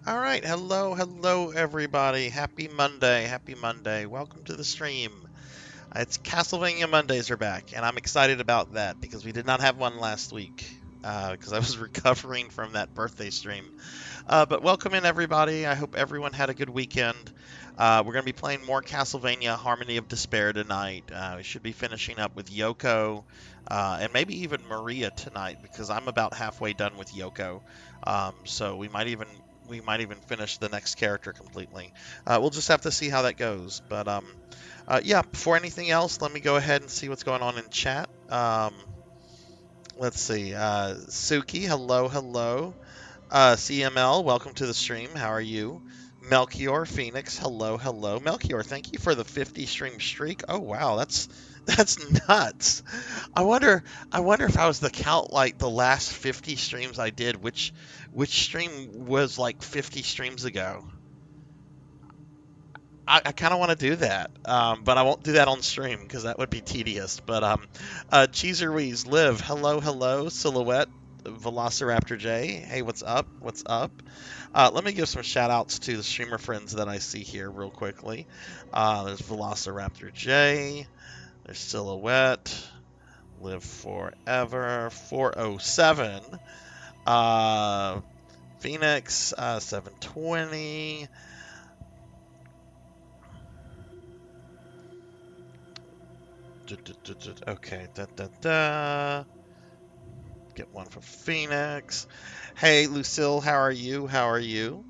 All right, hello everybody. Happy Monday, happy Monday. Welcome to the stream. It's Castlevania Mondays are back, and I'm excited about that because we did not have one last week because I was recovering from that birthday stream. But welcome in everybody. I hope everyone had a good weekend. We're going to be playing more Castlevania Harmony of Despair tonight. We should be finishing up with Yoko and maybe even Maria tonight because I'm about halfway done with Yoko. So we might even finish the next character completely. We'll just have to see how that goes. But yeah, before anything else, let me go ahead and see what's going on in chat. Let's see. Suki, hello. CML, welcome to the stream. How are you? Melchior Phoenix, hello. Melchior, thank you for the 50 stream streak. Oh wow, that's nuts. I wonder if I was to count like the last 50 streams I did, which stream was like 50 streams ago. I kind of want to do that, but I won't do that on stream because that would be tedious. But Cheeserweeze, Live, hello, Silhouette, Velociraptor J, hey, what's up? Let me give some shout outs to the streamer friends that I see here real quickly. There's Velociraptor J, there's Silhouette, Live Forever, 407, Phoenix, 720. Okay, Get one for Phoenix. Hey, Lucille, how are you?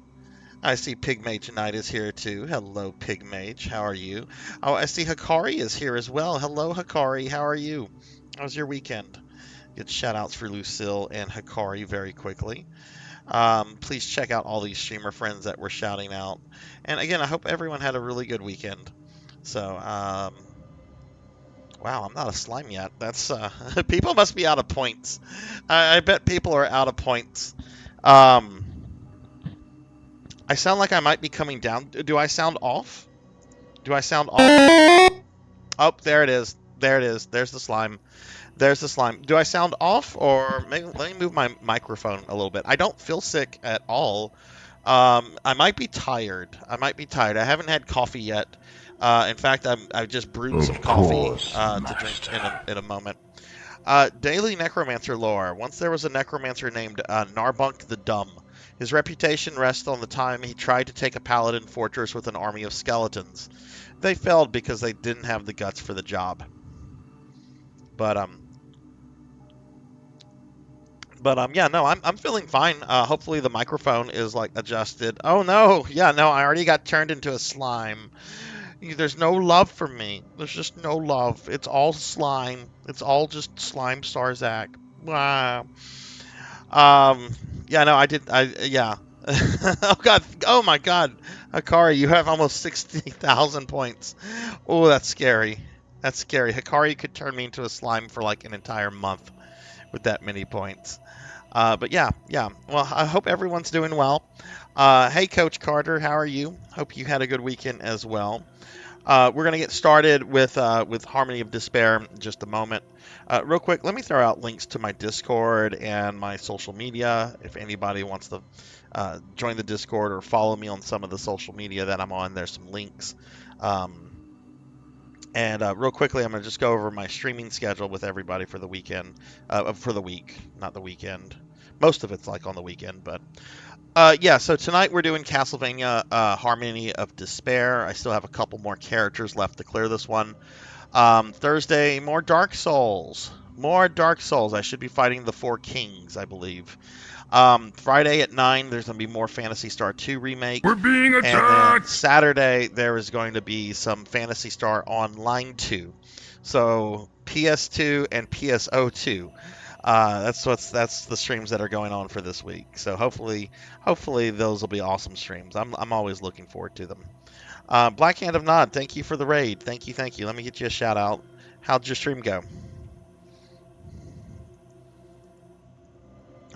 I see Pigmage Knight is here too. Hello, Pigmage. How are you? Oh, I see Hikari is here as well. Hello, Hikari. How are you? How was your weekend? Good shout outs for Lucille and Hikari very quickly. Please check out all these streamer friends that we're shouting out. And again, I hope everyone had a really good weekend. So, wow, I'm not a slime yet. That's people must be out of points. I bet people are out of points. Um, I sound like I might be coming down. Do I sound off? Do I sound off? Oh, there it is. There's the slime. Do I sound off, or maybe let me move my microphone a little bit? I don't feel sick at all. I might be tired. I haven't had coffee yet. In fact, I've just brewed some coffee to drink in a moment. Daily Necromancer lore. Once there was a necromancer named Narbunk the Dumb. His reputation rests on the time he tried to take a paladin fortress with an army of skeletons. They failed because they didn't have the guts for the job. But yeah, no, I'm feeling fine. Hopefully the microphone is like adjusted. Oh no, yeah, no, I already got turned into a slime. There's no love for me. There's just no love. It's all slime. It's all just slime Sarzac. Wow. Um, yeah, no, I did. Yeah. Oh God. Oh my God. Hikari, you have almost 60,000 points. Oh, that's scary. That's scary. Hikari could turn me into a slime for like an entire month with that many points. But yeah, yeah. Well, I hope everyone's doing well. Hey, Coach Carter, how are you? Hope you had a good weekend as well. We're going to get started with Harmony of Despair in just a moment. Real quick, let me throw out links to my Discord and my social media. If anybody wants to join the Discord or follow me on some of the social media that I'm on, there's some links. And real quickly, I'm going to just go over my streaming schedule with everybody for the weekend, for the week, not the weekend. Most of it's like on the weekend, but yeah, so tonight we're doing Castlevania Harmony of Despair. I still have a couple more characters left to clear this one. Thursday, more Dark Souls. More Dark Souls. I should be fighting the Four Kings, I believe. Friday at 9, there's going to be more Phantasy Star 2 Remake. We're being attacked! And then Saturday, there is going to be some Phantasy Star Online 2. So PS2 and PSO2. That's the streams that are going on for this week. So hopefully those will be awesome streams. I'm always looking forward to them. Black Hand of Nod, thank you for the raid. Thank you. Let me get you a shout out. How'd your stream go?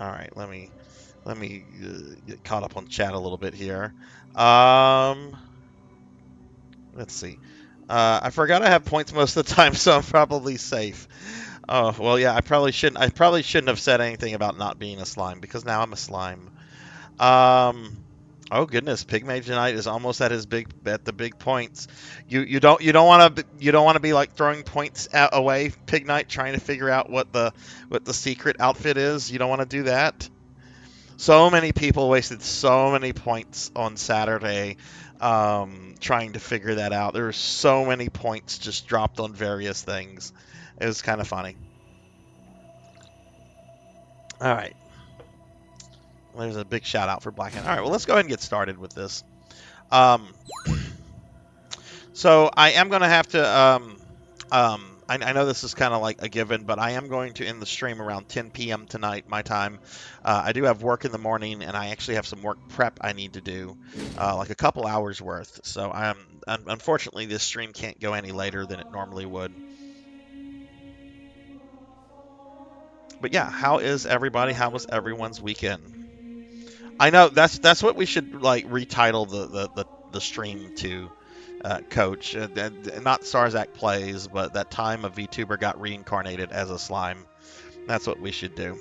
All right, let me get caught up on chat a little bit here. Let's see. I forgot I have points most of the time, so I'm probably safe. Oh well, yeah. I probably shouldn't have said anything about not being a slime because now I'm a slime. Oh goodness, Pigmage tonight is almost at the big points. You don't want to be like throwing points away, Pig Knight, trying to figure out what the secret outfit is. You don't want to do that. So many people wasted so many points on Saturday trying to figure that out. There were so many points just dropped on various things. It was kind of funny. All right. There's a big shout out for Black Hand. All right, well, let's go ahead and get started with this. So I am going to have to, I know this is kind of like a given, but I am going to end the stream around 10 p.m. tonight, my time. I do have work in the morning, and I actually have some work prep I need to do, like a couple hours worth. So unfortunately, this stream can't go any later than it normally would. But yeah, how is everybody? How was everyone's weekend? I know that's what we should like retitle the stream to, Coach. Not Sarzac plays, but that time a VTuber got reincarnated as a slime. That's what we should do.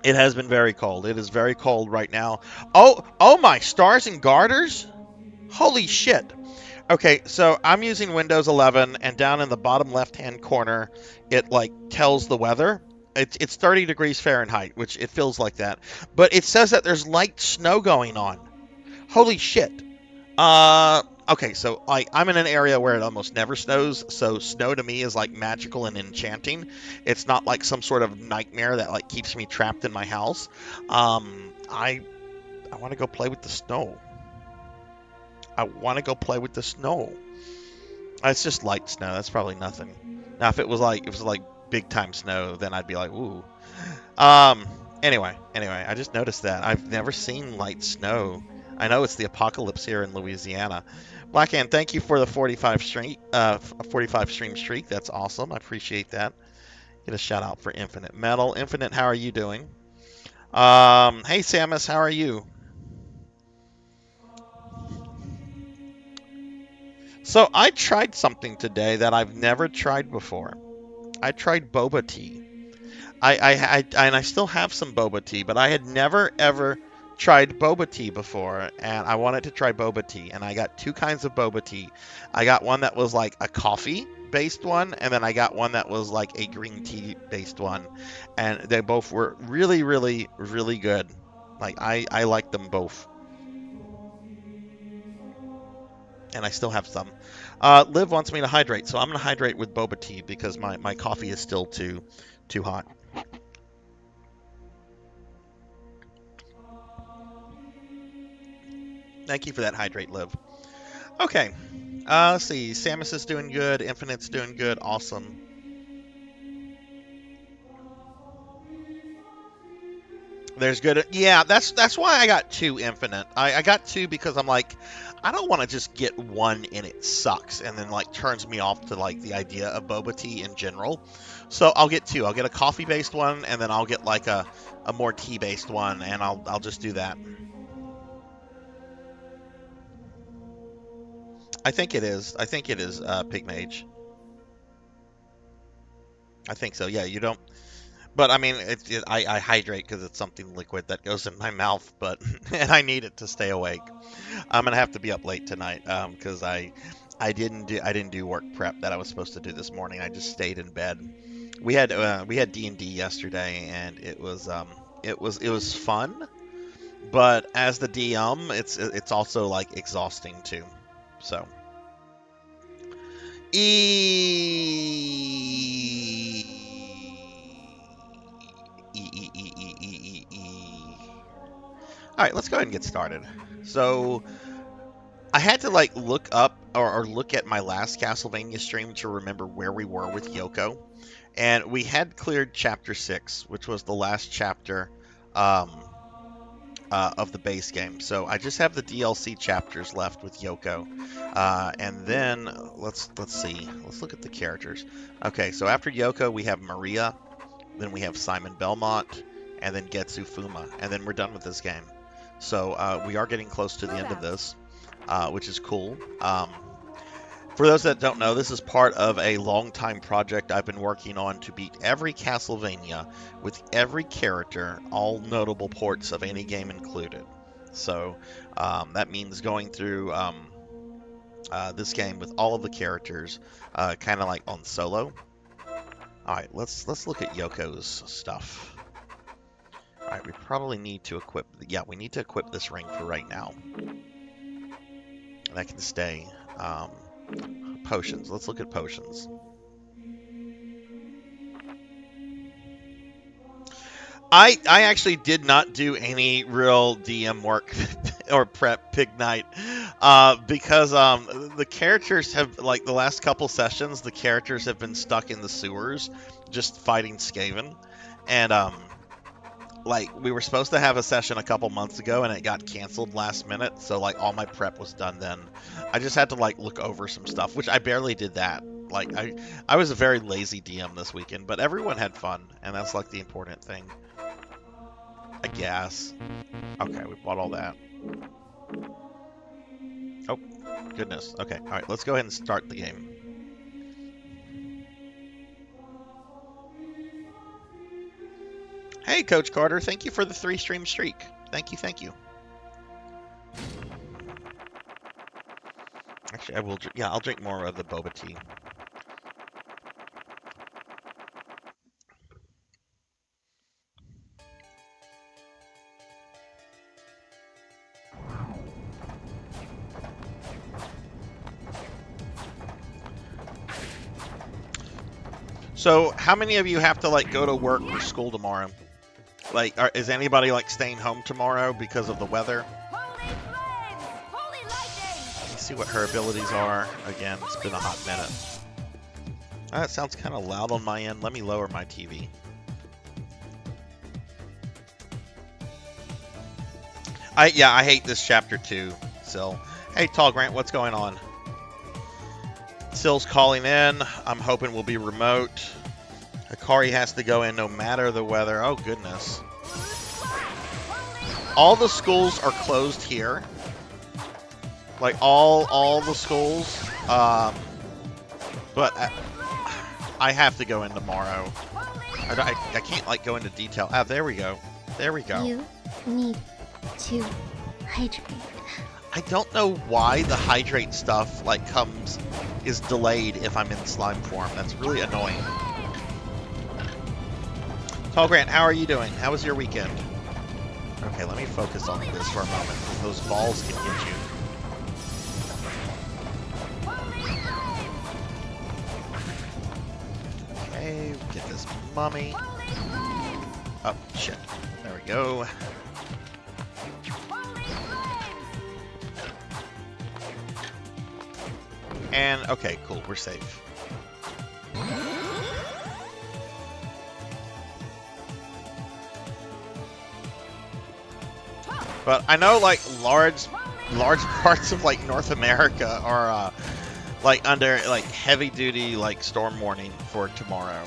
It has been very cold. It is very cold right now. Oh my, stars and garters? Holy shit. Okay, so I'm using Windows 11, and down in the bottom left-hand corner, it like tells the weather. It's 30 degrees Fahrenheit, which it feels like that. But it says that there's light snow going on. Holy shit. Okay, so like I'm in an area where it almost never snows, so snow to me is like magical and enchanting. It's not like some sort of nightmare that like keeps me trapped in my house. I want to go play with the snow. I want to go play with the snow. It's just light snow. That's probably nothing. Now, if it was like big time snow, then I'd be like, ooh. Anyway, I just noticed that I've never seen light snow. I know it's the apocalypse here in Louisiana. Blackhand, thank you for the 45 stream streak. That's awesome. I appreciate that. Get a shout out for Infinite Metal. Infinite, how are you doing? Hey Samus, how are you? So I tried something today that I've never tried before. I tried boba tea. And I still have some boba tea, but I had never ever tried boba tea before, and I wanted to try boba tea. And I got two kinds of boba tea. I got one that was like a coffee based one, and then I got one that was like a green tea based one, and they both were really, really, really good. Like I liked them both. And I still have some. Liv wants me to hydrate, so I'm going to hydrate with boba tea because my coffee is still too hot. Thank you for that hydrate, Liv. Okay. Let's see. Samus is doing good. Infinite's doing good. Awesome. There's good. Yeah, that's why I got 2 Infinite. I got 2 because I'm like, I don't want to just get 1 and it sucks and then like turns me off to like the idea of boba tea in general. So I'll get 2. I'll get a coffee based one and then I'll get like a more tea based one and I'll just do that. I think it is. I think it is Pig Mage. I think so. Yeah, you don't. But I mean, I hydrate because it's something liquid that goes in my mouth, but and I need it to stay awake. I'm gonna have to be up late tonight because I didn't do work prep that I was supposed to do this morning. I just stayed in bed. We had D&D yesterday, and it was fun. But as the DM, it's also like exhausting too. So All right, let's go ahead and get started. So I had to like look up or look at my last Castlevania stream to remember where we were with Yoko, and we had cleared chapter 6, which was the last chapter um, of the base game. So I just have the DLC chapters left with Yoko, and then let's see. Let's look at the characters. Okay, so after Yoko, we have Maria, then we have Simon Belmont, and then Getsu Fuma, and then we're done with this game. So we are getting close to the end of this, which is cool. For those that don't know, this is part of a long-time project I've been working on to beat every Castlevania with every character, all notable ports of any game included. So that means going through this game with all of the characters, kind of like on solo. All right, let's look at Yoko's stuff. All right, we probably need to equip. Yeah, we need to equip this ring for right now. That can stay. Potions. Let's look at potions. I actually did not do any real DM work or prep Pig Night because the characters have, like, the last couple sessions, the characters have been stuck in the sewers just fighting Skaven. And like, we were supposed to have a session a couple months ago and it got canceled last minute, so like all my prep was done then. I just had to like look over some stuff, which I barely did that. Like, I was a very lazy DM this weekend, but everyone had fun, and that's like the important thing, I guess. Okay, we bought all that. Oh, goodness. Okay, all right, let's go ahead and start the game. Hey, Coach Carter, thank you for the 3-stream streak. Thank you, thank you. Actually, I will. Yeah, I'll drink more of the boba tea. So, how many of you have to like go to work or school tomorrow? Like, is anybody like staying home tomorrow because of the weather? Let's see what her abilities are. Again, it's been a hot minute. That sounds kind of loud on my end. Let me lower my TV. I hate this chapter too. So, hey, Tall Grant, what's going on? Sill's calling in. I'm hoping we'll be remote. Akari has to go in no matter the weather. Oh, goodness. All the schools are closed here. Like, all the schools. But I have to go in tomorrow. I can't, like, go into detail. Ah, there we go. There we go. You need to hydrate. I don't know why the hydrate stuff, like, is delayed if I'm in slime form. That's really annoying. Tall Grant, how are you doing? How was your weekend? Okay, let me focus on this for a moment, because those balls can get you. mummy. Oh, shit. There we go. And, okay, cool. We're safe. But I know, like, large parts of, like, North America are, like, under, like, heavy-duty, like, storm warning for tomorrow.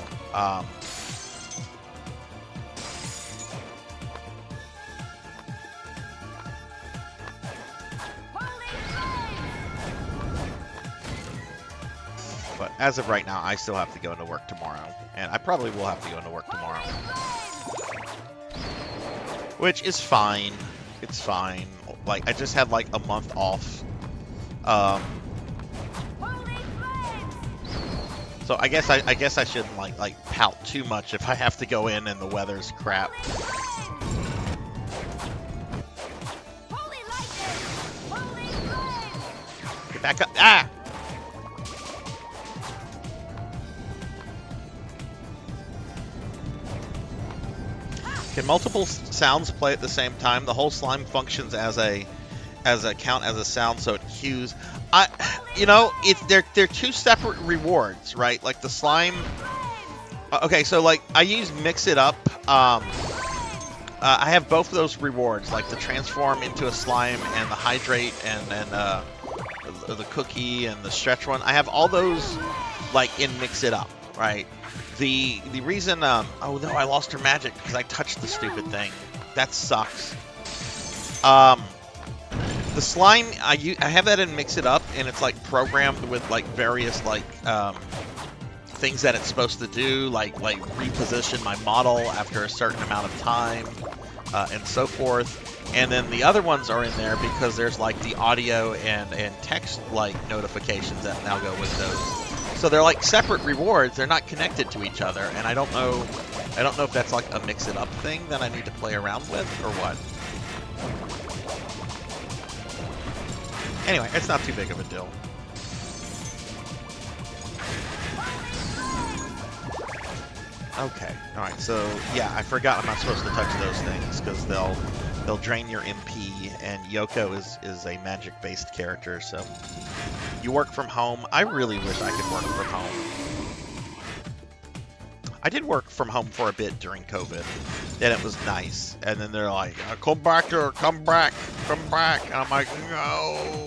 But as of right now, I still have to go into work tomorrow. And I probably will have to go into work tomorrow. Which is fine. It's fine. Like, I just had, like, a month off. So I guess I shouldn't like pout too much if I have to go in and the weather's crap. Get back up! Ah! Can multiple sounds play at the same time? The whole slime functions as a count as a sound, so it cues. You know, they're two separate rewards, right? Like the slime. Okay, so like I use Mix It Up. I have both of those rewards, like the transform into a slime and the hydrate and the cookie and the stretch one. I have all those like in Mix It Up, right? The reason oh no, I lost her magic because I touched the stupid thing. That sucks. The slime, I have that in Mix It Up, and it's like programmed with like various like things that it's supposed to do, like reposition my model after a certain amount of time, and so forth. And then the other ones are in there because there's like the audio and text like notifications that now go with those. So they're like separate rewards. They're not connected to each other, and I don't know if that's like a Mix It Up thing that I need to play around with or what. Anyway, it's not too big of a deal. Okay, all right. So yeah, I forgot I'm not supposed to touch those things because they'll drain your MP, and Yoko is a magic-based character. So you work from home. I really wish I could work from home. I did work from home for a bit during COVID, and it was nice. And then they're like, come back. And I'm like, no.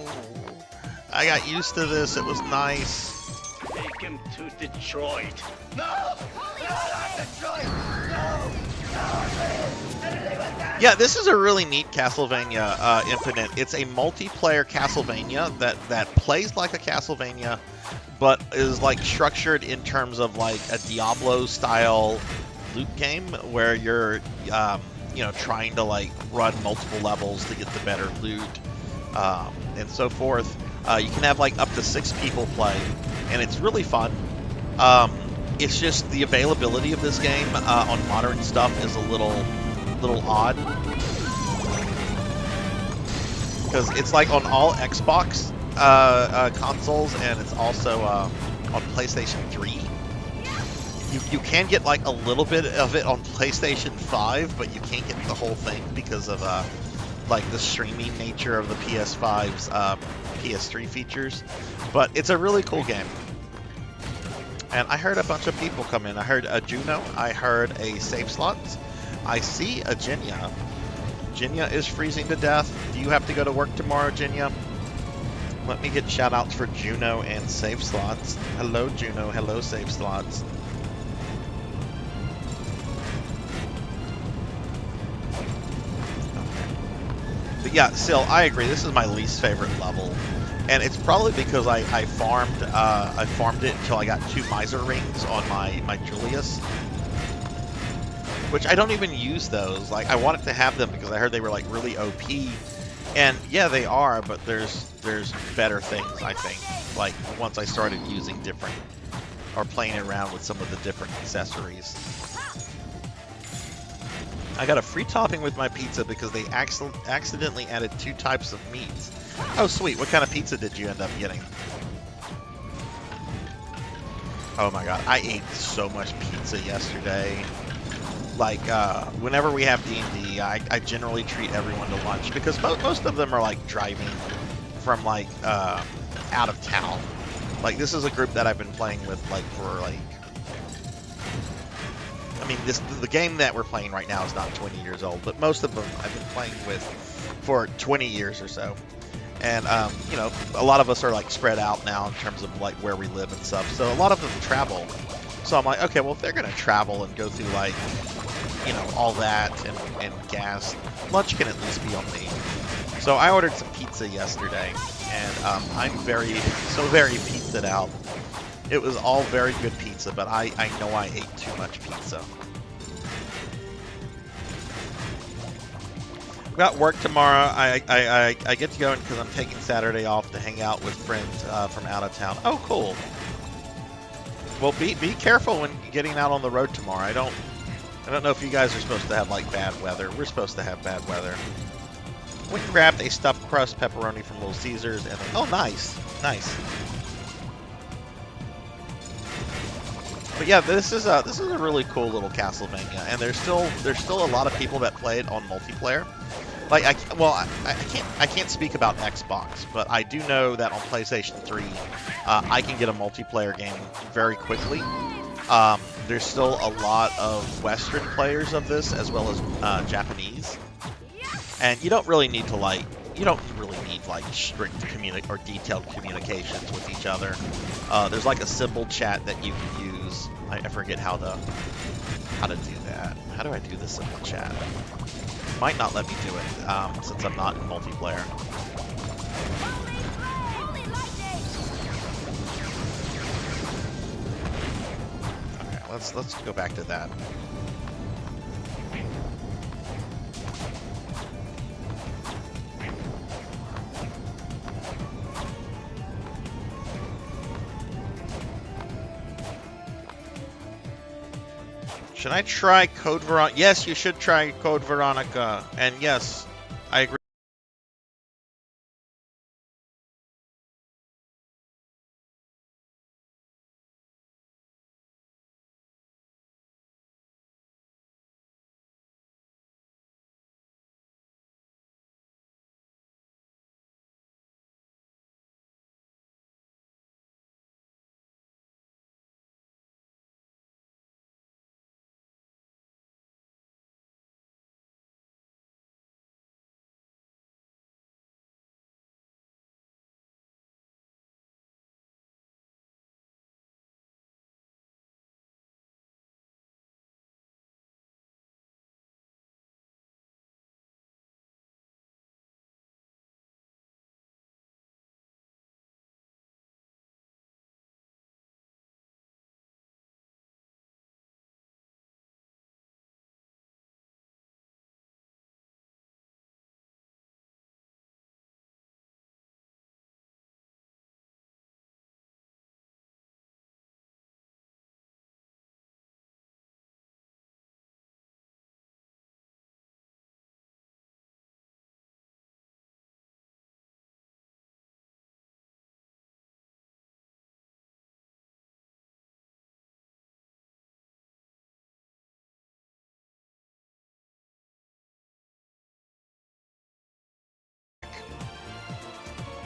I got used to this. It was nice. Take him to Detroit. No! Not Detroit! No! Yeah, this is a really neat Castlevania Infinite. It's a multiplayer Castlevania that plays like a Castlevania, but is like structured in terms of like a Diablo-style loot game where you're, you know, trying to like run multiple levels to get the better loot, and so forth. You can have like up to 6 people play, and it's really fun. It's just the availability of this game on modern stuff is a little odd, because it's like on all Xbox consoles, and it's also on PlayStation 3. You can get like a little bit of it on PlayStation 5, but you can't get the whole thing because of like the streaming nature of the PS5's PS3 features. But it's a really cool game. And I heard a bunch of people come in. I heard a Juno. I heard a Save Slots. I see a Jinya. Jinya is freezing to death. Do you have to go to work tomorrow, Jinya? Let me get shout outs for Juno and Save Slots. Hello, Juno. Hello, Save Slots. But yeah, still, I agree. This is my least favorite level. And it's probably because I farmed it until I got 2 Miser Rings on my Julius. Which I don't even use those. Like, I wanted to have them because I heard they were like really OP. And yeah, they are, but there's better things, I think. Like, once I started using different, or playing around with some of the different accessories. I got a free topping with my pizza because they accidentally added 2 types of meats. Oh, sweet. What kind of pizza did you end up getting? Oh my god, I ate so much pizza yesterday. Like, whenever we have D&D, I generally treat everyone to lunch because most of them are like driving from like out of town. Like, this is a group that I've been playing with like for like, I mean, the game that we're playing right now is not 20 years old, but most of them I've been playing with for 20 years or so. And, you know, a lot of us are like spread out now in terms of like where we live and stuff. So a lot of them travel. So I'm like, okay, well, if they're going to travel and go through like, you know, all that and gas, lunch can at least be on me. So I ordered some pizza yesterday, and I'm very pizzaed out. It was all very good pizza, but I know I ate too much pizza. Got work tomorrow. I get to go in because I'm taking Saturday off to hang out with friends from out of town. Oh, cool. Well, be careful when getting out on the road tomorrow. I don't know if you guys are supposed to have like bad weather. We're supposed to have bad weather. We grabbed a stuffed crust pepperoni from Little Caesars, and oh, nice. But yeah, this is a really cool little Castlevania, and there's still a lot of people that play it on multiplayer. Like, I can't speak about Xbox, but I do know that on PlayStation 3, I can get a multiplayer game very quickly. There's still a lot of Western players of this, as well as Japanese, and you don't really need strict or detailed communications with each other. There's like a simple chat that you can use. I forget how to do that. How do I do the simple chat? Might not let me do it since I'm not in multiplayer. Okay, let's go back to that. Should I try Code Veronica? Yes, you should try Code Veronica. And yes, I agree.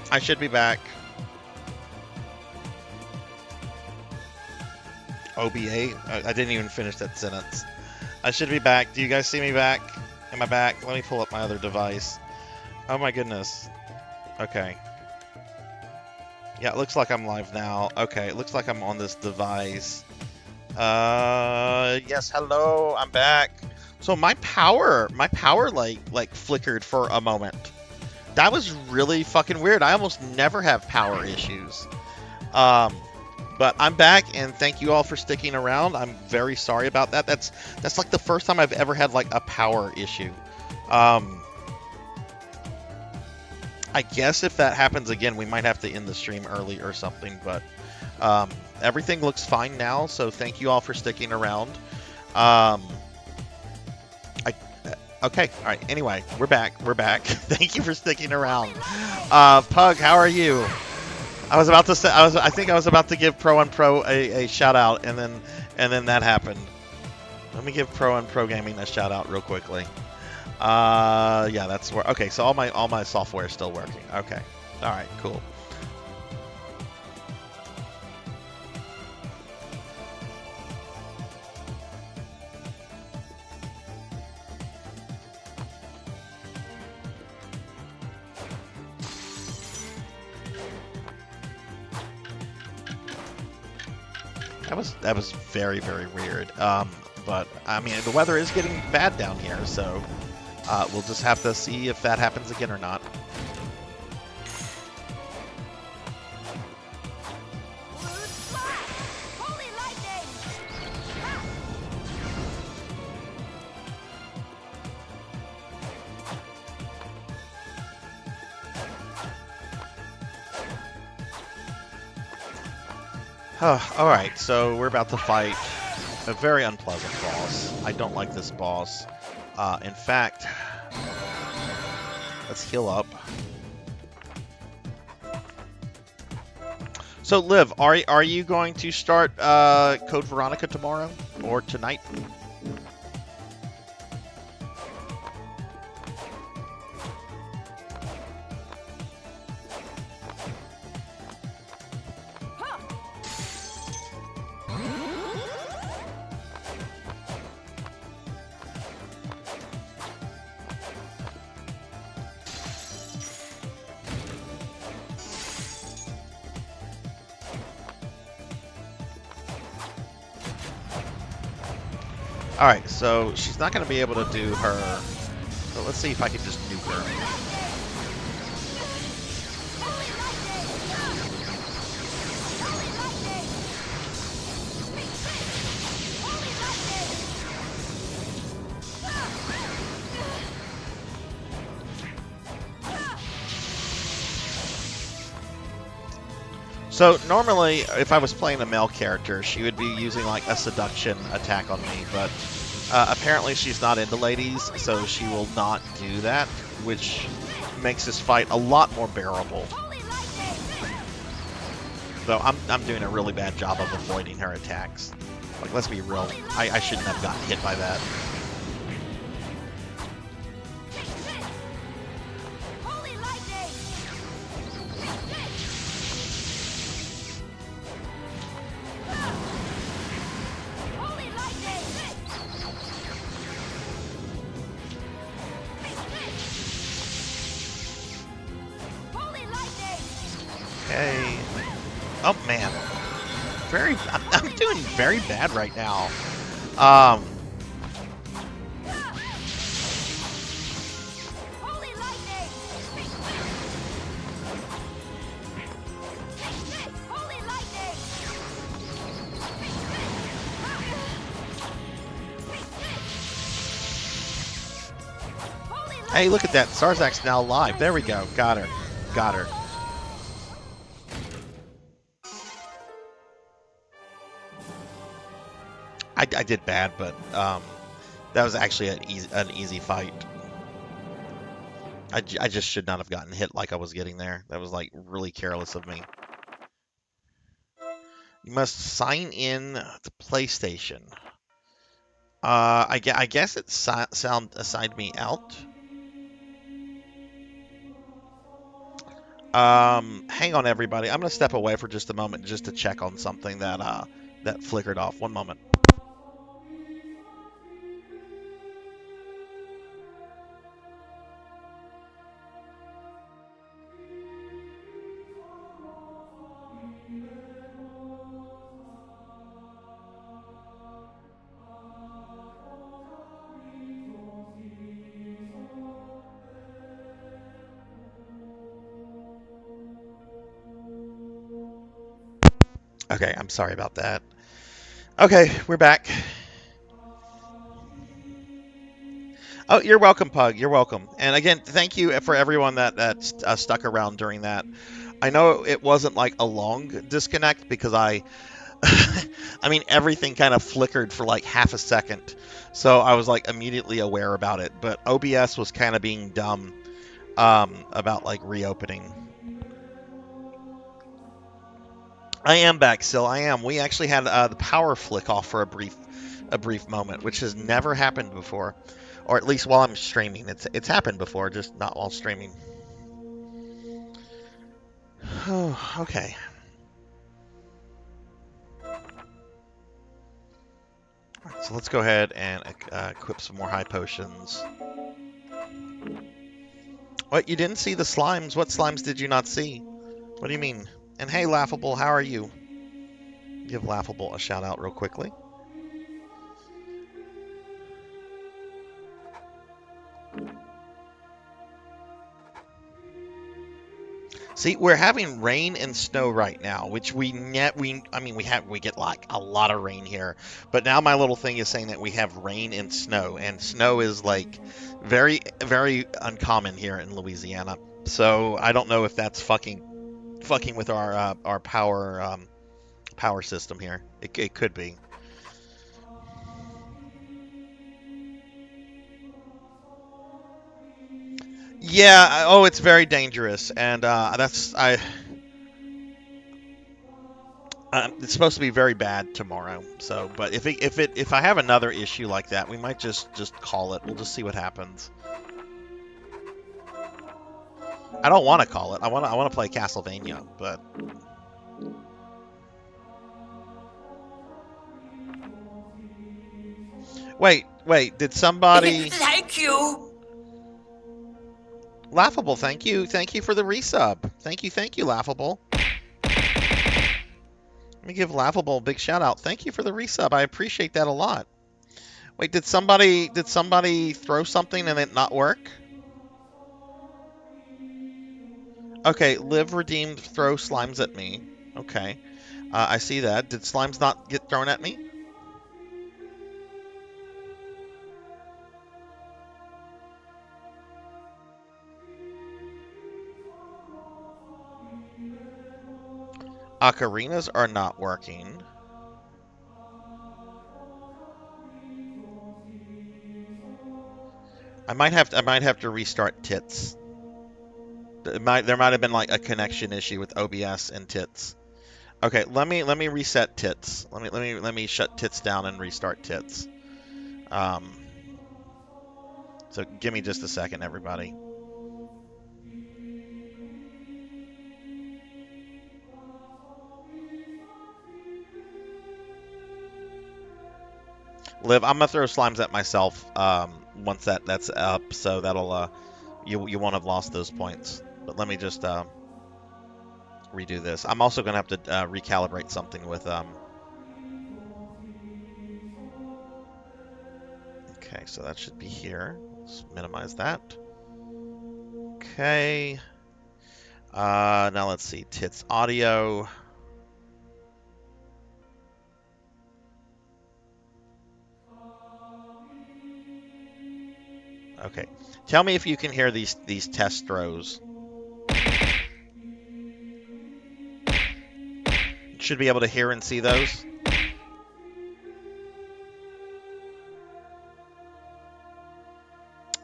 I should be back. OBA? I didn't even finish that sentence. I should be back. Do you guys see me back? Am I back? Let me pull up my other device. Oh my goodness. Okay. Yeah, it looks like I'm live now. Okay, it looks like I'm on this device. Yes, hello, I'm back. So my power like flickered for a moment. That was really fucking weird. I almost never have power issues. But I'm back, and thank you all for sticking around. I'm very sorry about that. That's like the first time I've ever had like a power issue. I guess if that happens again, we might have to end the stream early or something, but everything looks fine now, so thank you all for sticking around. Okay, all right, anyway, we're back. Thank you for sticking around. Pug, how are you? I was about to say I think I was about to give Pro and Pro a shout out, and then that happened. Let me give Pro and Pro Gaming a shout out real quickly. Yeah, that's where. Okay, so all my software is still working. Okay, all right, cool. That was very, very weird. But I mean, the weather is getting bad down here, so we'll just have to see if that happens again or not. Alright, so we're about to fight a very unpleasant boss. I don't like this boss. In fact, let's heal up. So, Liv, are you going to start Code Veronica tomorrow? Or tonight? Alright, so she's not going to be able to do her... So let's see if I can just nuke her. So normally, if I was playing a male character, she would be using like a seduction attack on me, but apparently she's not into ladies, so she will not do that, which makes this fight a lot more bearable. So I'm doing a really bad job of avoiding her attacks. Like, let's be real, I shouldn't have gotten hit by that. Okay. Oh man, I'm doing very bad right now. Hey, look at that. Sarzac's now alive. There we go. Got her. Got her. I did bad, but that was actually an easy fight. I just should not have gotten hit like I was getting there. That was like really careless of me. You must sign in to PlayStation. I guess it assigned me out. Hang on, everybody. I'm gonna step away for just a moment just to check on something that that flickered off. One moment. Okay, I'm sorry about that. Okay, we're back. Oh, you're welcome, Pug. You're welcome. And again, thank you for everyone that stuck around during that. I know it wasn't like a long disconnect because I mean, everything kind of flickered for like half a second. So I was like immediately aware about it. But OBS was kind of being dumb about like reopening. I am back, Sil. I am. We actually had the power flick off for a brief moment, which has never happened before, or at least while I'm streaming. It's happened before, just not while streaming. Oh, okay. Alright, so let's go ahead and equip some more high potions. What, you didn't see the slimes? What slimes did you not see? What do you mean? And hey, Laughable, how are you? Give Laughable a shout out real quickly. See, we're having rain and snow right now, which we get like a lot of rain here. But now my little thing is saying that we have rain and snow is like very, very uncommon here in Louisiana. So I don't know if that's fucking with our power system here. It could be. Yeah. Oh, it's very dangerous, and it's supposed to be very bad tomorrow. So, but if I have another issue like that, we might just call it. We'll just see what happens. I don't want to call it. I want to play Castlevania, but wait, did somebody? Thank you. Laughable, thank you for the resub. Thank you, Laughable. Let me give Laughable a big shout out. Thank you for the resub. I appreciate that a lot. Wait, did somebody throw something and it not work? Okay, Live Redeemed throw slimes at me. Okay, I see that. Did slimes not get thrown at me? Ocarinas are not working. I might have to restart Tits. There might have been like a connection issue with OBS and Tits. Okay, let me reset Tits. Let me shut Tits down and restart Tits. So give me just a second, everybody. Liv, I'm gonna throw slimes at myself once that's up, so that'll you won't have lost those points. But let me just redo this. I'm also gonna have to recalibrate something with Okay, so that should be here. Let's minimize that. Okay. Now let's see. Tits audio. Okay. Tell me if you can hear these test throws. Should be able to hear and see those.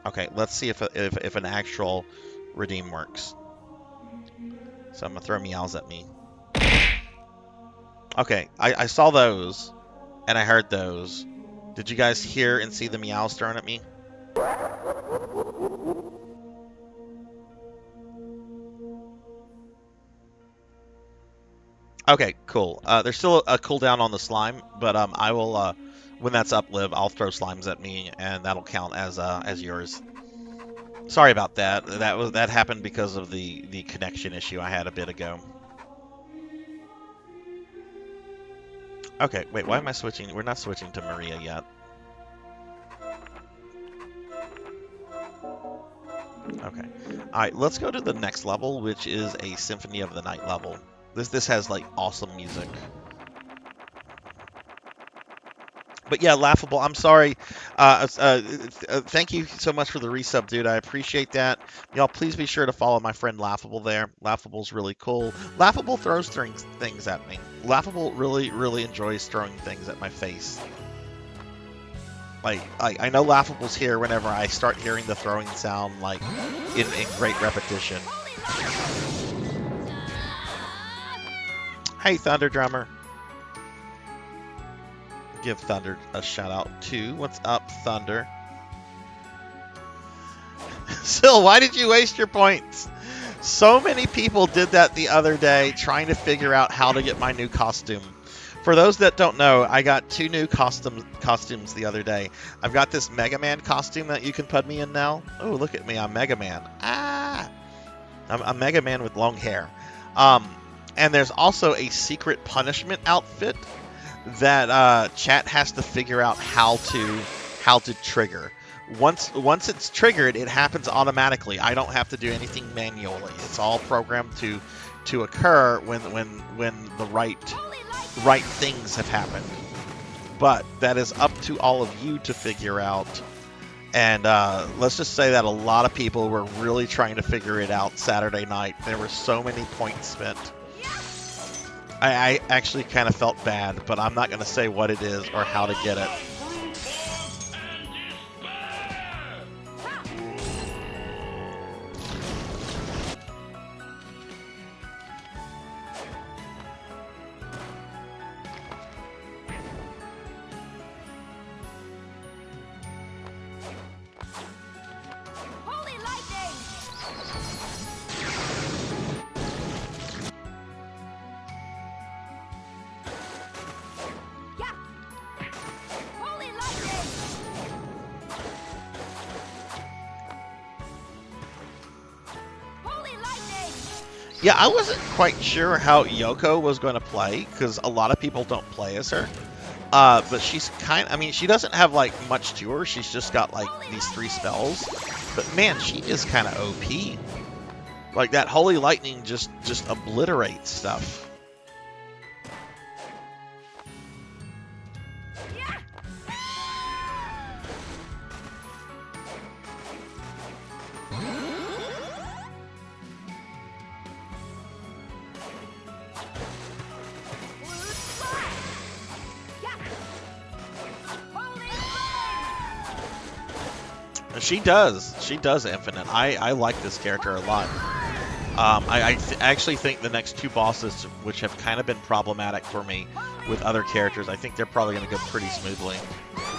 Okay, let's see if an actual redeem works. So I'm gonna throw meows at me. Okay, I saw those, and I heard those. Did you guys hear and see the meows thrown at me? Okay, cool. There's still a cooldown on the slime, but I will when that's up, Liv, I'll throw slimes at me, and that'll count as yours. Sorry about that. That happened because of the connection issue I had a bit ago. Okay, wait, why am I switching? We're not switching to Maria yet. Okay. Alright, let's go to the next level, which is a Symphony of the Night level. This has, like, awesome music. But yeah, Laughable, I'm sorry. Thank you so much for the resub, dude. I appreciate that. Y'all, please be sure to follow my friend Laughable there. Laughable's really cool. Laughable throws things at me. Laughable really, really enjoys throwing things at my face. Like, I know Laughable's here whenever I start hearing the throwing sound, like, in great repetition. Hey, Thunder Drummer. Give Thunder a shout out too. What's up, Thunder? Sil, why did you waste your points? So many people did that the other day trying to figure out how to get my new costume. For those that don't know, I got 2 new costumes the other day. I've got this Mega Man costume that you can put me in now. Oh, look at me, I'm Mega Man. Ah! I'm Mega Man with long hair. And there's also a secret punishment outfit that chat has to figure out how to trigger. Once it's triggered, it happens automatically. I don't have to do anything manually. It's all programmed to occur when the right things have happened. But that is up to all of you to figure out. And let's just say that a lot of people were really trying to figure it out Saturday night. There were so many points spent. I actually kind of felt bad, but I'm not going to say what it is or how to get it. Yeah, I wasn't quite sure how Yoko was going to play, because a lot of people don't play as her. But she's she doesn't have, like, much to her. She's just got, like, these 3 spells. But, man, she is kind of OP. Like, that Holy Lightning just obliterates stuff. She does Infinite. I like this character a lot. I actually think the next 2 bosses, which have kind of been problematic for me with other characters, I think they're probably going to go pretty smoothly.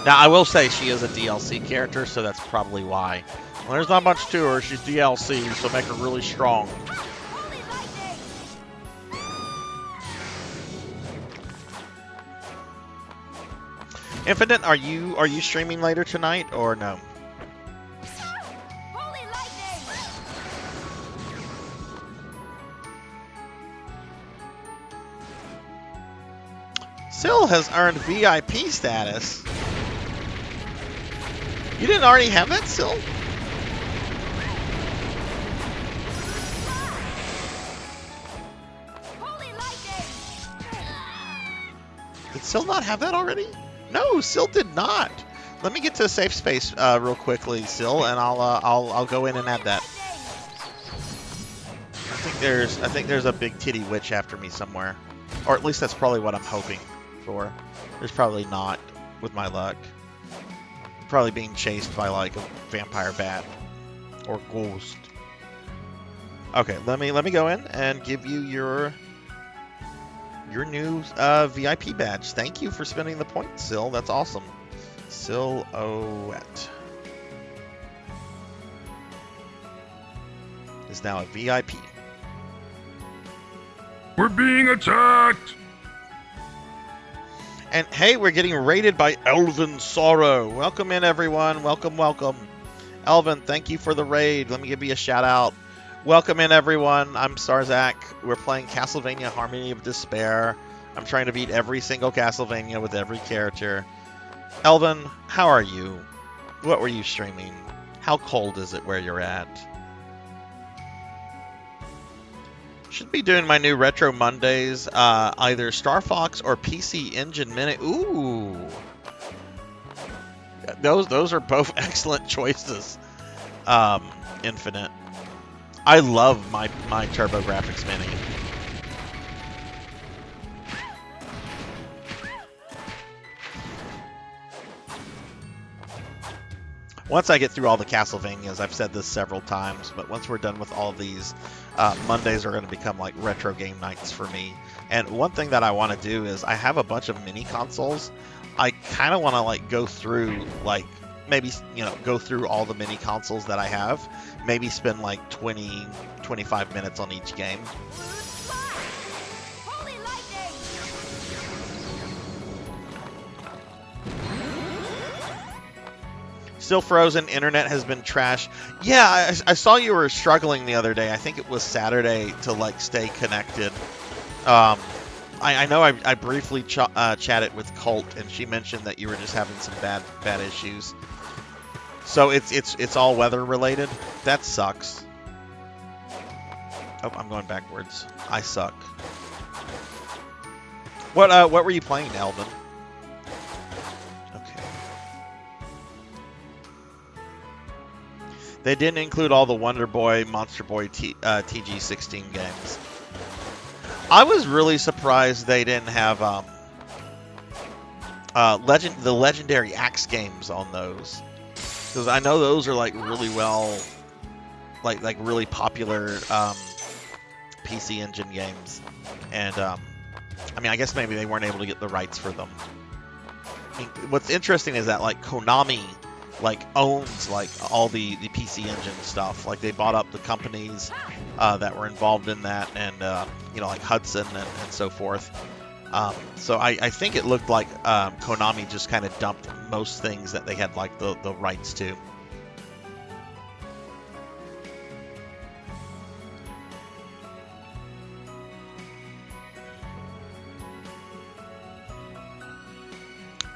Now, I will say she is a DLC character, so that's probably why. Well, there's not much to her. She's DLC, so make her really strong. Infinite, are you streaming later tonight or no? Sil has earned VIP status. You didn't already have that, Sil? Did Sil not have that already? No, Sil did not. Let me get to a safe space real quickly, Sil, and I'll go in and add that. I think there's a big titty witch after me somewhere, or at least that's probably what I'm hoping for. There's probably not, with my luck. Probably being chased by like a vampire bat or ghost. Okay, let me go in and give you your new VIP badge. Thank you for spending the points, Sil. That's awesome. Silhouette is now a VIP. We're being attacked! And hey, we're getting raided by Elven Sorrow. Welcome in, everyone. Welcome, welcome. Elven, thank you for the raid. Let me give you a shout out. Welcome in, everyone. I'm Sarzac. We're playing Castlevania Harmony of Despair. I'm trying to beat every single Castlevania with every character. Elven, how are you? What were you streaming? How cold is it where you're at? Should be doing my new Retro Mondays, either Star Fox or PC Engine Minute. Ooh, those are both excellent choices. Infinite. I love my TurboGrafx Mini. Once I get through all the Castlevanias, I've said this several times, but once we're done with all of these, Mondays are going to become like retro game nights for me. And one thing that I want to do is I have a bunch of mini consoles. I kind of want to like go through like maybe go through all the mini consoles that I have. Maybe spend like 20, 25 minutes on each game. Still frozen. Internet has been trash. Yeah, I saw you were struggling the other day. I think it was Saturday to like stay connected. I know I briefly chatted with Colt, and she mentioned that you were just having some bad issues. So it's all weather related. That sucks. Oh, I'm going backwards. I suck. What were you playing, Elvin? Okay. They didn't include all the Wonder Boy, Monster Boy, TG16 games. I was really surprised they didn't have the Legendary Axe games on those, because I know those are like really well, like really popular PC Engine games, and I mean, I guess maybe they weren't able to get the rights for them. I mean, what's interesting is that like Konami like owns like all the PC Engine stuff. Like they bought up the companies that were involved in that, and like Hudson and so forth. So I think it looked like Konami just kind of dumped most things that they had like the rights to.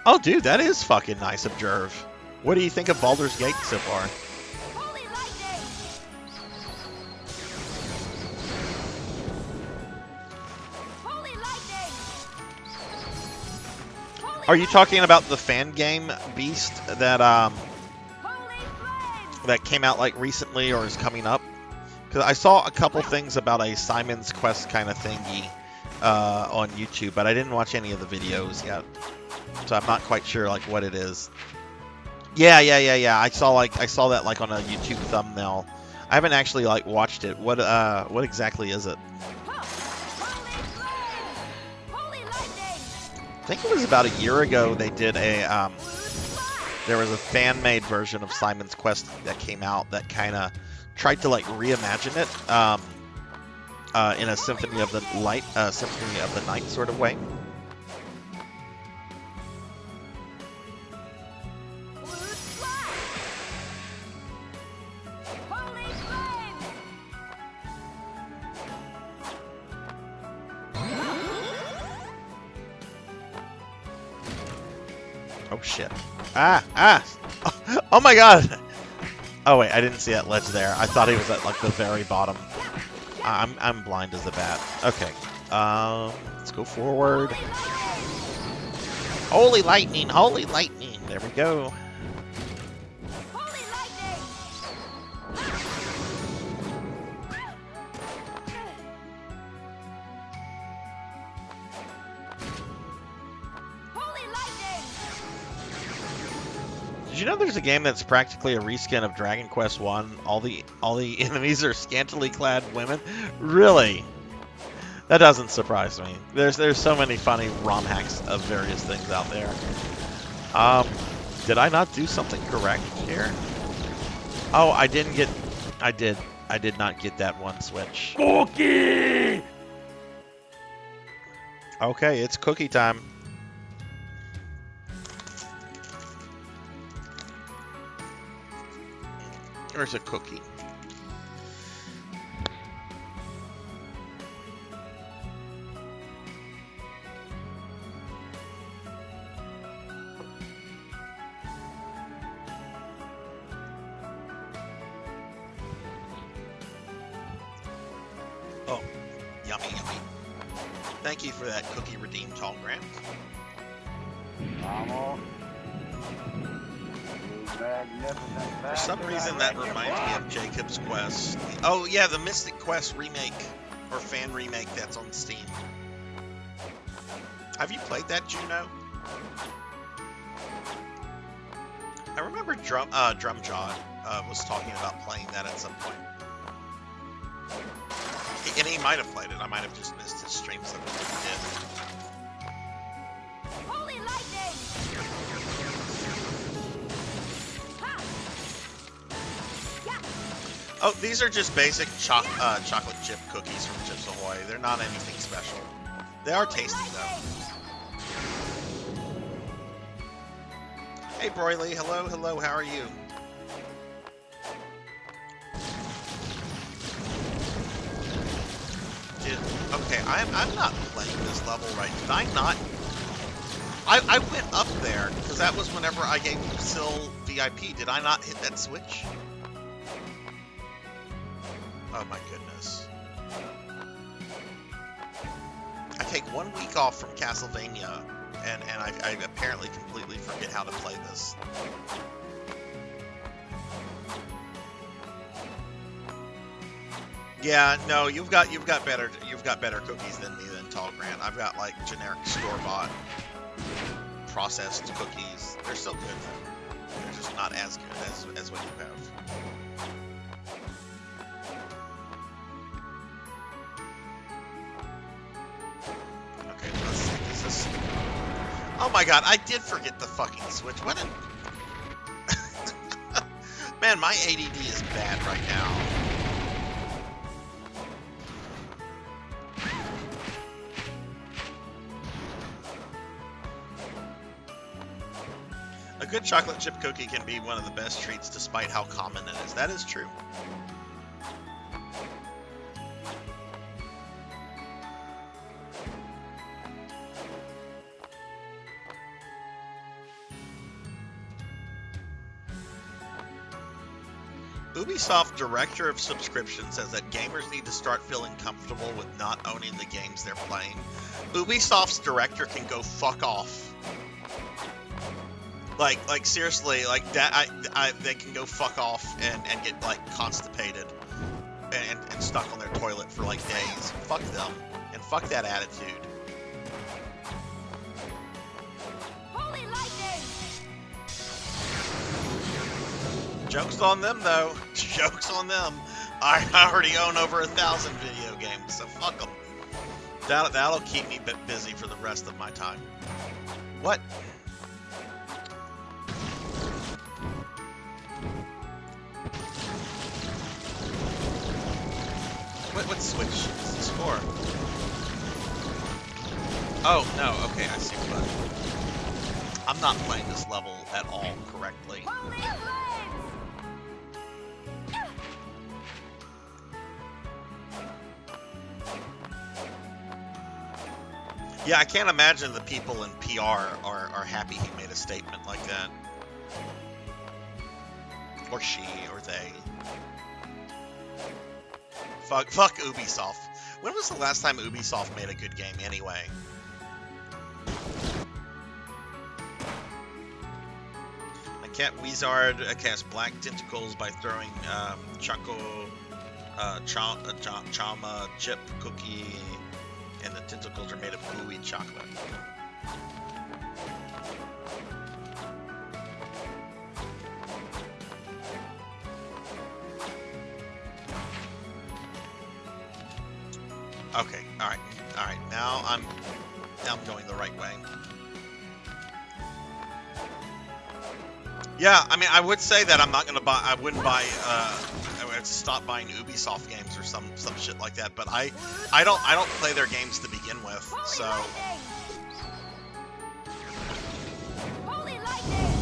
Oh, dude, that is fucking nice, Observe. What do you think of Baldur's Gate so far? Are you talking about the fan game Beast that came out like recently or is coming up? Because I saw a couple things about a Simon's Quest kind of thingy on YouTube, but I didn't watch any of the videos yet, so I'm not quite sure like what it is. Yeah. I saw that like on a YouTube thumbnail. I haven't actually like watched it. What exactly is it? I think it was about a year ago they did a there was a fan-made version of Simon's Quest that came out that kind of tried to like reimagine it in a Symphony of the Night sort of way. Oh shit. Oh my god. Oh wait, I didn't see that ledge there. I thought he was at like the very bottom. I'm blind as a bat. Okay. Let's go forward. Holy lightning, holy lightning. There we go. Did you know there's a game that's practically a reskin of Dragon Quest 1? All the enemies are scantily clad women? Really? That doesn't surprise me. There's so many funny ROM hacks of various things out there. Did I not do something correct here? Oh, I did not get that one switch. Cookie! Okay, it's cookie time. There's a cookie. Oh, yummy, yummy. Thank you for that cookie redeemed tall grant. For some reason that reminds me of Jacob's Quest. Oh yeah, the Mystic Quest remake or fan remake that's on Steam. Have you played that, Juno? I remember Drumjod was talking about playing that at some point. And he might have played it. I might have just missed his stream, so he did. Holy lightning! Ha! Yeah. Oh, these are just basic chocolate chip cookies from Chips Ahoy. They're not anything special. They are tasty, though. Hey, Broily. Hello, hello. How are you? Okay, I'm not playing this level right. Did I not? I went up there because that was whenever I gave Sil VIP. Did I not hit that switch? Oh my goodness. I take 1 week off from Castlevania, and I apparently completely forget how to play this. Yeah, no, you've got better cookies than me then, Tall Grant. I've got like generic store-bought processed cookies. They're still good though. They're just not as good as what you have. Okay, let's see. Is this? Oh my God, I did forget the fucking switch. What? Man, my ADD is bad right now. A good chocolate chip cookie can be one of the best treats despite how common it is. That is true. Ubisoft Director of Subscription says that gamers need to start feeling comfortable with not owning the games they're playing. Ubisoft's director can go fuck off. Like seriously, like that. They can go fuck off and get like constipated and stuck on their toilet for like days. Fuck them and fuck that attitude. Holy lightning! Jokes on them though. Jokes on them. I already own over 1,000 video games, so fuck them. That'll keep me busy for the rest of my time. What? What switch is this for? Oh, no, okay, I see what. I'm not playing this level at all correctly. Holy flames! Yeah, I can't imagine the people in PR are happy he made a statement like that. Or she, or they. Fuck Ubisoft. When was the last time Ubisoft made a good game anyway? My cat Weezard cast black tentacles by throwing chama chip cookie, and the tentacles are made of gooey chocolate. Okay, alright. Now I'm going the right way. Yeah, I mean, I would say that I'm not gonna buy. I wouldn't buy. I would have to stop buying Ubisoft games or some shit like that. But I don't play their games to begin with. So. Holy lightning!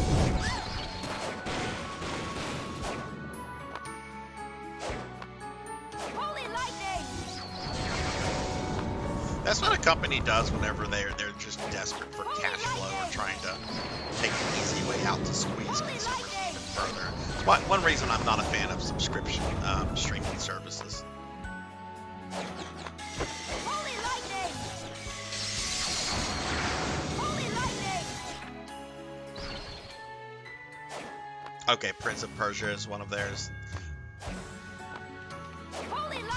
Holy lightning! That's what a company does whenever they're just desperate for cash flow or trying to take an easy way out to squeeze consumers even further. It's one reason I'm not a fan of subscription streaming services. Holy lightning! Holy lightning! Okay, Prince of Persia is one of theirs. Holy lightning!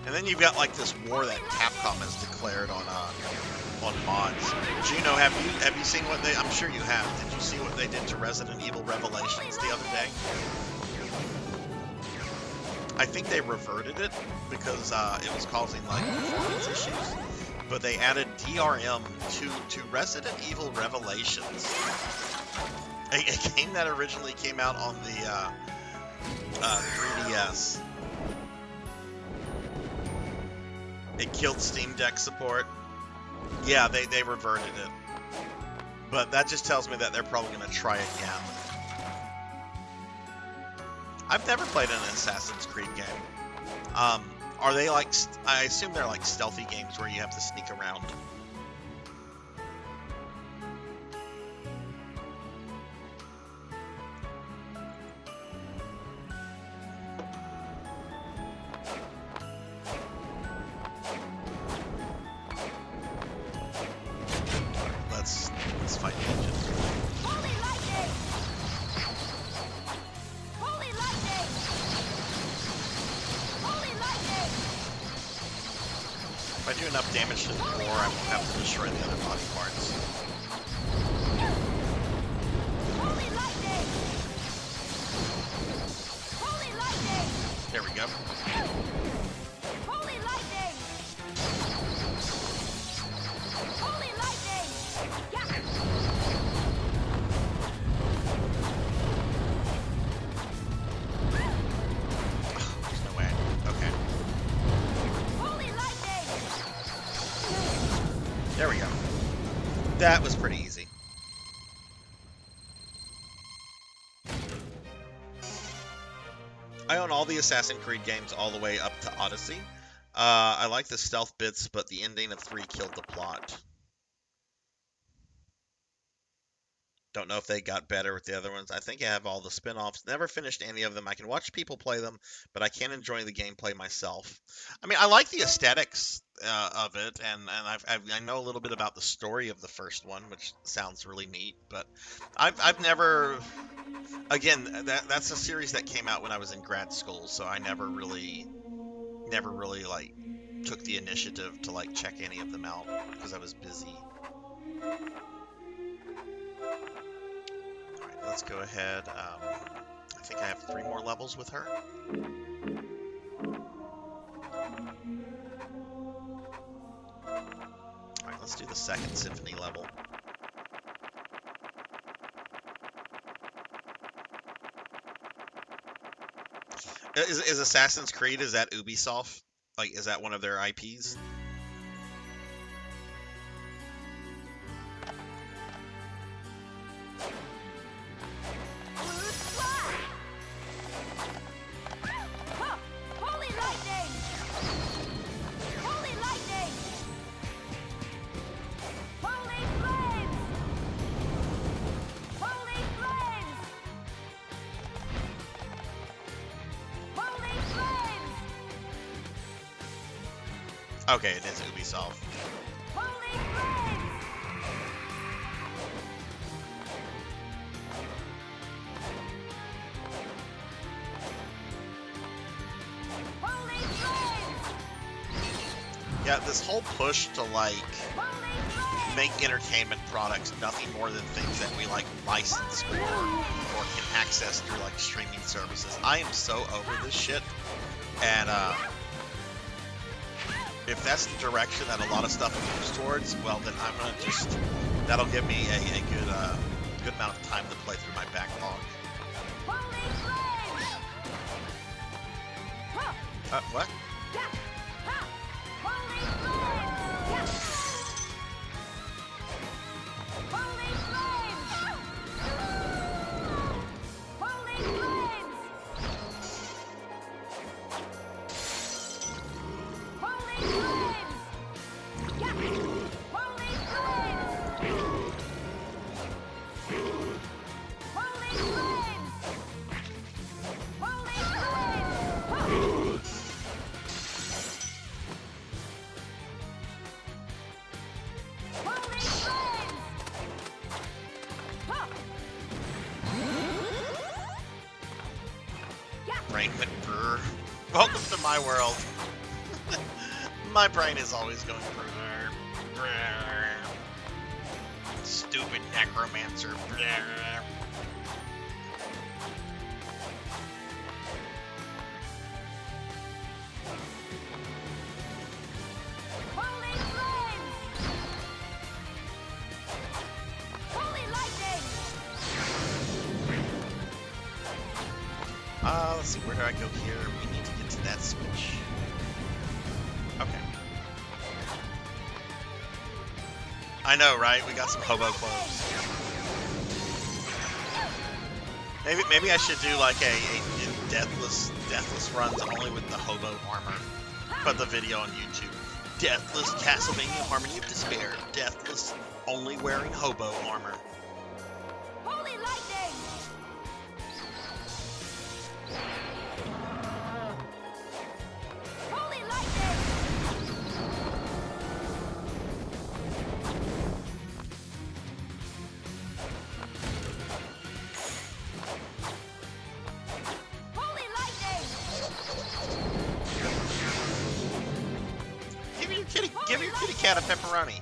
And then you've got like this war that Capcom has declared on on mods. Gino, have you seen what they? I'm sure you have. Did you see what they did to Resident Evil Revelations the other day? I think they reverted it because it was causing like performance issues. But they added DRM to Resident Evil Revelations, a game that originally came out on the 3DS. It killed Steam Deck support. Yeah, they reverted it. But that just tells me that they're probably going to try again. I've never played an Assassin's Creed game. Are they like... I assume they're like stealthy games where you have to sneak around. Let's fight the engine. Holy lightning! Holy lightning! Holy lightning! If I do enough damage to the core, I won't have to destroy the other body parts. Holy lightning! Holy lightning! There we go. Holy lightning! Holy lightning! Yeah! There's no way. Okay. Holy lightning! There we go. That was pretty easy. I own all the Assassin's Creed games all the way up to Odyssey. I like the stealth bits, but the ending of 3 killed the plot. Don't know if they got better with the other ones. I think I have all the spin-offs. Never finished any of them. I can watch people play them, but I can't enjoy the gameplay myself. I mean, I like the aesthetics of it, and I know a little bit about the story of the first one, which sounds really neat. But I've never, again, that's a series that came out when I was in grad school, so I never really like took the initiative to like check any of them out because I was busy. Alright, let's go ahead. I think I have 3 more levels with her. Alright, let's do the second symphony level. Is Assassin's Creed, is that Ubisoft? Like, is that one of their IPs? Holy lightning! Holy lightning! Holy flames! Holy flames! Holy flames! Okay, it is Ubisoft. Holy flames! Holy flames! Yeah, this whole push to like Holy flames! make entertainment products nothing more than things that we like license or can access through like streaming services. I am so over this shit, and if that's the direction that a lot of stuff moves towards, well then I'm gonna just, that'll give me a good amount of time to play through my backlog. Holy flames! Huh! What? Yeah! Ha! Holy flames! Yeah! Holy flames! Holy flames! Holy flames! Yeah! Holy flames! Holy flames! Holy flames! Huh! Holy flames! Huh! Yeah! Brain went brr. Welcome to my world. My brain is always going brr. Brr. Stupid necromancer. Blah. Holy flames! Holy lightning! Let's see, where do I go here? We need to get to that switch. Okay. I know, right? We got some hobo clothes. Maybe I should do like a deathless runs only with the hobo armor. Put the video on YouTube. Deathless Castlevania Harmony of Despair. Deathless, only wearing hobo armor. Holy lightning! Holy lightning! Holy lightning! Give your kitty cat a pepperoni.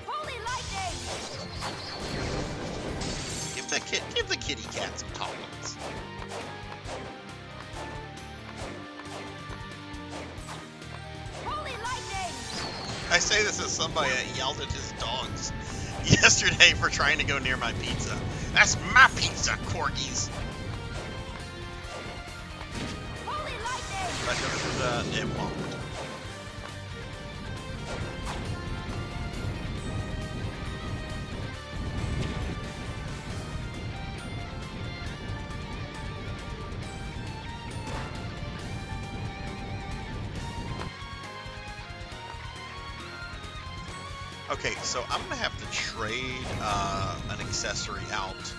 Holy lightning! Give the kitty cat some toppings. Holy lightning! I say this as somebody that yelled at his dogs yesterday for trying to go near my pizza. That's my pizza, corgis. Holy lightning! Should I go through the... It won't. Okay, so I'm gonna have to trade an accessory out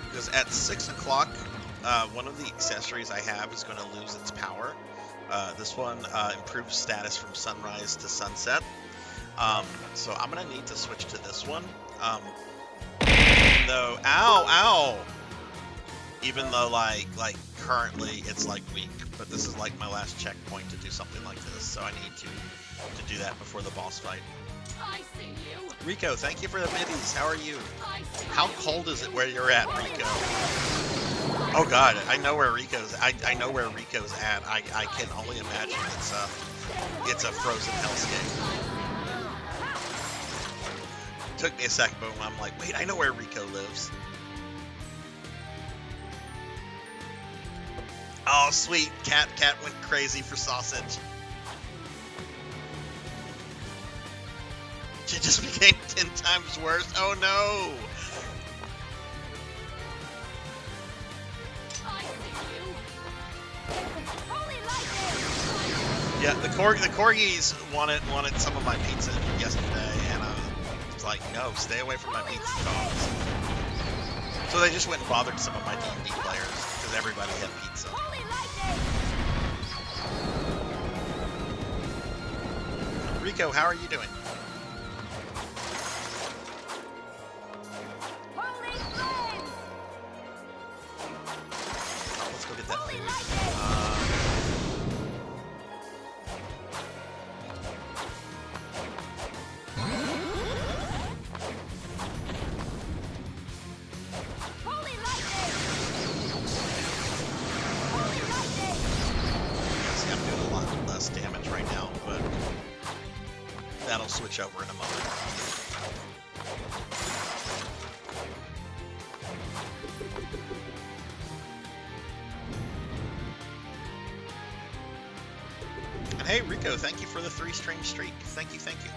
because at 6 o'clock, one of the accessories I have is going to lose its power. This one improves status from sunrise to sunset. So I'm gonna need to switch to this one. Even though, ow! Even though like currently it's like weak, but this is like my last checkpoint to do something like this. So I need to do that before the boss fight. I see you! Rico, thank you for the middies. How are you? I see How cold is it where you're at, Rico? Oh God, I know where Rico's. I know where Rico's at. I can only imagine it's a frozen hellscape. Took me a second, but I'm like, wait, I know where Rico lives. Oh sweet, cat went crazy for sausage. She just became 10 times worse. Oh no! I see you! Holy lightning! Yeah, the corgis wanted some of my pizza yesterday, and I was like, no, stay away from my pizza dogs. So they just went and bothered some of my D&D players because everybody had pizza. Holy lightning! Rico, how are you doing? Holy flames! Oh, let's go get that Holy food. lightning! Holy lightning! Holy lightning! See, I'm doing a lot less damage right now, but that'll switch over in a moment. And hey, Rico, thank you for the 3-string streak. Thank you, thank you.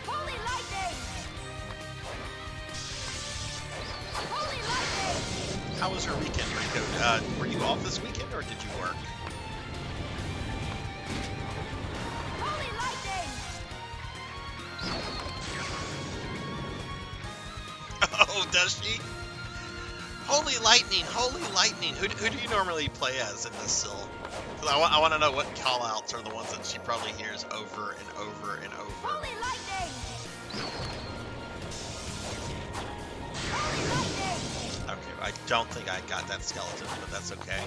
Holy lightning! Holy lightning! How was your weekend, Rico? Were you off this weekend, or did you work? Holy lightning! Oh, does she? Holy lightning, holy lightning. Who do you normally play as in this Syl? I want to know what call-outs are the ones that she probably hears over and over and over. Holy lightning! Holy lightning! Okay, I don't think I got that skeleton, but that's okay.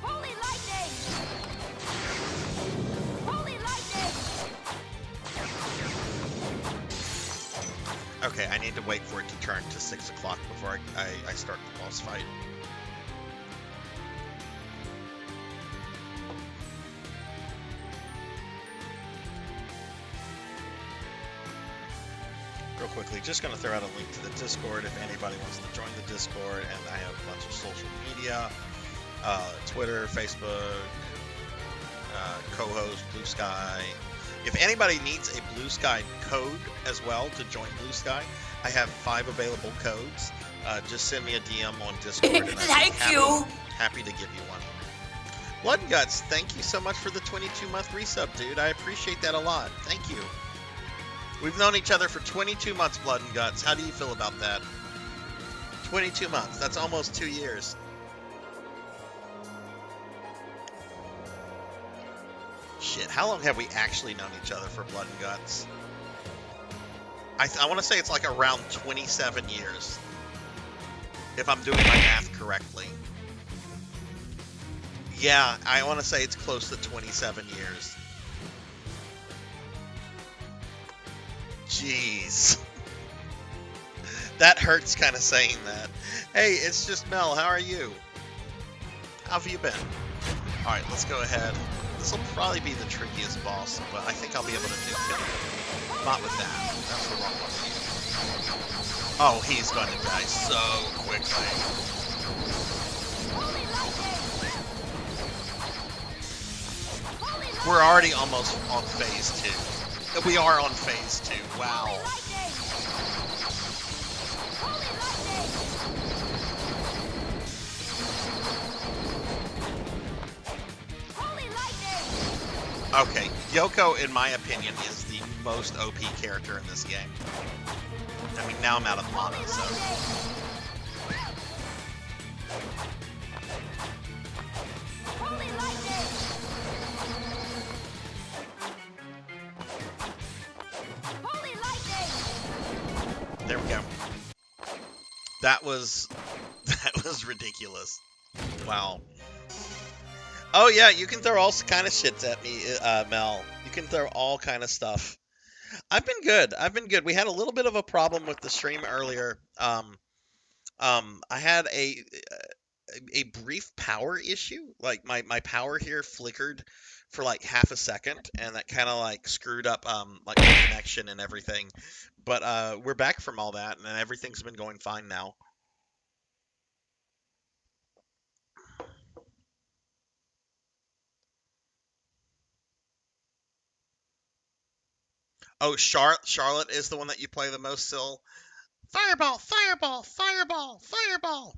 Holy lightning! Holy lightning! Okay, I need to wait for it to turn to 6 o'clock before I start the boss fight. Real quickly, just going to throw out a link to the Discord if anybody wants to join the Discord, and I have a bunch of social media, Twitter, Facebook, co-host, Blue Sky. If anybody needs a Blue Sky code as well to join Blue Sky, I have 5 available codes. Just send me a DM on Discord, and I'm happy to give you one. Blood and Guts, thank you so much for the 22-month resub, dude. I appreciate that a lot. Thank you. We've known each other for 22 months, Blood and Guts. How do you feel about that? 22 months. That's almost 2 years. Shit, how long have we actually known each other for Blood and Guts? I want to say it's like around 27 years. If I'm doing my math correctly. Yeah, I want to say it's close to 27 years. Jeez. That hurts kind of saying that. Hey, it's just Mel. How are you? How have you been? Alright, let's go ahead. This will probably be the trickiest boss, but I think I'll be able to kill him. Not with that. That's the wrong one. Oh, he's going to die so quickly. We're already almost on phase 2. We are on phase 2. Wow. Okay, Yoko, in my opinion, is the most OP character in this game. I mean, now I'm out of mana, so... There we go. That was ridiculous. Wow. Oh yeah, you can throw all kind of shits at me, Mel. You can throw all kind of stuff. I've been good. We had a little bit of a problem with the stream earlier. I had a brief power issue. Like my power here flickered for like half a second, and that kind of like screwed up like my connection and everything. But we're back from all that, and everything's been going fine now. Oh, Charlotte is the one that you play the most still. Fireball, fireball, fireball, fireball.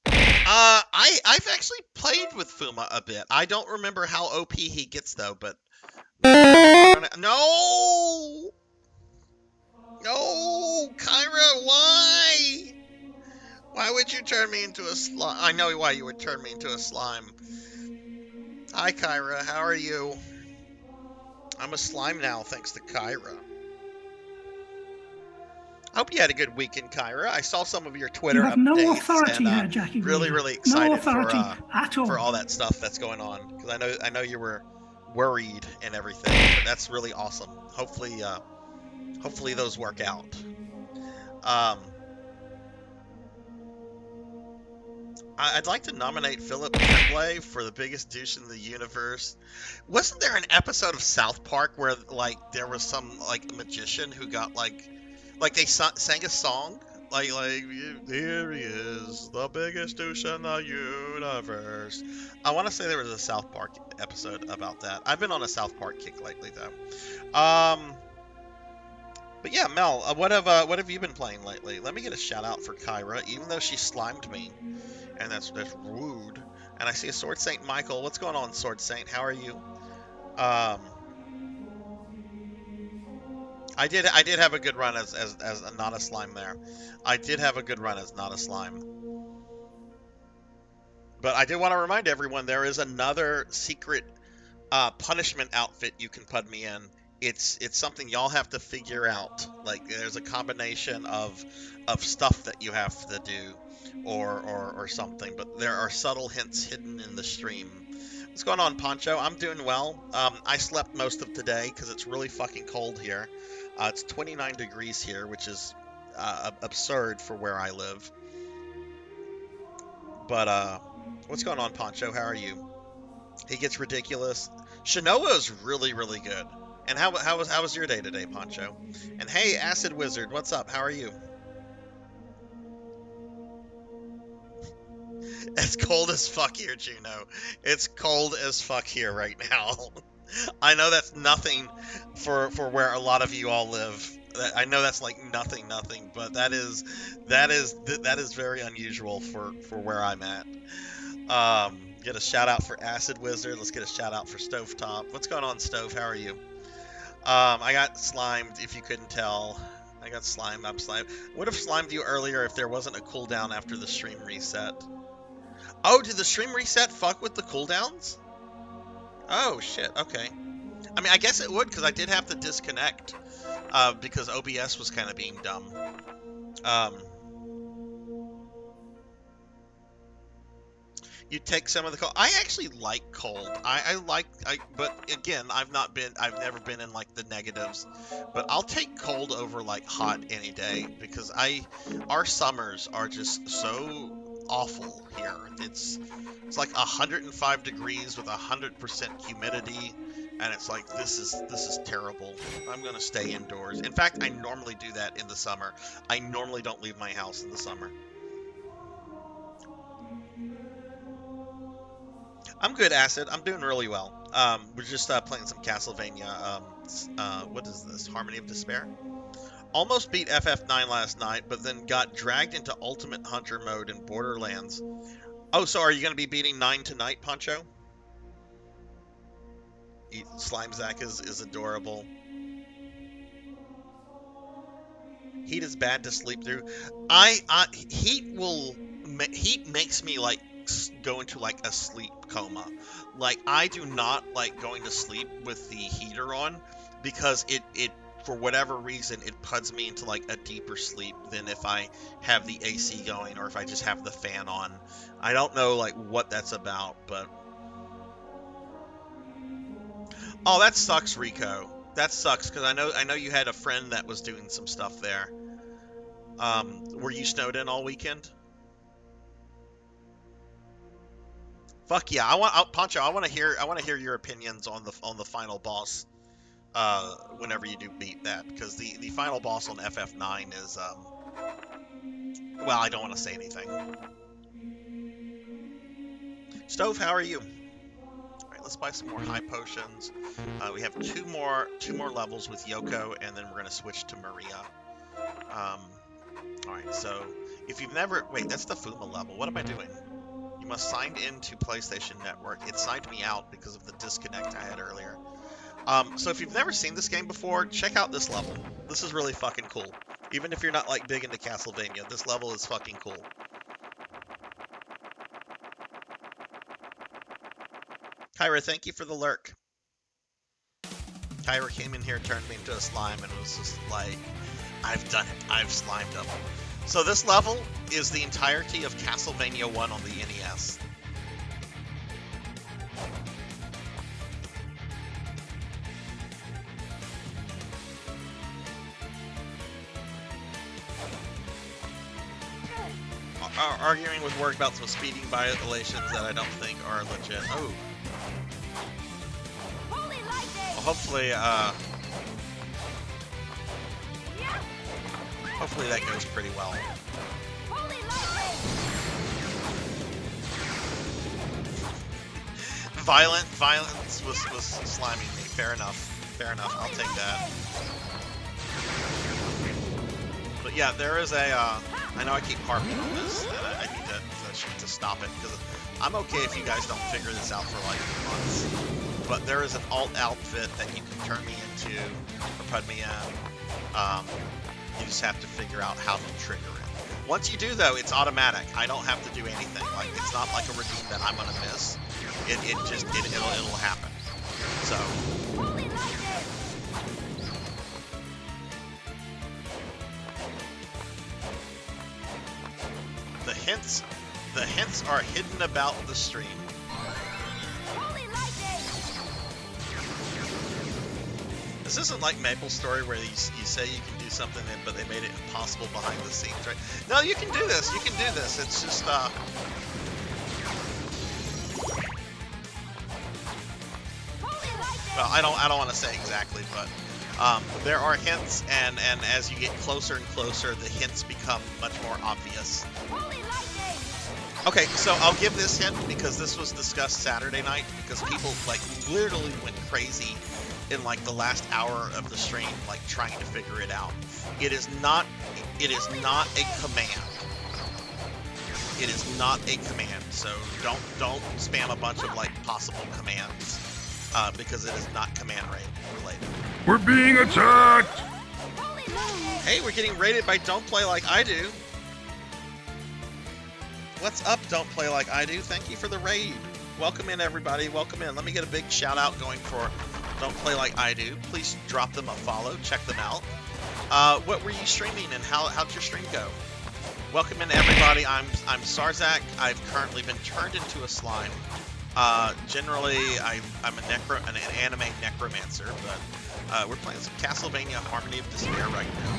I've actually played with Fuma a bit. I don't remember how OP he gets though, but no, Kyra, why? Why would you turn me into a slime? I know why you would turn me into a slime. Hi, Kyra. How are you? I'm a slime now, thanks to Kyra. I hope you had a good weekend, Kyra. I saw some of your Twitter updates. You have no authority and, here, Jackie. Really excited no authority at all for all that stuff that's going on. Because I know you were worried and everything, but that's really awesome. Hopefully those work out. I'd like to nominate Philip Tremblay for the biggest douche in the universe. Wasn't there an episode of South Park where like there was some like magician who got like they sang a song like here he is, the biggest douche in the universe. I want to say there was a South Park episode about that. I've been on a South Park kick lately though. But yeah, Mel, what have you been playing lately? Let me get a shout out for Kyra, even though she slimed me. And that's rude. And I see a Sword Saint Michael. What's going on, Sword Saint? How are you? I did have a good run as a, not a slime there. I did have a good run as not a slime. But I did want to remind everyone there is another secret punishment outfit you can put me in. It's something y'all have to figure out. Like there's a combination of stuff that you have to do or something, but there are subtle hints hidden in the stream. What's going on, Poncho? I'm doing well. I slept most of today because it's really fucking cold here. It's 29 degrees here, which is absurd for where I live. But what's going on, Poncho? How are you? He gets ridiculous. Shinoa is really, really good. And how was your day today, Poncho? And hey, Acid Wizard, what's up? How are you? It's cold as fuck here, Juno. It's cold as fuck here right now. I know that's nothing for where a lot of you all live. I know that's like nothing, but that is very unusual for where I'm at. Get a shout out for Acid Wizard. Let's get a shout out for Stovetop. What's going on, Stove? How are you? I got slimed, if you couldn't tell. I got slimed. I'm slimed. Would have slimed you earlier if there wasn't a cooldown after the stream reset. Oh, did the stream reset fuck with the cooldowns? Oh, shit. Okay. I mean, I guess it would, because I did have to disconnect, because OBS was kind of being dumb. You take some of the cold. I actually like cold. But again, I've never been in like the negatives. But I'll take cold over like hot any day because our summers are just so awful here. It's like 105 degrees with 100% humidity, and it's like this is terrible. I'm gonna stay indoors. In fact, I normally do that in the summer. I normally don't leave my house in the summer. I'm good, Acid. I'm doing really well. We're just playing some Castlevania. What is this? Harmony of Despair? Almost beat FF9 last night, but then got dragged into Ultimate Hunter mode in Borderlands. Oh, so are you going to be beating 9 tonight, Poncho? Slimezack is adorable. Heat is bad to sleep through. Heat makes me like go into like a sleep coma. Like I do not like going to sleep with the heater on because it for whatever reason it puts me into like a deeper sleep than if I have the AC going or if I just have the fan on. I don't know like what that's about, but oh, that sucks, Rico. That sucks because I know you had a friend that was doing some stuff there. Were you snowed in all weekend? Fuck yeah! Poncho. I want to hear your opinions on the final boss. Whenever you do beat that, because the final boss on FF9 is well, I don't want to say anything. Stove, how are you? All right, let's buy some more high potions. We have two more levels with Yoko, and then we're gonna switch to Maria. All right, so if you've never that's the Fuma level. What am I doing? You must sign into PlayStation Network. It signed me out because of the disconnect I had earlier. So if you've never seen this game before, check out this level. This is really fucking cool. Even if you're not like big into Castlevania, this level is fucking cool. Kyra, thank you for the lurk. Kyra came in here, turned me into a slime, and was just like, I've done it. I've slimed him. So this level is the entirety of Castlevania 1 on the NES. Arguing with work about some speeding violations that I don't think are legit. Oh. Holy lightning! Well, hopefully that goes pretty well. Holy lightning! Violence was sliming me. Fair enough. I'll take that. But yeah, there is a. I know I keep harping on this, and I need to stop it because I'm okay if you guys don't figure this out for like months. But there is an alt outfit that you can turn me into or put me in You just have to figure out how to trigger it. Once you do, though, it's automatic. I don't have to do anything. Like, it's not like a redeem that I'm gonna miss. It'll happen. So. The hints are hidden about the stream. This isn't like Maple Story where you say you can do something, but they made it impossible behind the scenes, right? No, you can do this. You can do this. It's just well, I don't want to say exactly, but there are hints, and as you get closer and closer, the hints become much more obvious. Okay, so I'll give this hint because this was discussed Saturday night because people like literally went crazy in like the last hour of the stream, like trying to figure it out. It is not a command. It is not a command. So don't spam a bunch of like possible commands because it is not command related. We're being attacked! Hey, we're getting raided by Don't Play Like I Do. What's up, Don't Play Like I Do? Thank you for the raid. Welcome in, everybody. Welcome in. Let me get a big shout out going for Don't Play Like I Do. Please drop them a follow. Check them out. What were you streaming and how'd your stream go? Welcome in, everybody. I'm Sarzac. I've currently been turned into a slime. Generally, I'm an anime necromancer, but we're playing some Castlevania Harmony of Despair right now.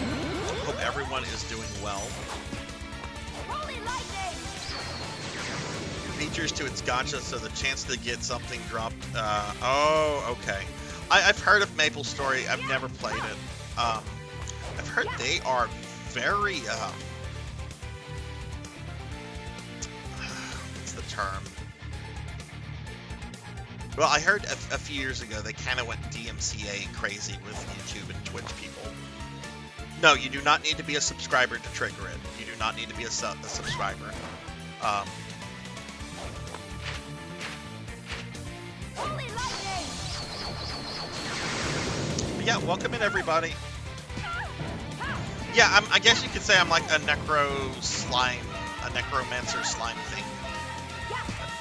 Hope everyone is doing well. Features to its gacha, so the chance to get something dropped. Oh, okay. I've heard of Maple Story. I've never played it. I've heard they are very what's the term? Well, I heard a few years ago they kind of went DMCA crazy with YouTube and Twitch people. No, you do not need to be a subscriber to trigger it. You do not need to be a subscriber. Yeah, welcome in, everybody. Yeah, I guess you could say I'm like a necromancer slime thing.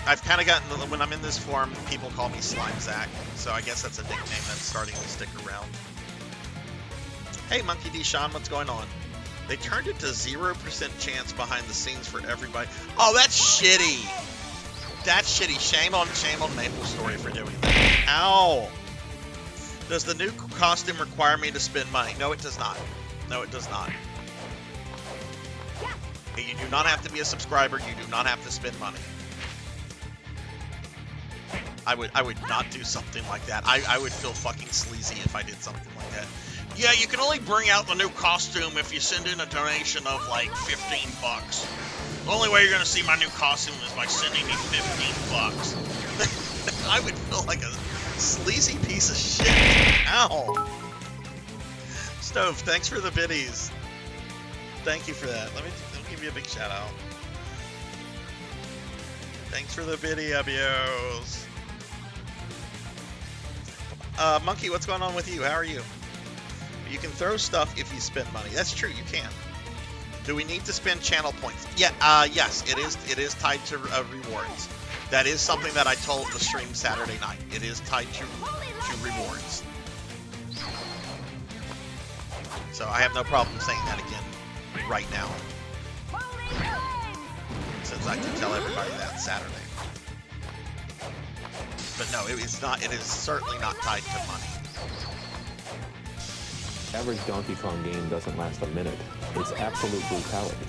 I've kind of gotten, when I'm in this form, people call me Slime Zac, so I guess that's a nickname that's starting to stick around. Hey, Monkey D. Sean, what's going on? They turned it to 0% chance behind the scenes for everybody. Oh, that's shitty. That's shitty. Shame on Maple Story for doing that. Ow. Does the new costume require me to spend money? No, it does not. No, it does not. You do not have to be a subscriber. You do not have to spend money. I would not do something like that. I would feel fucking sleazy if I did something like that. Yeah, you can only bring out the new costume if you send in a donation of like $15. The only way you're gonna see my new costume is by sending me $15. I would feel like a sleazy piece of shit. Ow. Stove, thanks for the biddies. Thank you for that. Let me give you a big shout out. Thanks for the biddy, abios. Monkey, what's going on with you? How are you? You can throw stuff if you spend money. That's true, you can. Do we need to spend channel points? Yeah, yes, it is tied to rewards. That is something that I told the stream Saturday night. It is tied to rewards. So I have no problem saying that again right now. Since I can tell everybody that Saturday. But no, it is certainly not tied to money. Average Donkey Kong game doesn't last a minute. It's absolute brutality.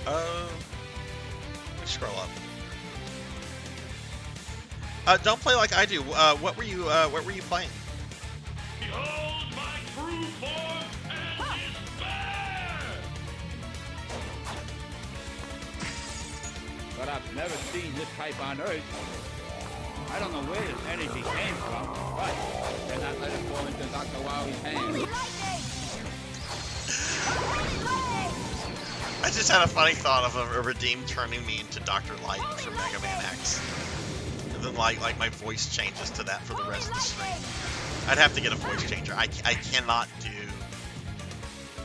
Let me scroll up. Don't play like I do. What were you playing? Behold my true form and despair! But I've never seen this type on Earth. I don't know where this energy came from, but cannot let it fall into Dr. Wowie's hands. just had a funny thought of a Redeem turning me into Dr. Light from Mega Man X. And then like my voice changes to that for the rest of the stream. I'd have to get a voice changer. I cannot do...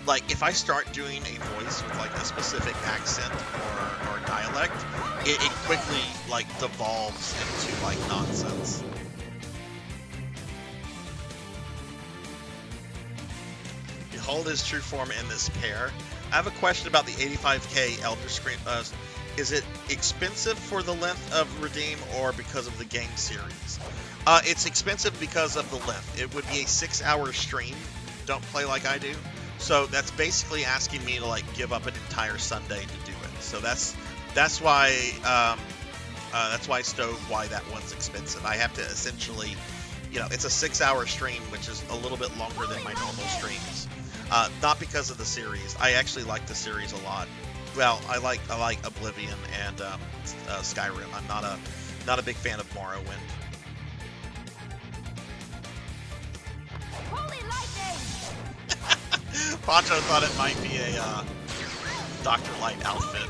Like, if I start doing a voice with like a specific accent or dialect, it quickly like devolves into like nonsense. Behold his true form in this pair. I have a question about the 85K Elder Screen. Is it expensive for the length of Redeem or because of the game series? It's expensive because of the length. It would be a 6-hour stream. Don't play like I do. So that's basically asking me to like give up an entire Sunday to do it. So that's why Stove, why that one's expensive. I have to essentially, you know, it's a 6-hour stream, which is a little bit longer than my normal streams. Not because of the series. I actually like the series a lot. Well, I like Oblivion and Skyrim. I'm not a big fan of Morrowind. Holy lightning! Poncho thought it might be a Dr. Light outfit.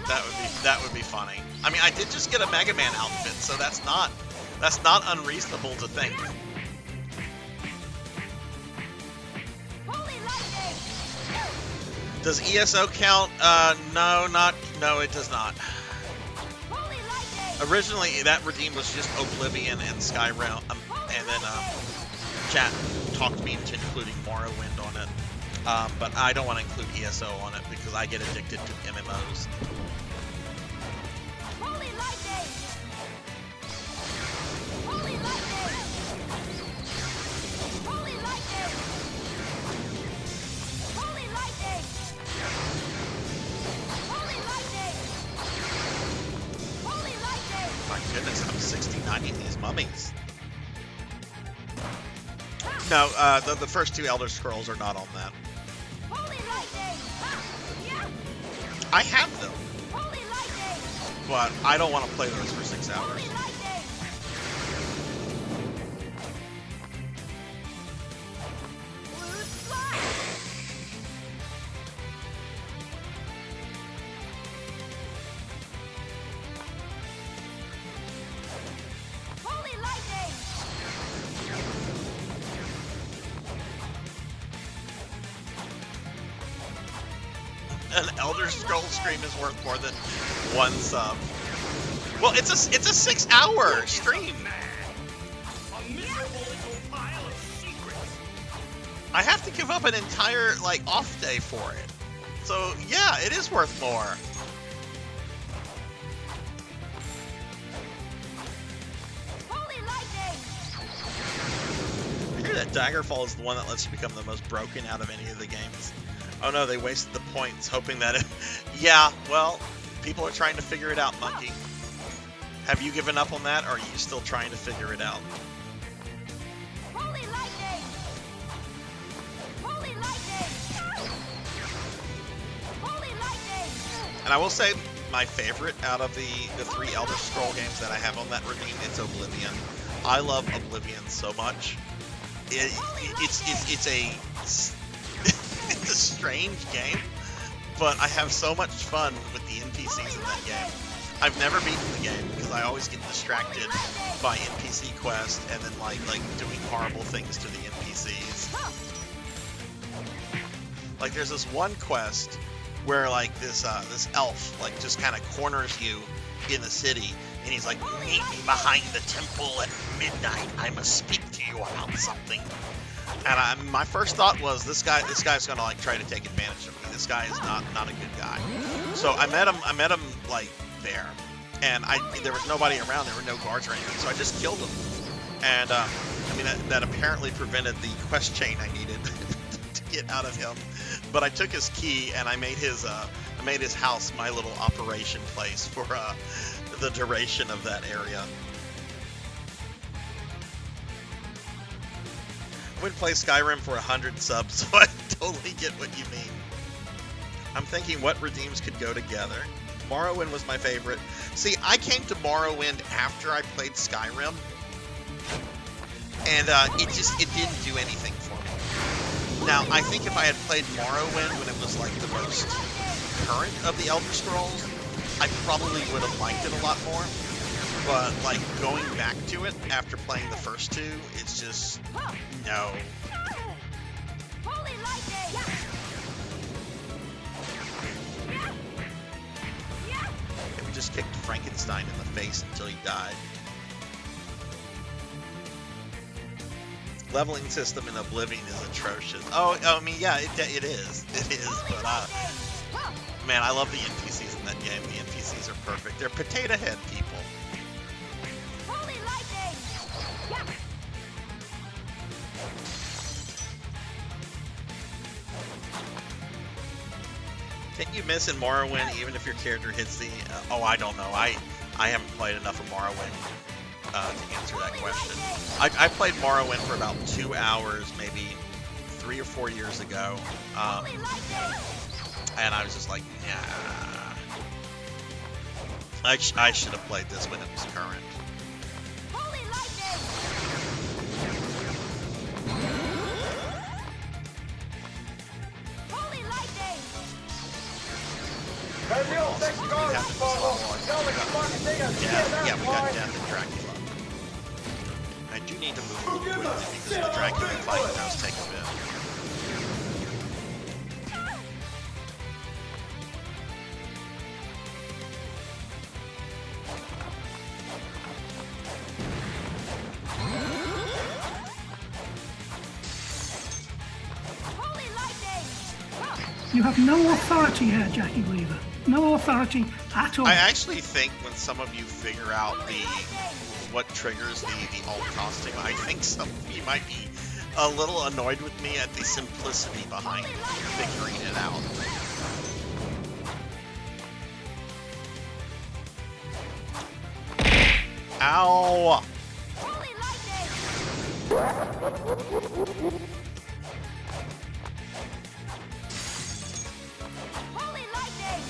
That would be funny. I mean, I did just get a Mega Man outfit, so that's not unreasonable to think. Holy lightning! Does ESO count? No, it does not. Holy lightning! Originally, that Redeem was just Oblivion and Skyrim, and then chat talked me into including Morrowind on it. But I don't want to include ESO on it because I get addicted to MMOs. Holy lightning! Holy lightning! Holy lightning! Holy lightning! Holy lightning! Holy lightning! My goodness, I'm 69ing these mummies. No, the first 2 Elder Scrolls are not on that. Holy lightning! Yeah! I have them, Holy lightning! but I don't want to play those for 6 hours. Holy lightning! Blue slide! Holy lightning! An Elder Scrolls stream is worth more than 1 sub. Well, it's a 6-hour stream. A miserable little pile of secrets. I have to give up an entire like off day for it. So yeah, it is worth more. Holy lightning! I hear that Daggerfall is the one that lets you become the most broken out of any of the games. Oh no, they wasted the points hoping that it... Yeah, well, people are trying to figure it out, Monkey. Have you given up on that, or are you still trying to figure it out? Holy lightning! Holy lightning! Holy lightning! And I will say, my favorite out of the 3 Elder Scroll games that I have on that Redeem, it's Oblivion. I love Oblivion so much. It's a strange game, but I have so much fun with the NPCs in that game. I've never beaten the game because I always get distracted by NPC quests and then like doing horrible things to the NPCs. Like there's this one quest where like this elf like just kind of corners you in the city, and he's like, "Meet me behind the temple at midnight. I must speak to you about something." And my first thought was, this guy's gonna like try to take advantage of me. This guy is not a good guy. So I met him like there, and there was nobody around. There were no guards or anything. So I just killed him, and I mean that apparently prevented the quest chain I needed to get out of him. But I took his key and I made his house my little operation place for the duration of that area. I would play Skyrim for 100 subs, so I totally get what you mean. I'm thinking what redeems could go together. Morrowind was my favorite. See, I came to Morrowind after I played Skyrim, and it didn't do anything for me. Now, I think if I had played Morrowind when it was like the most current of the Elder Scrolls, I probably would have liked it a lot more. But like going back to it after playing the first two, it's just no. Holy lightning! We just kicked Frankenstein in the face until he died. Leveling system in Oblivion is atrocious. Oh, I mean, yeah, it is. It is, but man, I love the NPCs in that game. The NPCs are perfect. They're potato head people. Holy lightning! Can you miss in Morrowind even if your character hits the... oh, I don't know. I haven't played enough of Morrowind to answer that question. I played Morrowind for about 2 hours, maybe 3 or 4 years ago. And I was just like, nah. I should have played this when it was current. Holy lightning! Holy lightning! Yeah, we got Death and Dracula. I do need to move a little quickly because the Dracula fight does take a bit. Holy lightning! You have no authority here, Jackie Weaver. No authority at all. I actually think when some of you figure out what triggers the alt costume, I think some of you might be a little annoyed with me at the simplicity behind figuring it out. Ow! Holy lightning! Holy lightning!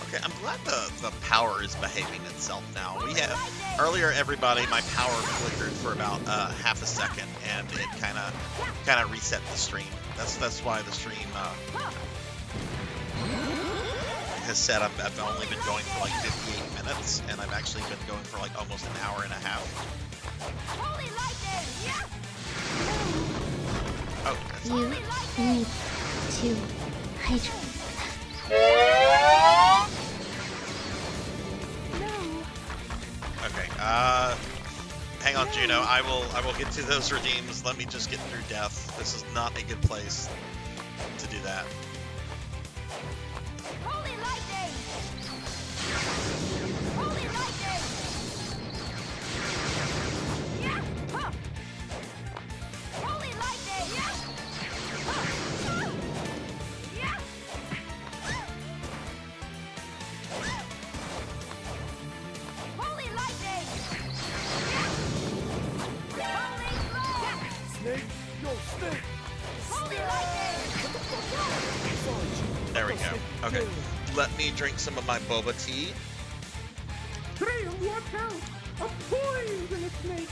Okay, I'm glad the power is behaving itself now. We have earlier, everybody, my power flickered for about half a second, and it kind of reset the stream. That's why the stream has said I've only been going for like 58 minutes, and I've actually been going for like almost an hour and a half. Holy lightning! Oh, that's You need to hydrate. okay. Hang on, Juno. I will get to those redeems. Let me just get through death. This is not a good place to do that. Holy lightning! Holy lightning! Holy lightning! Holy lightning! Snake? Yo, snake! Holy lightning! There we go. Okay. Let me drink some of my boba tea. Graham, watch out! A poison snake!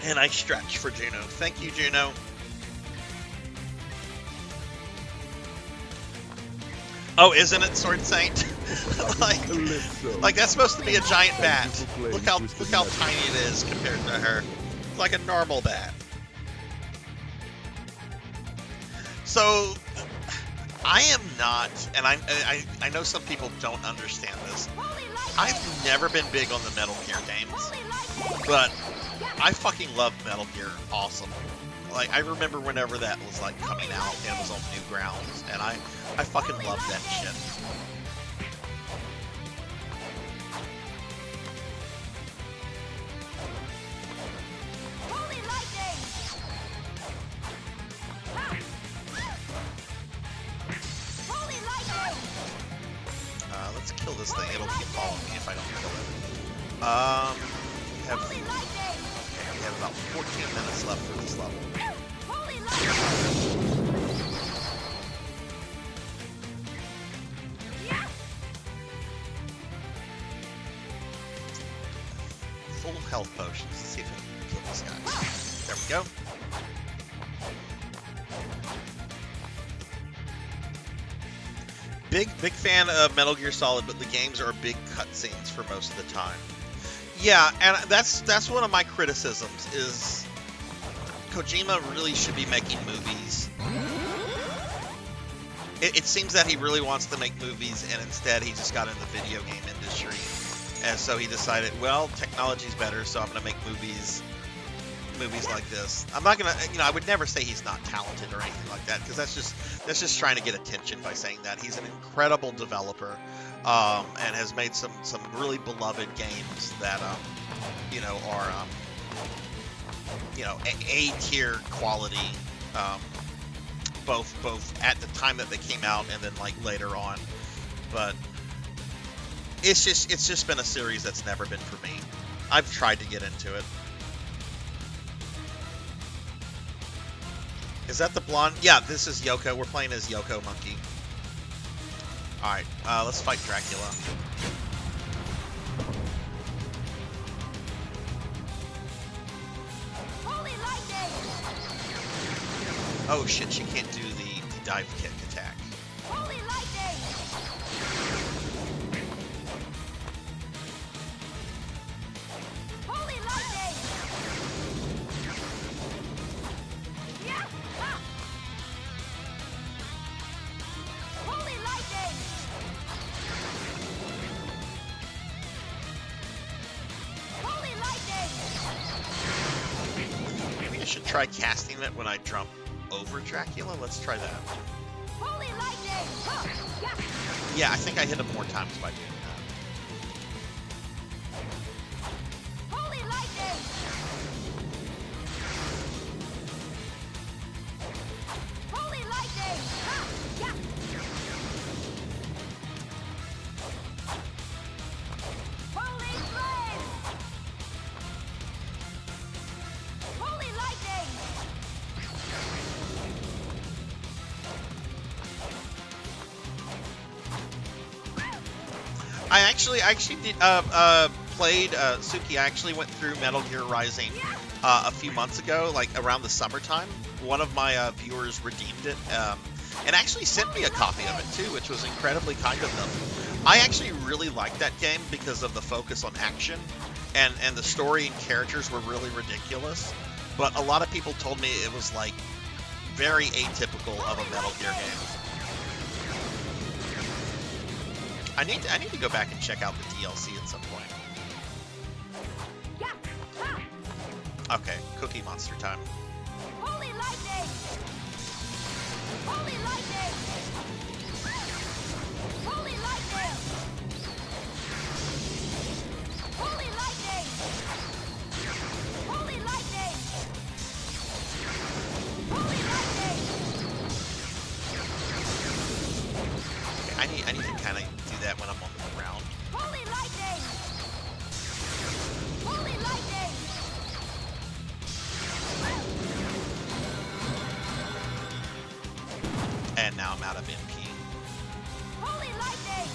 And I stretch for Juno. Thank you, Juno. Oh, isn't it, Sword Saint? like that's supposed to be a giant bat. Look how tiny it is compared to her. It's like a normal bat. So I am not, and I know some people don't understand this. I've never been big on the Metal Gear games, but I fucking love Metal Gear. Awesome. Like, I remember whenever that was, like, coming out and it was on Newgrounds, and I fucking loved that shit. Holy lightning! Holy lightning! Let's kill this thing. It'll keep following me if I don't kill it. We have about 14 minutes left for this level. Holy lightning! health potions. Let's see if we can kill this guy. There we go. Big fan of Metal Gear Solid, but the games are big cutscenes for most of the time. Yeah, and that's one of my criticisms is Kojima really should be making movies. It seems that he really wants to make movies, and instead he just got in the video game industry. And so he decided, well, technology's better, so I'm going to make movies like this. I'm not going to, I would never say he's not talented or anything like that, because that's just trying to get attention by saying that. He's an incredible developer, and has made some really beloved games that, are, A-tier quality, both at the time that they came out and then like later on. But it's just been a series that's never been for me. I've tried to get into it. Is that the blonde? Yeah, this is Yoko. We're playing as Yoko Monkey. Alright, let's fight Dracula. Oh shit, she can't do the dive kick attack. Holy lightning! Holy lightning! Yeah! Ha! Holy lightning! Holy lightning! Maybe I should try casting it when I jump over Dracula. Let's try that. Holy lightning! Huh! Yeah, I think I hit him more times by doing that. Holy lightning! Holy lightning! Ha! Yeah! Holy flame! Holy lightning! I actually did, played Suki. I actually went through Metal Gear Rising a few months ago, like around the summertime. One of my viewers redeemed it, and actually sent me a copy of it too, which was incredibly kind of them. I actually really liked that game because of the focus on action, and the story and characters were really ridiculous. But a lot of people told me it was like very atypical of a Metal Gear game. I need to go back and check out the DLC at some point. Yeah! Ha! Okay, Cookie Monster time. Holy lightning! Holy lightning! Holy lightning! Holy lightning! Holy lightning! Holy lightning! Okay, I need to kind of do that when I'm on the ground. Holy lightning! Holy lightning! And now I'm out of MP. Holy lightning!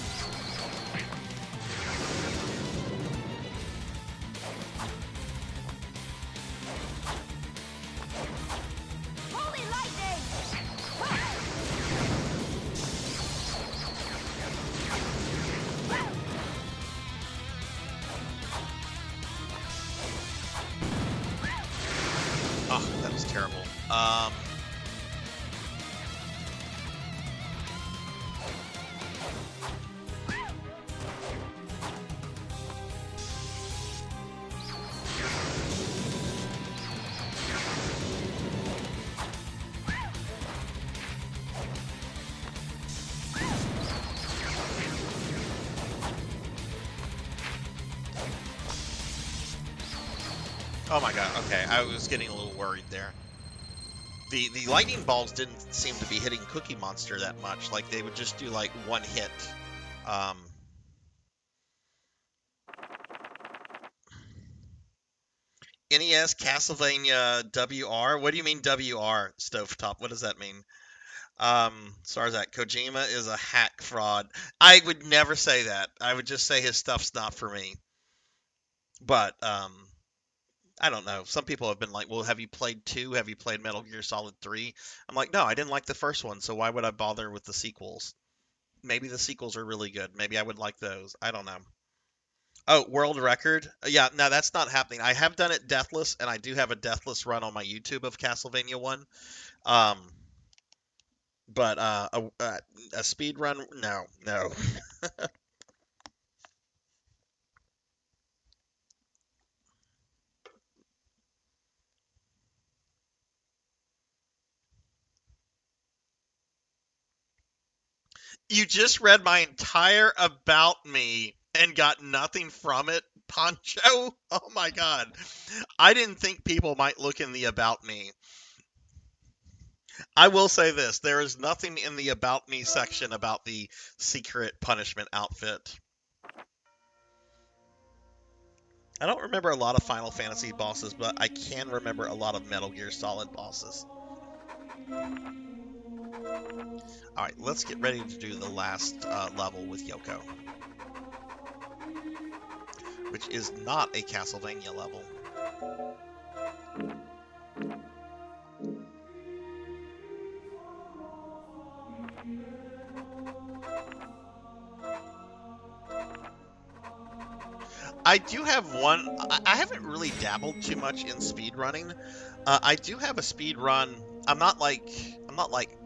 Holy lightning! Oh, that was terrible. Oh my god, okay, I was getting a little worried there. The lightning balls didn't seem to be hitting Cookie Monster that much. Like, they would just do, like, one hit. NES Castlevania WR? What do you mean WR, Stovetop? What does that mean? Sarzac, Kojima is a hack fraud. I would never say that. I would just say his stuff's not for me. But, I don't know. Some people have been like, well, have you played 2? Have you played Metal Gear Solid 3? I'm like, no, I didn't like the first one, so why would I bother with the sequels? Maybe the sequels are really good. Maybe I would like those. I don't know. Oh, world record? Yeah, no, that's not happening. I have done it deathless, and I do have a deathless run on my YouTube of Castlevania 1. Um, but a speed run? No, no. You just read my entire about me and got nothing from it, Poncho? Oh my god. I didn't think people might look in the about me. I will say this, there is nothing in the about me section about the secret punishment outfit. I don't remember a lot of Final Fantasy bosses, but I can remember a lot of Metal Gear Solid bosses. Alright, let's get ready to do the last level with Yoko. Which is not a Castlevania level. I do have one. I haven't really dabbled too much in speedrunning. I do have a speed run. I'm not like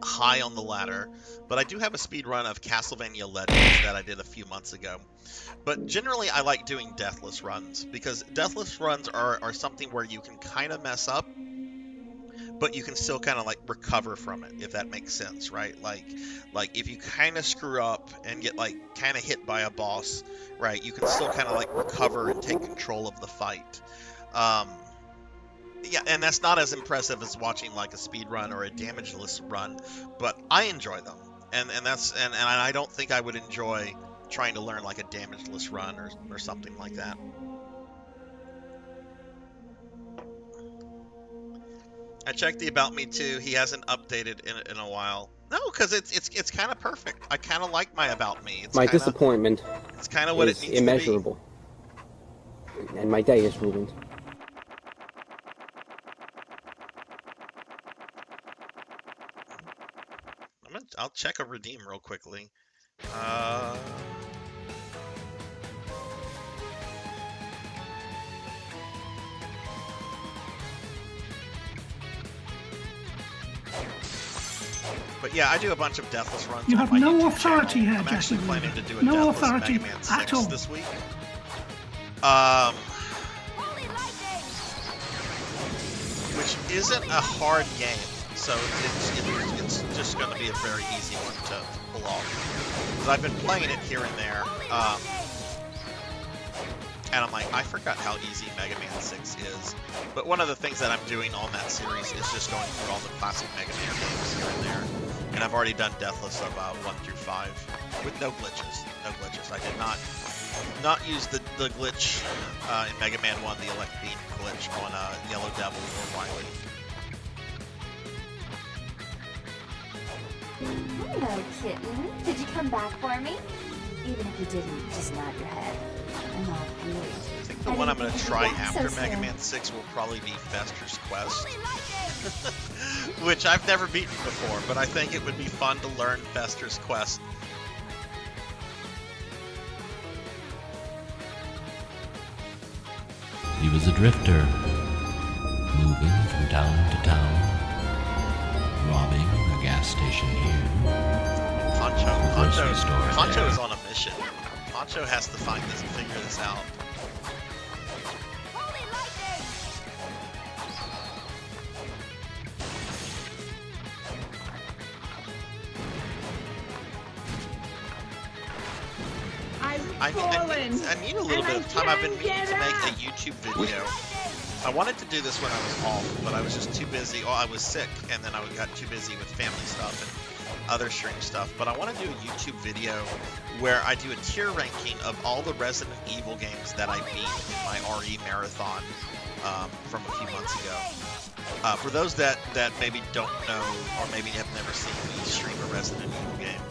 high on the ladder, but I do have a speed run of Castlevania Legends that I did a few months ago. But generally, I like doing deathless runs because deathless runs are something where you can kind of mess up, but you can still kind of like recover from it, if that makes sense, right? Like if you kind of screw up and get like kind of hit by a boss, right? You can still kind of like recover and take control of the fight. Yeah, and that's not as impressive as watching like a speed run or a damageless run, but I enjoy them, and I don't think I would enjoy trying to learn like a damageless run or something like that. I checked the About Me too. He hasn't updated in a while. No, because it's kind of perfect. I kind of like my About Me. It's my disappointment. It's kind of what it needs immeasurable, to be. And my day is ruined. I'll check a redeem real quickly. But yeah, I do a bunch of deathless runs. You on have my no YouTube authority channel. here, I'm actually Jackie planning Weaver. to do a No deathless authority Mega Man 6 at all. this week. Which isn't a hard game, so it's just going to be a very easy one to pull off. Because I've been playing it here and there, and I'm like, I forgot how easy Mega Man 6 is. But one of the things that I'm doing on that series is just going through all the classic Mega Man games here and there. And I've already done Deathless of 1 through 5 with no glitches. No glitches. I did not use the glitch in Mega Man 1, the Elect Beam glitch on Yellow Devil or Wily. Hello, kitten. Did you come back for me? Even if you didn't, just nod your head. I'm all good. I think the one I'm going to try after Mega Man 6 will probably be Fester's Quest. Which I've never beaten before, but I think it would be fun to learn Fester's Quest. He was a drifter, moving from town to town, robbing a gas station here. Poncho is on a mission. Poncho has to find this and figure this out. I need a little bit of time. I've been meaning to make a YouTube video. I wanted to do this when I was off, but I was just too busy. Oh, I was sick, and then I got too busy with family stuff and other stream stuff. But I want to do a YouTube video where I do a tier ranking of all the Resident Evil games that I beat in my RE marathon from a few months ago. For those that maybe don't know or maybe have never seen me stream a Resident Evil game,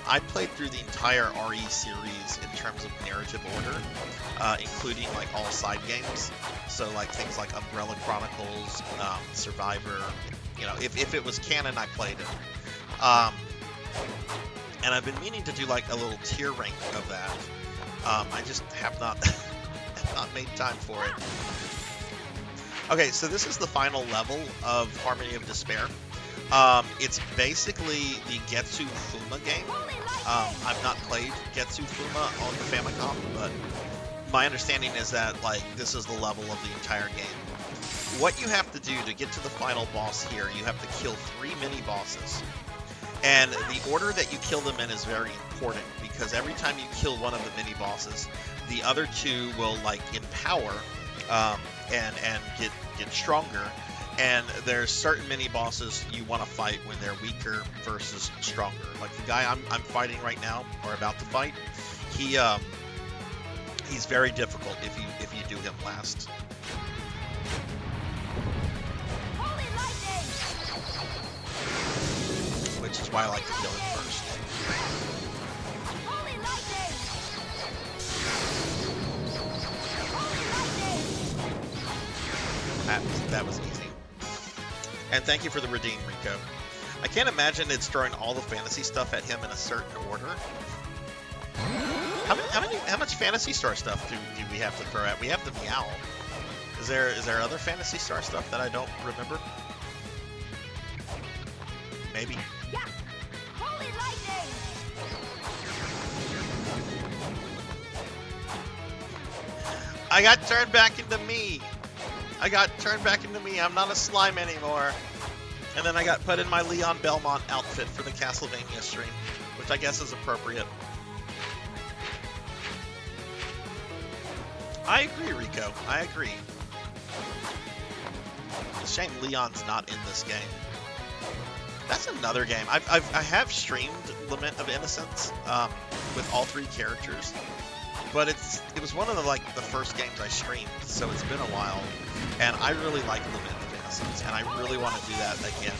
I played through the entire RE series in terms of narrative order, including like all side games. So like things like Umbrella Chronicles, Survivor. You know, if it was canon, I played it. And I've been meaning to do like a little tier rank of that. I just have not not made time for it. Okay, so this is the final level of Harmony of Despair. It's basically the Getsu Fuma game. I've not played Getsu Fuma on the Famicom, but my understanding is that like this is the level of the entire game. What you have to do to get to the final boss here, you have to kill 3 mini-bosses. And the order that you kill them in is very important, because every time you kill one of the mini-bosses, the other 2 will like empower and get stronger. And there's certain mini-bosses you want to fight when they're weaker versus stronger. Like the guy I'm fighting right now, or about to fight, he's very difficult if you do him last. Which is why I like to kill him first. That was easy. And thank you for the redeem, Rico. I can't imagine it's throwing all the fantasy stuff at him in a certain order. How much Fantasy Star stuff do we have to throw at? We have the Meow. Is there other Fantasy Star stuff that I don't remember? Maybe. Yeah. Holy lightning! I got turned back into me. I'm not a slime anymore. And then I got put in my Leon Belmont outfit for the Castlevania stream, which I guess is appropriate. I agree, Rico. I agree. It's a shame Leon's not in this game. That's another game. I have streamed Lament of Innocence with all 3 characters, but it was one of the first games I streamed, so it's been a while, and I really like Lament of Innocence, and I really want to do that again.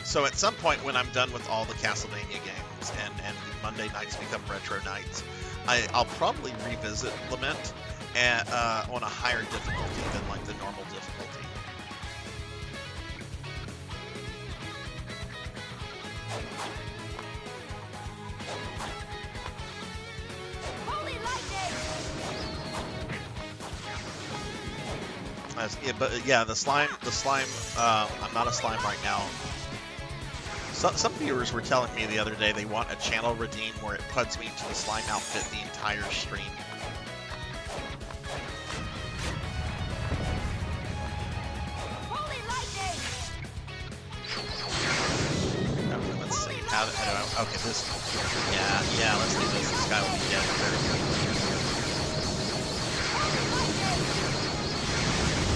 So at some point when I'm done with all the Castlevania games and Monday nights become retro nights, I'll probably revisit Lament and, on a higher difficulty than like the normal difficulty. Yeah, but yeah, the slime. I'm not a slime right now. Some viewers were telling me the other day they want a channel redeem where it puts me to the slime outfit the entire stream. Holy lightning! Okay, let's see. How do I? Okay, this. Yeah. Let's do this. This guy will be dead very quickly.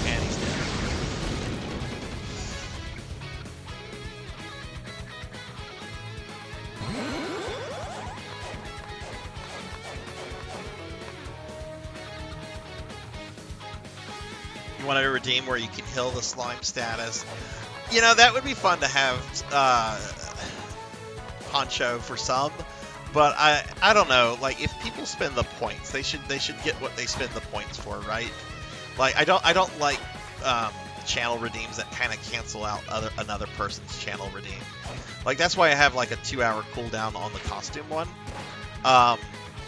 And he's dead. You wanted to redeem where you can heal the slime status. You know, that would be fun to have Poncho for some, but I don't know. Like, if people spend the points, they should get what they spend the points for, right? Like, I don't like channel redeems that kind of cancel out another person's channel redeem. Like, that's why I have like a 2-hour cooldown on the costume one.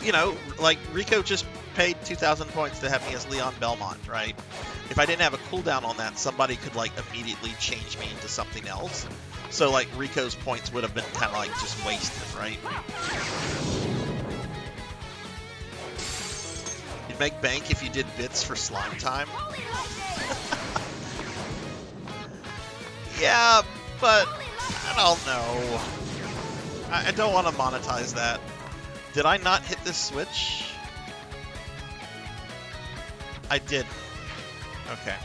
You know, like Rico just paid 2,000 points to have me as Leon Belmont, right? If I didn't have a cooldown on that, somebody could like immediately change me into something else. So like Rico's points would have been kind of like just wasted, right? You'd make bank if you did bits for slime time. Yeah, but I don't know. I don't want to monetize that. Did I not hit this switch? I did. Okay.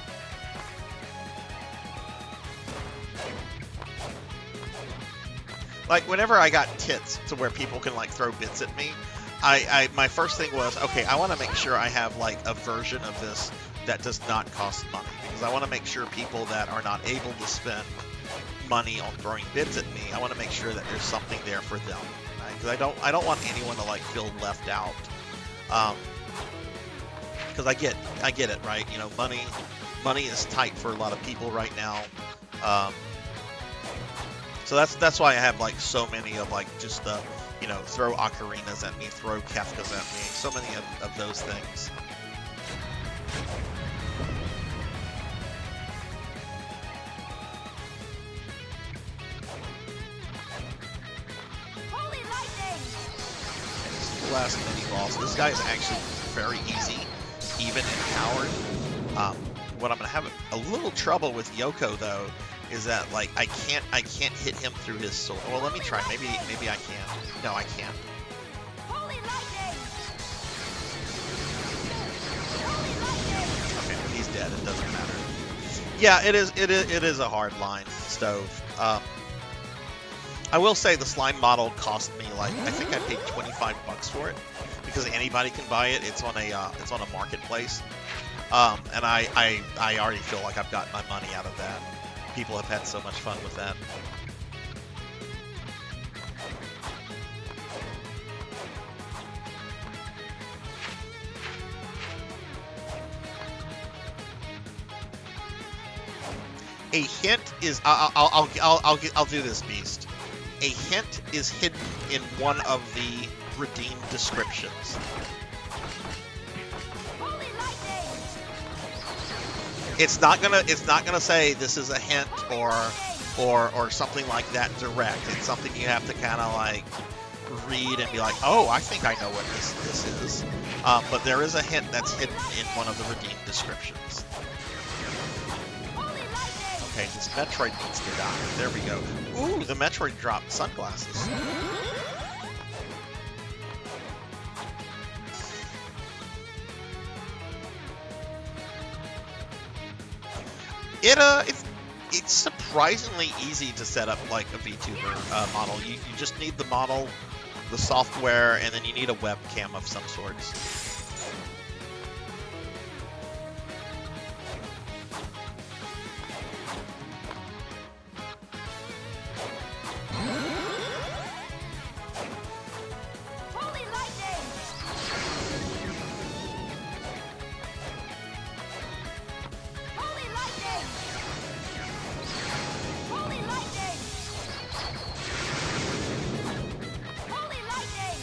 Like, whenever I got tits to where people can, like, throw bits at me, my first thing was, okay, I want to make sure I have, like, a version of this that does not cost money. Because I want to make sure people that are not able to spend money on throwing bids at me. I want to make sure that there's something there for them, because I don't want anyone to like feel left out. Because I get it, right? You know, money is tight for a lot of people right now. So that's why I have like so many of like just the, you know, throw ocarinas at me, throw Kefkas at me, so many of those things. Holy lightning! The last mini boss. This guy is actually very easy, even empowered. What I'm gonna have a little trouble with Yoko though is that like I can't hit him through his sword. Well, let me try. Maybe I can. No, I can't. Holy lightning! Okay, he's dead. It doesn't matter. Yeah, it is a hard line, Stove. I will say the slime model cost me like I think I paid $25 for it because anybody can buy it. It's on a marketplace, and I already feel like I've gotten my money out of that. People have had so much fun with that. A hint is I'll do this, Beast. A hint is hidden in one of the redeemed descriptions. Holy lightning! It's not gonna say this is a hint or something like that direct. It's something you have to kind of like read and be like, oh, I think I know what this is. But there is a hint that's hidden in one of the redeemed descriptions. Okay, this Metroid needs to die. There we go. Ooh, the Metroid dropped sunglasses. It's surprisingly easy to set up like a VTuber model. You just need the model, the software, and then you need a webcam of some sorts. Holy lightning! Holy lightning! Holy lightning! Holy lightning!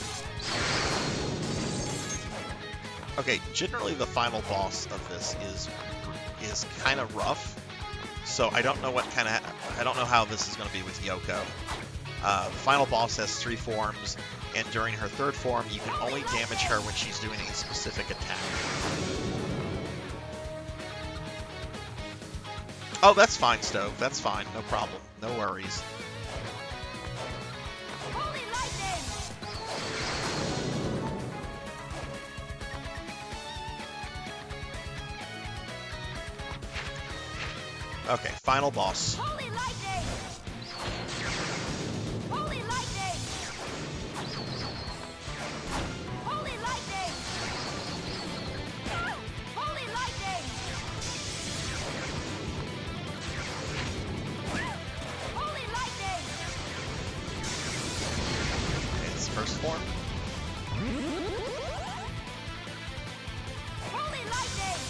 Okay, generally the final boss of this is kind of rough, so I don't know how this is going to be with Yoko. The final boss has 3 forms, and during her 3rd form, you can only damage her when she's doing a specific attack. Oh, that's fine, Stove. That's fine. No problem. No worries. Holy lightning! Okay, final boss. Holy lightning! Holy lightning! Holy lightning! Holy lightning! Holy lightning! Okay, it's first form. Holy lightning!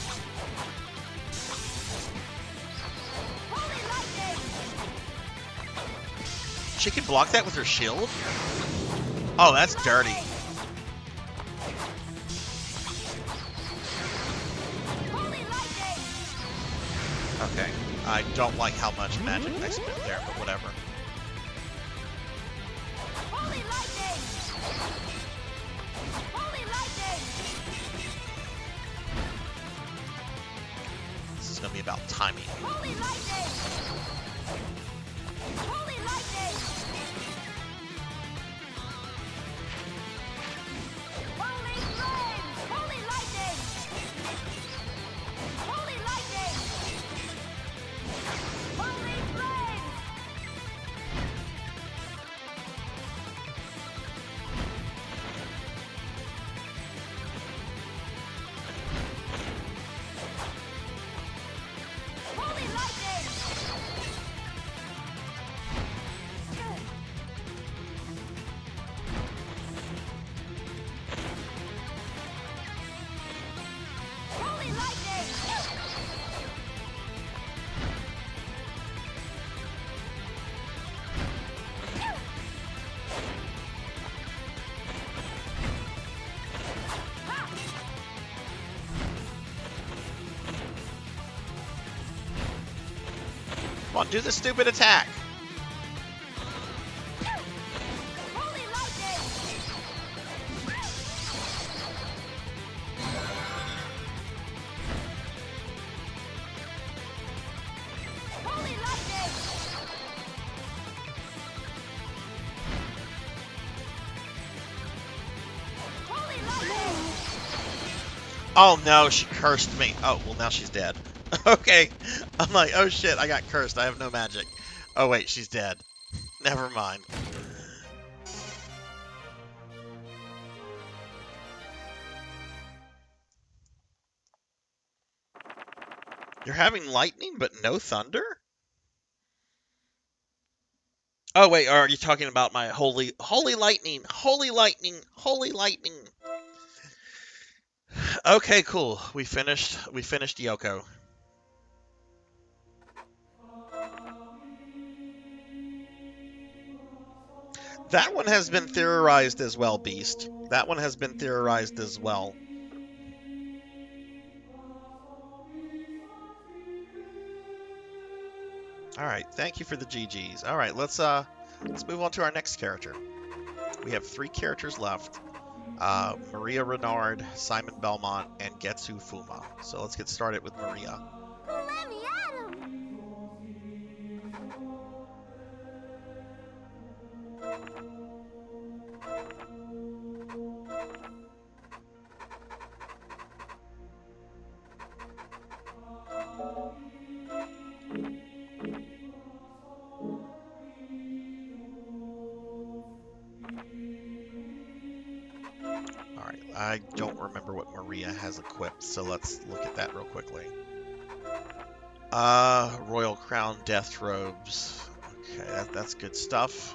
Holy lightning! She can block that with her shield? Oh, that's dirty. Holy lightning! Okay. I don't like how much magic I spent there, but whatever. Holy lightning! Holy lightning! This is going to be about timing. Holy lightning! Holy lightning! Holy flames! Holy lightning! Holy lightning! Holy flames! Holy lightning! Come on, do the stupid attack. Holy lightning! Holy lightning! Holy lightning! Oh no, she cursed me. Oh, well now she's dead. Okay. I'm like, oh shit, I got cursed. I have no magic. Oh wait, she's dead. Never mind. You're having lightning but no thunder? Oh wait, are you talking about my holy lightning, holy lightning, holy lightning? Okay, cool. We finished Yoko. That one has been theorized as well, Beast. That one has been theorized as well. All right, thank you for the GGs. All right, let's move on to our next character. We have 3 characters left. Maria Renard, Simon Belmont, and Getsu Fuma. So let's get started with Maria. Let me at him! Alright, I don't remember what Maria has equipped, so let's look at that real quickly. Royal Crown, Death Robes. Okay, that's good stuff.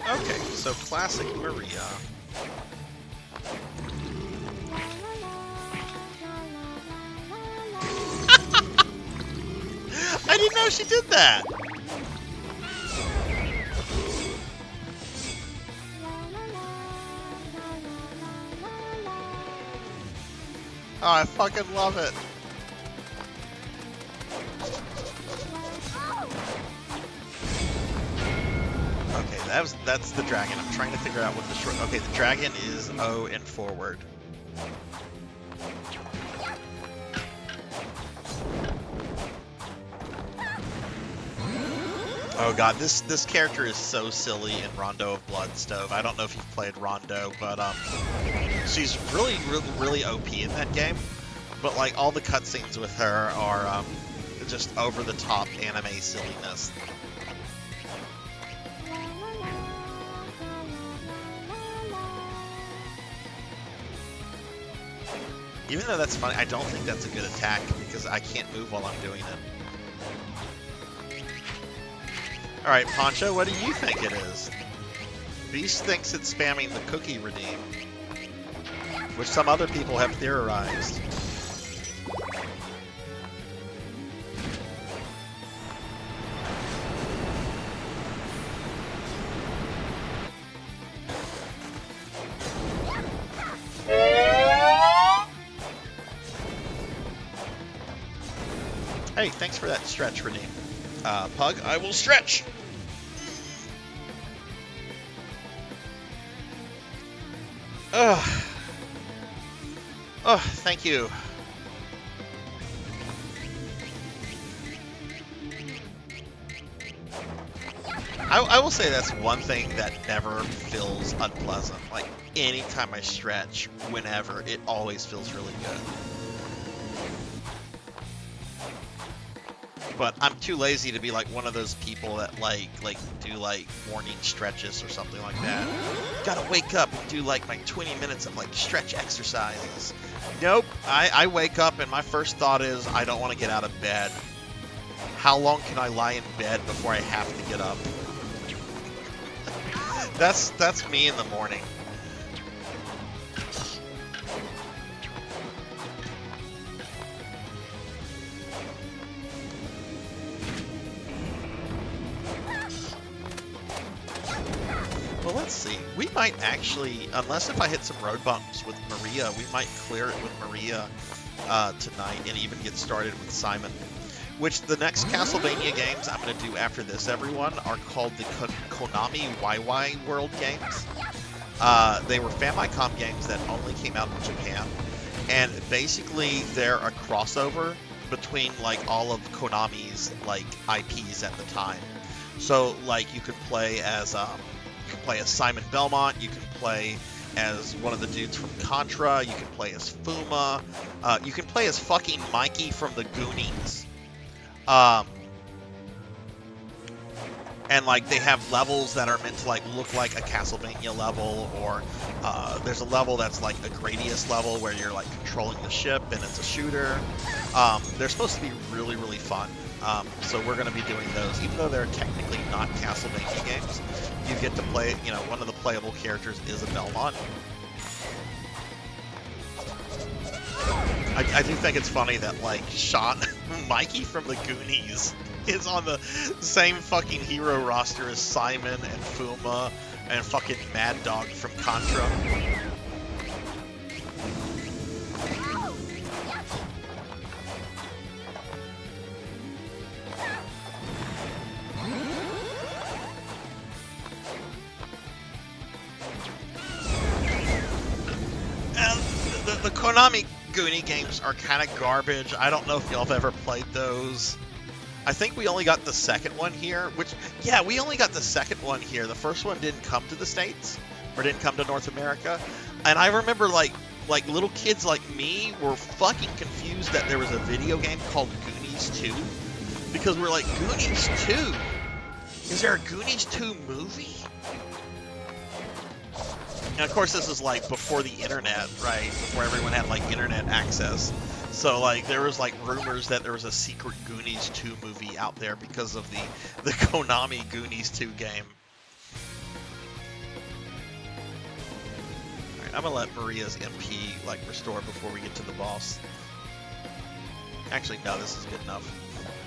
Okay, so classic Maria. I didn't know she did that! Oh, I fucking love it. Okay, that's the dragon. I'm trying to figure out what the short... Okay, the dragon is O and forward. Oh god, this character is so silly in Rondo of Bloodstove. I don't know if you've played Rondo, but she's really OP in that game. But like all the cutscenes with her are just over the top anime silliness. Even though that's funny, I don't think that's a good attack because I can't move while I'm doing it. Alright, Poncho, what do you think it is? Beast thinks it's spamming the cookie redeem, which some other people have theorized. Hey, thanks for that stretch, redeem. Pug, I will stretch! Ugh. Oh, thank you. I will say that's one thing that never feels unpleasant. Like, anytime I stretch, whenever, it always feels really good. but I'm too lazy to be like one of those people that like do like morning stretches or something like that. Gotta wake up and do like my 20 minutes of like stretch exercises. Nope. I wake up and my first thought is I don't want to get out of bed. How long can I lie in bed before I have to get up? That's me in the morning. Well, let's see. We might actually, unless if I hit some road bumps with Maria, we might clear it with Maria tonight and even get started with Simon. Which the next Castlevania games I'm going to do after this, everyone, are called the Konami YY World games. They were Famicom games that only came out in Japan. And basically, they're a crossover between like all of Konami's like IPs at the time. So like you could play as Simon Belmont, you can play as one of the dudes from Contra, you can play as Fuma, you can play as fucking Mikey from the Goonies. And like they have levels that are meant to like look like a Castlevania level, or there's a level that's like a Gradius level where you're like controlling the ship and it's a shooter. They're supposed to be really, really fun. So we're going to be doing those, even though they're technically not Castlevania games. You get to play, you know, one of the playable characters is a Belmont. I do think it's funny that, like, Mikey from the Goonies is on the same fucking hero roster as Simon and Fuma and fucking Mad Dog from Contra. The Konami Goonie games are kind of garbage. I don't know if y'all have ever played those. I think we only got the second one here, yeah, we only got the second one here. The first one didn't come to the States, or didn't come to North America. And I remember, like little kids like me were fucking confused that there was a video game called Goonies 2. Because we're like, Goonies 2? Is there a Goonies 2 movie? And of course, this is like before the internet, right? Before everyone had like internet access. So like there was like rumors that there was a secret Goonies 2 movie out there because of the Konami Goonies 2 game. Alright, I'm gonna let Maria's MP like restore before we get to the boss. Actually, no, this is good enough.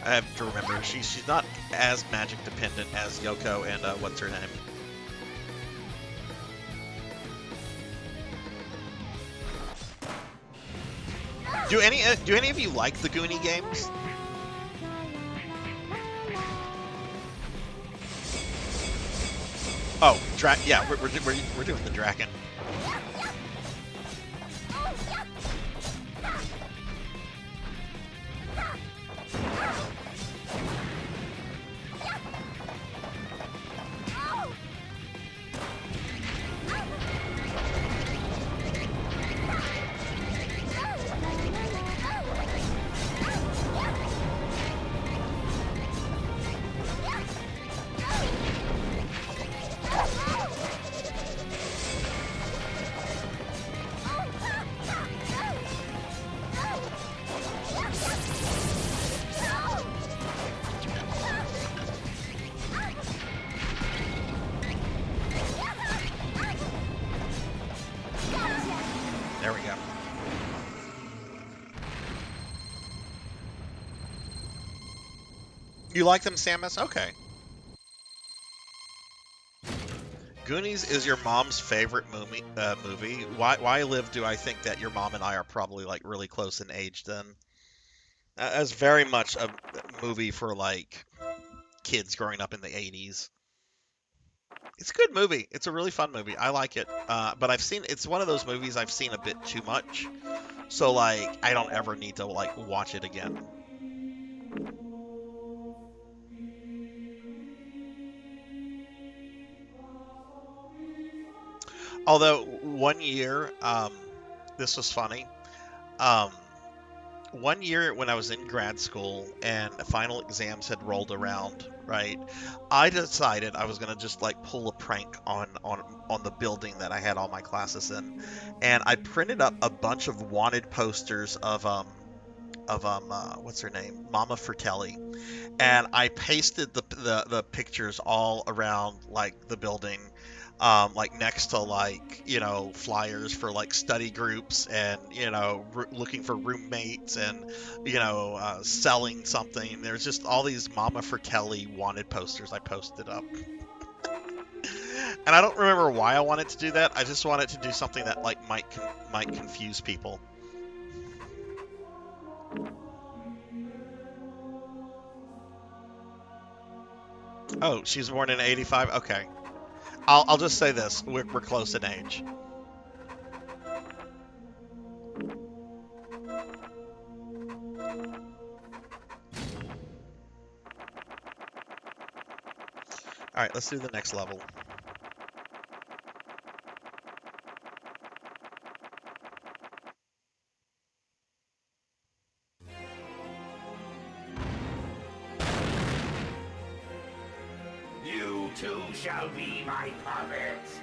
I have to remember she's not as magic dependent as Yoko and what's her name? Do any of you like the Goonie games? Oh, yeah, we're doing the Draken. There we go. You like them, Samus? Okay. Goonies is your mom's favorite movie. Why live? Do I think that your mom and I are probably like really close in age? Then, as very much a movie for like kids growing up in the '80s. It's a good movie. It's a really fun movie. I like it. But it's one of those movies I've seen a bit too much. So like I don't ever need to like watch it again. Although one year, this was funny. one year when I was in grad school and final exams had rolled around, right? I decided I was gonna just like pull a prank on the building that I had all my classes in, and I printed up a bunch of wanted posters of what's her name, Mama Fratelli, and I pasted the pictures all around like the building, like next to like flyers for like study groups and looking for roommates and selling something. There's just all these Mama Fratelli wanted posters I posted up. And I don't remember why I wanted to do that. I just wanted to do something that like might confuse people. Oh, she's born in '85. Okay, I'll just say this: we're close in age. All right, let's do the next level. You too shall be my puppets.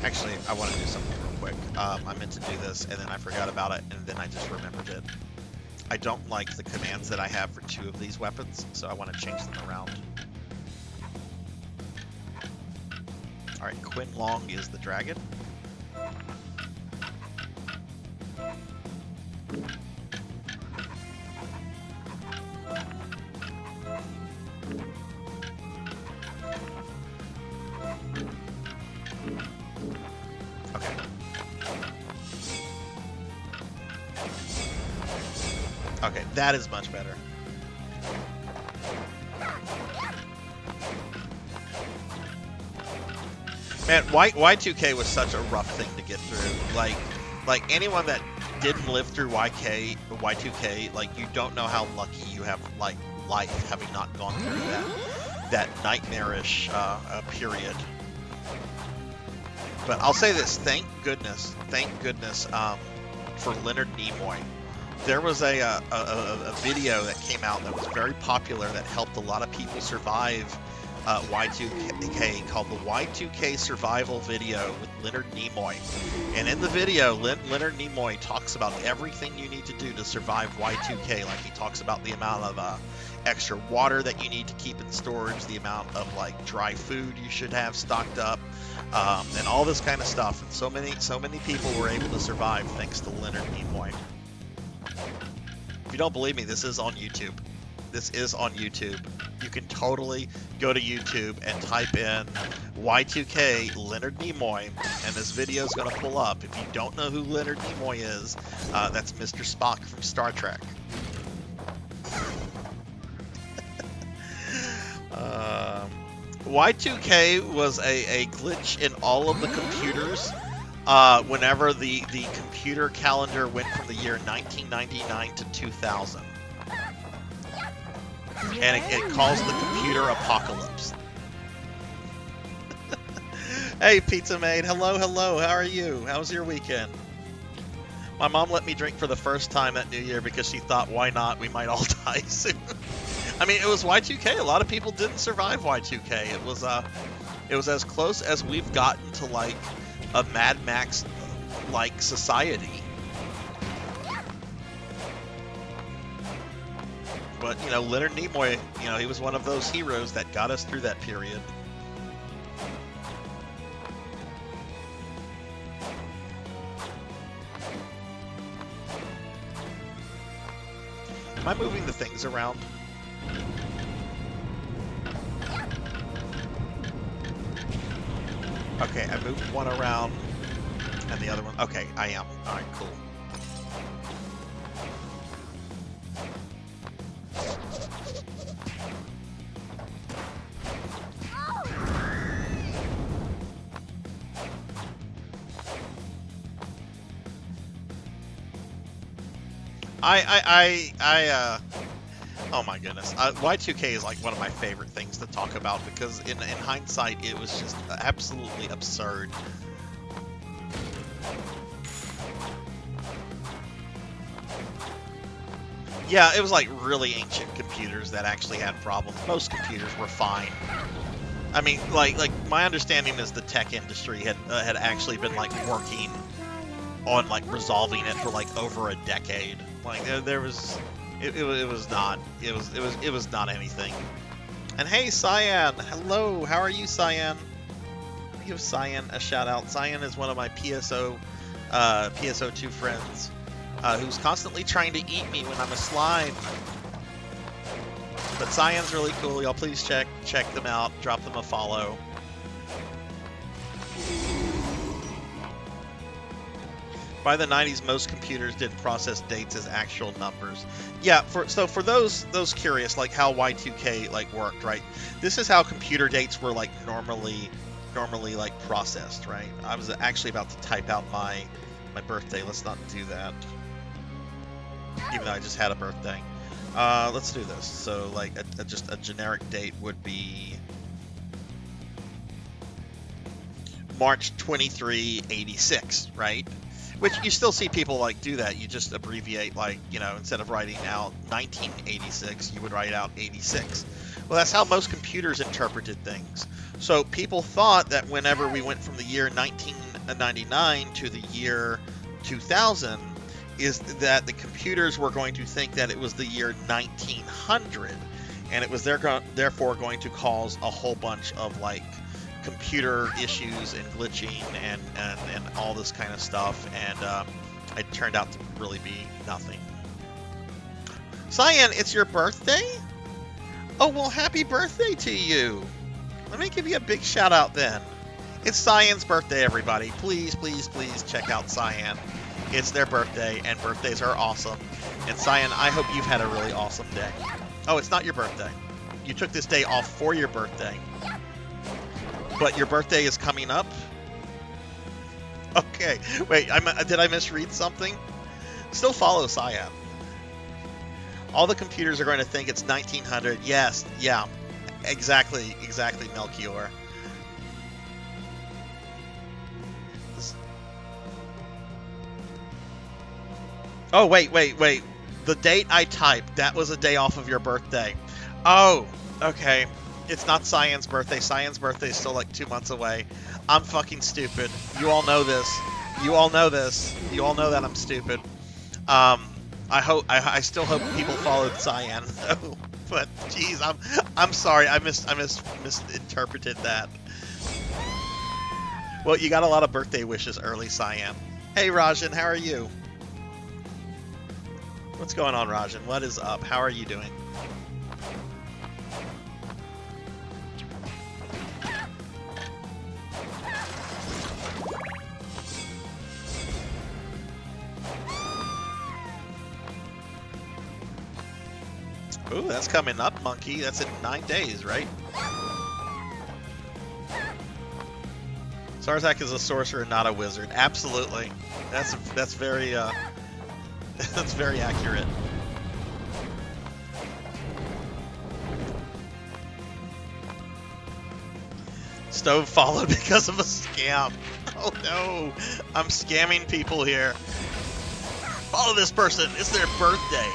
Actually, I want to do something real quick. I meant to do this, and then I forgot about it, and then I just remembered it. I don't like the commands that I have for 2 of these weapons, so I want to change them around. Alright, Quinn Long is the dragon. Okay, that is much better. Man, Y2K was such a rough thing to get through. Like anyone that didn't live through Y2K, like you don't know how lucky you have, like life having not gone through that nightmarish period. But I'll say this: thank goodness, for Leonard Nimoy. There was a video that came out that was very popular that helped a lot of people survive Y2K, called the Y2K Survival Video with Leonard Nimoy. And in the video, Leonard Nimoy talks about everything you need to do to survive Y2K. Like he talks about the amount of extra water that you need to keep in storage, the amount of like dry food you should have stocked up, and all this kind of stuff. And so many people were able to survive thanks to Leonard Nimoy. If you don't believe me, this is on YouTube. This is on YouTube. You can totally go to YouTube and type in Y2K Leonard Nimoy, and this video is going to pull up. If you don't know who Leonard Nimoy is, that's Mr. Spock from Star Trek. Y2K was a glitch in all of the computers whenever the computer calendar went from the year 1999 to 2000. And it caused the computer apocalypse. Hey, Pizza Maid. Hello. How are you? How was your weekend? My mom let me drink for the first time that New Year because she thought, why not? We might all die soon. I mean, it was Y2K. A lot of people didn't survive Y2K. It was as close as we've gotten to like a Mad Max like society. But Leonard Nimoy, he was one of those heroes that got us through that period. Am I moving the things around? Okay, I moved one around, and the other one... Okay, I am. Alright, cool. Oh my goodness. Y2K is like one of my favorite things to talk about because in hindsight it was just absolutely absurd. Yeah, it was like really ancient computers that actually had problems. Most computers were fine. I mean, like my understanding is the tech industry had actually been like working on like resolving it for like over a decade. Like there was, it was not anything. And hey, Cyan, hello, how are you, Cyan? Give Cyan a shout out. Cyan is one of my PSO2 friends. Who's constantly trying to eat me when I'm a slime. But Cyan's really cool. Y'all please check them out. Drop them a follow. By the 90s, most computers didn't process dates as actual numbers. Yeah, so for those curious, like how Y2K like worked, right? This is how computer dates were like normally like processed, right? I was actually about to type out my birthday. Let's not do that. Even though I just had a birthday. Let's do this. So, like, just a generic date would be March 23, 86, right? Which you still see people, like, do that. You just abbreviate, like, you know, instead of writing out 1986, you would write out 86. Well, that's how most computers interpreted things. So people thought that whenever we went from the year 1999 to the year 2000, is that the computers were going to think that it was the year 1900, and it was therefore going to cause a whole bunch of like computer issues and glitching and all this kind of stuff, and it turned out to really be nothing. Cyan, it's your birthday? Oh, well, happy birthday to you. Let me give you a big shout out then. It's Cyan's birthday, everybody. Please, please, please check out Cyan. It's their birthday, and birthdays are awesome. And Cyan, I hope you've had a really awesome day. Oh, it's not your birthday. You took this day off for your birthday. But your birthday is coming up? Okay. Wait, did I misread something? Still follow Cyan. All the computers are going to think it's 1900. Yes, yeah. Exactly, Melchior. Oh, wait. The date I typed, that was a day off of your birthday. Oh, okay. It's not Cyan's birthday. Cyan's birthday is still like 2 months away. I'm fucking stupid. You all know this. You all know that I'm stupid. I still hope people followed Cyan, though. But, geez, I'm sorry. I misinterpreted that. Well, you got a lot of birthday wishes early, Cyan. Hey, Rajan, how are you? What's going on, Rajan? What is up? How are you doing? Ooh, that's coming up, Monkey. That's in 9 days, right? Sarzac is a sorcerer, not a wizard. Absolutely. That's very that's very accurate. Stove followed because of a scam. Oh no, I'm scamming people here. Follow this person. It's their birthday.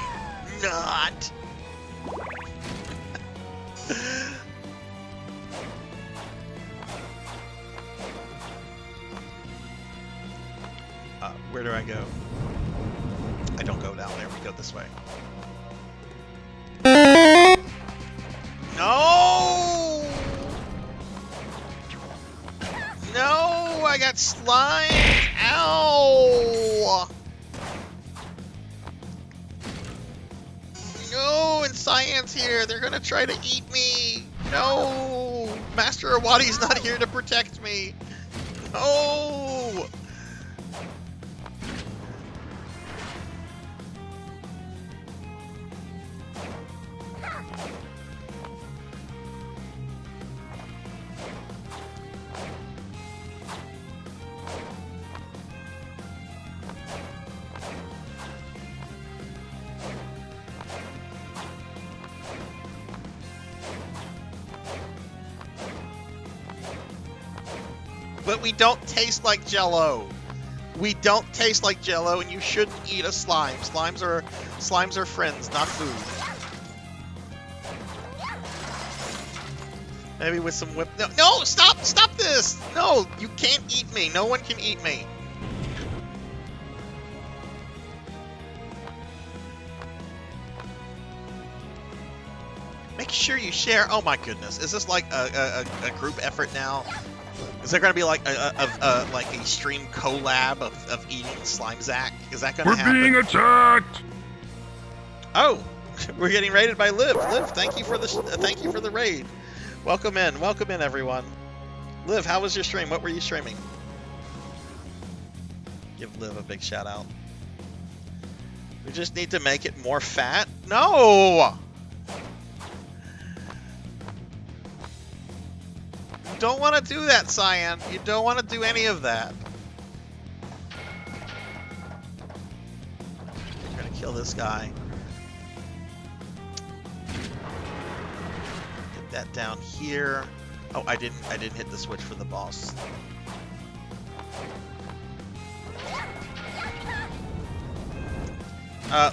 Not. Where do I go? I don't go down there. We go this way. No! No! I got slimed! Ow! No! And Cyan's here! They're gonna try to eat me! No! Master Awadi's not here to protect me! No! we don't taste like Jello. We don't taste like Jello, and you shouldn't eat a slime. Slimes are friends, not food. Maybe with some whip. No, stop this! No, you can't eat me. No one can eat me. Make sure you share. Oh my goodness, is this like a group effort now? Is there going to be like a stream collab of eating Sarzac? Is that going to happen? We're being attacked. Oh, we're getting raided by Liv. Liv, thank you for the raid. Welcome in, everyone. Liv, how was your stream? What were you streaming? Give Liv a big shout out. We just need to make it more fat. No. You don't want to do that, Cyan. You don't want to do any of that. I'm gonna kill this guy. Get that down here. Oh, I didn't hit the switch for the boss.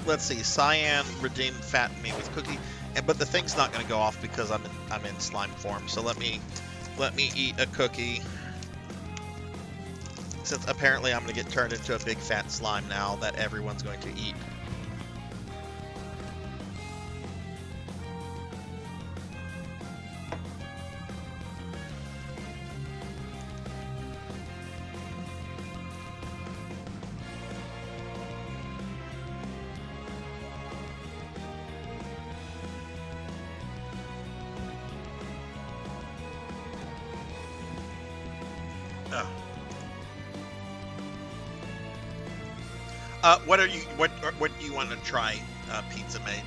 Let's see. Cyan redeemed fatten me with cookie, but the thing's not gonna go off because I'm in slime form. So let me eat a cookie. Since apparently I'm going to get turned into a big fat slime now that everyone's going to eat. What do you want to try, Pizza Mate?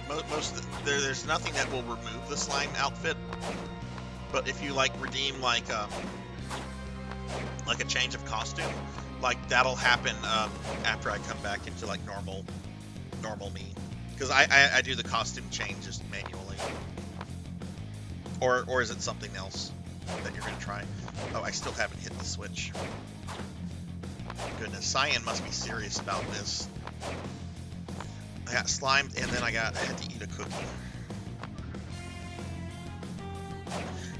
There's nothing that will remove the slime outfit, but if you like redeem like a change of costume, like that'll happen after I come back into like normal me, because I do the costume change just manually. Or is it something else that you're gonna try? Oh, I still haven't hit the switch. Goodness, Cyan must be serious about this. I got slimed and then I had to eat a cookie.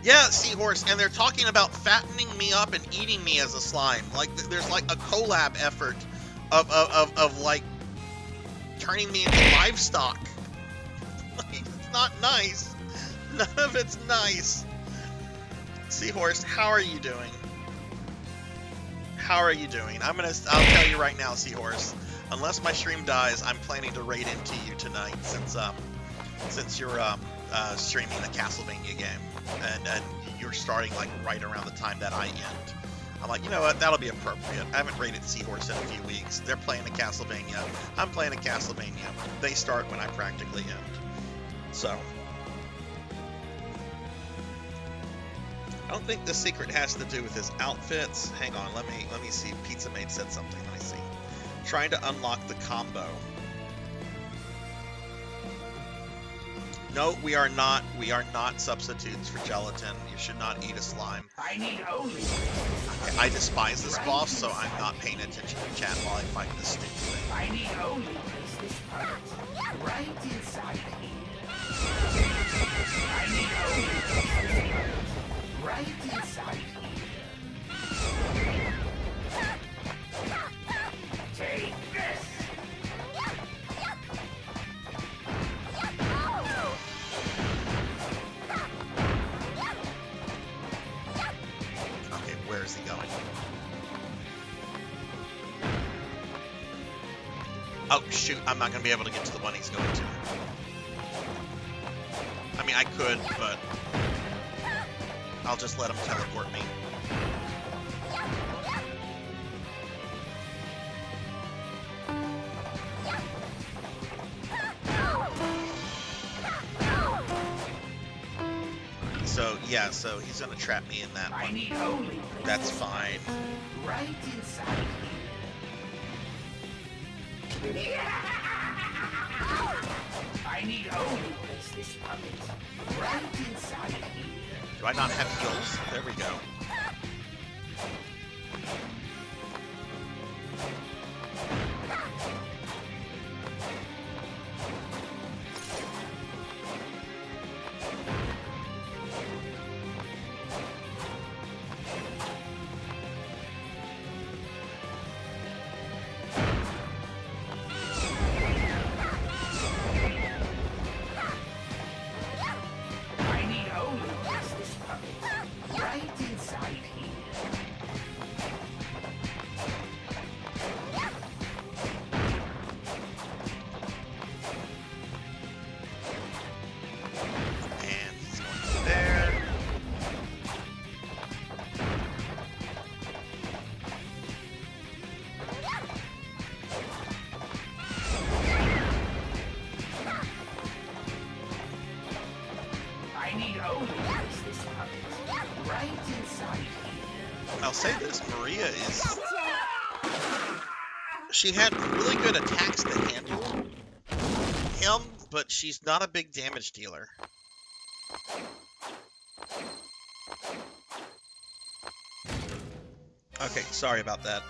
Yeah, Seahorse, and they're talking about fattening me up and eating me as a slime. Like there's like a collab effort of like turning me into livestock. Like, it's not nice. None of it's nice. Seahorse, how are you doing? How are you doing? I'll tell you right now, Seahorse. Unless my stream dies, I'm planning to raid into you tonight, since you're streaming a Castlevania game, and you're starting like right around the time that I end. I'm like, you know what? That'll be appropriate. I haven't raided Seahorse in a few weeks. They're playing a Castlevania. I'm playing a Castlevania. They start when I practically end. So. I don't think the secret has to do with his outfits. Hang on, let me see. Pizza Mate said something. Let me see. Trying to unlock the combo. No, we are not substitutes for gelatin. You should not eat a slime. I need only. I despise this boss, so I'm not paying attention to chat while I fight this stupid thing. I need only place this part right inside here. I need only place this part right inside here. Take this. Okay, where is he going? Oh shoot, I'm not gonna be able to get to the one he's going to. I mean, I could, but I'll just let him teleport me. So, yeah, so he's gonna trap me in that one. That's fine. Right inside here. I need only place this puppet right inside here. Do I not have heals? There we go. Maria is... She had really good attacks to handle him, but she's not a big damage dealer. Okay, sorry about that.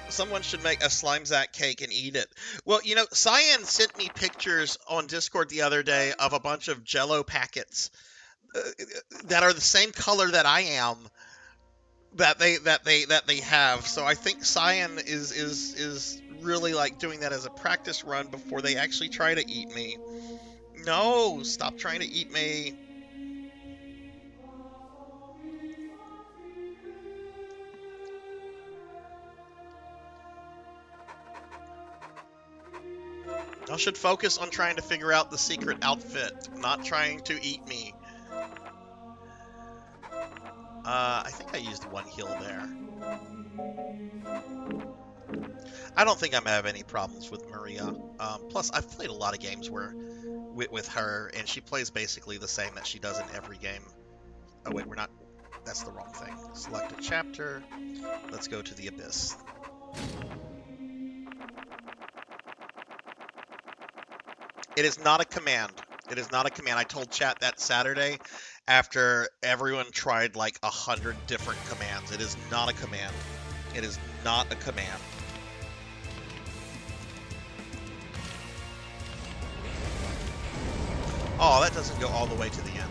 Someone should make a Slimezac cake and eat it. Well, you know, Cyan sent me pictures on Discord the other day of a bunch of Jell-O packets that are the same color that I am. That they have. So I think Cyan is really like doing that as a practice run before they actually try to eat me. No, stop trying to eat me. I should focus on trying to figure out the secret outfit, not trying to eat me. I think I used one heal there. I don't think I'm gonna have any problems with Maria. Plus, I've played a lot of games where with her, and she plays basically the same that she does in every game. Oh wait, we're not. That's the wrong thing. Select a chapter. Let's go to the Abyss. It is not a command. It is not a command. I told chat that Saturday after everyone tried like 100 different commands. It is not a command. It is not a command. Oh, that doesn't go all the way to the end.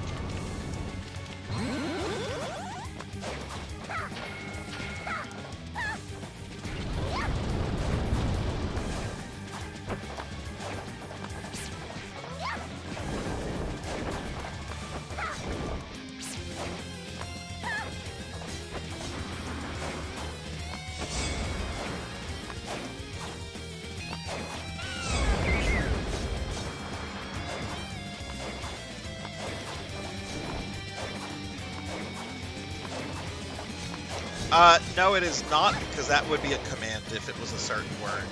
No, it is not, because that would be a command if it was a certain word.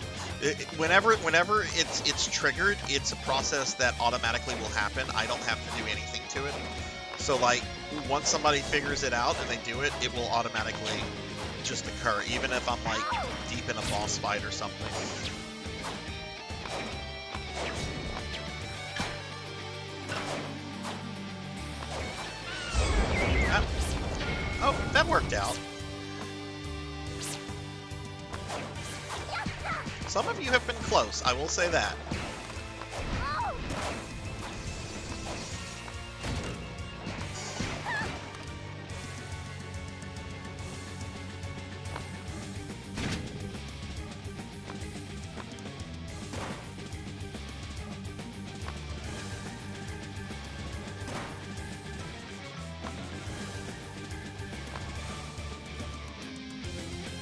Whenever it's triggered, it's a process that automatically will happen. I don't have to do anything to it. So, like, once somebody figures it out and they do it, it will automatically just occur, even if I'm, like, deep in a boss fight or something. Oh, that worked out. Some of you have been close, I will say that.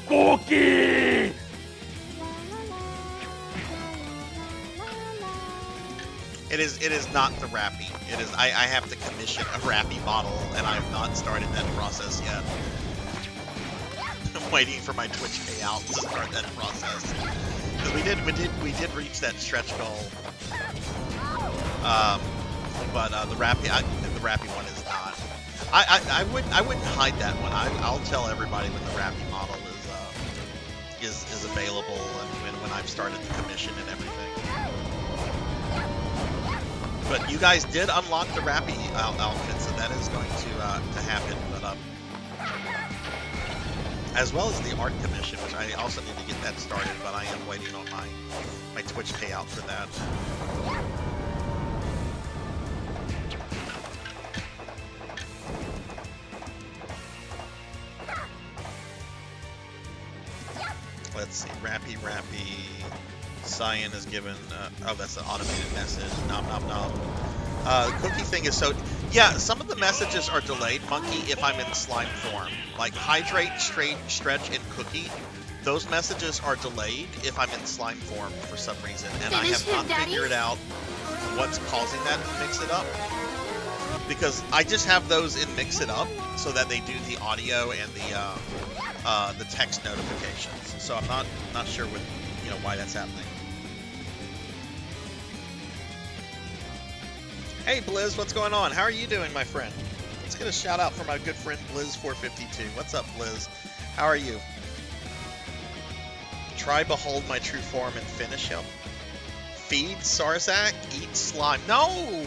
Cookie! It is not the Rappy. It is I have to commission a Rappy model, and I have not started that process yet. I'm waiting for my Twitch payout to start that process. Because we did reach that stretch goal. But the Rappy one is not. I wouldn't hide that one. I'll tell everybody when the Rappy model is available and when I've started the commission and everything. But you guys did unlock the Rappy outfit, so that is going to happen. But as well as the art commission, which I also need to get that started. But I am waiting on my Twitch payout for that. Let's see, Rappy. Cyan is given, oh, that's the automated message, nom nom nom. The cookie thing is so, yeah, some of the messages are delayed, Monkey, if I'm in slime form. Like hydrate, stretch, and cookie, those messages are delayed if I'm in slime form for some reason. And I have not figured out what's causing that to mix it up. Because I just have those in Mix It Up so that they do the audio and the text notifications. So I'm not sure what, you know, why that's happening. Hey Blizz, what's going on? How are you doing, my friend? Let's get a shout out for my good friend Blizz452. What's up, Blizz? How are you? Try behold my true form and finish him. Feed Sarzac, eat slime. No!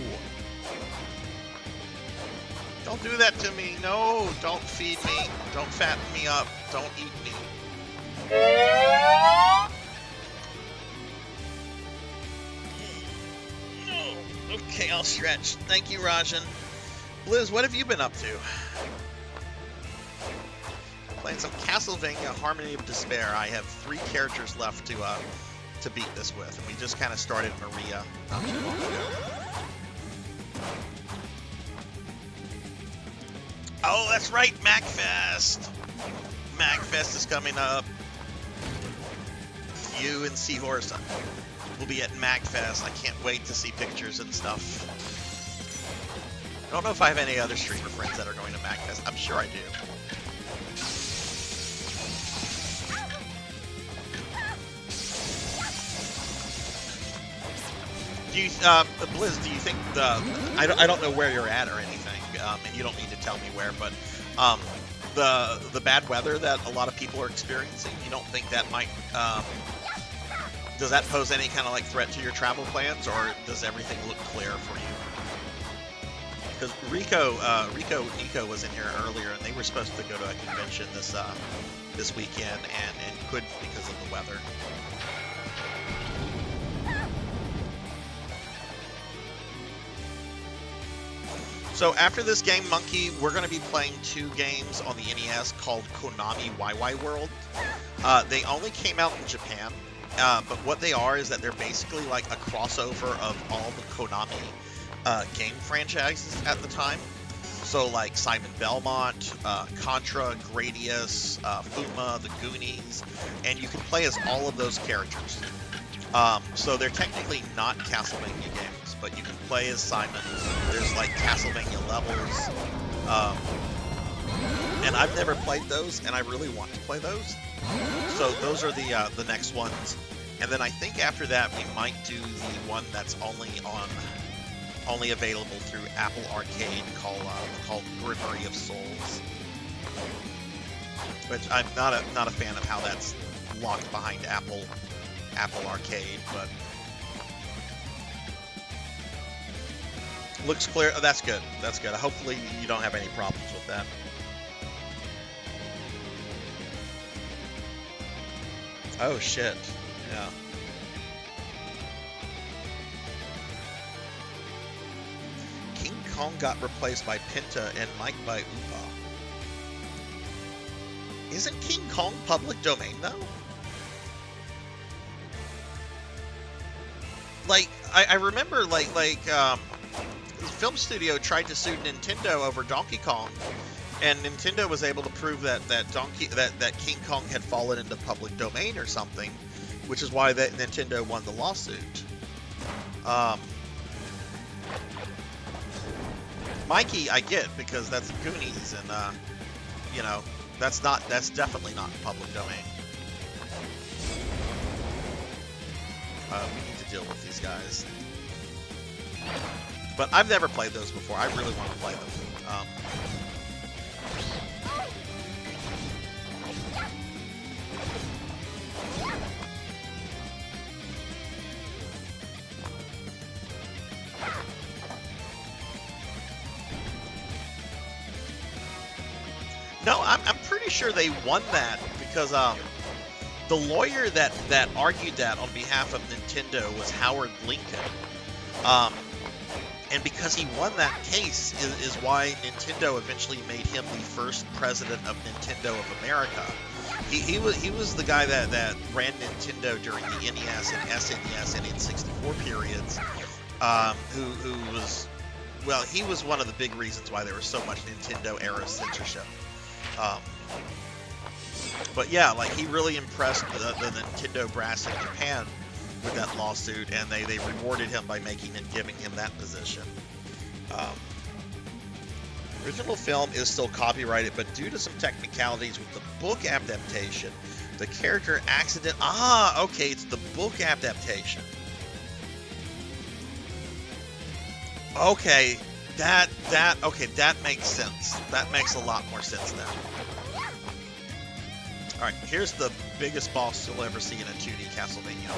Don't do that to me. No, don't feed me. Don't fatten me up. Don't eat me. Okay, I'll stretch. Thank you, Rajan. Liz, what have you been up to? Playing some Castlevania Harmony of Despair. I have 3 characters left to beat this with, and we just kind of started Maria not too long ago. Oh, that's right, MacFest! MacFest is coming up. You and Seahorse will be at MacFest. I can't wait to see pictures and stuff. I don't know if I have any other streamer friends that are going to MacFest. I'm sure I do. Do you, Blizz, do you think I don't know where you're at or anything, and you don't need to tell me where, but the bad weather that a lot of people are experiencing, you don't think that might, does that pose any kind of like threat to your travel plans, or does everything look clear for you? Because Nico was in here earlier, and they were supposed to go to a convention this weekend, and couldn't because of the weather. So after this game, Monkey, we're going to be playing 2 games on the NES called Konami YY World. They only came out in Japan, but what they are is that they're basically like a crossover of all the Konami game franchises at the time. So like Simon Belmont, Contra, Gradius, Fuma, the Goonies, and you can play as all of those characters. So they're technically not Castlevania games, but you can play as Simon. There's like Castlevania levels, and I've never played those, and I really want to play those. So those are the next ones, and then I think after that we might do the one that's only available through Apple Arcade called Grimoire of Souls, which I'm not a fan of how that's locked behind Apple Arcade, but looks clear. Oh, that's good. That's good. Hopefully you don't have any problems with that. Oh shit. Yeah. King Kong got replaced by Pinta and Mike by Upa. Isn't King Kong public domain though? Like, I remember, like, the film studio tried to sue Nintendo over Donkey Kong, and Nintendo was able to prove that King Kong had fallen into public domain or something, which is why that Nintendo won the lawsuit. Mikey, I get, because that's Goonies, and you know, that's definitely not public domain. We need to deal with these guys. But I've never played those before. I really want to play them. No, I'm pretty sure they won that because the lawyer that argued that on behalf of Nintendo was Howard Lincoln. And because he won that case is why Nintendo eventually made him the first president of Nintendo of America. He was the guy that ran Nintendo during the NES and SNES and N64 periods. Who was, well, he was one of the big reasons why there was so much Nintendo era censorship. But yeah, like he really impressed the Nintendo brass in Japan with that lawsuit, and they rewarded him by making and giving him that position. Original film is still copyrighted, but due to some technicalities with the book adaptation, the character accident. Ah, okay, it's the book adaptation. Okay, Okay, that makes sense. That makes a lot more sense now. Alright, here's the biggest boss you'll ever see in a 2D Castlevania.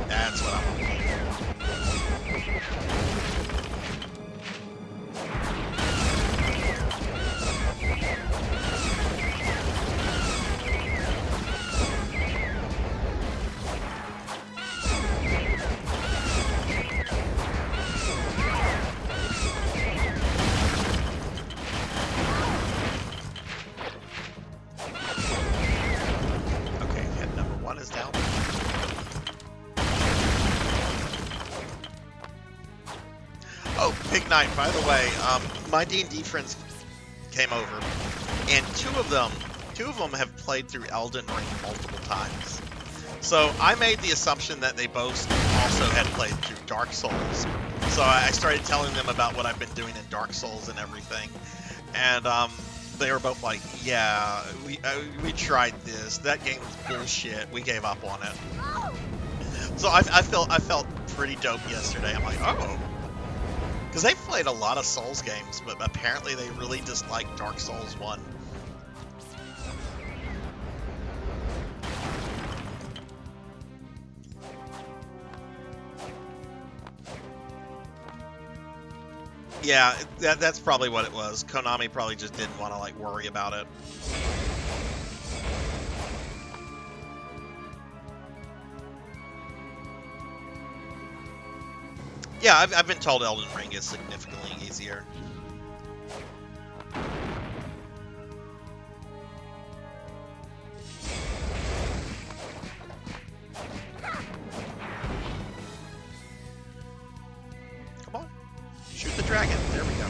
That's what I want. Okay, hit number 1 is down. Oh, big night, by the way. My D&D friends came over, and two of them have played through Elden Ring multiple times. So I made the assumption that they both also had played through Dark Souls. So I started telling them about what I've been doing in Dark Souls and everything, and they were both like, "Yeah, we tried this. That game was bullshit. We gave up on it." So I felt pretty dope yesterday. I'm like, oh. Because they've played a lot of Souls games, but apparently they really dislike Dark Souls 1. Yeah, that's probably what it was. Konami probably just didn't want to like worry about it. Yeah, I've been told Elden Ring is significantly easier. Come on. Shoot the dragon. There we go.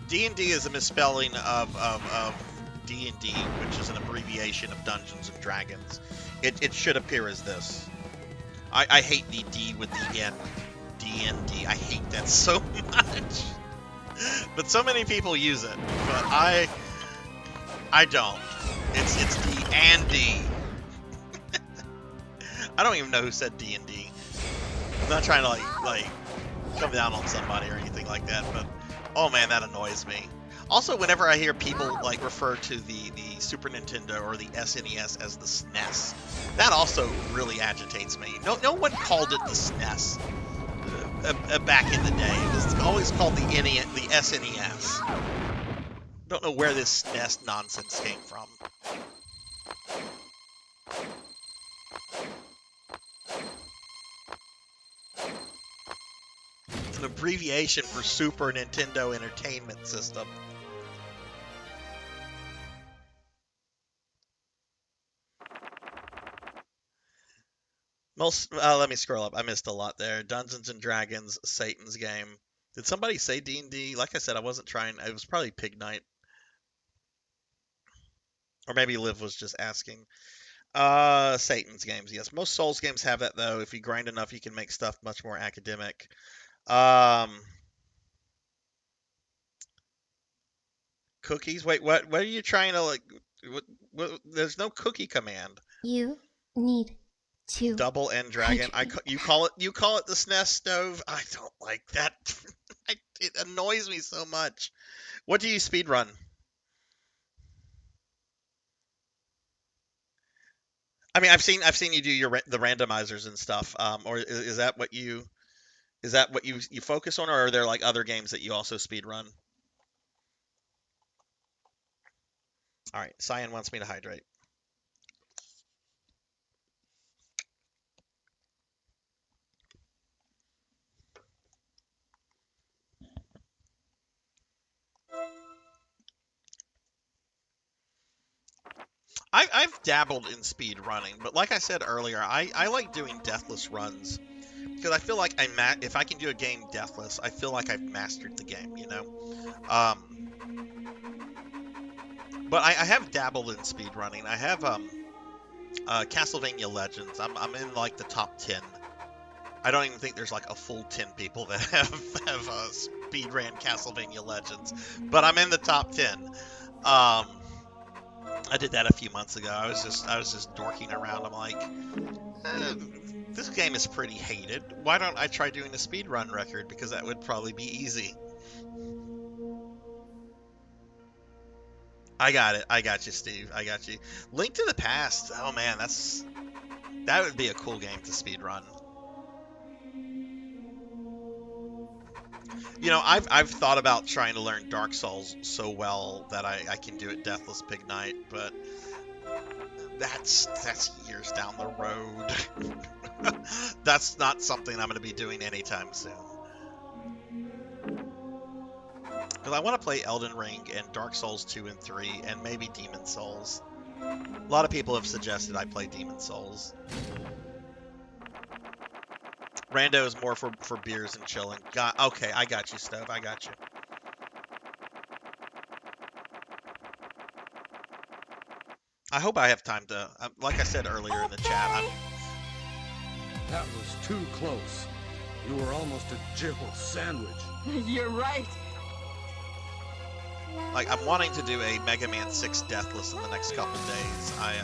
D&D is a misspelling of D&D, which is an abbreviation of Dungeons and Dragons. It should appear as this. I hate the D with the N. D&D. I hate that so much. But so many people use it. But I don't. It's D and D. I don't even know who said D&D. I'm not trying to like come down on somebody or anything like that, but oh man, that annoys me. Also, whenever I hear people like refer to the Super Nintendo or the SNES as the SNES, that also really agitates me. No one called it the SNES back in the day. It was always called the SNES. Don't know where this SNES nonsense came from. It's an abbreviation for Super Nintendo Entertainment System. Let me scroll up. I missed a lot there. Dungeons and Dragons, Satan's game. Did somebody say D&D? Like I said, I wasn't trying. It was probably Pig Night. Or maybe Liv was just asking. Satan's games, yes. Most Souls games have that, though. If you grind enough, you can make stuff much more academic. Cookies? Wait, what are you trying to, like... What, there's no cookie command. You need to Double N Dragon. You call it the SNES stove. I don't like that. It annoys me so much. What do you speedrun? I mean, I've seen you do the randomizers and stuff. Or is that what you focus on, or are there like other games that you also speedrun? All right, Cyan wants me to hydrate. I've dabbled in speed running, but like I said earlier, I like doing deathless runs because I feel like if I can do a game deathless, I feel like I've mastered the game, you know. But I have dabbled in speed running. I have Castlevania Legends. I'm in like the top 10. I don't even think there's like a full 10 people that have speed ran Castlevania Legends, but I'm in the top 10. I did that a few months ago. I was just dorking around. I'm like, this game is pretty hated. Why don't I try doing a speed run record, because that would probably be easy. I got it. I got you, Steve. I got you. Link to the Past. Oh man, that would be a cool game to speed run. You know, I've thought about trying to learn Dark Souls so well that I can do it Deathless Pig Knight, but that's years down the road. That's not something I'm going to be doing anytime soon. Because I want to play Elden Ring and Dark Souls 2 and 3 and maybe Demon Souls. A lot of people have suggested I play Demon Souls. Rando is more for beers and chilling. Okay, I got you, Stove. I got you. I hope I have time to, like I said earlier in the chat, That was too close. You were almost a jibble sandwich. You're right. I'm wanting to do a Mega Man 6 Deathless in the next couple days. I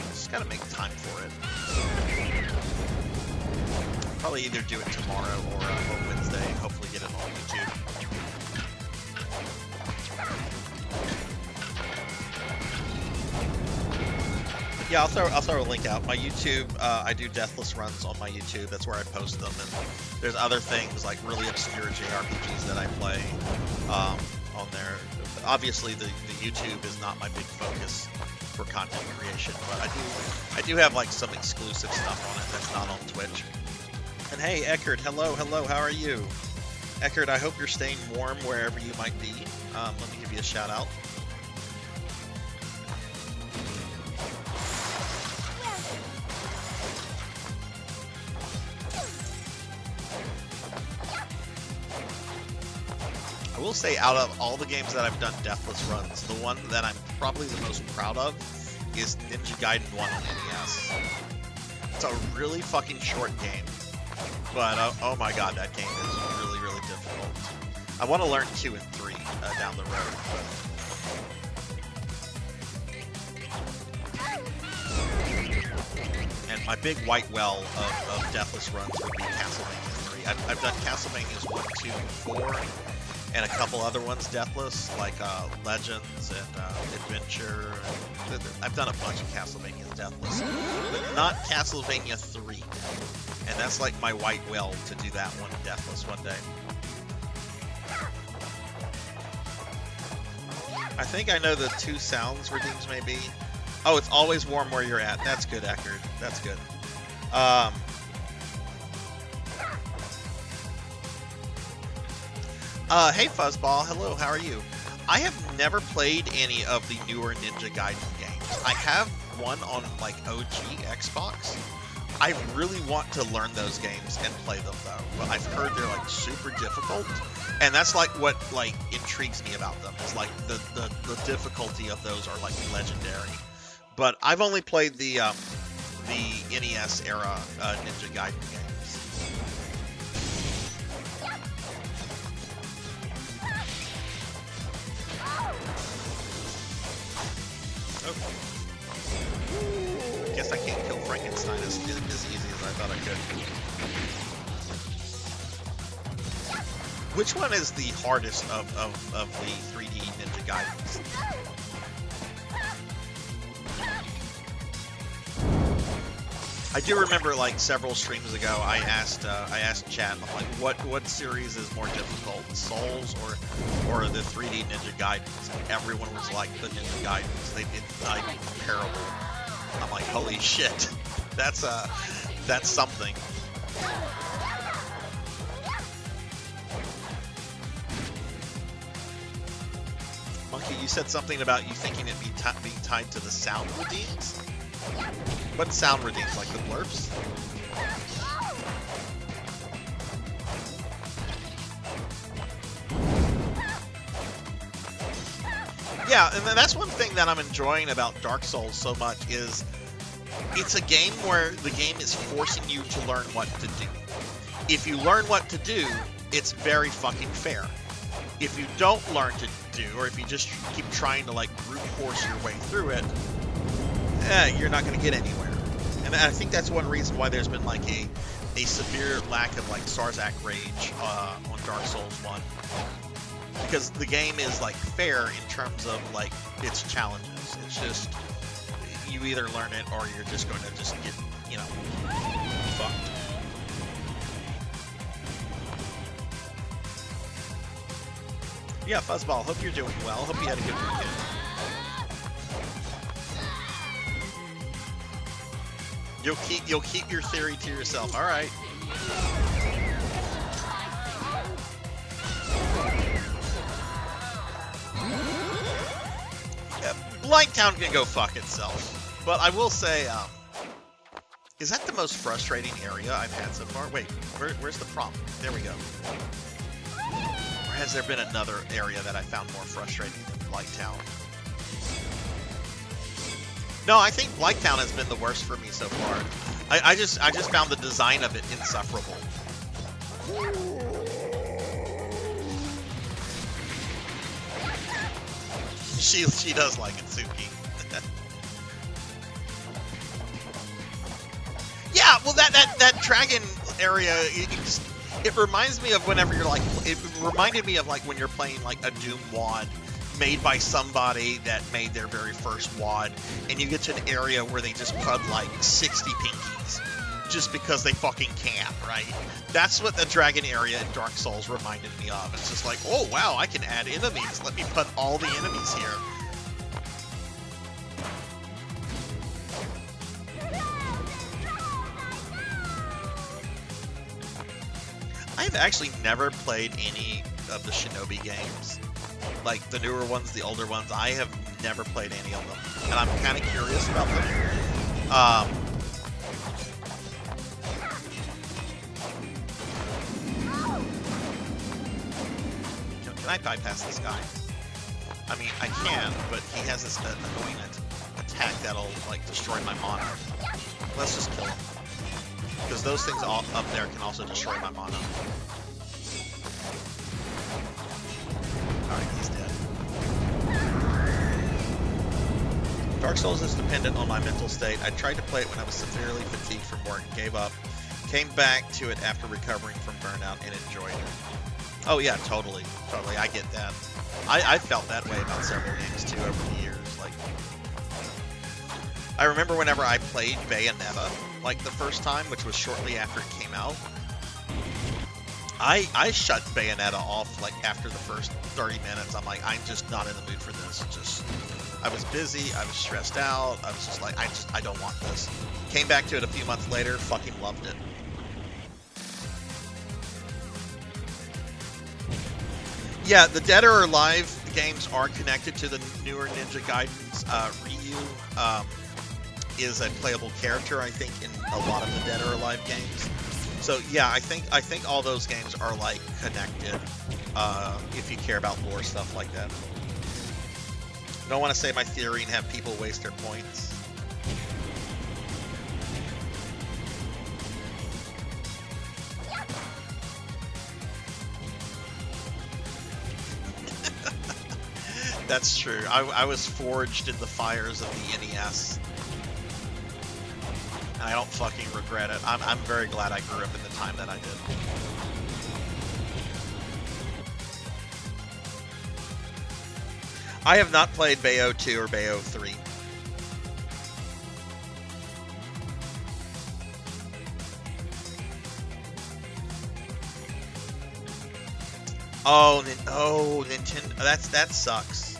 just gotta make time for it. Probably either do it tomorrow or Wednesday. Hopefully get it on YouTube. Yeah, I'll throw a link out. My YouTube, I do Deathless runs on my YouTube. That's where I post them. And there's other things like really obscure JRPGs that I play on there. Obviously, the YouTube is not my big focus for content creation, but I do have like some exclusive stuff on it that's not on Twitch. And hey, Eckert, hello, how are you? Eckert, I hope you're staying warm wherever you might be. Let me give you a shout out. I will say, out of all the games that I've done Deathless runs, the one that I'm probably the most proud of is Ninja Gaiden 1 on NES. It's a really fucking short game, but oh my god, that game is really, really difficult. I want to learn 2 and 3 down the road, but... And my big white well of Deathless runs would be Castlevania 3. I've done Castlevanias 1, 2, and 4, and a couple other ones Deathless, like Legends and Adventure. I've done a bunch of Castlevanias Deathless, but not Castlevania 3. And that's like my white whale to do that one Deathless one day. I think I know the 2 sounds redeems maybe. Oh, it's always warm where you're at. That's good, Eckerd. That's good. Hey Fuzzball, hello, how are you? I have never played any of the newer Ninja Gaiden games. I have one on like OG Xbox. I really want to learn those games and play them though. But I've heard they're like super difficult, and that's like what like intrigues me about them. Is like the difficulty of those are like legendary. But I've only played the NES era Ninja Gaiden games. Okay. Guess I can't kill Frankenstein as easy as I thought I could. Which one is the hardest of the 3D Ninja Gaidens? I do remember, like several streams ago, I asked chat, I'm like, what series is more difficult, Souls or the 3D Ninja Gaidens? And everyone was like, the Ninja Gaidens. It's not even comparable. I'm like, holy shit, that's something. Monkey, you said something about you thinking it'd be being tied to the sound redeems? What sound redeems, like the blurps? Yeah, and that's one thing that I'm enjoying about Dark Souls so much is it's a game where the game is forcing you to learn what to do. If you learn what to do, it's very fucking fair. If you don't learn to do, or if you just keep trying to like brute force your way through it, you're not going to get anywhere. And I think that's one reason why there's been like a severe lack of like Sarzac rage on Dark Souls 1. Because the game is like fair in terms of like its challenges. It's just you either learn it or you're just going to just get, you know, fucked. Yeah, Fuzzball, hope you're doing well. Hope you had a good weekend. You'll keep your theory to yourself. All right. Yeah, Blighttown can go fuck itself. But I will say, is that the most frustrating area I've had so far? Wait, where's the prompt? There we go. Or has there been another area that I found more frustrating than Blighttown? No, I think Blighttown has been the worst for me so far. I just found the design of it insufferable. She does like it, Suki. Yeah, well that dragon area, it reminds me of whenever you're like, it reminded me of like when you're playing like a Doom WAD made by somebody that made their very first WAD, and you get to an area where they just put like 60 pinkies just because they fucking can, right? That's what the dragon area in Dark Souls reminded me of. It's just like, oh wow, I can add enemies. Let me put all the enemies here. I've actually never played any of the Shinobi games. Like the newer ones, the older ones. I have never played any of them, and I'm kind of curious about them. Can I bypass this guy? I mean, I can, but he has this annoying attack that'll like destroy my mana. Let's just kill him, because those things all up there can also destroy my mana. Alright, he's dead. Dark Souls is dependent on my mental state. I tried to play it when I was severely fatigued from work and gave up. Came back to it after recovering from burnout and enjoyed it. Oh yeah, totally. Totally, I get that. I felt that way about several games too over the years. Like, I remember whenever I played Bayonetta, like the first time, which was shortly after it came out, I shut Bayonetta off like after the first 30 minutes. I'm like, I'm just not in the mood for this. I was busy, I was stressed out, I was just like, I don't want this. Came back to it a few months later, fucking loved it. Yeah, the Dead or Alive games are connected to the newer Ninja Gaidens. Ryu is a playable character, I think, in a lot of the Dead or Alive games. So yeah, I think all those games are like connected. If you care about lore stuff like that. I don't want to say my theory and have people waste their points. That's true. I was forged in the fires of the NES. And I don't fucking regret it. I'm very glad I grew up in the time that I did. I have not played Bayo 2 or Bayo 3. Oh, Nintendo. That sucks.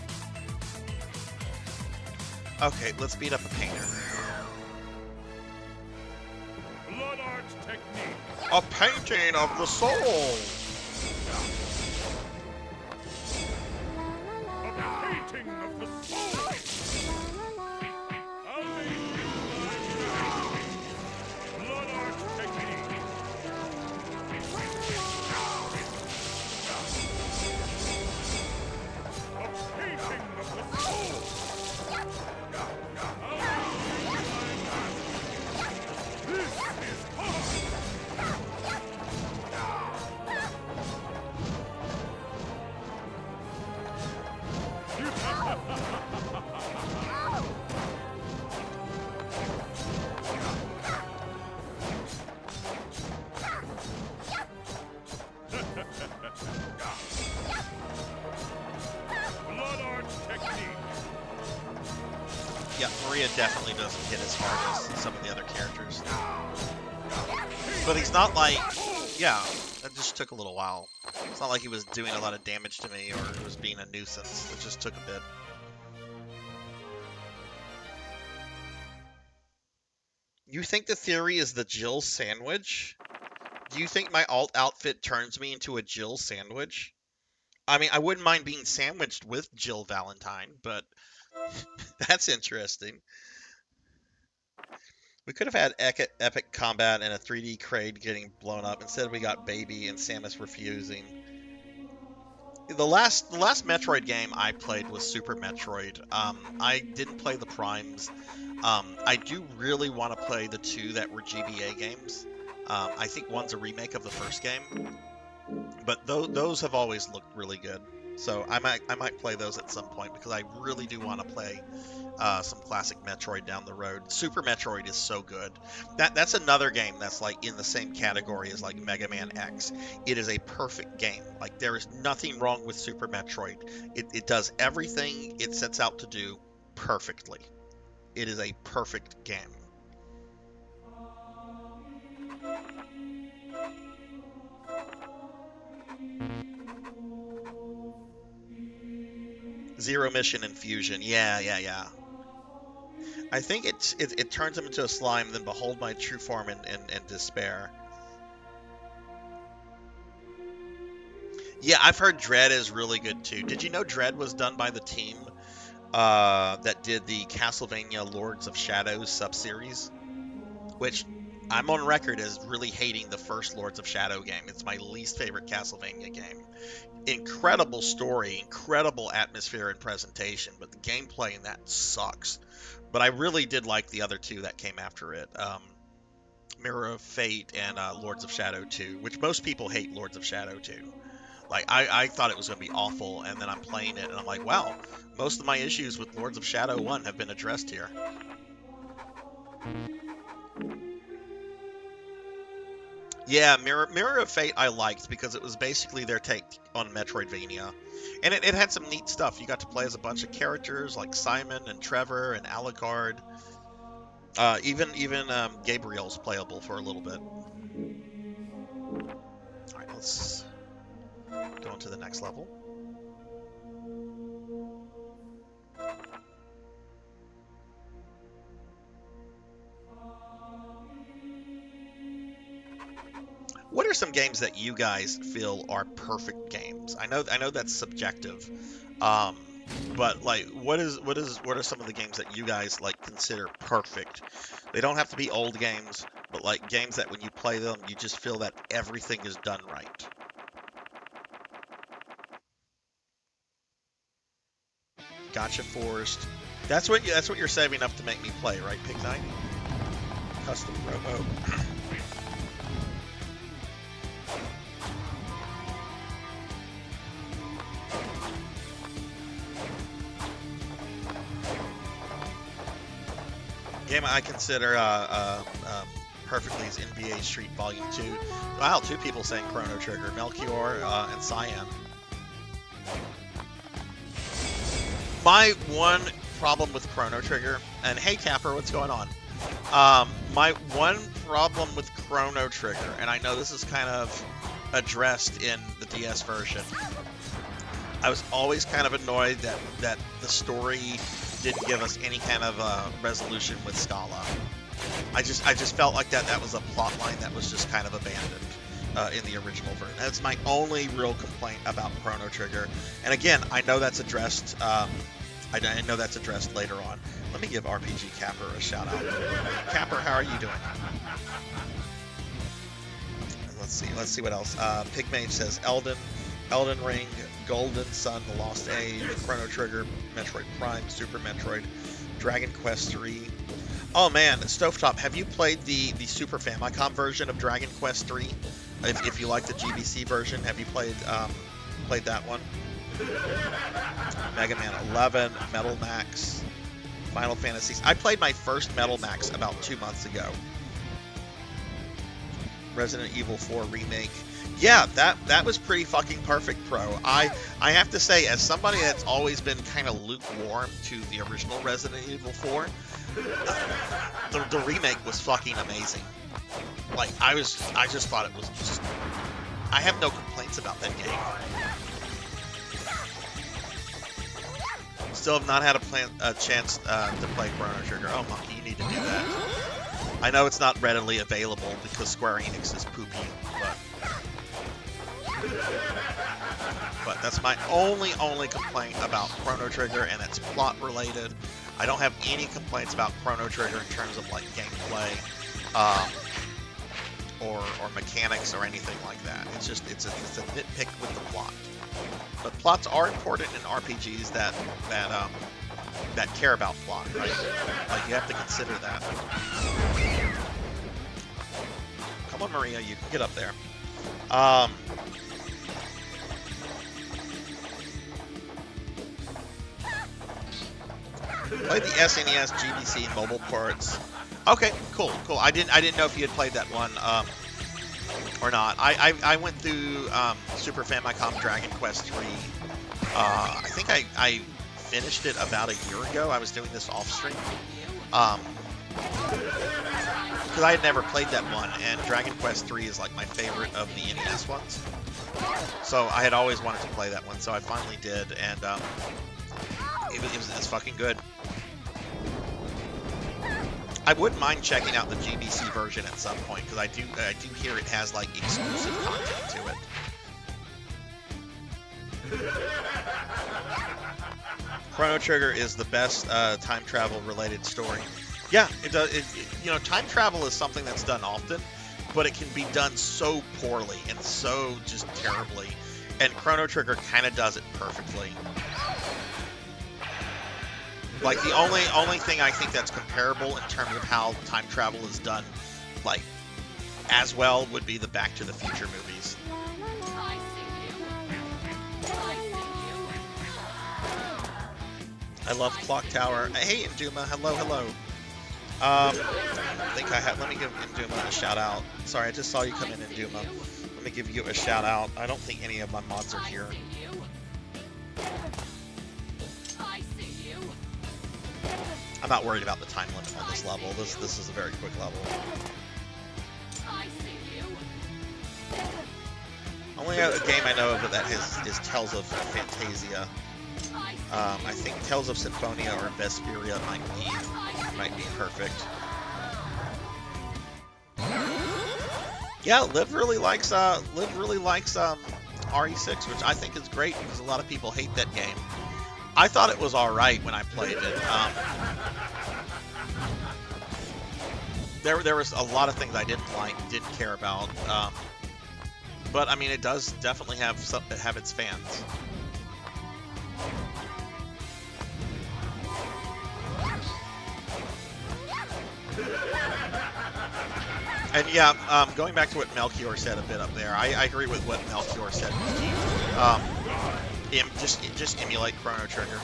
Okay, let's beat up a painter. Blood art technique. A painting of the soul. A painting of the soul. I'll make you blood art technique. A painting of the soul. Yeah, Maria definitely doesn't hit as hard as some of the other characters. But he's not like, yeah, that just took a little while. It's not like he was doing a lot of damage to me or was being a nuisance. It just took a bit. You think the theory is the Jill sandwich? Do you think my alt outfit turns me into a Jill sandwich? I mean, I wouldn't mind being sandwiched with Jill Valentine, but that's interesting. We could have had epic combat and a 3D Kraid getting blown up. Instead, we got Baby and Samus refusing. The last Metroid game I played was Super Metroid. I didn't play the Primes. I do really want to play the two that were GBA games. I think one's a remake of the first game, but those have always looked really good. So I might play those at some point because I really do want to play some classic Metroid down the road. Super Metroid is so good. That's another game that's like in the same category as like Mega Man X. It is a perfect game. Like there is nothing wrong with Super Metroid. It does everything it sets out to do perfectly. It is a perfect game. Zero Mission Infusion. Yeah. I think it turns him into a slime, then behold my true form in despair. Yeah, I've heard Dread is really good too. Did you know Dread was done by the team that did the Castlevania Lords of Shadows subseries? Which I'm on record as really hating the first Lords of Shadow game. It's my least favorite Castlevania game. Incredible story, incredible atmosphere and presentation, but the gameplay in that sucks. But I really did like the other two that came after it. Mirror of Fate and Lords of Shadow 2, which most people hate Lords of Shadow 2. Like, I thought it was going to be awful, and then I'm playing it, and I'm like, wow, most of my issues with Lords of Shadow 1 have been addressed here. Yeah, Mirror of Fate I liked because it was basically their take on Metroidvania. And it had some neat stuff. You got to play as a bunch of characters like Simon and Trevor and Alucard. Even Gabriel's playable for a little bit. Alright, let's go on to the next level. What are some games that you guys feel are perfect games? I know that's subjective, but like, what are some of the games that you guys like consider perfect? They don't have to be old games, but like games that when you play them, you just feel that everything is done right. Gotcha Forced. That's what you're saving up to make me play, right, Pig 90? Custom promo. Game I consider perfectly is NBA Street Volume 2. Wow, two people saying Chrono Trigger, Melchior and Cyan. My one problem with Chrono Trigger, and hey Capper, what's going on? My one problem with Chrono Trigger, and I know this is kind of addressed in the DS version, I was always kind of annoyed that the story didn't give us any kind of resolution with Scala. I just felt like that was a plot line that was just kind of abandoned in the original version. That's my only real complaint about Chrono Trigger. And again, I know that's addressed. I know that's addressed later on. Let me give RPG Capper a shout out. Capper, how are you doing? Let's see what else. Pigmage says Elden Ring, Golden Sun, The Lost Age, Chrono Trigger, Metroid Prime, Super Metroid, Dragon Quest III. Oh man, Stovetop, have you played the Super Famicom version of Dragon Quest III? If you like the GBC version, have you played that one? Mega Man 11, Metal Max, Final Fantasy. I played my first Metal Max about 2 months ago. Resident Evil 4 Remake. Yeah, that was pretty fucking perfect, Pro. I have to say, as somebody that's always been kind of lukewarm to the original Resident Evil 4, the remake was fucking amazing. Like, I just thought it was just... I have no complaints about that game. Still have not had a chance to play Chrono Trigger. Oh, Monkey, you need to do that. I know it's not readily available because Square Enix is poopy, but that's my only complaint about Chrono Trigger, and it's plot related. I don't have any complaints about Chrono Trigger in terms of like gameplay, or mechanics or anything like that. It's a nitpick with the plot. But plots are important in RPGs that care about plot, right? Like, you have to consider that. Come on, Maria, you can get up there. Played the SNES, GBC, mobile ports. Okay, cool. I didn't know if you had played that one or not. I went through Super Famicom Dragon Quest 3. I think I finished it about a year ago. I was doing this off stream. Because I had never played that one, and Dragon Quest 3 is like my favorite of the NES ones. So I had always wanted to play that one, so I finally did, and it's fucking good. I wouldn't mind checking out the GBC version at some point, because I do hear it has like exclusive content to it. Chrono Trigger is the best time travel related story. Yeah, it does. You know, time travel is something that's done often, but it can be done so poorly and so just terribly. And Chrono Trigger kind of does it perfectly. Like, the only thing I think that's comparable in terms of how time travel is done, like, as well, would be the Back to the Future movies. I love Clock Tower. Hey, Induma. Hello. I think let me give Induma a shout out. Sorry, I just saw you come in, Induma. Let me give you a shout out. I don't think any of my mods are here. I'm not worried about the time limit on this level. This is a very quick level. Only game I know of that is Tales of Fantasia. I think Tales of Symphonia or Vesperia might be perfect. Yeah, Liv really likes RE6, which I think is great because a lot of people hate that game. I thought it was alright when I played it. There was a lot of things I didn't like, didn't care about. But I mean, it does definitely have its fans. And yeah, going back to what Melchior said a bit up there, I agree with what Melchior said. Just emulate Chrono Trigger.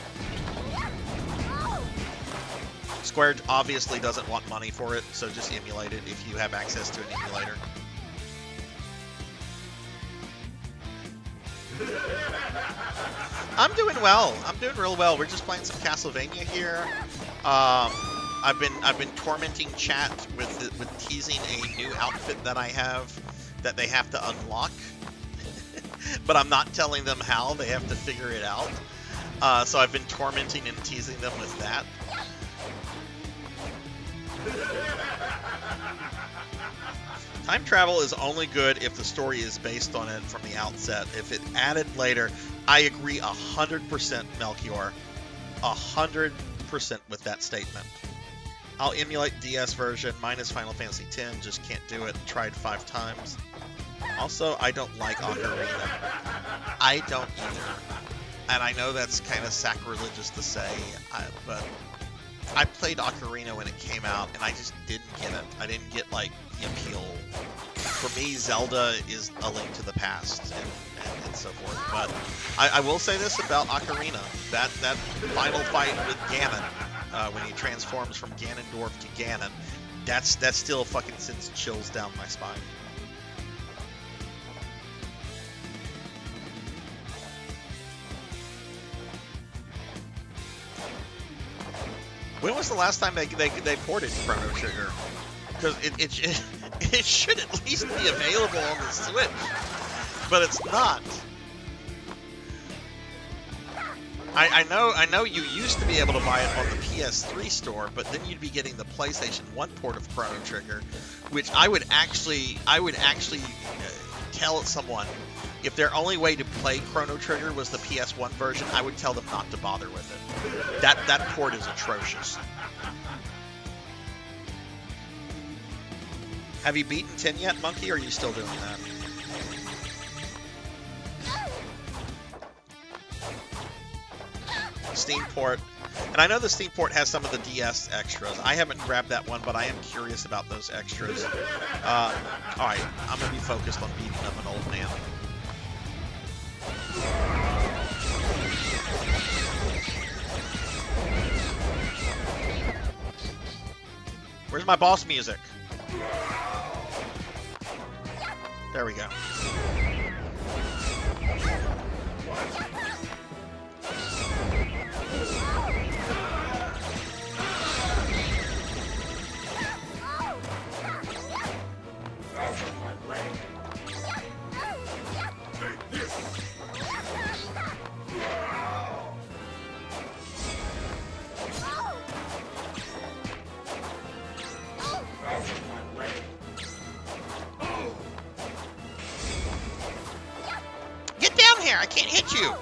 Square obviously doesn't want money for it, so just emulate it if you have access to an emulator. I'm doing well. I'm doing real well. We're just playing some Castlevania here. I've been tormenting chat with teasing a new outfit that I have that they have to unlock. But I'm not telling them how. They have to figure it out. So I've been tormenting and teasing them with that. Time travel is only good if the story is based on it from the outset. If it added later, I agree 100%, Melchior. 100% with that statement. I'll emulate DS version. Mine is Final Fantasy X. Just can't do it. Tried 5 times. Also, I don't like Ocarina. I don't either. And I know that's kind of sacrilegious to say, but I played Ocarina when it came out, and I just didn't get it. I didn't get, like, the appeal. For me, Zelda is a link to the past, and so forth. But I will say this about Ocarina. That final fight with Ganon, when he transforms from Ganondorf to Ganon, that still fucking sends chills down my spine. When was the last time they ported Chrono Trigger? Because it should at least be available on the Switch, but it's not. I know you used to be able to buy it on the PS3 store, but then you'd be getting the PlayStation 1 port of Chrono Trigger, which I would actually tell someone if their only way to play Chrono Trigger was the PS1 version, I would tell them not to bother with it. That port is atrocious. Have you beaten 10 yet, Monkey, or are you still doing that? Steam port. And I know the Steam port has some of the DS extras. I haven't grabbed that one, but I am curious about those extras. Alright, I'm going to be focused on beating up an old man. Where's my boss music? There we go. Get down here! I can't hit you!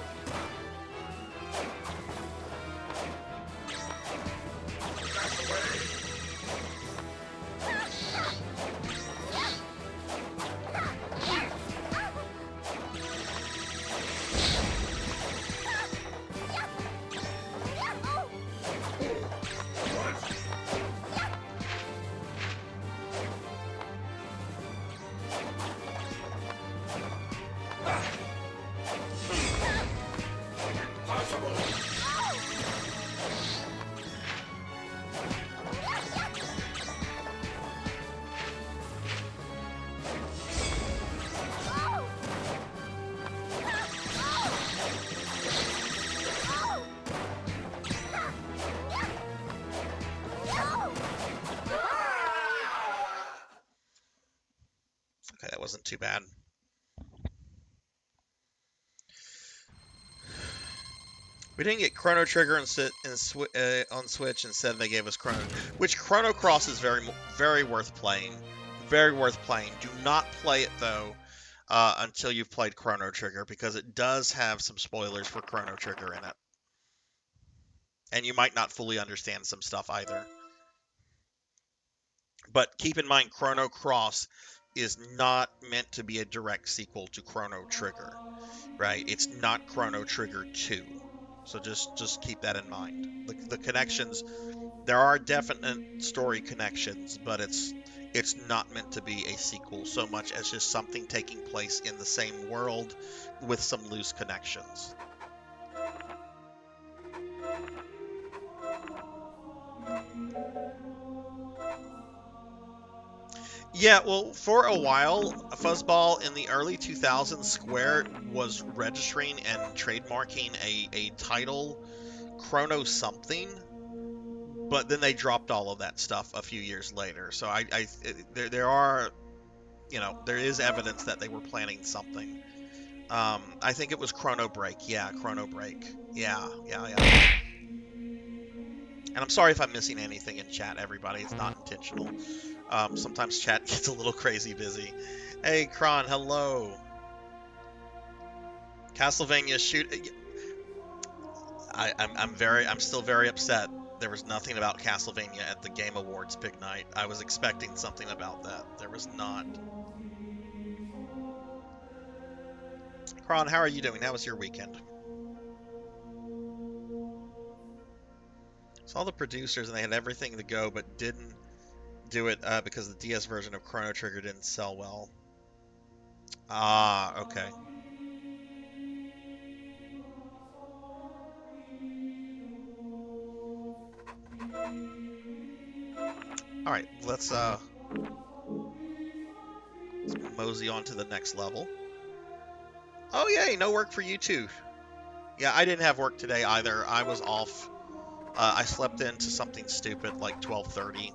Okay, that wasn't too bad. We didn't get Chrono Trigger on Switch. Instead, they gave us Chrono, which Chrono Cross is very worth playing. Very worth playing. Do not play it though until you've played Chrono Trigger, because it does have some spoilers for Chrono Trigger in it, and you might not fully understand some stuff either. But keep in mind, Chrono Cross is not meant to be a direct sequel to Chrono Trigger, right? It's not Chrono Trigger 2. So just keep that in mind. The connections, there are definite story connections, but it's not meant to be a sequel so much as just something taking place in the same world with some loose connections. Yeah, well, for a while, Fuzzball in the early 2000s, Square was registering and trademarking a title, Chrono something, but then they dropped all of that stuff a few years later. So there are, there is evidence that they were planning something. I think it was Chrono Break. Yeah, Chrono Break. Yeah. And I'm sorry if I'm missing anything in chat, everybody. It's not intentional. Sometimes chat gets a little crazy busy. Hey, Kron, hello. Castlevania shoot. I'm still very upset. There was nothing about Castlevania at the Game Awards big night. I was expecting something about that. There was not. Kron, how are you doing? How was your weekend? Saw the producers and they had everything to go, but didn't do it because the DS version of Chrono Trigger didn't sell well. Ah, okay. All right, let's mosey on to the next level. Oh yay, no work for you too. Yeah, I didn't have work today either. I was off I slept into something stupid like 12:30,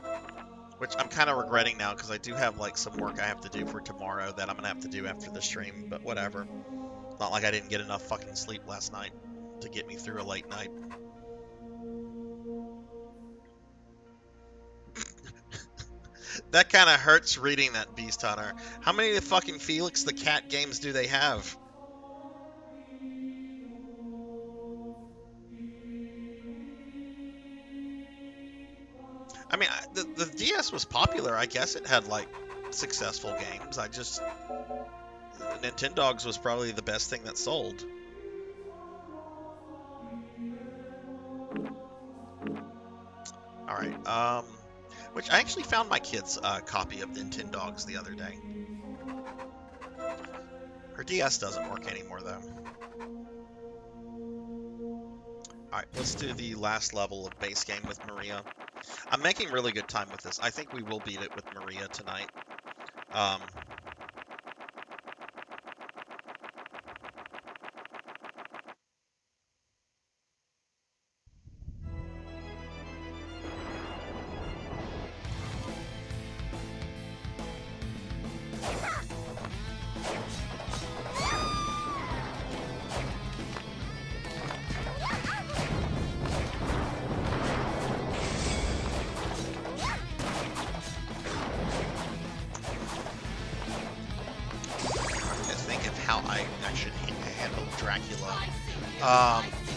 which I'm kind of regretting now because I do have like some work I have to do for tomorrow that I'm gonna have to do after the stream. But whatever. Not like I didn't get enough fucking sleep last night to get me through a late night. That kind of hurts reading that, Beast Hunter. How many of the fucking Felix the Cat games do they have? I mean, the DS was popular. I guess it had, like, successful games. Nintendogs was probably the best thing that sold. Alright, which I actually found my kid's copy of Nintendogs the other day. Her DS doesn't work anymore, though. Alright, let's do the last level of base game with Maria. I'm making really good time with this. I think we will beat it with Maria tonight. How I should handle Dracula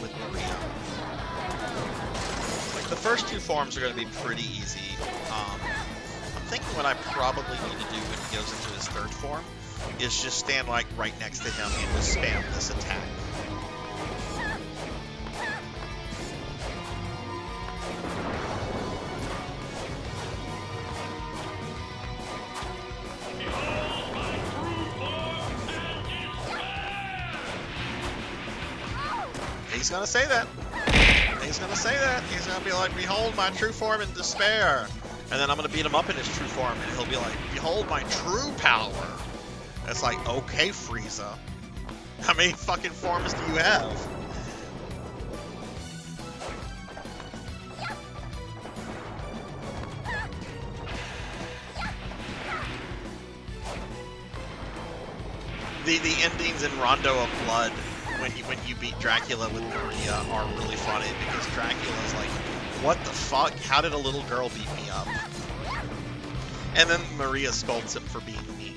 with Maria. Like, the first two forms are going to be pretty easy. I'm thinking what I probably need to do when he goes into his third form is just stand like right next to him and just spam this attack. He's gonna say that. He's gonna say that. He's gonna be like, behold my true form in despair. And then I'm gonna beat him up in his true form and he'll be like, behold my true power. It's like, okay, Frieza. How many fucking forms do you have? The endings in Rondo of Blood when you beat Dracula with Maria are really funny because Dracula's like, what the fuck? How did a little girl beat me up? And then Maria scolds him for being mean.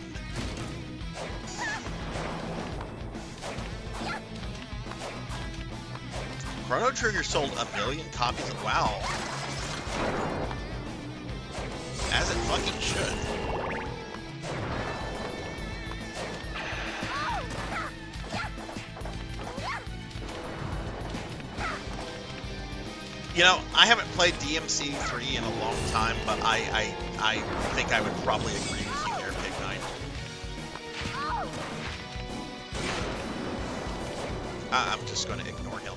Chrono Trigger sold 1 million copies of WoW. As it fucking should. You know, I haven't played DMC 3 in a long time, but I think I would probably agree with you there, Big Knight. I'm just going to ignore him.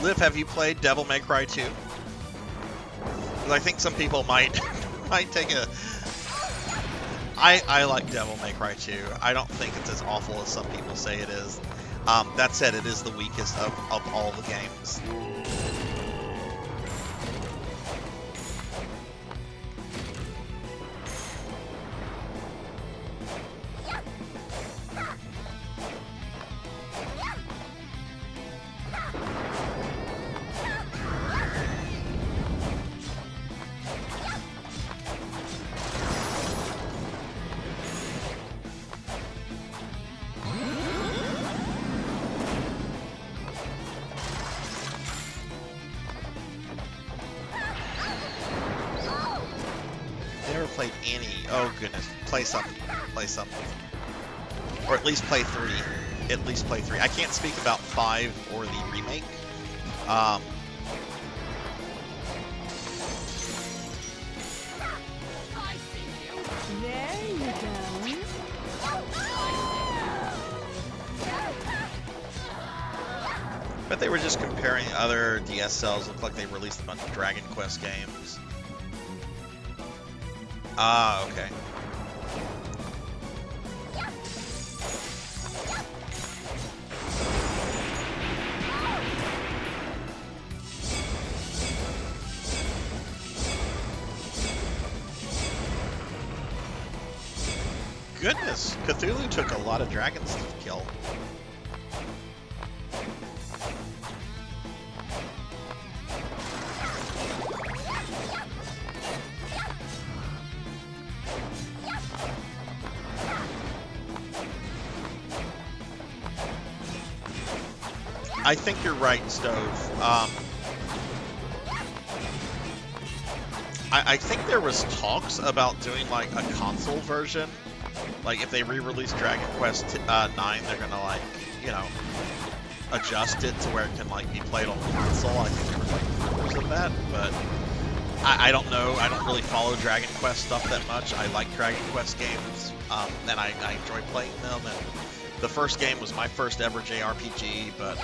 Liv, have you played Devil May Cry 2? Because I think some people might take a... I like Devil May Cry 2. I don't think it's as awful as some people say it is. That said, it is the weakest of all the games. Played any. Oh goodness, play something. Or at least play 3. At least play 3. I can't speak about 5 or the remake. There you go. But they were just comparing other DS cells. Looked like they released a bunch of Dragon Quest games. Ah, okay. goodness, Cthulhu took a lot of dragons to kill. I think you're right, Stove. I think there was talks about doing like a console version. Like if they re-release Dragon Quest 9, they're gonna like, you know, adjust it to where it can like be played on console. I think there was like rumors of that, but I don't know. I don't really follow Dragon Quest stuff that much. I like Dragon Quest games, and I enjoy playing them. And the first game was my first ever JRPG, but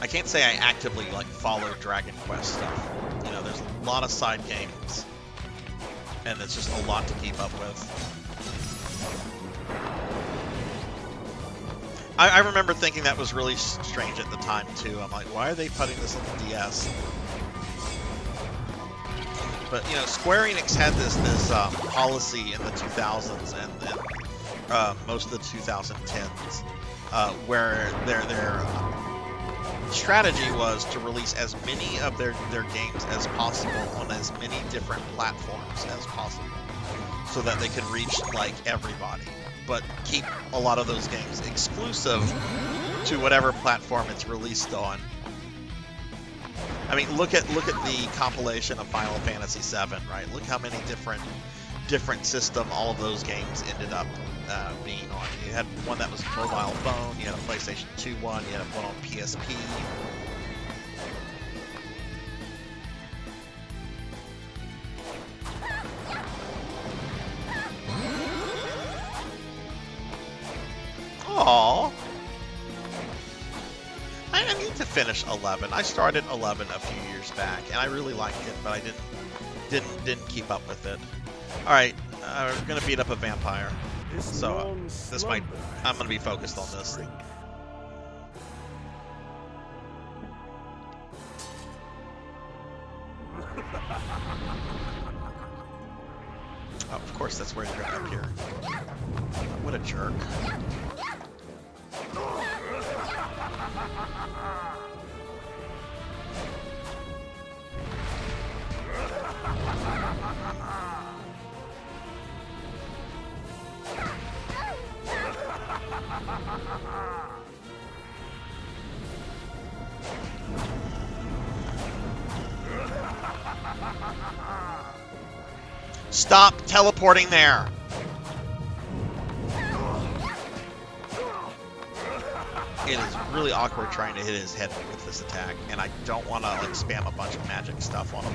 I can't say I actively like follow Dragon Quest stuff. You know, there's a lot of side games, and it's just a lot to keep up with. I remember thinking that was really strange at the time too. I'm like, why are they putting this on the DS? But you know, Square Enix had this policy in the 2000s and most of the 2010s, where their strategy was to release as many of their games as possible on as many different platforms as possible, so that they could reach like everybody, but keep a lot of those games exclusive to whatever platform it's released on. I mean, look at the compilation of Final Fantasy VII, right? Look how many different system all of those games ended up being on. You had one that was a mobile phone, you had a PlayStation 2 one, you had one on PSP. Aww. I need to finish 11. I started 11 a few years back, and I really liked it, but I didn't keep up with it. All right, we're gonna beat up a vampire, so I'm gonna be focused on this. Oh, of course, that's where you're gonna appear. What a jerk. Stop teleporting there. It is really awkward trying to hit his head with this attack, and I don't want to like spam a bunch of magic stuff on him.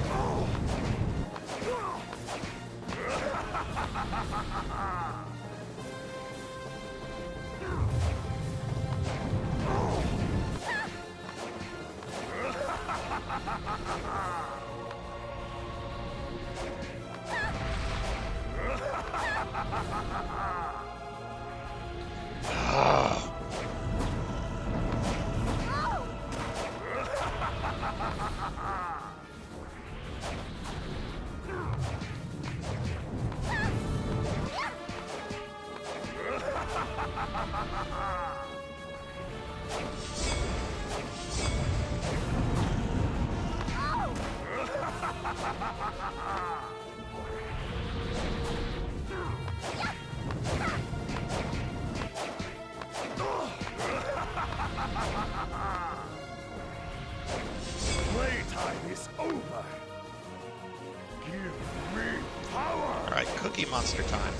Playtime is over. Give me power. All right, Cookie Monster time.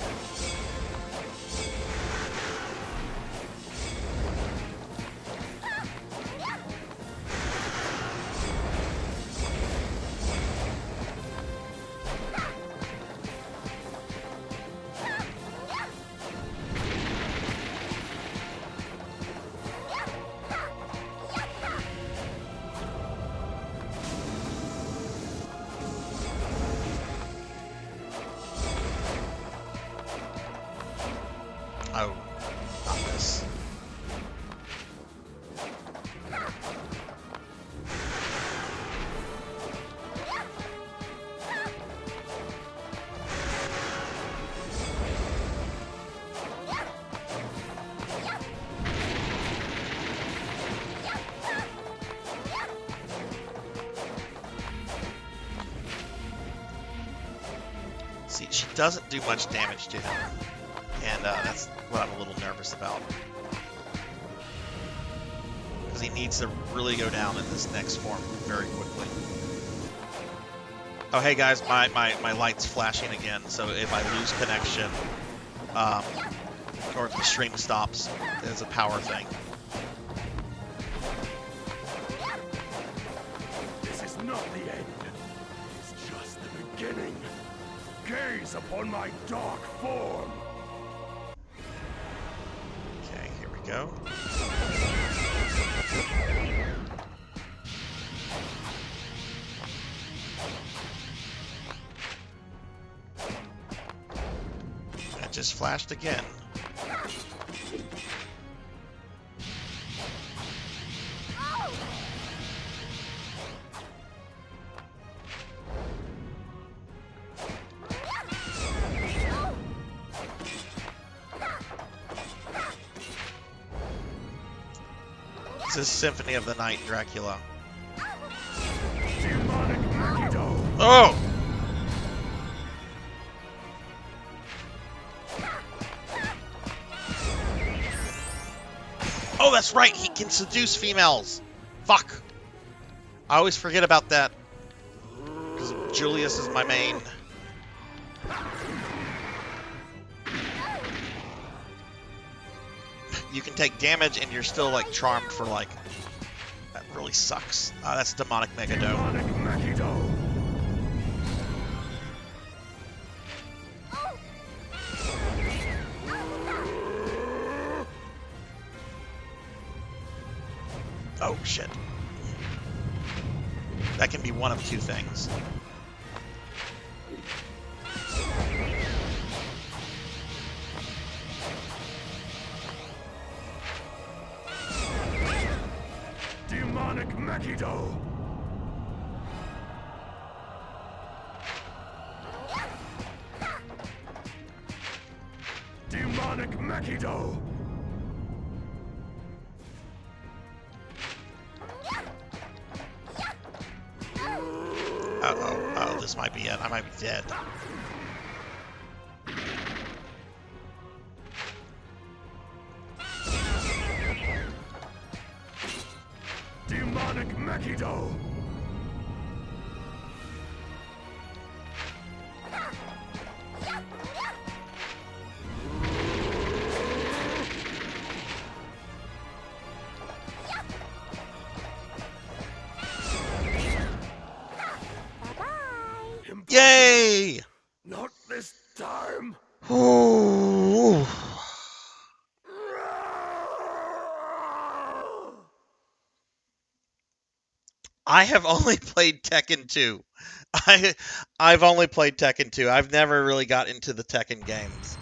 Oh, not this. See, she doesn't do much damage to him, and that's what I'm a little nervous about. Because he needs to really go down in this next form very quickly. Oh, hey guys, my light's flashing again, so if I lose connection, or if the stream stops, it's a power thing. This is not the end. It's just the beginning. Gaze upon my dark form. Okay, here we go. It just flashed again. This is Symphony of the Night, Dracula. Oh! Oh, that's right, he can seduce females! Fuck! I always forget about that. Because Julius is my main. You can take damage and you're still, like, charmed for, like... That really sucks. That's Demonic Megado. Demonic Megado. Oh, shit. That can be one of two things. Demonic Megado. Demonic Megado. Uh-oh. Oh, this might be it. I might be dead. Demonic Megado. Yay! Not this time. Ooh. I have only played Tekken 2. I've only played Tekken 2. I've never really got into the Tekken games.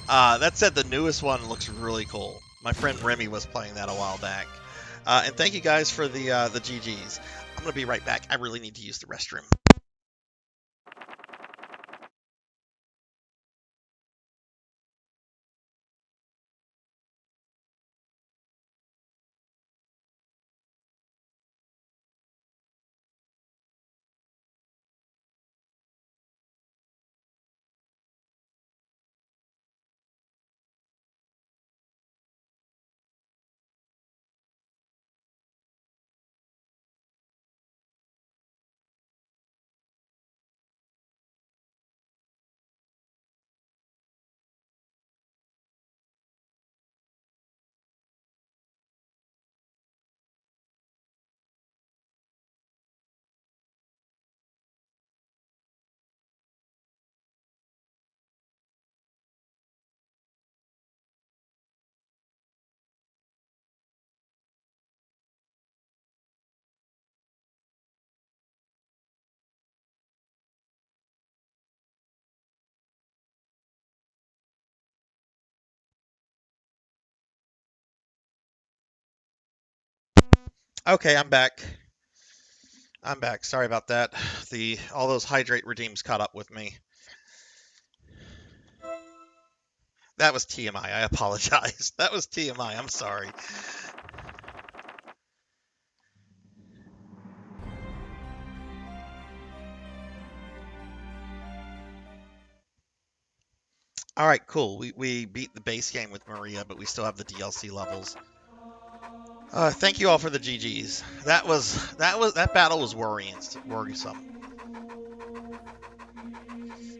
That said, the newest one looks really cool. My friend Remy was playing that a while back. And thank you guys for the GGs. I'm going to be right back. I really need to use the restroom. Okay, I'm back. I'm back. Sorry about that. All those hydrate redeems caught up with me. That was TMI. I apologize. That was TMI. I'm sorry. All right, cool. We beat the base game with Maria, but we still have the DLC levels. Thank you all for the GGs. That battle was worrisome.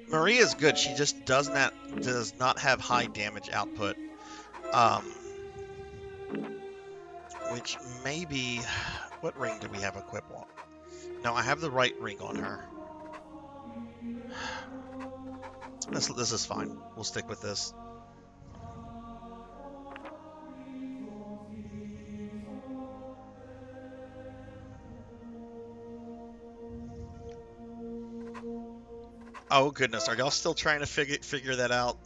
Maria's good. She just does not have high damage output. Which maybe, what ring do we have equipped on? No, I have the right ring on her. This is fine. We'll stick with this. Oh goodness, are y'all still trying to figure that out?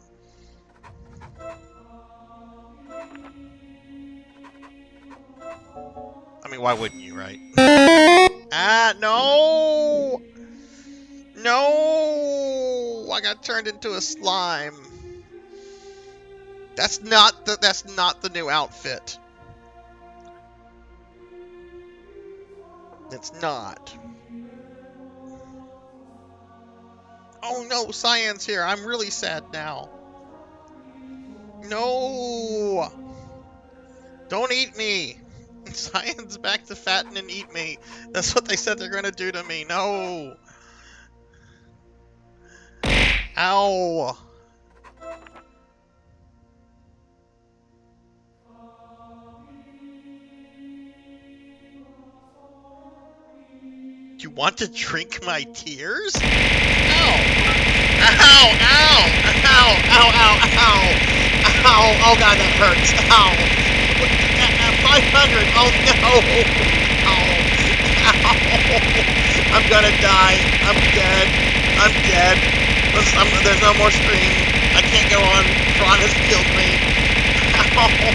I mean, why wouldn't you, right? Ah, no! No! I got turned into a slime. That's not the new outfit. It's not. Oh no, Cyan's here. I'm really sad now. No! Don't eat me! Cyan's back to fatten and eat me. That's what they said they're gonna do to me. No! Ow! You want to drink my tears? Ow! Ow! Ow! Ow! Ow! Ow! Ow! Ow! Oh god, that hurts! Ow! 500! Oh no! Ow! Ow! I'm gonna die! I'm dead! I'm dead! There's no more stream. I can't go on. Ron has killed me. Ow! Ow!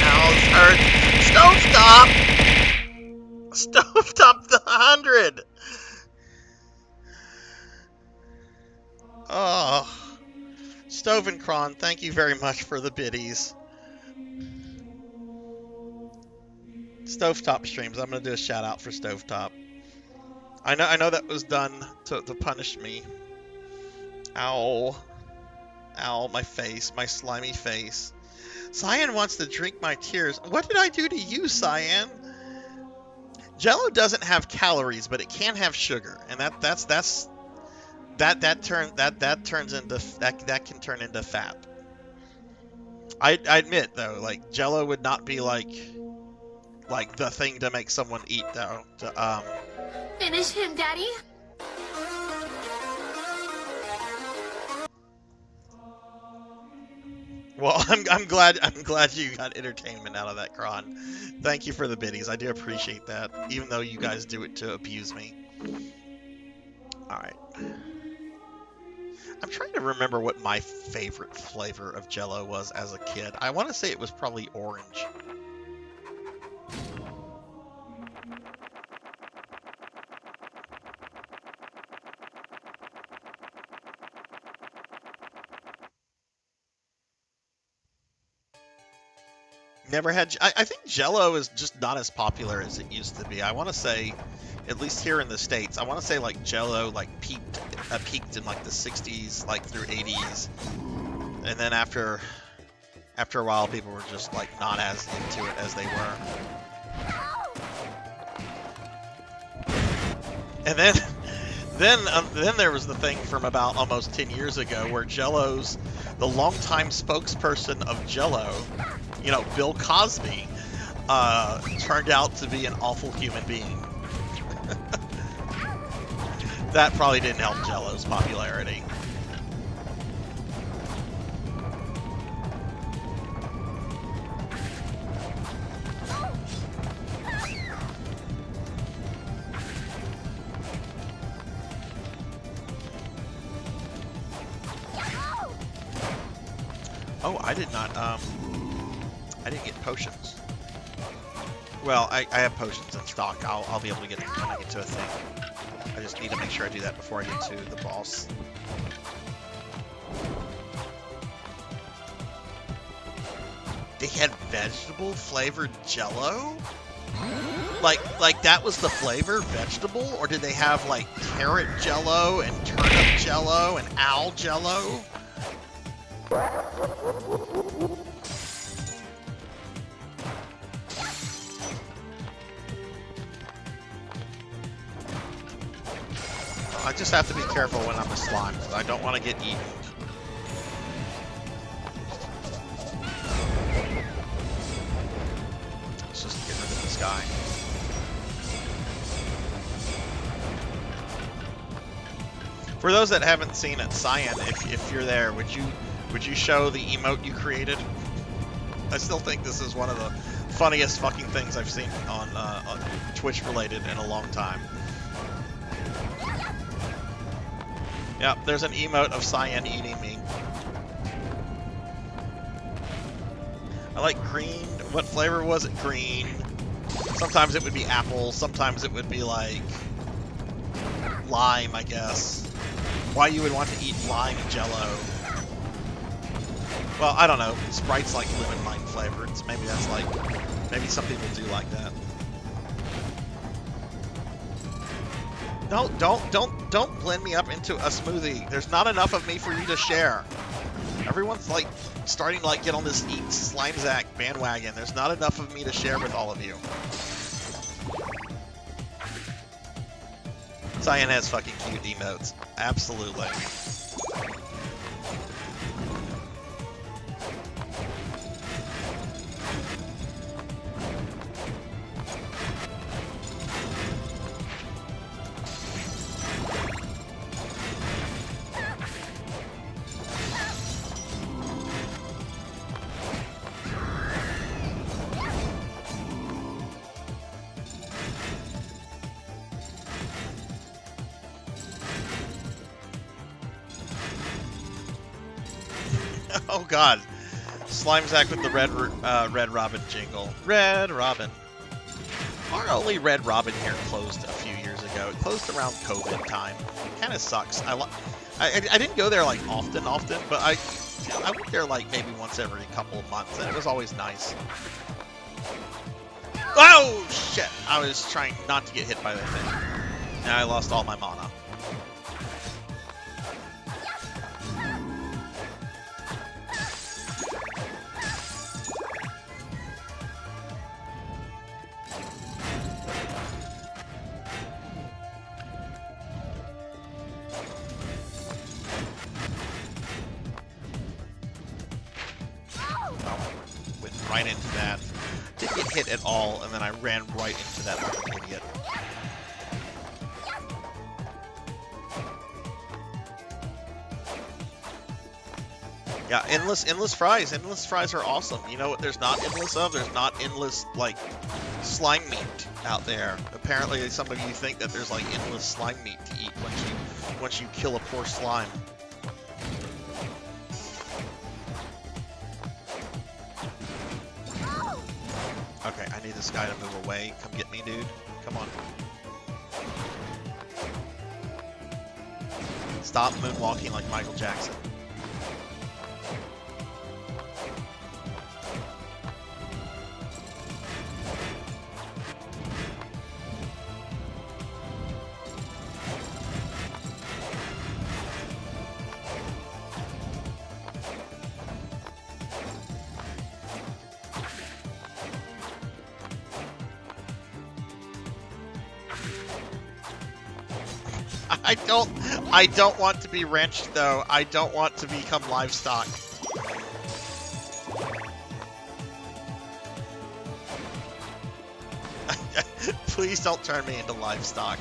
Ow! This hurts! Stovetop! Stovetop the 100! Oh. Stovencron, thank you very much for the biddies. Stovetop streams, I'm gonna do a shout out for Stovetop. I know that was done to punish me. Ow. Ow, my face, my slimy face. Cyan wants to drink my tears. What did I do to you, Cyan? Jello doesn't have calories, but it can have sugar, and that can turn into fat. I admit though, like Jello would not be like the thing to make someone eat though. Finish him, Daddy. Well, I'm glad you got entertainment out of that, Kron. Thank you for the biddies. I do appreciate that, even though you guys do it to abuse me. All right. I'm trying to remember what my favorite flavor of Jello was as a kid. I want to say it was probably orange. Never had. I think Jello is just not as popular as it used to be. I want to say, at least here in the States, I want to say like Jello like peaked in like the 60s, like through 80s, and then after a while, people were just like not as into it as they were. And then there was the thing from about almost 10 years ago where Jello's the longtime spokesperson of Jello, you know, Bill Cosby, turned out to be an awful human being. That probably didn't help Jello's popularity. Oh, I did not, I didn't get potions. Well, I have potions in stock. I'll be able to get them when I get to a thing. I just need to make sure I do that before I get to the boss. They had vegetable flavored Jello? Like that was the flavor, vegetable, or did they have like carrot jello and turnip jello and owl jello? I just have to be careful when I'm a slime, because I don't want to get eaten. Let's just get rid of this guy. For those that haven't seen it, Cyan, if you're there, would you show the emote you created? I still think this is one of the funniest fucking things I've seen on Twitch related in a long time. Yeah, there's an emote of Cyan eating me. I like green. What flavor was it? Green. Sometimes it would be apple. Sometimes it would be like lime, I guess. Why you would want to eat lime jello? Well, I don't know. Sprite's like lemon lime flavored, so maybe that's like, maybe some people do like that. Don't blend me up into a smoothie. There's not enough of me for you to share. Everyone's like starting to like get on this eat Sarzac bandwagon. There's not enough of me to share with all of you. Cyan has fucking cute emotes. Absolutely. Oh god, Slimezack with the Red Robin jingle. Red Robin. Our only Red Robin here closed a few years ago. It closed around COVID time. It kind of sucks. I didn't go there like often, but I went there like maybe once every couple of months, and it was always nice. Oh shit! I was trying not to get hit by that thing. Now I lost all my mana. Right into that. Didn't get hit at all, and then I ran right into that like an idiot. Yeah, endless fries. Endless fries are awesome. You know what there's not endless of? There's not endless, like, slime meat out there. Apparently some of you think that there's like endless slime meat to eat once you kill a poor slime. Okay, I need this guy to move away. Come get me, dude. Come on. Stop moonwalking like Michael Jackson. I don't want to be wrenched though. I don't want to become livestock. Please don't turn me into livestock.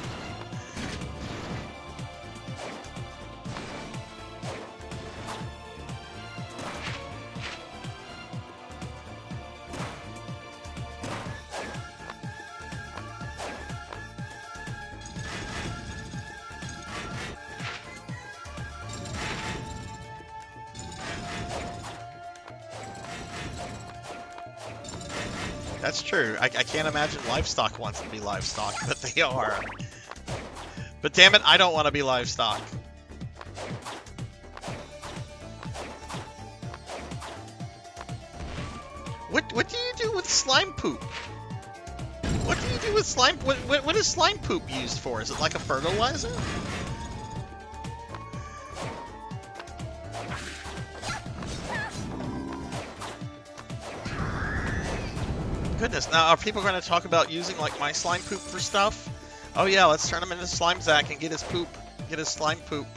That's true. I can't imagine livestock wants to be livestock, but they are. But damn it, I don't want to be livestock. What do you do with slime poop? What do you do with slime? What is slime poop used for? Is it like a fertilizer? Goodness, now are people going to talk about using like my slime poop for stuff? Oh yeah, let's turn him into Sarzac and get his poop, get his slime poop.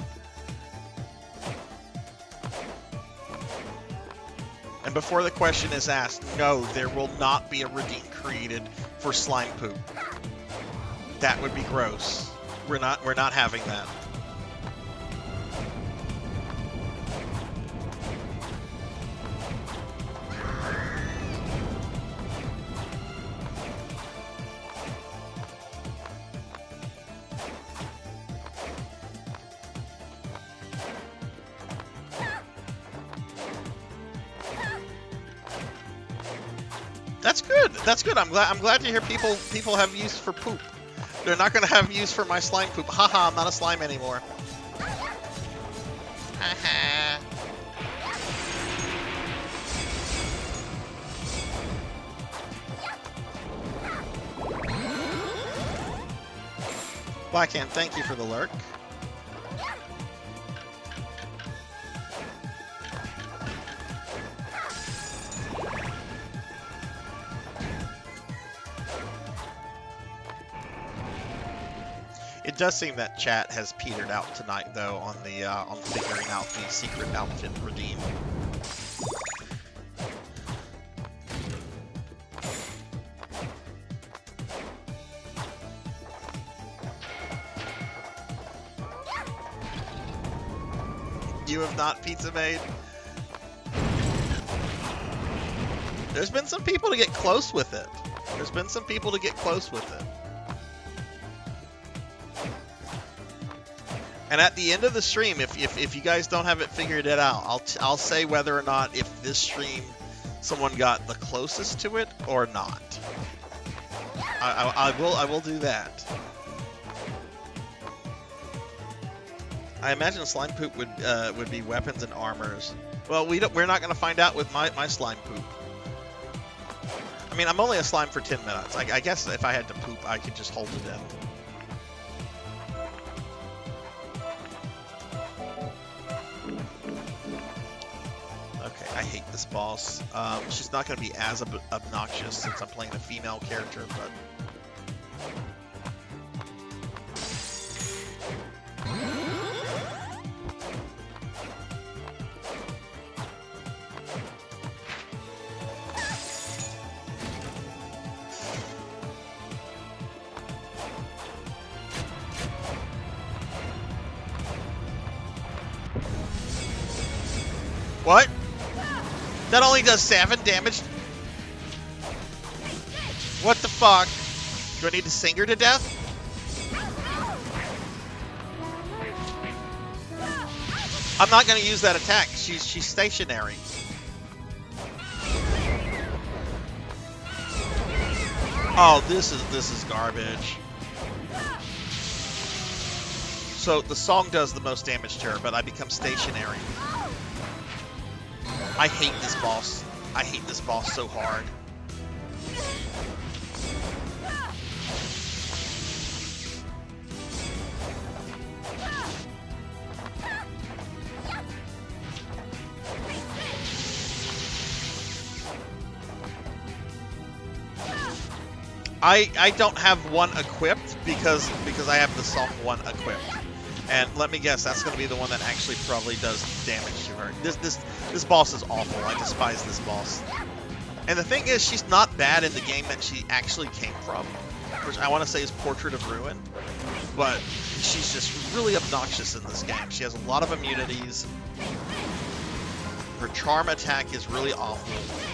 And before the question is asked, no, there will not be a redeem created for slime poop. That would be gross. We're not having that. That's good. That's good. I'm glad to hear people have use for poop. They're not going to have use for my slime poop. Haha, I'm not a slime anymore. Haha. Blackhand, thank you for the lurk. It does seem that chat has petered out tonight, though, on figuring out the secret outfit redeem. You have not pizza made. There's been some people to get close with it. There's been some people to get close with it. And at the end of the stream, if you guys don't have it figured it out, I'll say whether or not if this stream someone got the closest to it or not. I will do that. I imagine slime poop would be weapons and armors. Well, we're not going to find out with my slime poop. I mean, I'm only a slime for 10 minutes. I guess if I had to poop, I could just hold it in. I hate this boss. She's not going to be as obnoxious since I'm playing a female character, but... What? That only does 7 damage? What the fuck? Do I need to sing her to death? I'm not gonna use that attack. She's stationary. Oh, this is garbage. So the song does the most damage to her, but I become stationary. I hate this boss. I hate this boss so hard. I don't have 1 equipped because I have the song 1 equipped. And let me guess, that's going to be the one that actually probably does damage to her. This boss is awful. I despise this boss. And the thing is, she's not bad in the game that she actually came from, which I want to say is Portrait of Ruin. But she's just really obnoxious in this game. She has a lot of immunities. Her charm attack is really awful.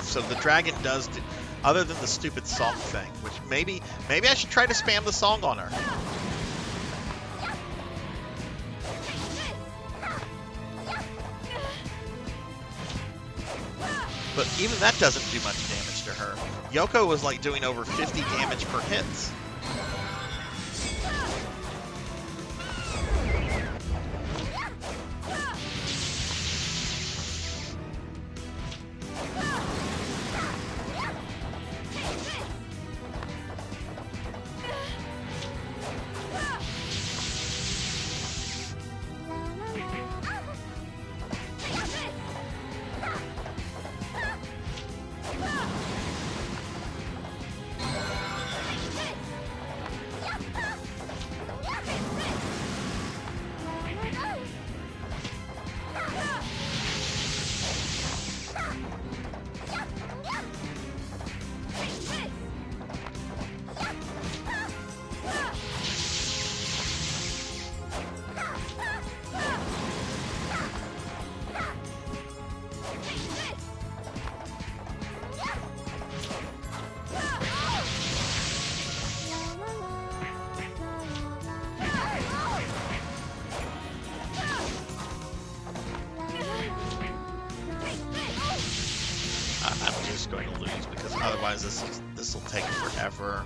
So the dragon does Other than the stupid song thing, which maybe I should try to spam the song on her. But even that doesn't do much damage to her. Yoko was like doing over 50 damage per hit. I'm just going to lose because otherwise this will take forever.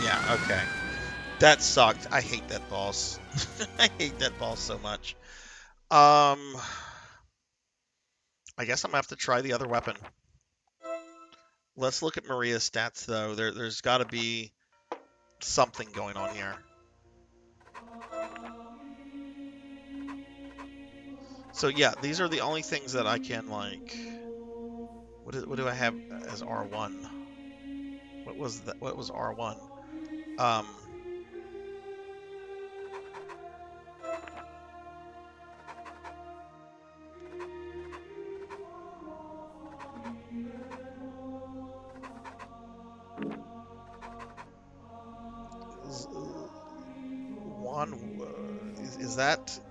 Yeah, okay. That sucked. I hate that boss. I hate that boss so much. I guess I'm gonna have to try the other weapon. Let's look at Maria's stats though. There's got to be something going on here. So yeah, these are the only things that I can like. What do I have as R1? What was that? What was R1?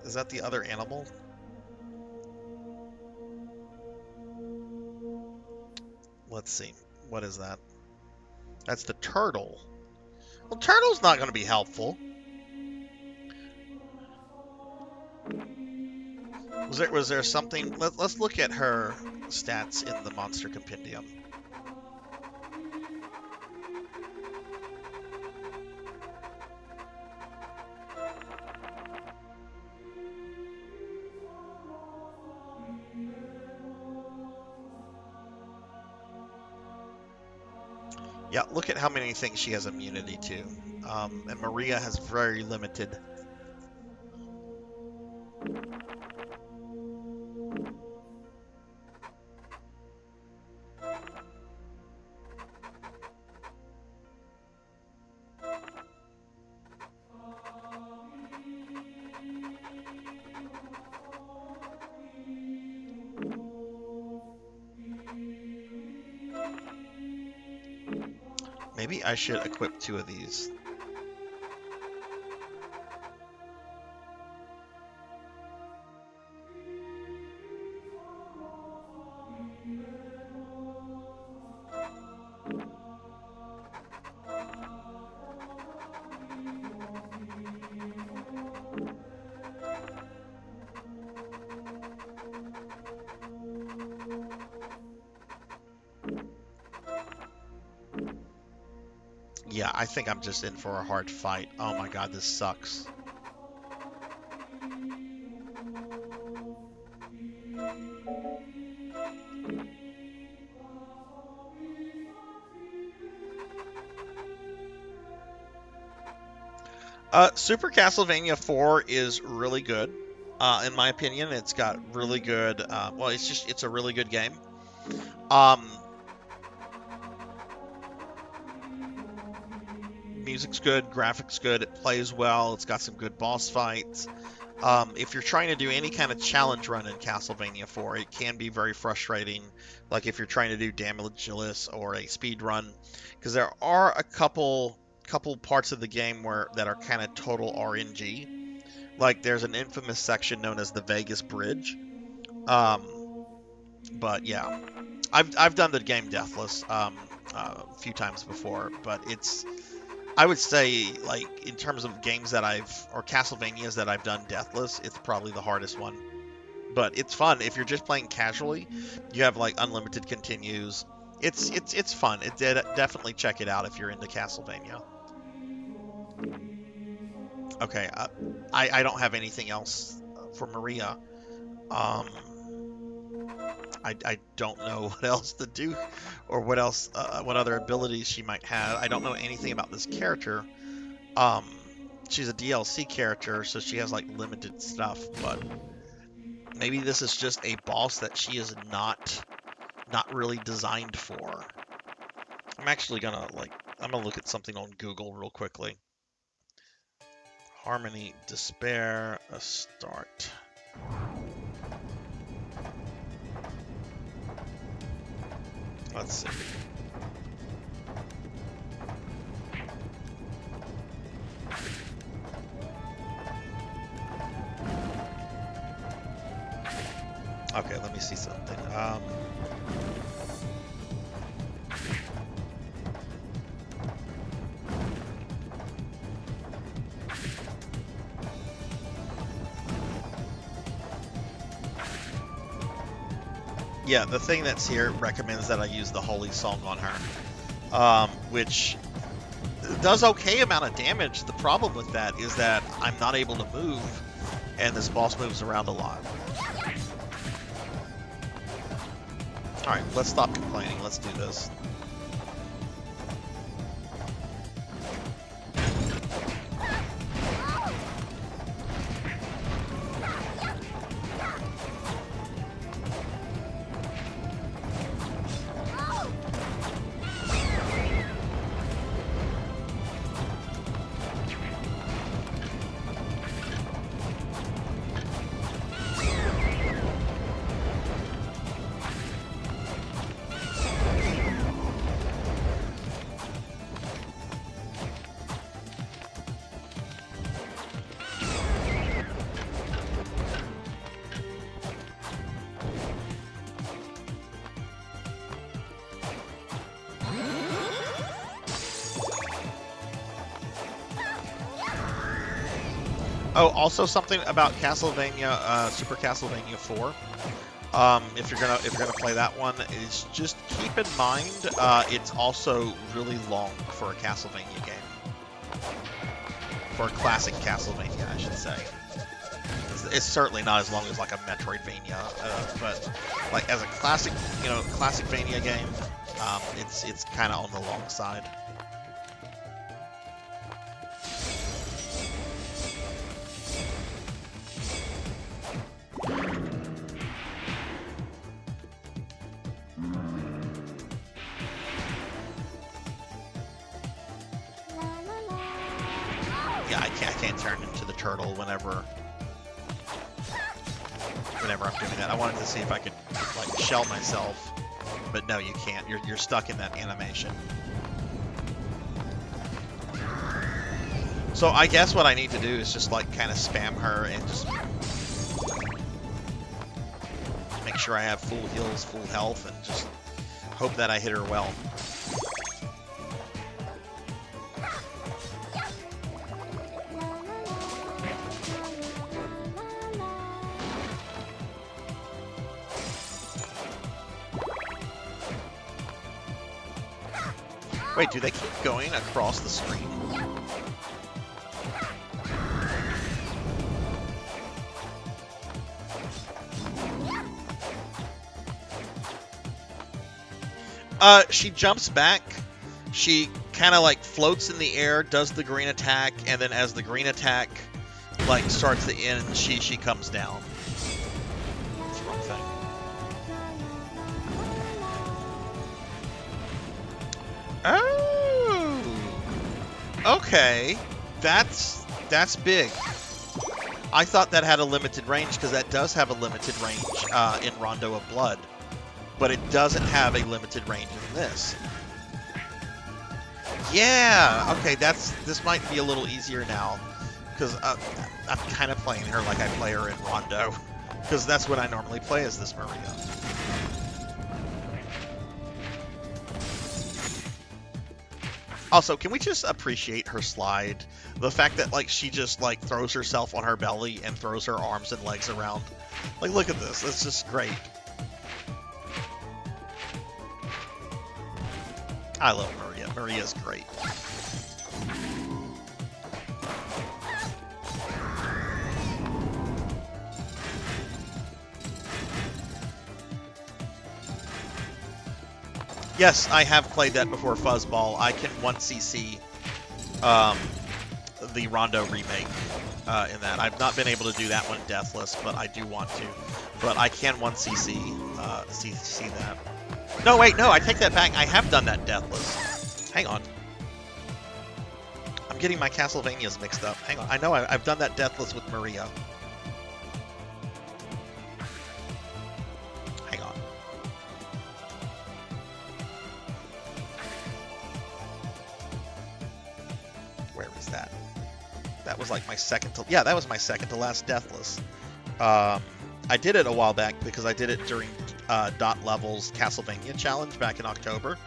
Is that the other animal? Let's see. What is that? That's the turtle. Well, turtle's not going to be helpful. Was there something? Let's look at her stats in the monster compendium. Yeah, look at how many things she has immunity to. And Maria has very limited. Maybe I should equip 2 of these. Yeah, I think I'm just in for a hard fight. Oh my god, this sucks. Super Castlevania 4 is really good. In my opinion, it's got really good, well, it's a really good game. Music's good, graphics good, it plays well, it's got some good boss fights. If you're trying to do any kind of challenge run in Castlevania 4, it can be very frustrating. Like if you're trying to do damageless or a speed run, because there are a couple parts of the game that are kind of total RNG. Like there's an infamous section known as the Vegas Bridge. But yeah, I've done the game deathless a few times before, but I would say, like, in terms of games that or Castlevanias that I've done deathless, it's probably the hardest one. But it's fun. If you're just playing casually, you have, like, unlimited continues. It's fun. Definitely check it out if you're into Castlevania. Okay, I don't have anything else for Maria. I don't know what else to do, or what other abilities she might have. I don't know anything about this character. She's a DLC character, so she has like limited stuff, but maybe this is just a boss that she is not really designed for. I'm actually gonna look at something on Google real quickly. Harmony, Despair, a start. Let's see. Okay, let me see something. Yeah, the thing that's here recommends that I use the Holy Song on her, which does okay amount of damage. The problem with that is that I'm not able to move, and this boss moves around a lot. Alright, let's stop complaining. Let's do this. Oh, also something about Castlevania, Super Castlevania 4. If you're gonna play that one, is just keep in mind it's also really long for a Castlevania game. For a classic Castlevania, I should say. It's certainly not as long as like a Metroidvania, but like as a classic, classicvania game, it's kind of on the long side. Yeah, I can't turn into the turtle whenever I'm doing that. I wanted to see if I could like shell myself, but no, you can't. You're stuck in that animation. So I guess what I need to do is just like kind of spam her and just make sure I have full heals, full health, and just hope that I hit her well. Wait, do they keep going across the screen? She jumps back. She kind of like floats in the air, does the green attack, and then as the green attack like starts to end, she comes down. That's the wrong thing. Oh, okay. That's big. I thought that had a limited range because that does have a limited range in Rondo of Blood, but it doesn't have a limited range in this. Yeah, okay, this might be a little easier now because I'm kind of playing her like I play her in Rondo because that's what I normally play as this Maria. Also, can we just appreciate her slide? The fact that, like, she just, like, throws herself on her belly and throws her arms and legs around. Like, look at this. It's just great. I love Maria. Maria's great. Yes, I have played that before, Fuzzball. I can 1cc the Rondo remake in that. I've not been able to do that one deathless, but I do want to. But I can 1cc see that. No, wait, no, I take that back. I have done that deathless. Hang on. I'm getting my Castlevanias mixed up. Hang on. I know I've done that deathless with Maria. That was like my second to, yeah, that was my second to last deathless. I did it a while back because I did it during Dot Level's Castlevania challenge back in October.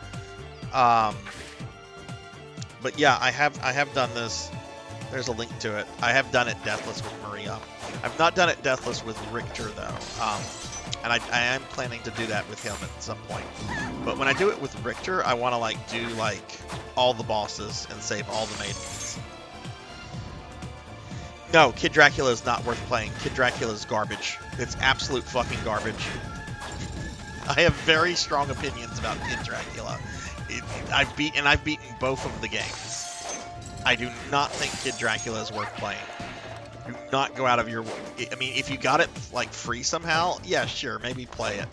But yeah, I have done this. There's a link to it. I have done it deathless with Maria. I've not done it deathless with Richter though. And I am planning to do that with him at some point. But when I do it with Richter, I want to like do like all the bosses and save all the maidens. No, Kid Dracula is not worth playing. Kid Dracula is garbage. It's absolute fucking garbage. I have very strong opinions about Kid Dracula. I've beaten both of the games. I do not think Kid Dracula is worth playing. Do not go out of your... I mean, if you got it like free somehow, yeah, sure, maybe play it.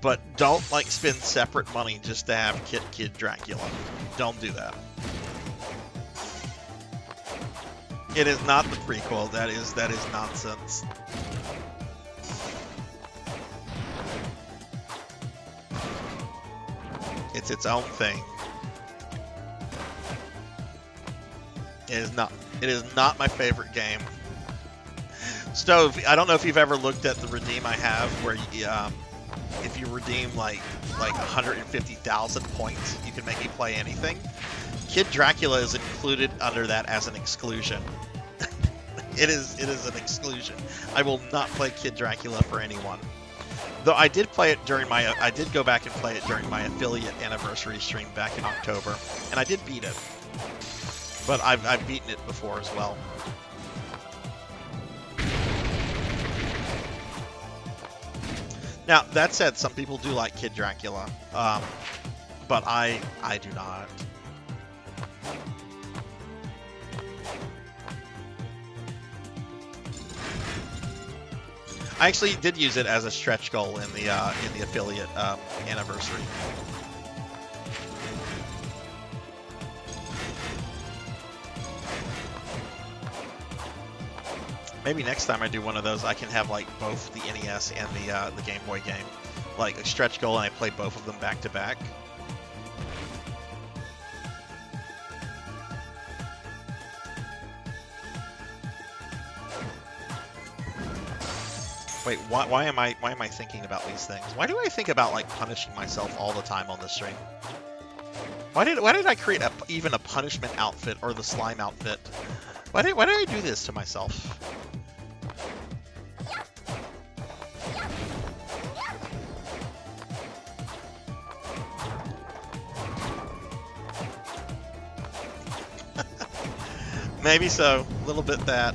But don't like spend separate money just to have Kid Dracula. Don't do that. It is not the prequel. That is nonsense. It's its own thing. It is not my favorite game. Stove, I don't know if you've ever looked at the redeem I have where you, if you redeem like 150,000 points, you can make me play anything. Kid Dracula is included under that as an exclusion. It is an exclusion. I will not play Kid Dracula for anyone. Though I did play it during my I did go back and play it during my affiliate anniversary stream back in October, and I did beat it. But I've beaten it before as well. Now, that said, some people do like Kid Dracula, but I do not. I actually did use it as a stretch goal in the affiliate anniversary. Maybe next time I do one of those, I can have like both the NES and the Game Boy game, like a stretch goal, and I play both of them back to back. Wait, why am I thinking about these things? Why do I think about like punishing myself all the time on this stream? Why did I create even a punishment outfit or the slime outfit? Why did I do this to myself? Maybe so. A little bit that.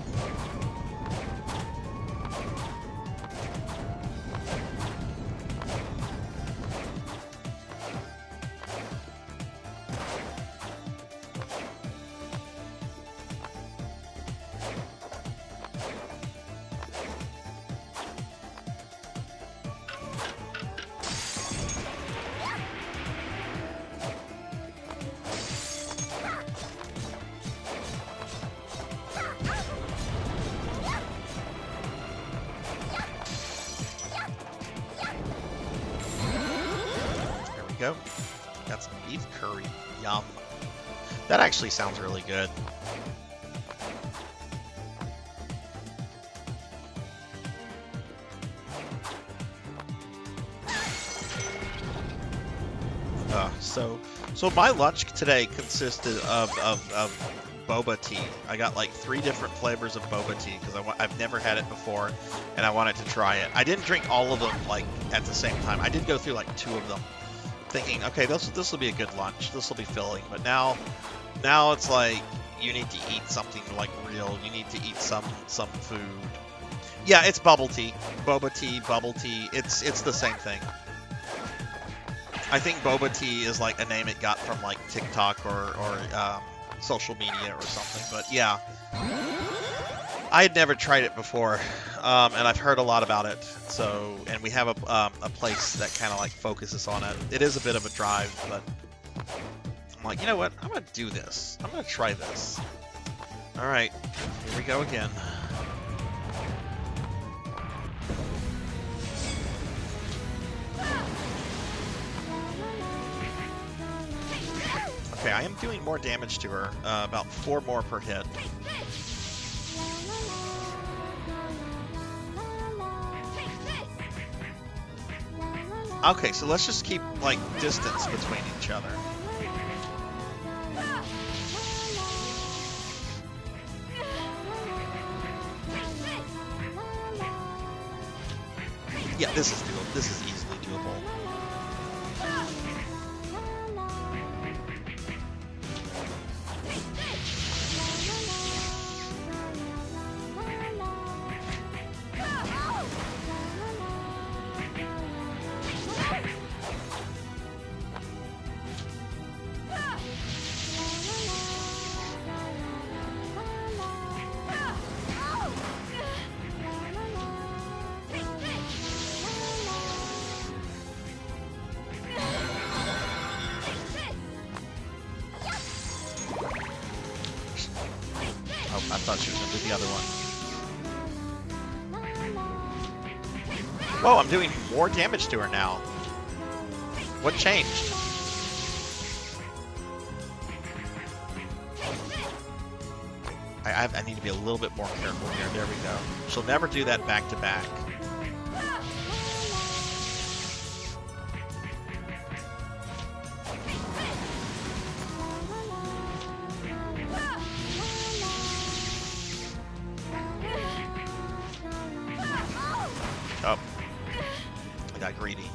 go. Got some beef curry. Yum. That actually sounds really good. So my lunch today consisted of boba tea. I got like 3 different flavors of boba tea because I've never had it before, and I wanted to try it. I didn't drink all of them like at the same time. I did go through like 2 of them, thinking, okay, this will be a good lunch. This will be filling. But now it's like you need to eat something like real. You need to eat some food. Yeah, it's bubble tea, boba tea, bubble tea. It's the same thing. I think boba tea is like a name it got from like TikTok or social media or something. But yeah, I had never tried it before, and I've heard a lot about it. So, and we have a place that kind of like focuses on it. It is a bit of a drive, but I'm like, you know what? I'm gonna do this. I'm gonna try this. All right, here we go again. Okay, I am doing more damage to her, about 4 more per hit. Okay, so let's just keep, like, distance between each other. Yeah, this is doable. This is easily doable. I thought she was going to do the other one. Whoa, I'm doing more damage to her now. What changed? I need to be a little bit more careful here. There we go. She'll never do that back to back. Oh, I got greedy.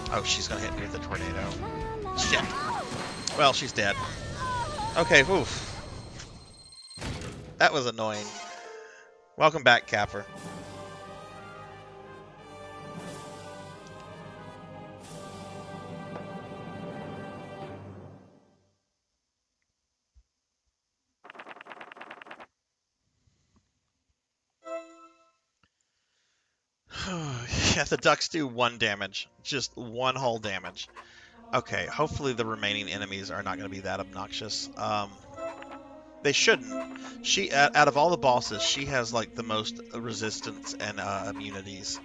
Oh, she's gonna hit me with the tornado. Shit. Well, she's dead. Okay, oof. That was annoying. Welcome back, Capper. Yeah, the ducks do 1 damage. Just 1 whole damage. Okay, hopefully the remaining enemies are not going to be that obnoxious. They shouldn't. She, out of all the bosses, she has like the most resistance and immunities.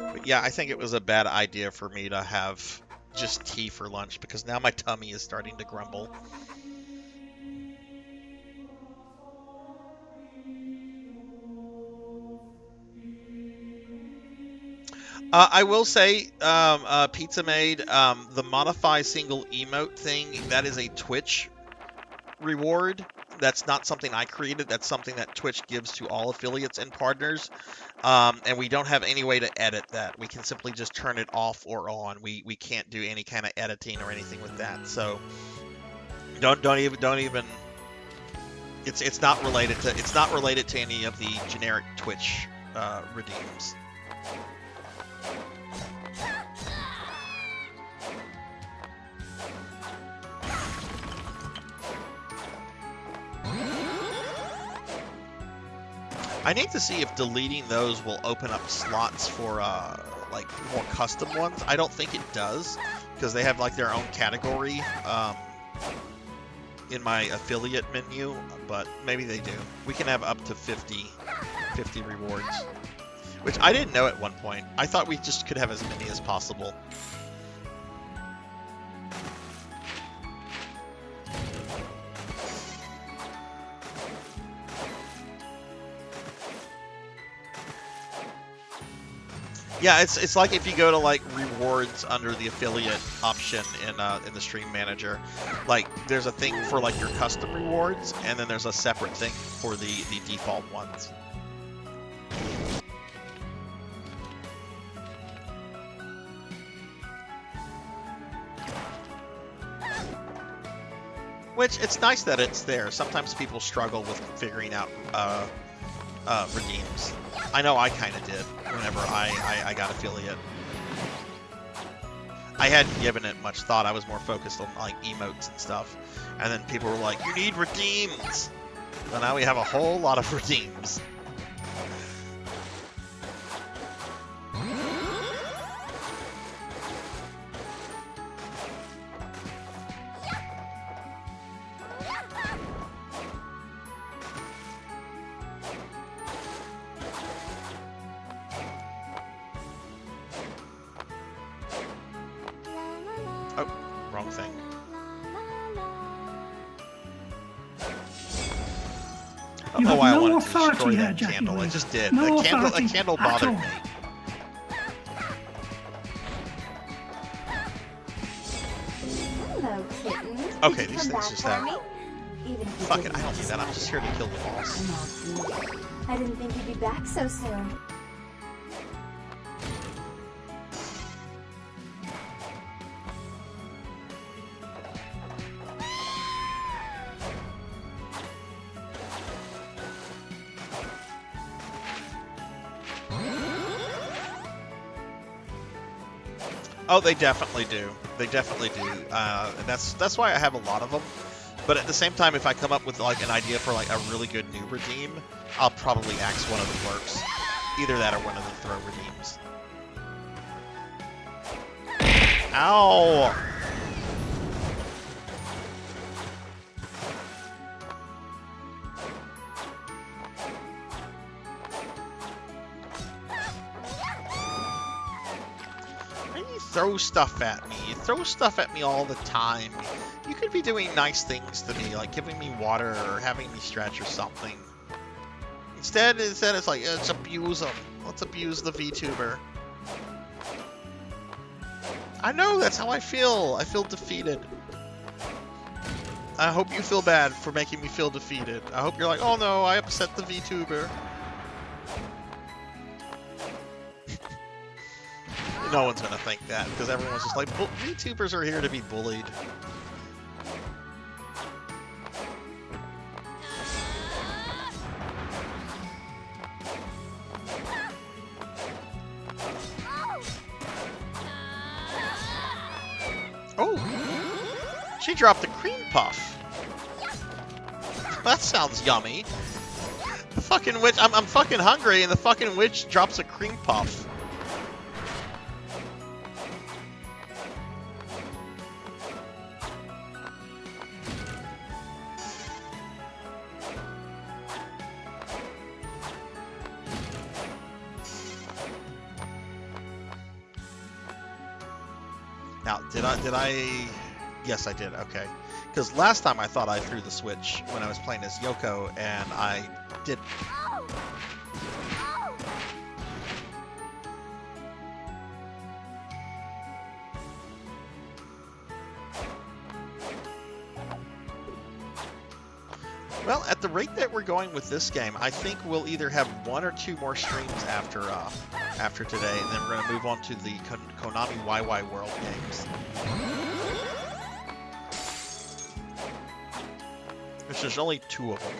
But yeah, I think it was a bad idea for me to have just tea for lunch because now my tummy is starting to grumble. I will say, Pizza Made, the modify single emote thing, that is a Twitch reward That's not something I created. That's something that Twitch gives to all affiliates and partners. And we don't have any way to edit that. We can simply just turn it off or on. We can't do any kind of editing or anything with that. So don't even. It's not related to any of the generic Twitch redeems. I need to see if deleting those will open up slots for like more custom ones. I don't think it does because they have like their own category in my affiliate menu, but maybe they do. We can have up to 50 rewards, which I didn't know at one point. I thought we just could have as many as possible. Yeah, it's like if you go to like rewards under the affiliate option in the stream manager, like there's a thing for like your custom rewards, and then there's a separate thing for the default ones. Which it's nice that it's there. Sometimes people struggle with figuring out redeems. I know I kind of did whenever I got affiliate. I hadn't given it much thought. I was more focused on like emotes and stuff. And then people were like, you need redeems. So now we have a whole lot of redeems. I don't know why I wanted to destroy that candle. I just did. No a candle bothered me. Hello, kitten. Okay, Did you these come things just back have. for me? Even if you Fuck it, didn't I don't need that. I'm just here to kill the boss. I'm all good. I didn't think you'd be back so soon. Oh, they definitely do. They definitely do. And that's why I have a lot of them. But at the same time, if I come up with like an idea for like a really good new redeem, I'll probably axe one of the clerks. Either that or one of the throw redeems. Ow! Throw stuff at me. You throw stuff at me all the time. You could be doing nice things to me, like giving me water or having me stretch or something. Instead it's like, let's abuse them. Let's abuse the VTuber. I know, that's how I feel. I feel defeated. I hope you feel bad for making me feel defeated. I hope you're like, oh no, I upset the VTuber. No one's gonna think that, because everyone's just like, VTubers are here to be bullied. Oh! She dropped a cream puff. That sounds yummy. The fucking witch, I'm fucking hungry, and the fucking witch drops a cream puff. Now, did I? Yes, I did. Okay. Because last time I thought I threw the switch when I was playing as Yoko, and I didn't. Well, at the rate that we're going with this game, I think we'll either have 1 or 2 more streams after today, and then we're going to move on to the Konami YY World games. Which there's only 2 of them.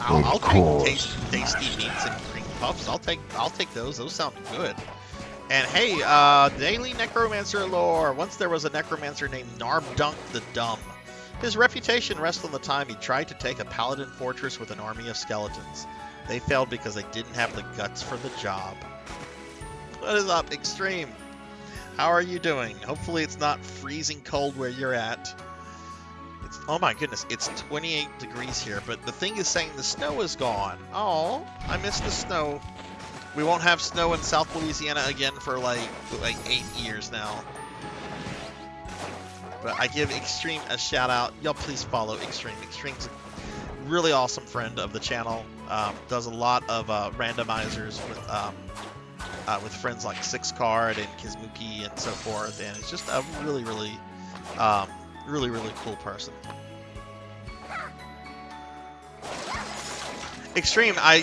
I'll take tasty meats and cream puffs. I'll take those. Those sound good. And hey, daily necromancer lore. Once there was a necromancer named Narbdunk the Dumb. His reputation rests on the time he tried to take a paladin fortress with an army of skeletons. They failed because they didn't have the guts for the job. What is up, Extreme? How are you doing? Hopefully it's not freezing cold where you're at. Oh my goodness, it's 28 degrees here, but the thing is saying the snow is gone. Oh, I miss the snow. We won't have snow in South Louisiana again for like 8 years now. But I give Extreme a shout out. Y'all please follow Extreme. Extreme's a really awesome friend of the channel. Does a lot of randomizers with friends like Six Card and Kizuki and so forth, and it's just a really cool person. Extreme, I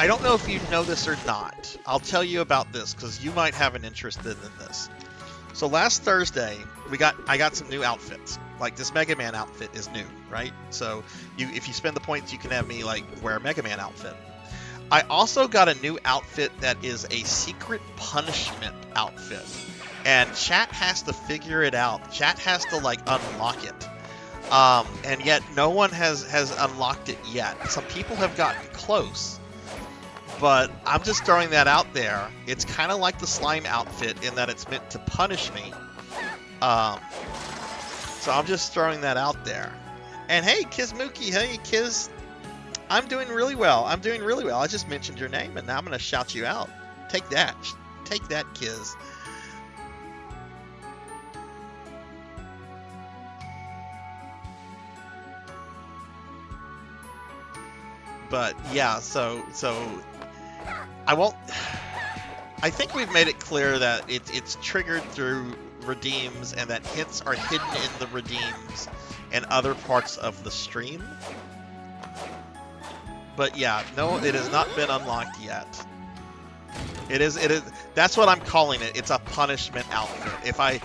don't know if you know this or not. I'll tell you about this because you might have an interest in this. So last Thursday, I got some new outfits. Like this Mega Man outfit is new, right? So if you spend the points, you can have me like wear a Mega Man outfit. I also got a new outfit that is a secret punishment outfit. And chat has to figure it out. Chat has to like unlock it. And yet no one has unlocked it yet. Some people have gotten close. But I'm just throwing that out there. It's kind of like the slime outfit in that it's meant to punish me. So I'm just throwing that out there. And hey, Kizuki, hey, Kiz. I'm doing really well. I just mentioned your name, and now I'm going to shout you out. Take that. Take that, Kiz. But yeah, so I won't. I think we've made it clear that it's triggered through redeems, and that hints are hidden in the redeems and other parts of the stream. But yeah, no, it has not been unlocked yet. It is. That's what I'm calling it. It's a punishment outfit. If I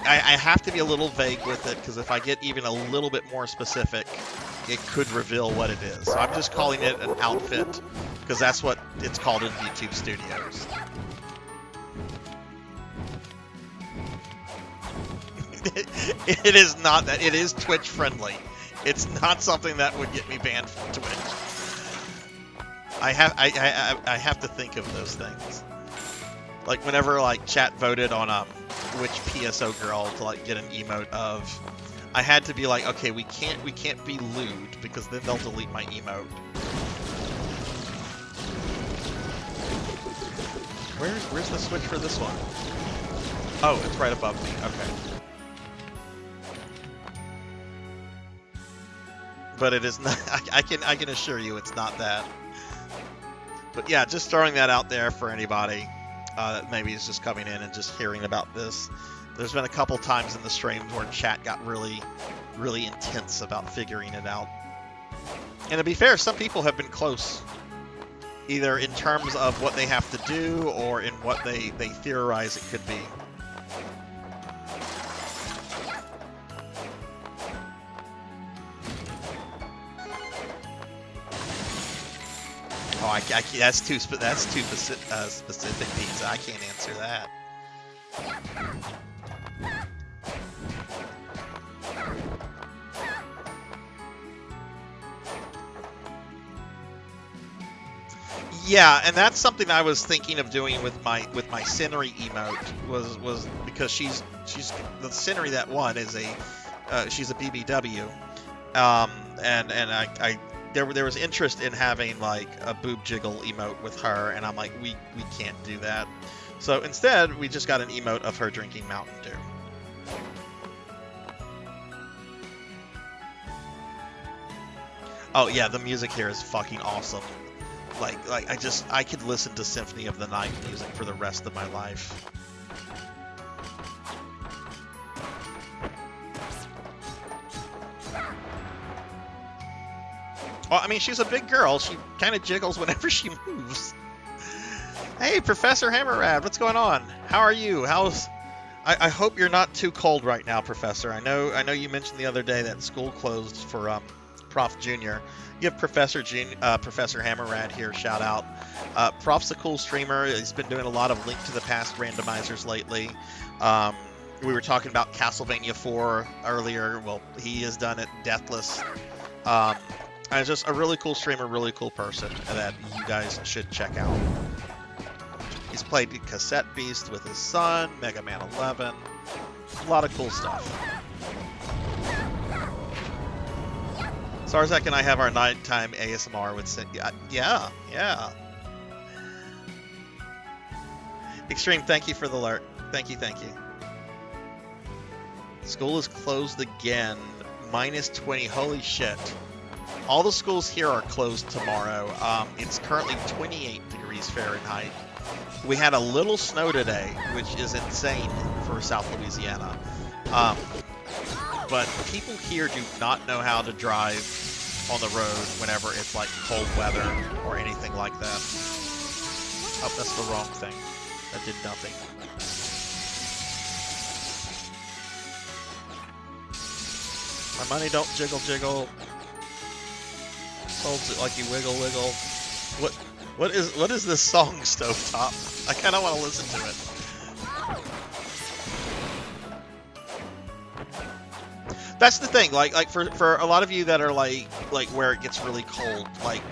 have to be a little vague with it, because if I get even a little bit more specific, it could reveal what it is. So I'm just calling it an outfit, because that's what it's called in YouTube Studios. It is not that. It is Twitch friendly. It's not something that would get me banned from Twitch. I have to think of those things. Like whenever like chat voted on which PSO girl to like get an emote of, I had to be like, okay, we can't be lewd because then they'll delete my emote. Where's the switch for this one? Oh, it's right above me. Okay. But it is not. I can assure you, it's not that. But yeah, just throwing that out there for anybody that maybe is just coming in and just hearing about this. There's been a couple times in the streams where chat got really intense about figuring it out. And to be fair, some people have been close, either in terms of what they have to do or in what they theorize it could be. Oh, that's too specific, pizza. I can't answer that. Yeah, and that's something I was thinking of doing with my Scenery emote was because she's the Scenery that won is she's a BBW, and there was interest in having like a boob jiggle emote with her, and I'm like, we can't do that. So instead, we just got an emote of her drinking Mountain Dew. Oh yeah, the music here is fucking awesome. Like I could listen to Symphony of the Night music for the rest of my life. Well, I mean, she's a big girl. She kind of jiggles whenever she moves. Hey, Professor Hammerrad, what's going on? How are you? I hope you're not too cold right now, Professor. I know you mentioned the other day that school closed for Prof Junior. Give Professor Hammerrad here a shout out. Prof's a cool streamer. He's been doing a lot of Link to the Past randomizers lately. We were talking about Castlevania 4 earlier. Well, he has done it. Deathless. And just a really cool streamer, really cool person that you guys should check out. He's played Cassette Beast with his son, Mega Man 11. A lot of cool stuff. Sarzac and I have our nighttime ASMR with yeah. Extreme, thank you for the alert. Thank you. School is closed again. -20. Holy shit. All the schools here are closed tomorrow. It's currently 28 degrees Fahrenheit. We had a little snow today, which is insane for South Louisiana. But people here do not know how to drive on the road whenever it's like cold weather or anything like that. Oh, that's the wrong thing. That did nothing. My money don't jiggle jiggle. Holds it like you wiggle wiggle. What is this song, Stovetop? I kind of want to listen to it. That's the thing. Like for a lot of you that are like where it gets really cold. Like,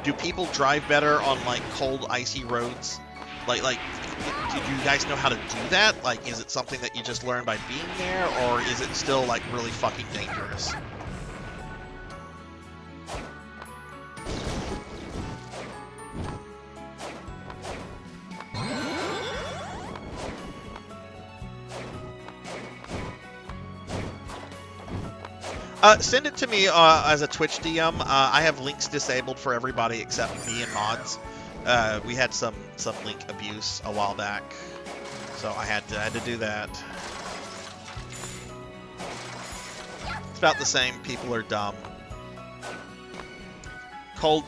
do people drive better on like cold, icy roads? Like do you guys know how to do that? Like, is it something that you just learn by being there, or is it still like really fucking dangerous? Send it to me as a Twitch DM. I have links disabled for everybody except me and mods. We had some link abuse a while back, so I had to do that. It's about the same. People are dumb. Cold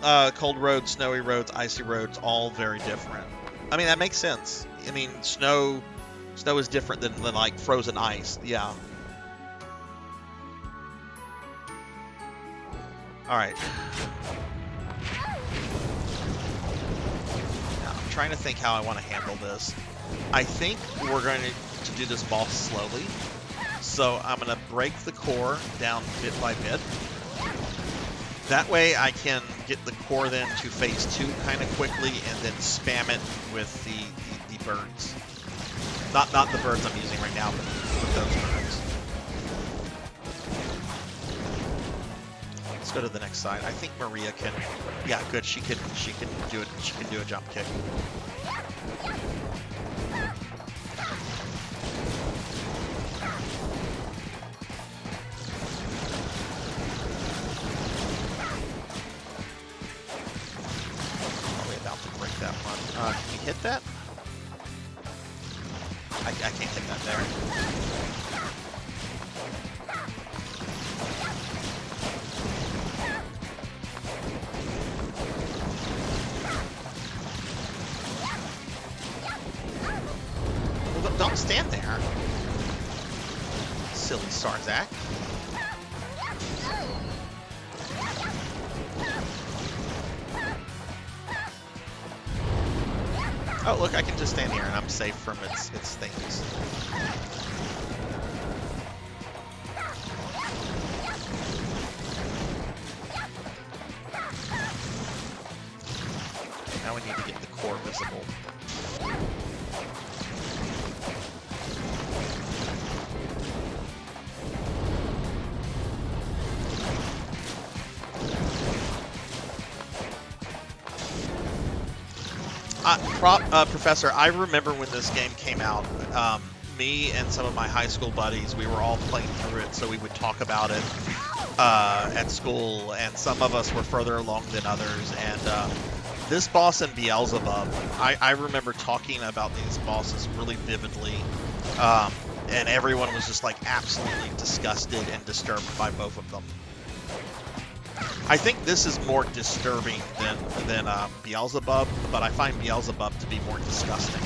roads, snowy roads, icy roads, all very different. I mean, that makes sense. I mean, snow is different than like frozen ice. Yeah. All right. Now, I'm trying to think how I want to handle this. I think we're going to do this boss slowly. So I'm going to break the core down bit by bit. That way I can get the core then to phase 2 kind of quickly and then spam it with the birds. Not the birds I'm using right now, but with those birds. Let's go to the next side. I think Maria can. Yeah, good. She can do it. She can do a jump kick. Probably about to break that one. Can you hit that? I can't hit that there. Don't stand there. Silly Sarzac. Oh, look, I can just stand here and I'm safe from its things. Now we need to get the core visible. Professor, I remember when this game came out. Me and some of my high school buddies, we were all playing through it, so we would talk about it. at school, and some of us were further along than others. And this boss in Beelzebub, I remember talking about these bosses really vividly, and everyone was just like absolutely disgusted and disturbed by both of them. I think this is more disturbing than Beelzebub, but I find Beelzebub to be more disgusting.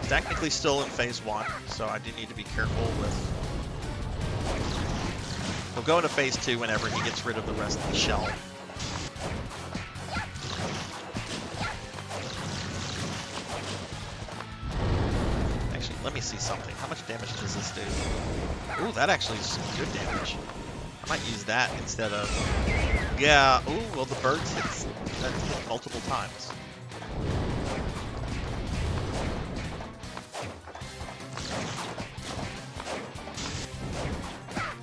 Technically still in phase 1, so I do need to be careful with... We'll go into phase 2 whenever he gets rid of the rest of the shell. Actually, let me see something. How much damage does this do? Ooh, that actually is some good damage. I might use that instead of... Yeah, ooh, well the birds hit multiple times.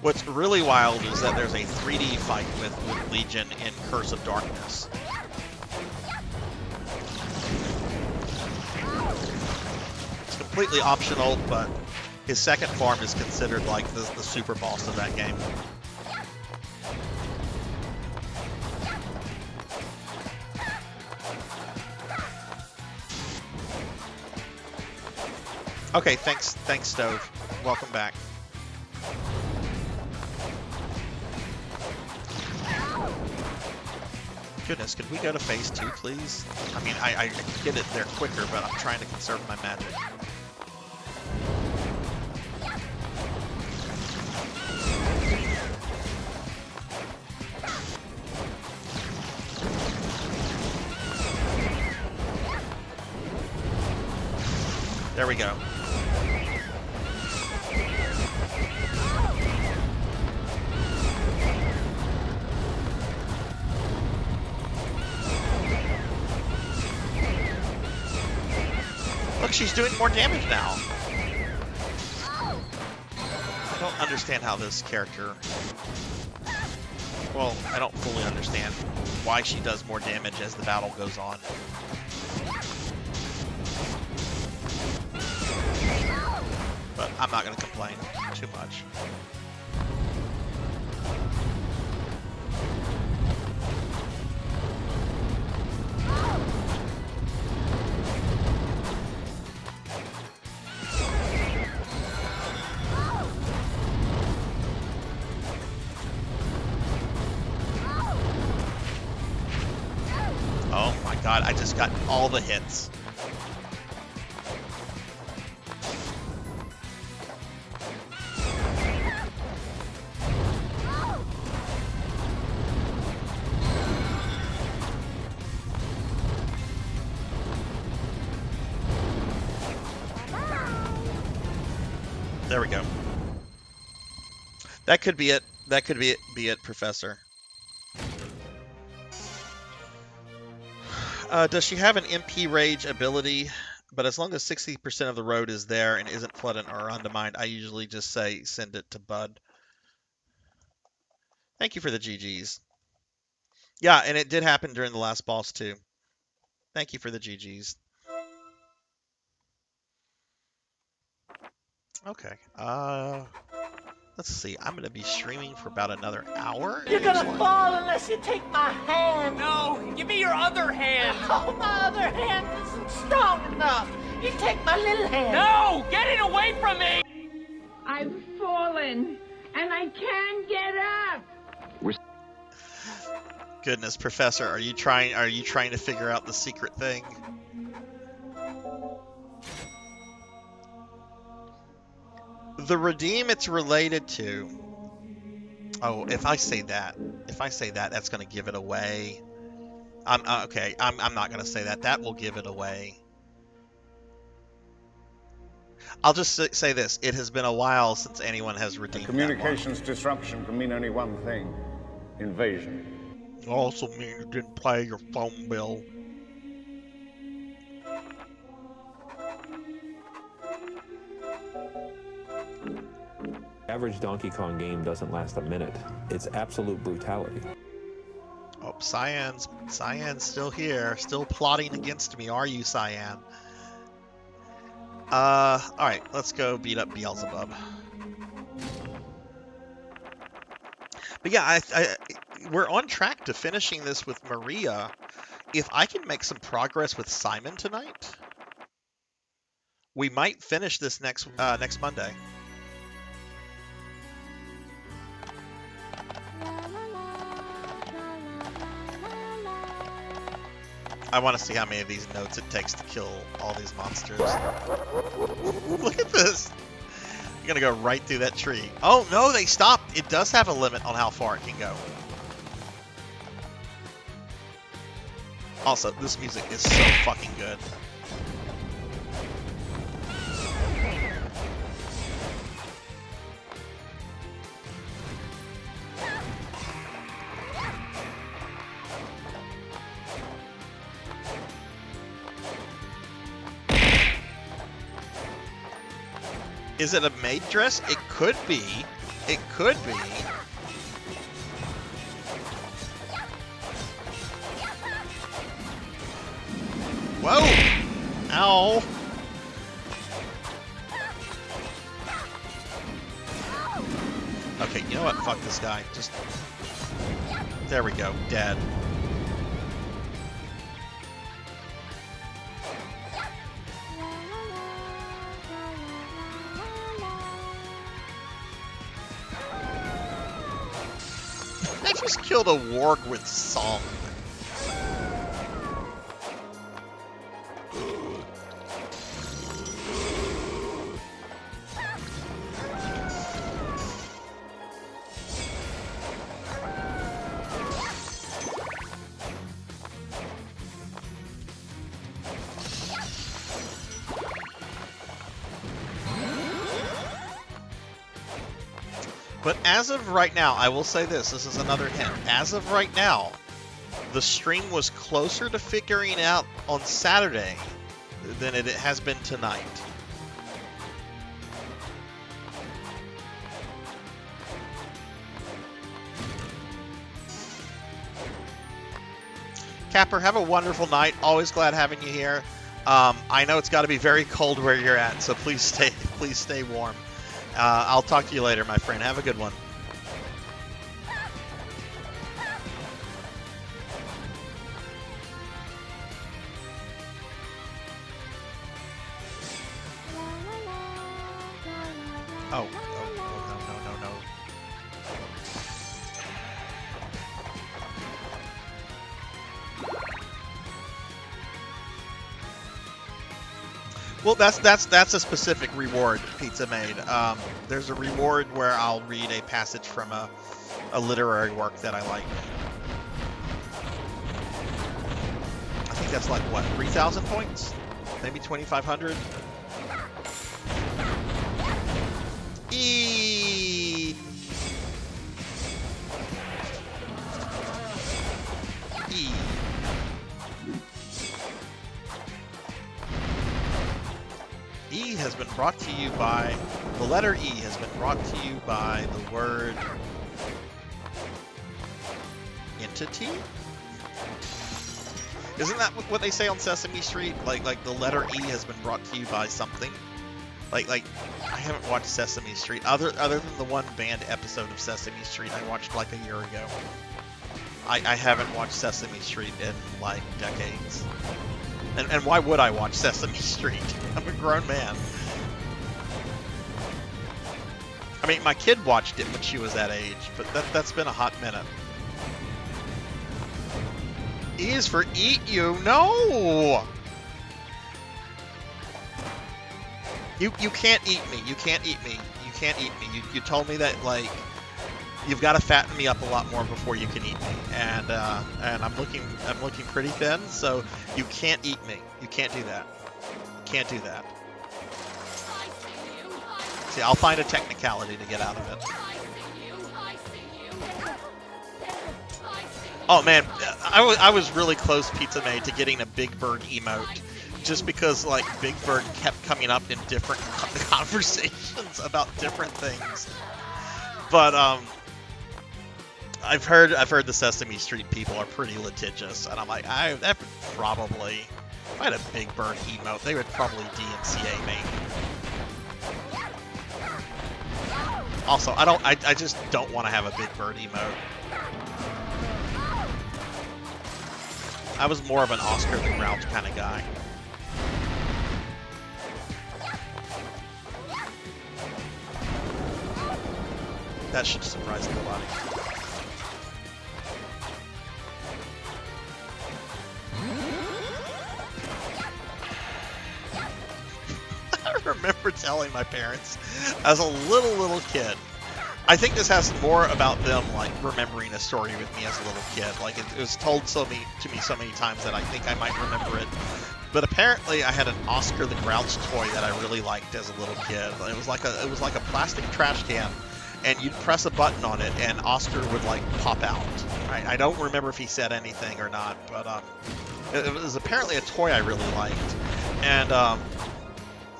What's really wild is that there's a 3D fight with Legion in Curse of Darkness. It's completely optional, but his second form is considered like the super boss of that game. Okay, thanks Stove. Welcome back. Goodness, could we go to phase 2, please? I mean, I can get it there quicker, but I'm trying to conserve my magic. There we go. Look, she's doing more damage now. I don't understand how this character... Well, I don't fully understand why she does more damage as the battle goes on. But I'm not going to complain too much. Oh my god, I just got all the hits. There we go. That could be it. That could be it, Professor. Does she have an MP Rage ability? But as long as 60% of the road is there and isn't flooded or undermined, I usually just say send it to Bud. Thank you for the GGs. Yeah, and it did happen during the last boss too. Thank you for the GGs. Okay. Let's see. I'm going to be streaming for about another hour. You're gonna fall unless you take my hand. No, give me your other hand. Oh, my other hand isn't strong enough. You take my little hand. No, get it away from me. I've fallen, and I can't get up. Goodness, Professor, are you trying to figure out the secret thing? The redeem it's related to. Oh, if I say that, that's going to give it away. Okay, I'm not going to say that. That will give it away. I'll just say this. It has been a while since anyone has redeemed Communications disruption can mean only one thing. Invasion. It also mean you didn't pay your phone bill. Average Donkey Kong game doesn't last a minute. It's absolute brutality. Oh, Cyan's still here, still plotting against me, are you, Cyan? Alright, let's go beat up Beelzebub. But yeah, we're on track to finishing this with Maria. If I can make some progress with Simon tonight, we might finish this next Monday. I want to see how many of these notes it takes to kill all these monsters. Look at this. You're going to go right through that tree. Oh, no, they stopped. It does have a limit on how far it can go. Also, this music is so fucking good. Is it a maid dress? It could be. It could be. Whoa! Ow! Okay, you know what? Fuck this guy. Just... There we go. Dead. I just killed a warg with song. But as of right now, I will say this is another hint. As of right now, the stream was closer to figuring out on Saturday than it has been tonight. Capper, have a wonderful night. Always glad having you here. I know it's got to be very cold where you're at, so please stay warm. I'll talk to you later, my friend. Have a good one. Oh, no. Well, that's a specific reward Pizza made. There's a reward where I'll read a passage from a literary work that I like. I think that's like, what, 3,000 points? Maybe 2,500? E. E has been brought to you by, the letter E has been brought to you by the word entity? Isn't that what they say on Sesame Street? Like the letter E has been brought to you by something? Like I haven't watched Sesame Street other than the one banned episode of Sesame Street I watched like a year ago. I haven't watched Sesame Street in like decades. And why would I watch Sesame Street? I'm a grown man. I mean, my kid watched it when she was that age, but that's been a hot minute. E is for eat you. No! You can't eat me. You can't eat me. You can't eat me. You told me that, like, you've got to fatten me up a lot more before you can eat me, and I'm looking pretty thin, so you can't eat me. You can't do that. You can't do that. See, I'll find a technicality to get out of it. Oh man, I was really close, Pizza Maid, to getting a Big Bird emote, just because like Big Bird kept coming up in different conversations about different things. But I've heard the Sesame Street people are pretty litigious, and I'm like, that probably. If I had a Big Bird emote, they would probably DMCA me. Also, I just don't want to have a Big Bird emote. I was more of an Oscar the Grouch kind of guy. That should surprise nobody. I remember telling my parents as a little kid. I think this has more about them like remembering a story with me as a little kid. Like it was told to me so many times that I think I might remember it. But apparently, I had an Oscar the Grouch toy that I really liked as a little kid. It was like a plastic trash can, and you'd press a button on it, and Oscar would like pop out. Right? I don't remember if he said anything or not, but it was apparently a toy I really liked, and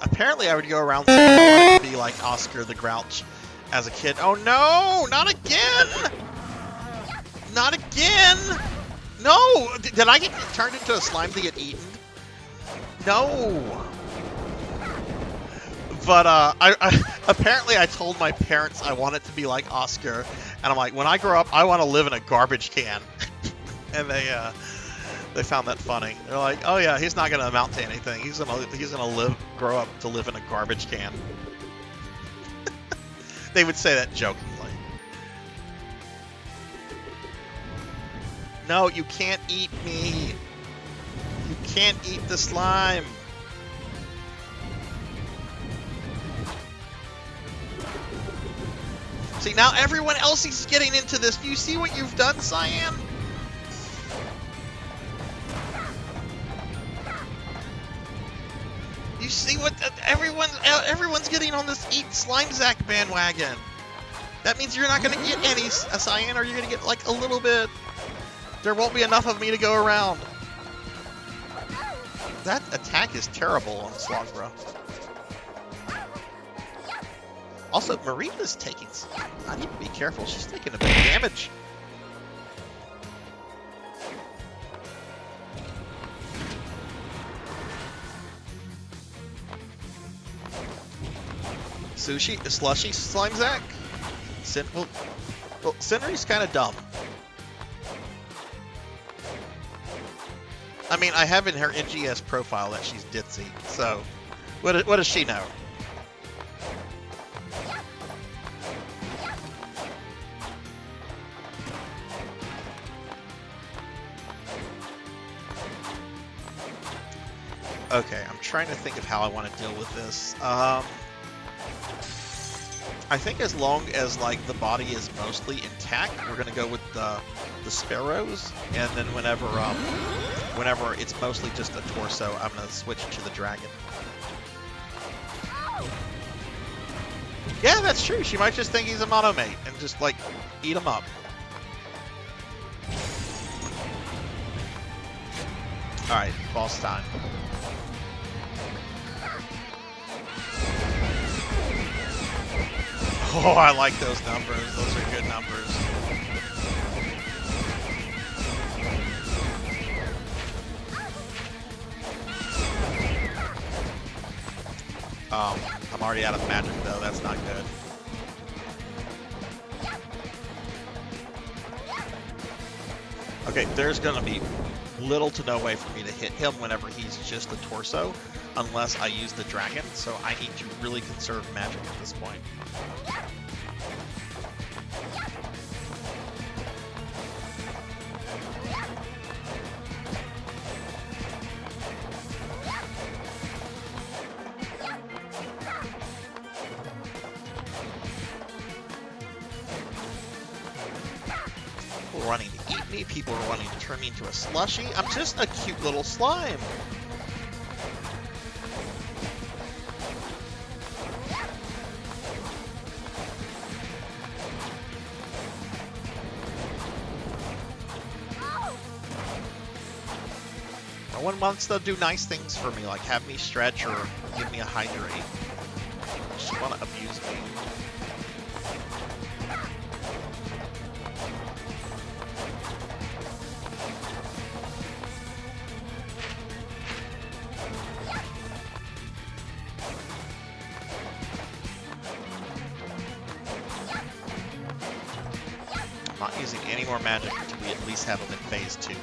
apparently I would go around saying I wanted to be like Oscar the Grouch as a kid. Oh no! Not again! Not again! No! Did I get turned into a slime to get eaten? No! But apparently I told my parents I wanted to be like Oscar, and I'm like, when I grow up, I want to live in a garbage can. And they found that funny. They're like, oh yeah, he's not gonna amount to anything. He's gonna grow up to live in a garbage can. They would say that jokingly. No, you can't eat me. You can't eat the slime. See, now everyone else is getting into this. Do you see what you've done, Cyan? You see what everyone's getting on this Eat Slimezac bandwagon. That means you're not going to get any, Cyan, or you're going to get like a little bit. There won't be enough of me to go around. That attack is terrible on Slogbro. Also, Marina's taking... I need to be careful. She's taking a bit of damage. Sushi? Slushy Slimezac? Well, Sindri's kind of dumb. I mean, I have in her NGS profile that she's ditzy, so what does she know? Okay, I'm trying to think of how I want to deal with this. I think as long as like the body is mostly intact, we're gonna go with the sparrows, and then whenever it's mostly just a torso, I'm gonna switch to the dragon. Yeah, that's true. She might just think he's a monomate and just like eat him up. All right, boss time. Oh, I like those numbers. Those are good numbers. I'm already out of magic, though. That's not good. Okay, there's going to be little to no way for me to hit him whenever he's just a torso, unless I use the dragon, so I need to really conserve magic at this point. People are wanting to eat me, people are wanting to turn me into a slushie. I'm just a cute little slime. No one wants to do nice things for me, like have me stretch or give me a hydrate. Just want to abuse me. more magic until we at least have them in phase 2.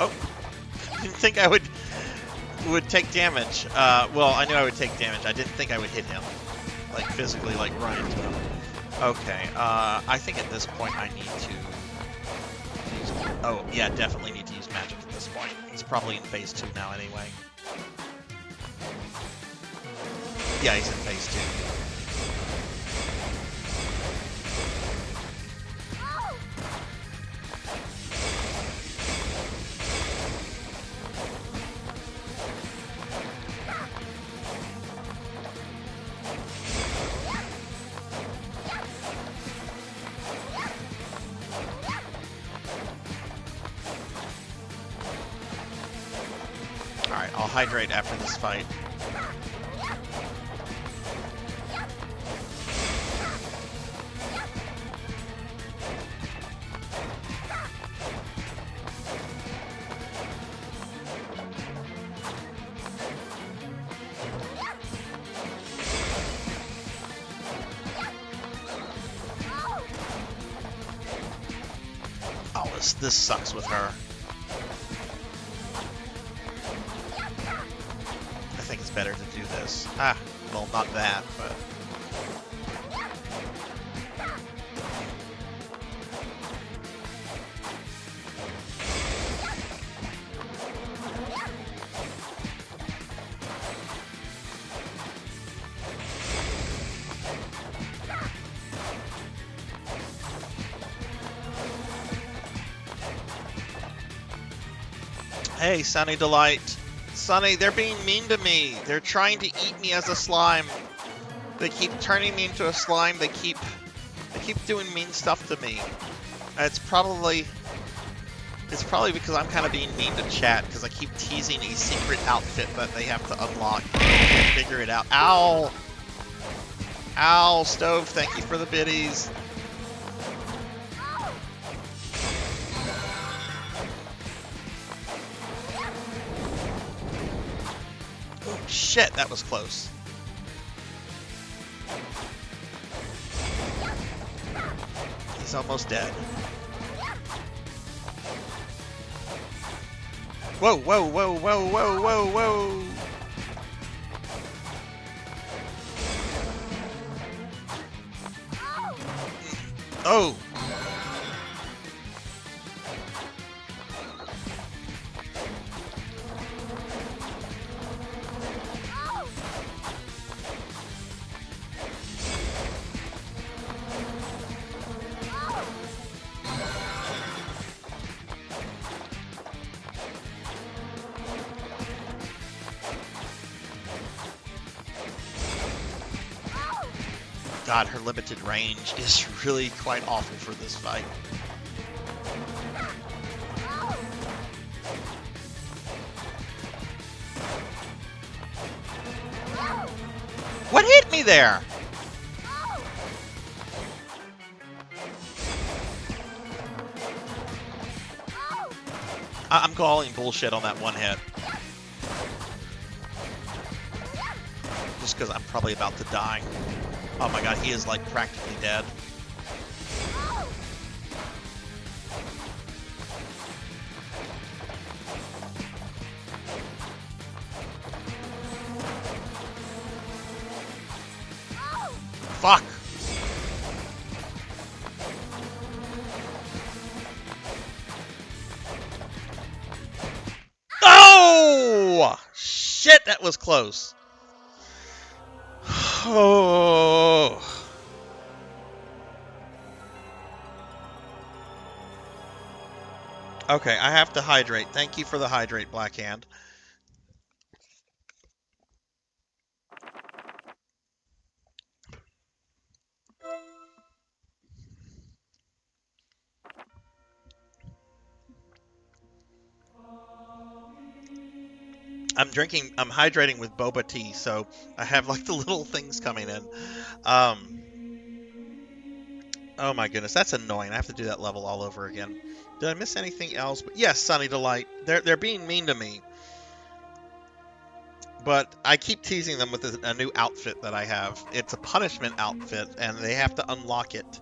Oh, didn't think I would take damage. Well, I knew I would take damage. I didn't think I would hit him, like physically, like run into him. Okay, I think at this point I need to use. Oh, yeah, definitely need to use magic at this point. He's probably in phase 2 now, anyway. Yeah, he's in phase 2. Alright, I'll hydrate after this fight. Oh, this sucks with her. I think it's better to do this. Ah, well, not that, but... Hey, Sunny Delight. Sunny, they're being mean to me. They're trying to eat me as a slime. They keep turning me into a slime. They keep doing mean stuff to me. It's probably because I'm kind of being mean to chat because I keep teasing a secret outfit that they have to unlock. Figure it out. Ow! Ow, Stove, thank you for the biddies. Shit, that was close. He's almost dead. Whoa, whoa, whoa, whoa, whoa, whoa, whoa! Oh! God, her limited range is really quite awful for this fight. What hit me there? I'm calling bullshit on that one hit. Just because I'm probably about to die. Oh my god, he is like practically dead. Fuck! Oh! Shit, that was close. Oh. Okay, I have to hydrate. Thank you for the hydrate, Blackhand. I'm hydrating with boba tea, so I have like the little things coming in. Oh my goodness, that's annoying. I have to do that level all over again. Did I miss anything else? But yes, Sunny Delight. They're being mean to me. But I keep teasing them with a new outfit that I have. It's a punishment outfit, and they have to unlock it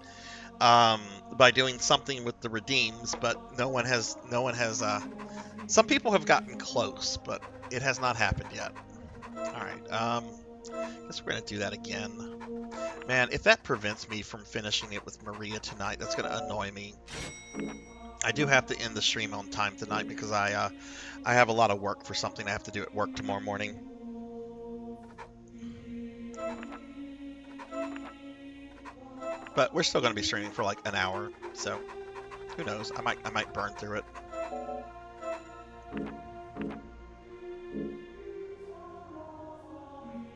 by doing something with the redeems. But no one has. Some people have gotten close, but it has not happened yet. All right. Guess we're gonna do that again. Man, if that prevents me from finishing it with Maria tonight, that's gonna annoy me. I do have to end the stream on time tonight because I have a lot of work for something I have to do at work tomorrow morning. But we're still going to be streaming for like an hour, so who knows? I might burn through it.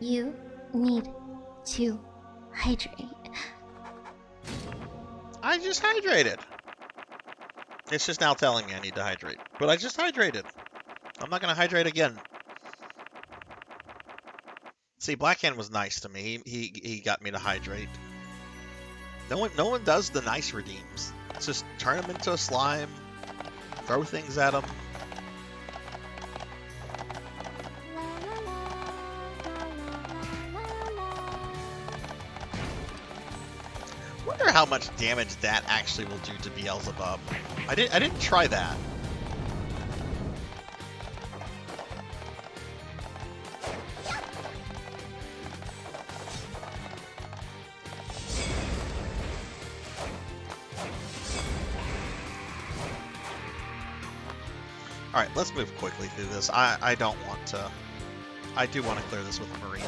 You need to hydrate. I just hydrated. It's just now telling me I need to hydrate, but I just hydrated. I'm not going to hydrate again. See, Blackhand was nice to me. He got me to hydrate. No one does the nice redeems. It's just turn them into a slime, throw things at them. Wonder how much damage that actually will do to Beelzebub. I didn't try that. Alright, let's move quickly through this. I don't want to... I do want to clear this with Maria.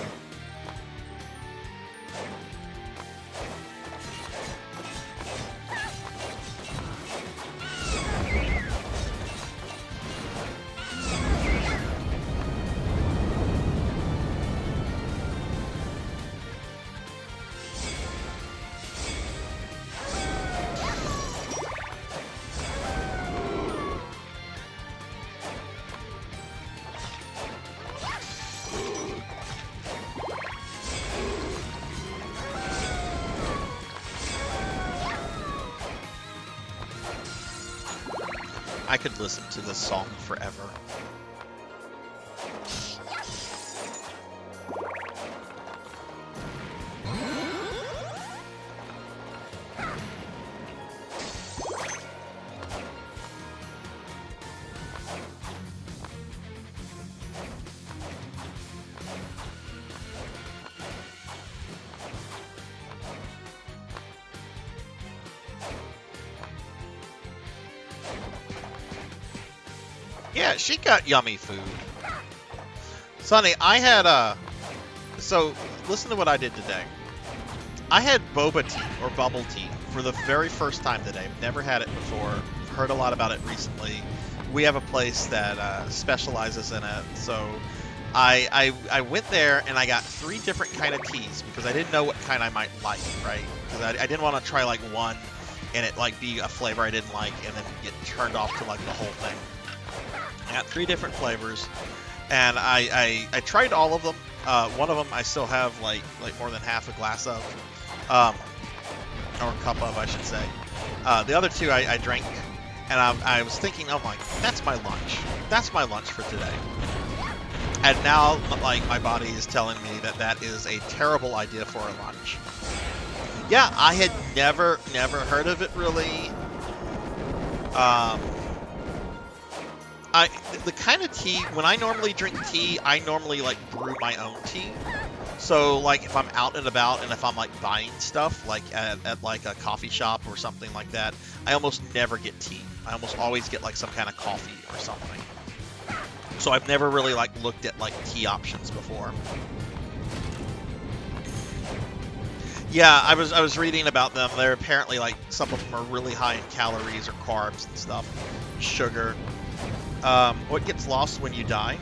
I could listen to this song forever. Yeah, she got yummy food. Sonny, I had so listen to what I did today. I had boba tea or bubble tea for the very first time today. Never had it before. Heard a lot about it recently. We have a place that specializes in it, so I went there and I got 3 different kind of teas because I didn't know what kind I might like, right? Because I didn't want to try like one and it like be a flavor I didn't like and then get turned off to like the whole thing. I got 3 different flavors, and I tried all of them. One of them I still have like more than half a glass of, or a cup of, I should say. The other 2 I drank, and I was thinking, oh my, that's my lunch. That's my lunch for today. And now, like, my body is telling me that that is a terrible idea for a lunch. Yeah, I had never heard of it really. The kind of tea, when I normally drink tea, I normally like brew my own tea. So like if I'm out and about and if I'm like buying stuff like at like a coffee shop or something like that, I almost never get tea. I almost always get like some kind of coffee or something. So I've never really like looked at like tea options before. Yeah, I was reading about them. They're apparently like some of them are really high in calories or carbs and stuff, sugar. What gets lost when you die?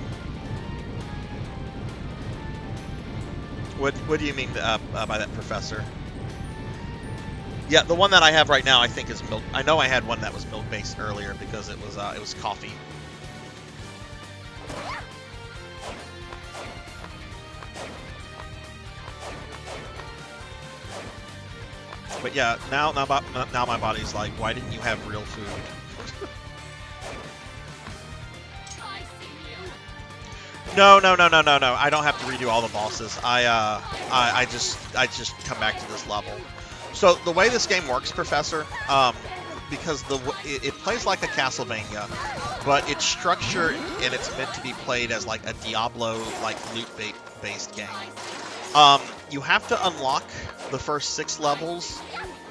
What do you mean by that, Professor? Yeah, the one that I have right now I think is milk. I know I had one that was milk based earlier because it was coffee. But yeah, now my body's like, why didn't you have real food? No. I don't have to redo all the bosses. I just come back to this level. So the way this game works, Professor, because it plays like a Castlevania, but it's structured and it's meant to be played as like a Diablo like loot-based game. You have to unlock the first 6 levels,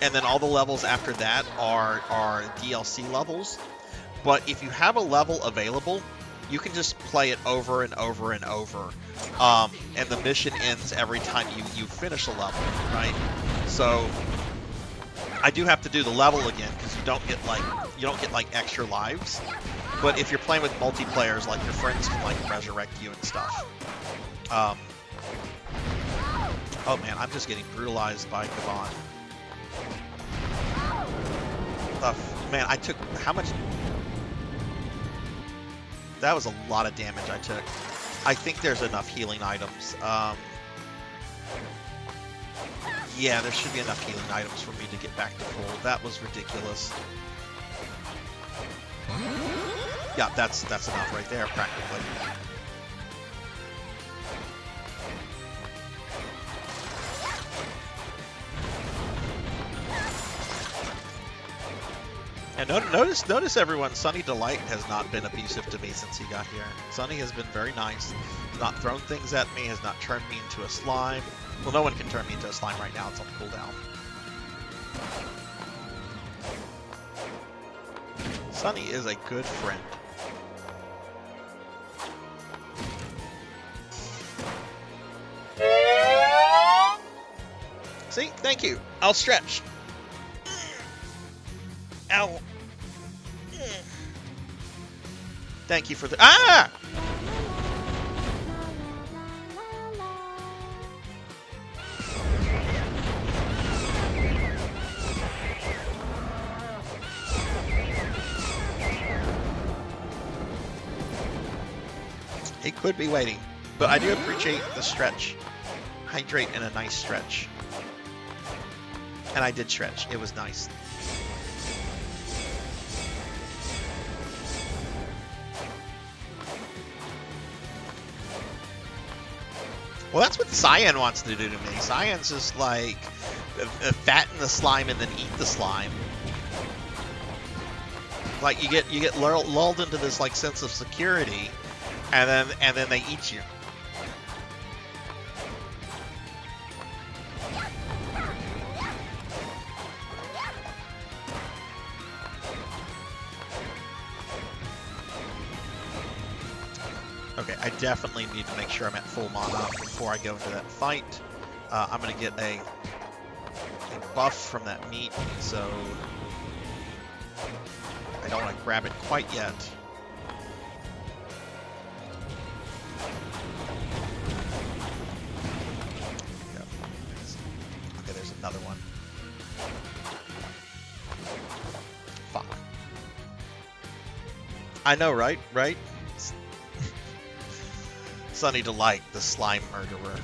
and then all the levels after that are DLC levels. But if you have a level available, you can just play it over and over and over, and the mission ends every time you finish a level, right? So I do have to do the level again because you don't get like extra lives. But if you're playing with multiplayers, like your friends can like resurrect you and stuff. Oh man, I'm just getting brutalized by Kavan. Man, I took how much? That was a lot of damage I took. I think there's enough healing items. Yeah, there should be enough healing items for me to get back to full. That was ridiculous. Yeah, that's enough right there, practically. And notice everyone, Sunny Delight has not been abusive to me since he got here. Sunny has been very nice, has not thrown things at me, has not turned me into a slime. Well, no one can turn me into a slime right now, it's on cooldown. Sunny is a good friend. See? Thank you. I'll stretch. Ow. Thank you for the... Ah! He could be waiting, but I do appreciate the stretch. Hydrate in a nice stretch. And I did stretch. It was nice. Well, that's what Cyan wants to do to me. Cyan's just like fatten the slime and then eat the slime. Like you get lulled into this like sense of security, and then they eat you. Okay, I definitely need to make sure I'm at full mana before I go into that fight. I'm going to get a buff from that meat, so I don't want to grab it quite yet. Okay, there's another one. Fuck. I know, right? Right? Sunny Delight, the slime murderer.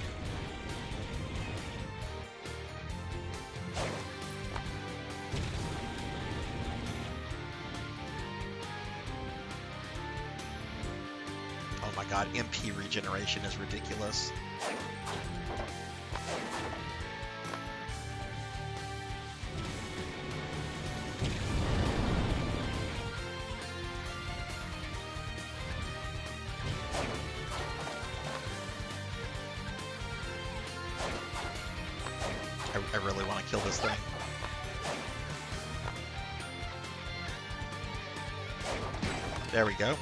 Oh my god, MP regeneration is ridiculous. I really want to kill this thing. There we go.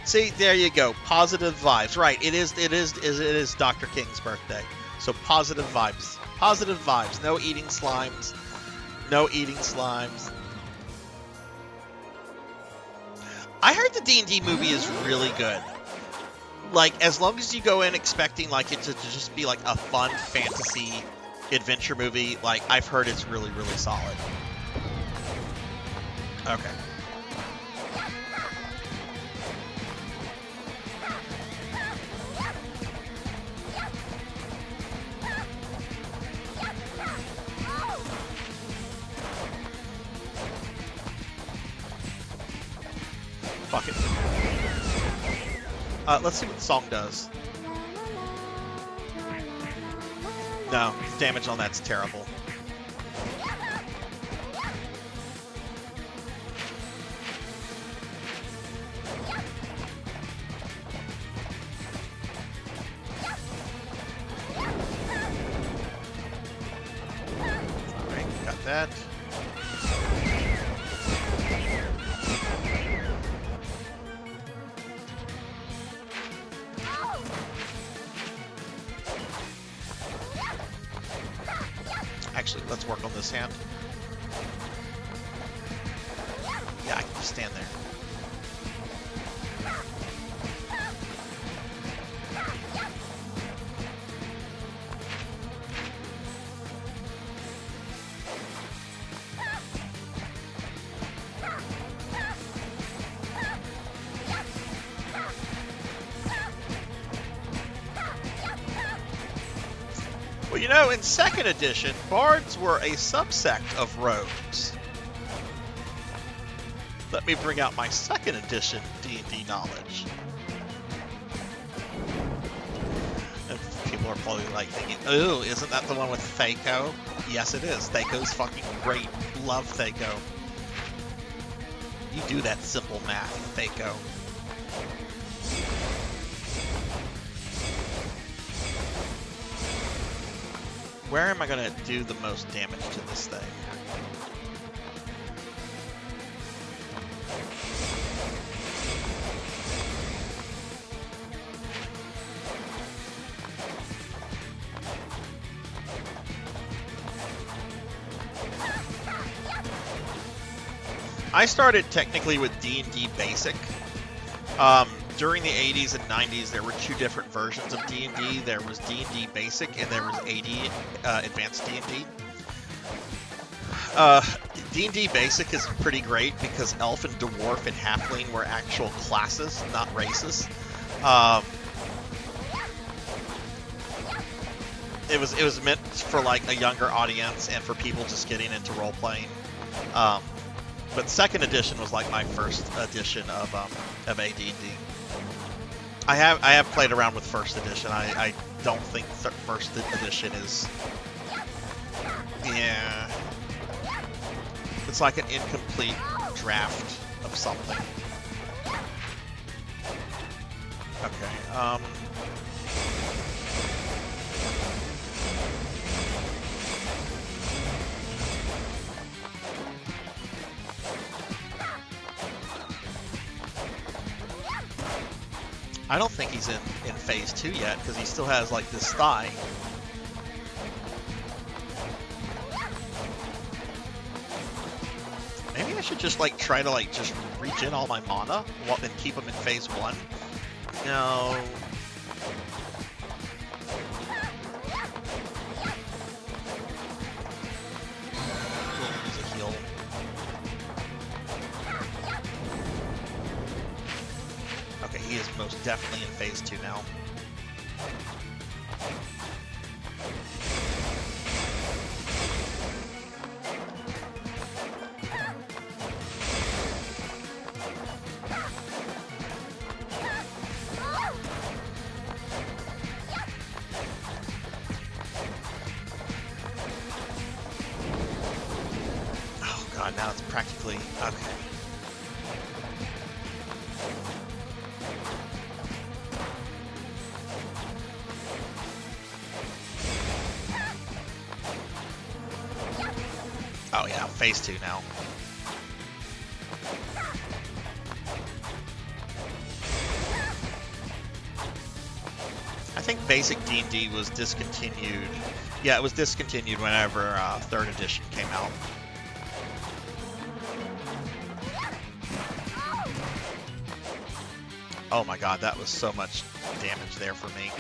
See, there you go. Positive vibes. Right, it is Dr. King's birthday. So positive vibes. Positive vibes. No eating slimes. No eating slimes. I heard the D&D movie is really good. Like, as long as you go in expecting like it to just be like a fun fantasy adventure movie, like I've heard it's really, really solid. Okay. Fuck it. Let's see what the song does. No, damage on that's terrible. Alright, got that. Actually, let's work on this hand. Yeah, I can just stand there. Well, you know, in 2nd edition, bards were a subsect of rogues. Let me bring out my 2nd edition D&D knowledge. And people are probably like thinking, ooh, isn't that the one with Thaco? Yes, it is. Thaco's fucking great. Love Thaco. You do that simple math, Thaco. Where am I going to do the most damage to this thing? I started technically with D&D Basic. During the 80s and 90s, there were 2 different versions of D&D. There was D&D Basic, and there was AD, Advanced D&D. D&D Basic is pretty great because Elf and Dwarf and Halfling were actual classes, not races. It was meant for like a younger audience and for people just getting into role playing. But 2nd edition was like my first edition of AD&D. I have played around with 1st edition. I don't think 1st edition is. Yeah. It's like an incomplete draft of something. Okay. I don't think he's in phase 2 yet because he still has like this thigh. Maybe I should just like try to like just reach in all my mana and keep him in phase 1. No. Use a heal. Okay, he is most definitely in phase 2 now. Oh god, now it's practically okay. Oh yeah, phase 2 now. I think basic D&D was discontinued. Yeah, it was discontinued whenever 3rd edition came out. Oh my god, that was so much damage there for me.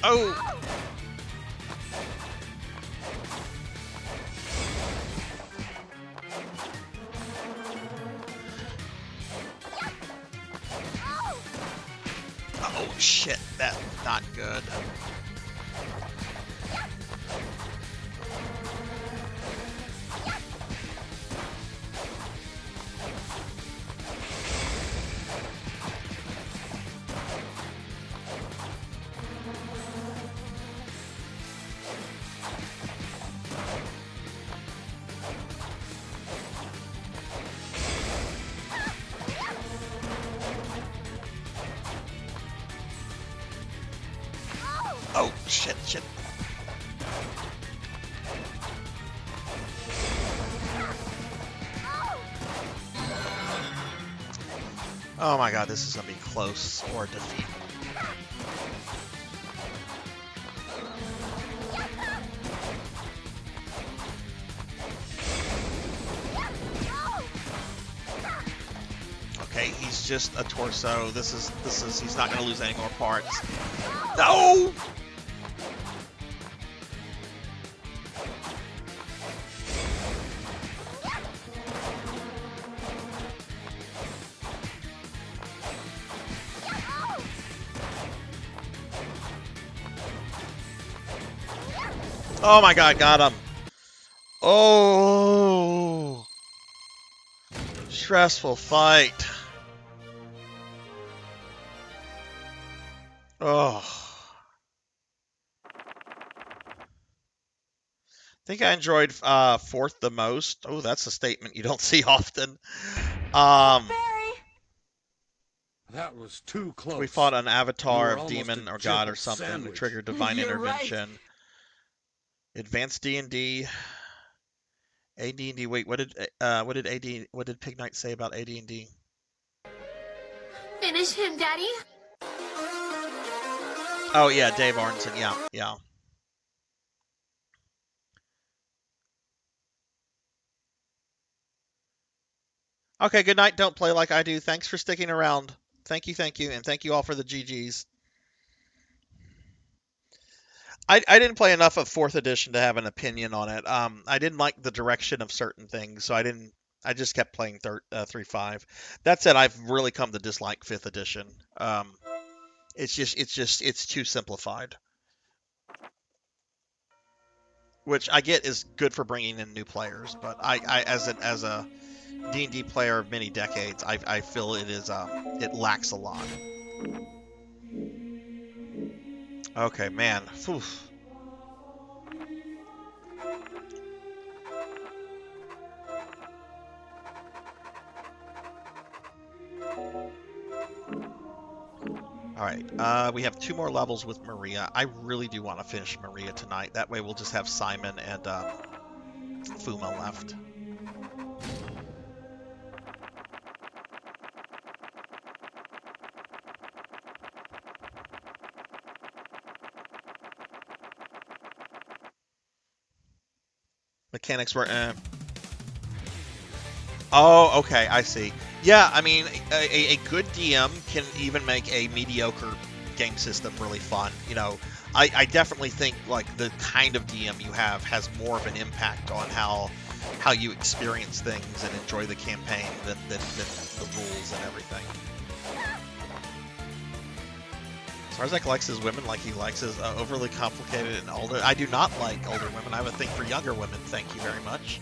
Oh! Oh shit, that's not good. Oh, shit, shit. Oh my god, this is gonna be close or defeat. Okay, he's just a torso. This is he's not gonna lose any more parts. No! Oh my god, got him. Oh. Stressful fight. Oh. I think I enjoyed fourth the most. Oh, that's a statement you don't see often. That was too close. We fought an avatar You were of demon almost a or god or jibble something. We sandwich. triggered divine You're intervention. Advanced D&D. AD&D. Wait, what did Pig Knight say about AD&D? Finish him, Daddy. Oh yeah, Dave Arneson. Yeah, yeah. Okay, good night. Don't play like I do. Thanks for sticking around. Thank you, and thank you all for the GGs. I didn't play enough of 4th edition to have an opinion on it. I didn't like the direction of certain things, so I just kept playing 3.5. That said, I've really come to dislike 5th edition. It's too simplified, which I get is good for bringing in new players, but I as a D&D player of many decades, I feel it lacks a lot. Okay, man. Whew. Alright, we have 2 more levels with Maria. I really do want to finish Maria tonight. That way we'll just have Simon and Fuma left. Mechanics were Oh, okay, I see. Yeah, I mean, a good DM can even make a mediocre game system really fun. You know, I definitely think like the kind of DM you have has more of an impact on how you experience things and enjoy the campaign than the rules and everything. Sarzac likes his women like he likes his overly complicated and older. I do not like older women. I have a thing for younger women. Thank you very much.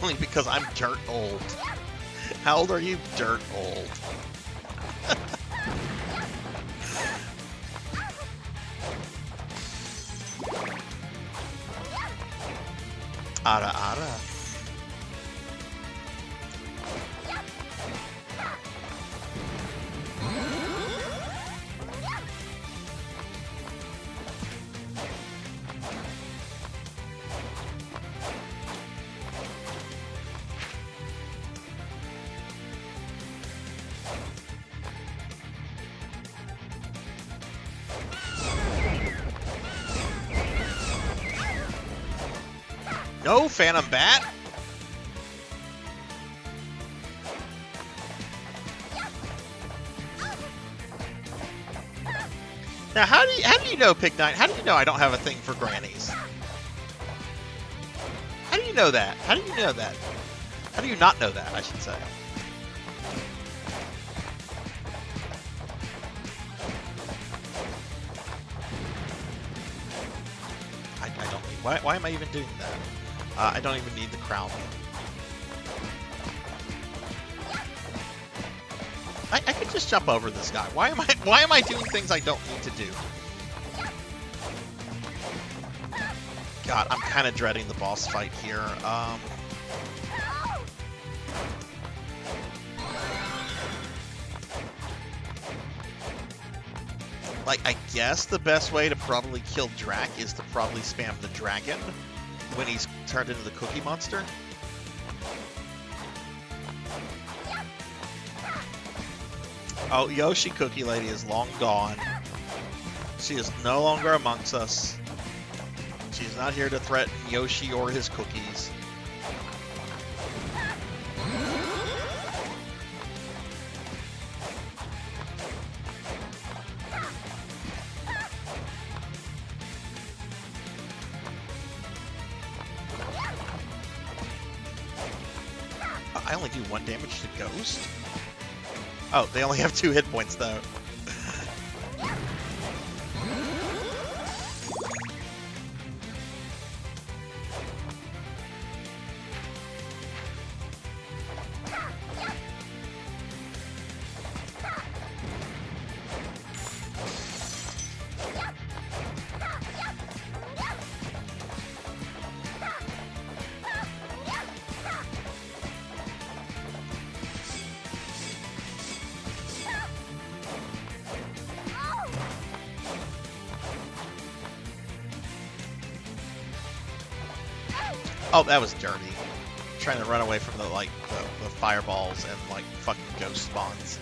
Only because I'm dirt old. How old are you, dirt old? Ara ara. No, Phantom Bat! Now, how do you know, Pig Knight? How do you know I don't have a thing for grannies? How do you know that? How do you know that? How do you not know that, I should say? I don't need... Why am I even doing that? I don't even need the crown. I could just jump over this guy. Why am I doing things I don't need to do? God, I'm kind of dreading the boss fight here. Like, I guess the best way to probably kill Drac is to probably spam the dragon when he's turned into the Cookie Monster. Oh, Yoshi Cookie Lady is long gone. She is no longer amongst us. She's not here to threaten Yoshi or his cookies. I only do 1 damage to Ghost? Oh, they only have 2 hit points though. Oh, that was dirty. Trying to run away from the the fireballs and like fucking ghost spawns.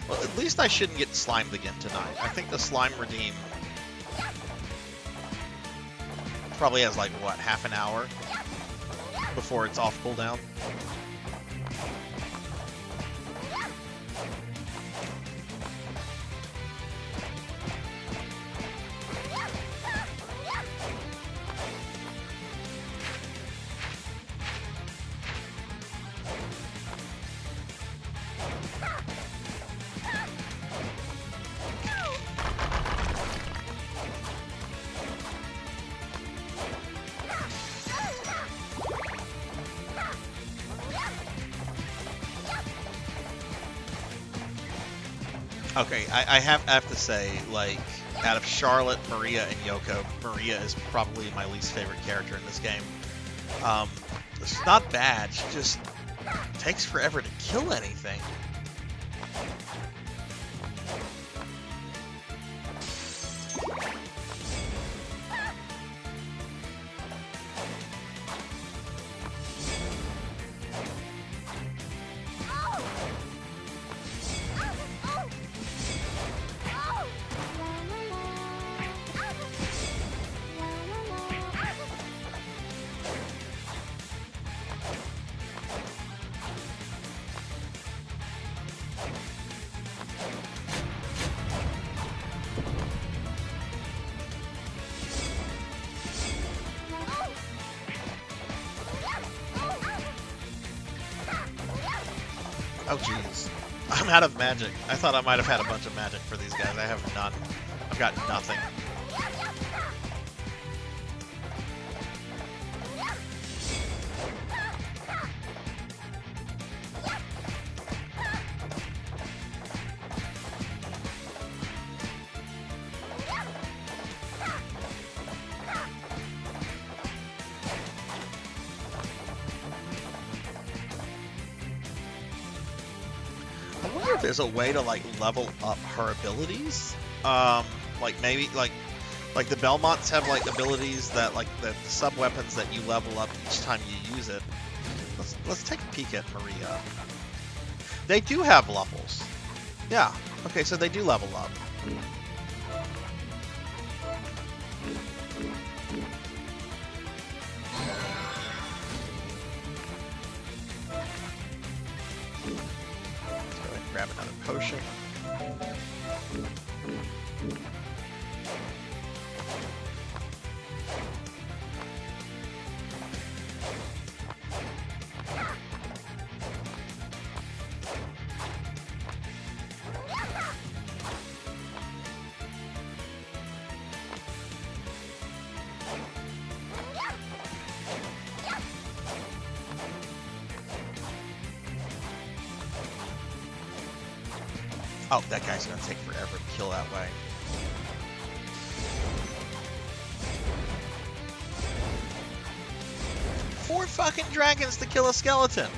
Well, at least I shouldn't get slimed again tonight. I think the slime redeem probably has like, what, half an hour before it's off cooldown. Okay, I have to say, like, out of Charlotte, Maria, and Yoko, Maria is probably my least favorite character in this game. It's not bad, she just takes forever to kill anything. Oh jeez. I'm out of magic. I thought I might have had a bunch of magic for these guys. I have none. I've got nothing. there's a way to like level up her abilities. Like maybe like the Belmonts have like abilities that like the sub weapons that you level up each time you use it. Let's take a peek at Maria. They do have levels. Yeah. Okay, so they do level up. Let's go ahead and grab another potion. Oh, that guy's gonna take forever to kill that way. Four fucking dragons to kill a skeleton.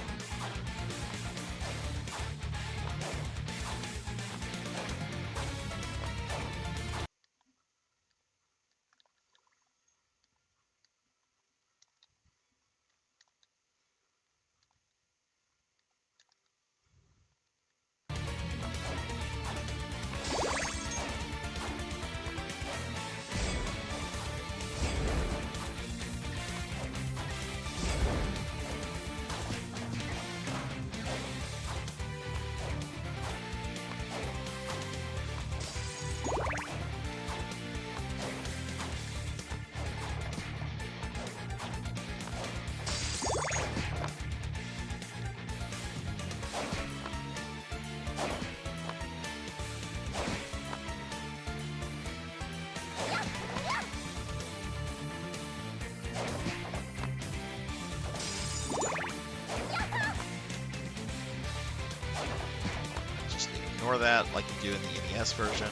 Ignore that like you do in the NES version.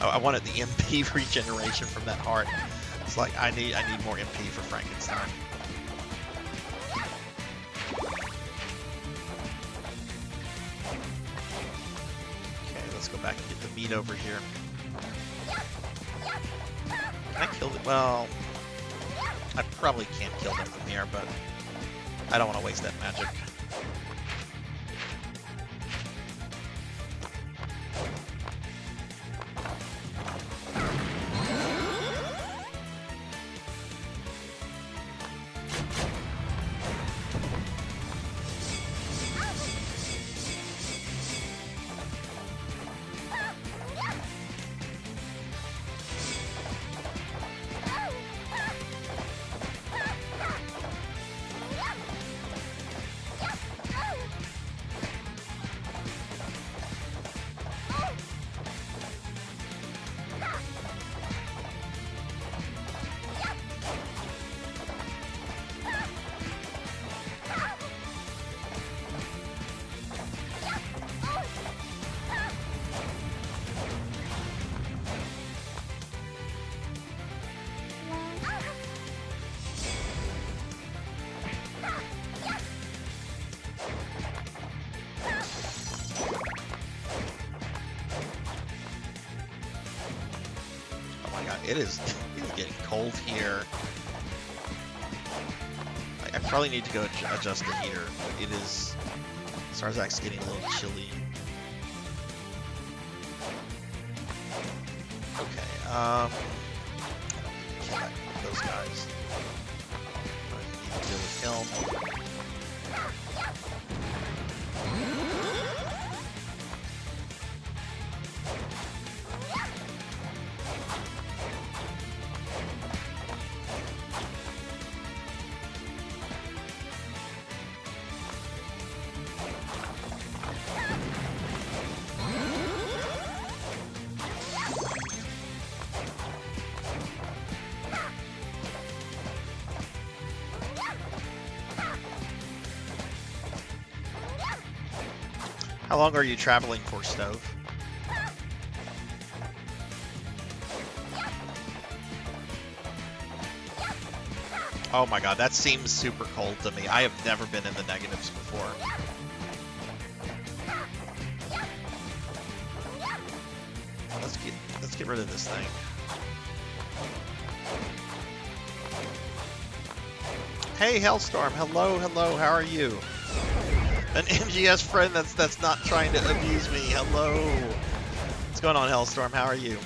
Oh, I wanted the MP regeneration from that heart. It's like I need more MP for Frankenstein. Okay, let's go back and get the meat over here. I killed it. Well, I probably can't kill them from here, but I don't want to waste that magic. It is getting cold here. I probably need to go adjust the heater. It is... Sarzac's getting a little chilly. Okay, I don't need to kill those guys. I need to deal with him. How long are you traveling for, Stove? Oh my god, that seems super cold to me. I have never been in the negatives before. Let's get rid of this thing. Hey Hellstorm, hello, how are you? An NGS friend that's not trying to abuse me. Hello. What's going on, Hellstorm? How are you?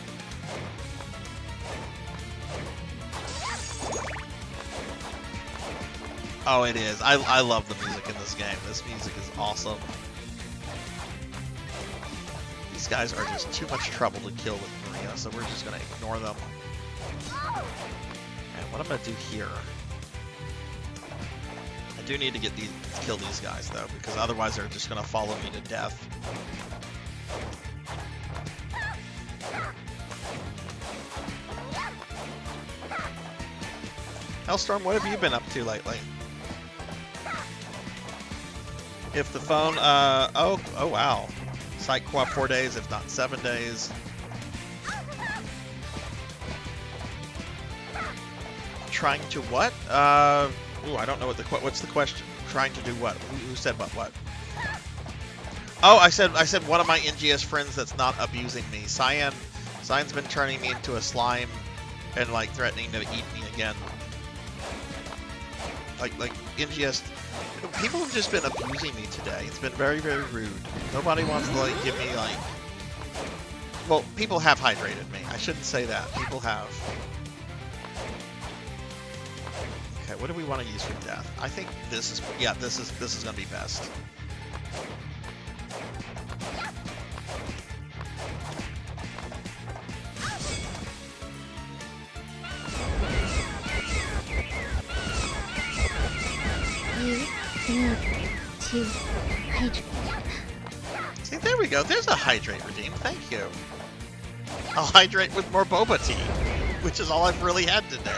Oh, it is. I love the music in this game. This music is awesome. These guys are just too much trouble to kill with Maria, so we're just going to ignore them. And what I'm going to do here... I do need to kill these guys, though, because otherwise they're just going to follow me to death. Hellstorm, what have you been up to lately? If the phone, oh wow. Site co-op 4 days, if not 7 days. Trying to what? Ooh, I don't know what's the question. Trying to do what? Who said what? Oh, I said one of my NGS friends that's not abusing me. Cyan's been turning me into a slime and like threatening to eat me again. Like NGS, people have just been abusing me today. It's been very, very rude. Nobody wants to like give me like. Well, people have hydrated me. I shouldn't say that. People have. Okay, what do we want to use for death? I think this is gonna be best. You need to hydrate. See, there we go. There's a hydrate redeem. Thank you. I'll hydrate with more boba tea, which is all I've really had today.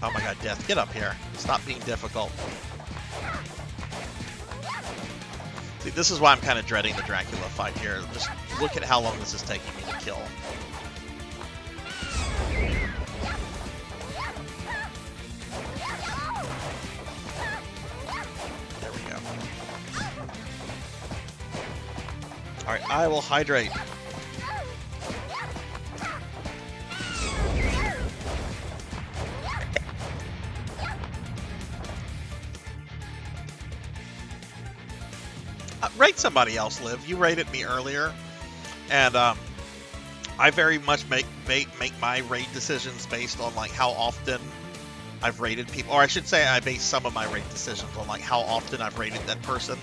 Oh my god, Death, get up here. Stop being difficult. See, this is why I'm kind of dreading the Dracula fight here. Just look at how long this is taking me to kill. There we go. Alright, I will hydrate. Rate somebody else, Liv. You rated me earlier, and I very much make my raid decisions based on like how often I've rated people, or I should say I base some of my raid decisions on like how often I've rated that person.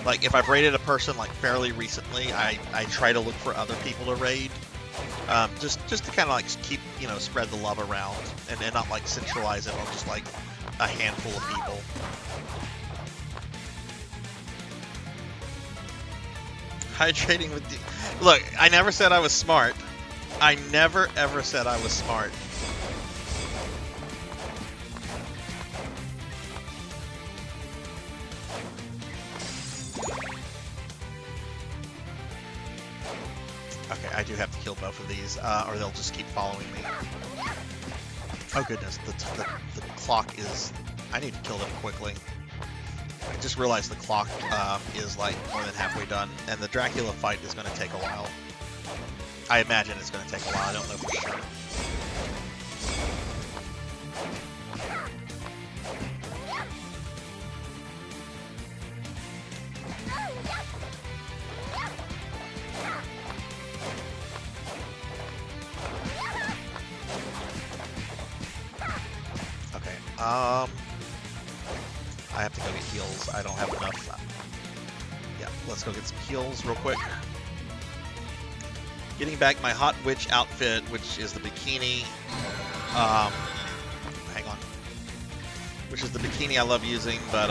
Like if I've rated a person like fairly recently, I try to look for other people to raid, just to kind of like keep, you know, spread the love around and not like centralize it on just like a handful of people. Hydrating with Look, I never said I was smart. I never ever said I was smart. Okay, I do have to kill both of these, or they'll just keep following me. Oh goodness, the clock is... I need to kill them quickly. I just realized the clock is like more than halfway done, and the Dracula fight is going to take a while. I imagine it's going to take a while, I don't know for sure. Okay, I have to go get heals. I don't have enough. Yeah, let's go get some heals real quick. Getting back my Hot Witch outfit, which is the bikini. Hang on. Which is the bikini I love using, but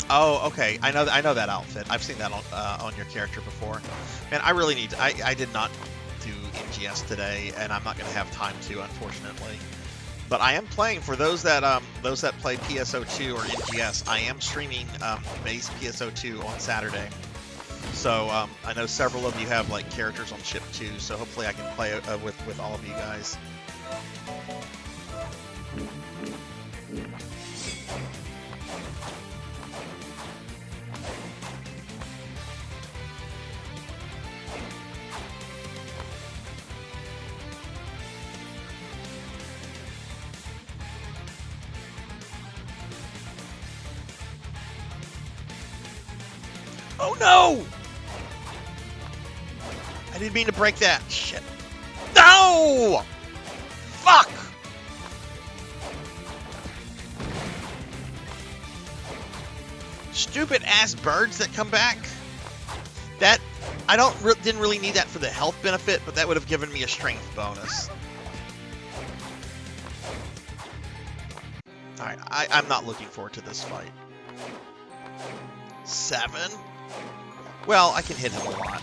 oh, okay. I know that outfit. I've seen that on your character before. Man, I really need to, I did not do MGS today, and I'm not going to have time to, unfortunately. But I am playing, for those that play PSO2 or NGS, I am streaming base PSO2 on Saturday. So I know several of you have like characters on ship 2, so hopefully I can play with all of you guys. Oh no! I didn't mean to break that. Shit. No! Fuck! Stupid ass birds that come back. That I didn't really need that for the health benefit, but that would have given me a strength bonus. All right, I'm not looking forward to this fight. 7? Well, I can hit him a lot.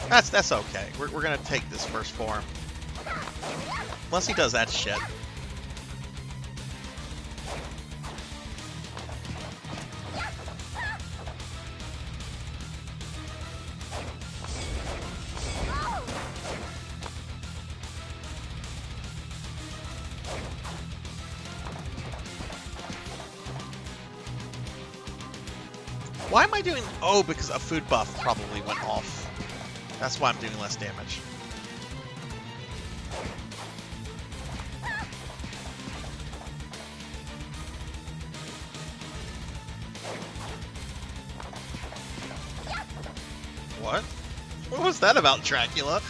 That's okay. We're gonna take this first form. Unless he does that shit. Why am I doing... Oh, because a food buff probably went off. That's why I'm doing less damage. What? What was that about, Dracula?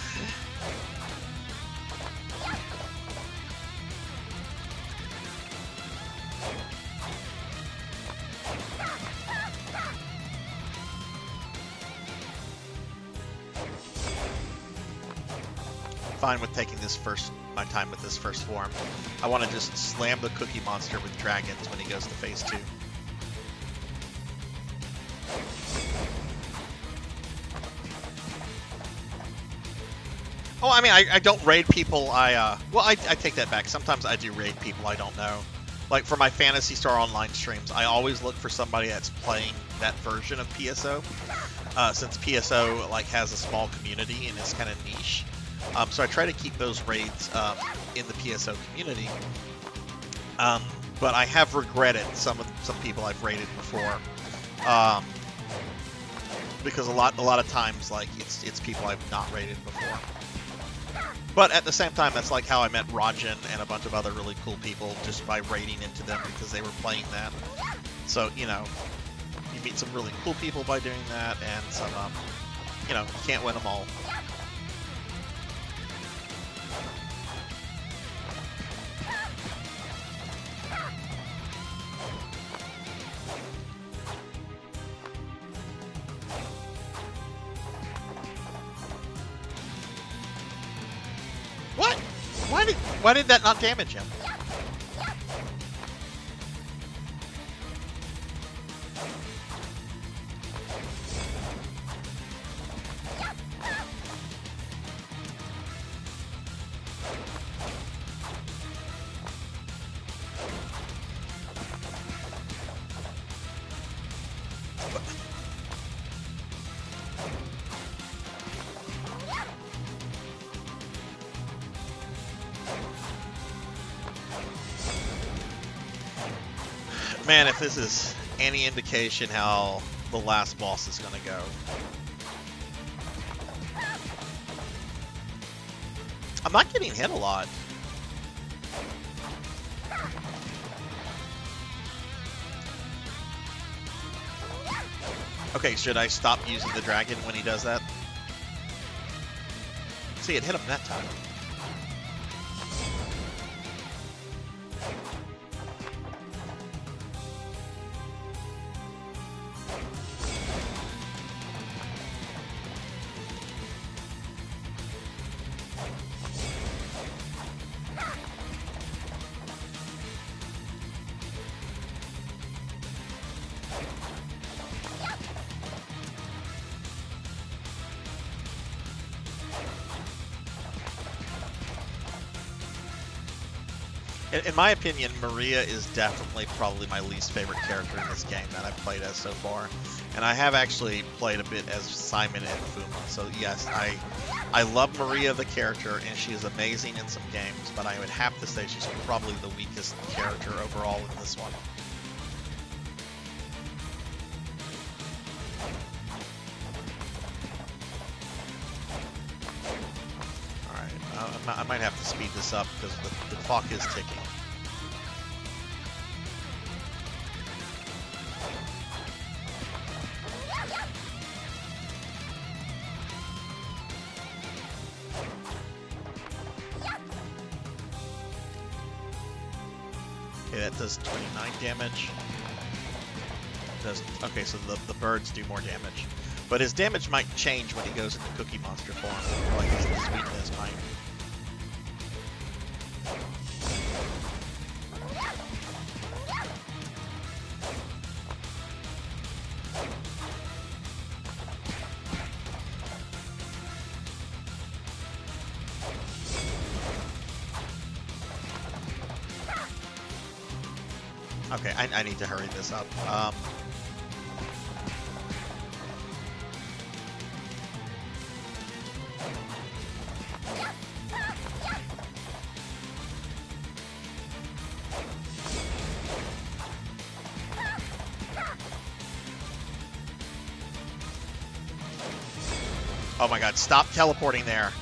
Fine with taking my time with this first form. I want to just slam the Cookie Monster with dragons when he goes to phase 2. Oh, I mean, I don't raid people. Well, I take that back. Sometimes I do raid people I don't know. Like for my Phantasy Star Online streams, I always look for somebody that's playing that version of PSO. Since PSO like has a small community and it's kind of niche. So I try to keep those raids in the PSO community, but I have regretted some people I've raided before, because a lot of times like it's people I've not raided before. But at the same time, that's like how I met Rajan and a bunch of other really cool people just by raiding into them because they were playing that. So you know, you meet some really cool people by doing that, and some you know, you can't win them all. What? Why did that not damage him? Man, if this is any indication how the last boss is gonna go. I'm not getting hit a lot. Okay, should I stop using the dragon when he does that? See, it hit him that time. In my opinion, Maria is definitely probably my least favorite character in this game that I've played as so far. And I have actually played a bit as Simon and Fuma. So yes, I love Maria the character, and she is amazing in some games, but I would have to say she's probably the weakest character overall in this one. I might have to speed this up because the clock is ticking. Okay, that does 29 damage. Okay, so the birds do more damage. But his damage might change when he goes into Cookie Monster form. Like his sweetness might. Okay, I need to hurry this up. Oh my god, stop teleporting there.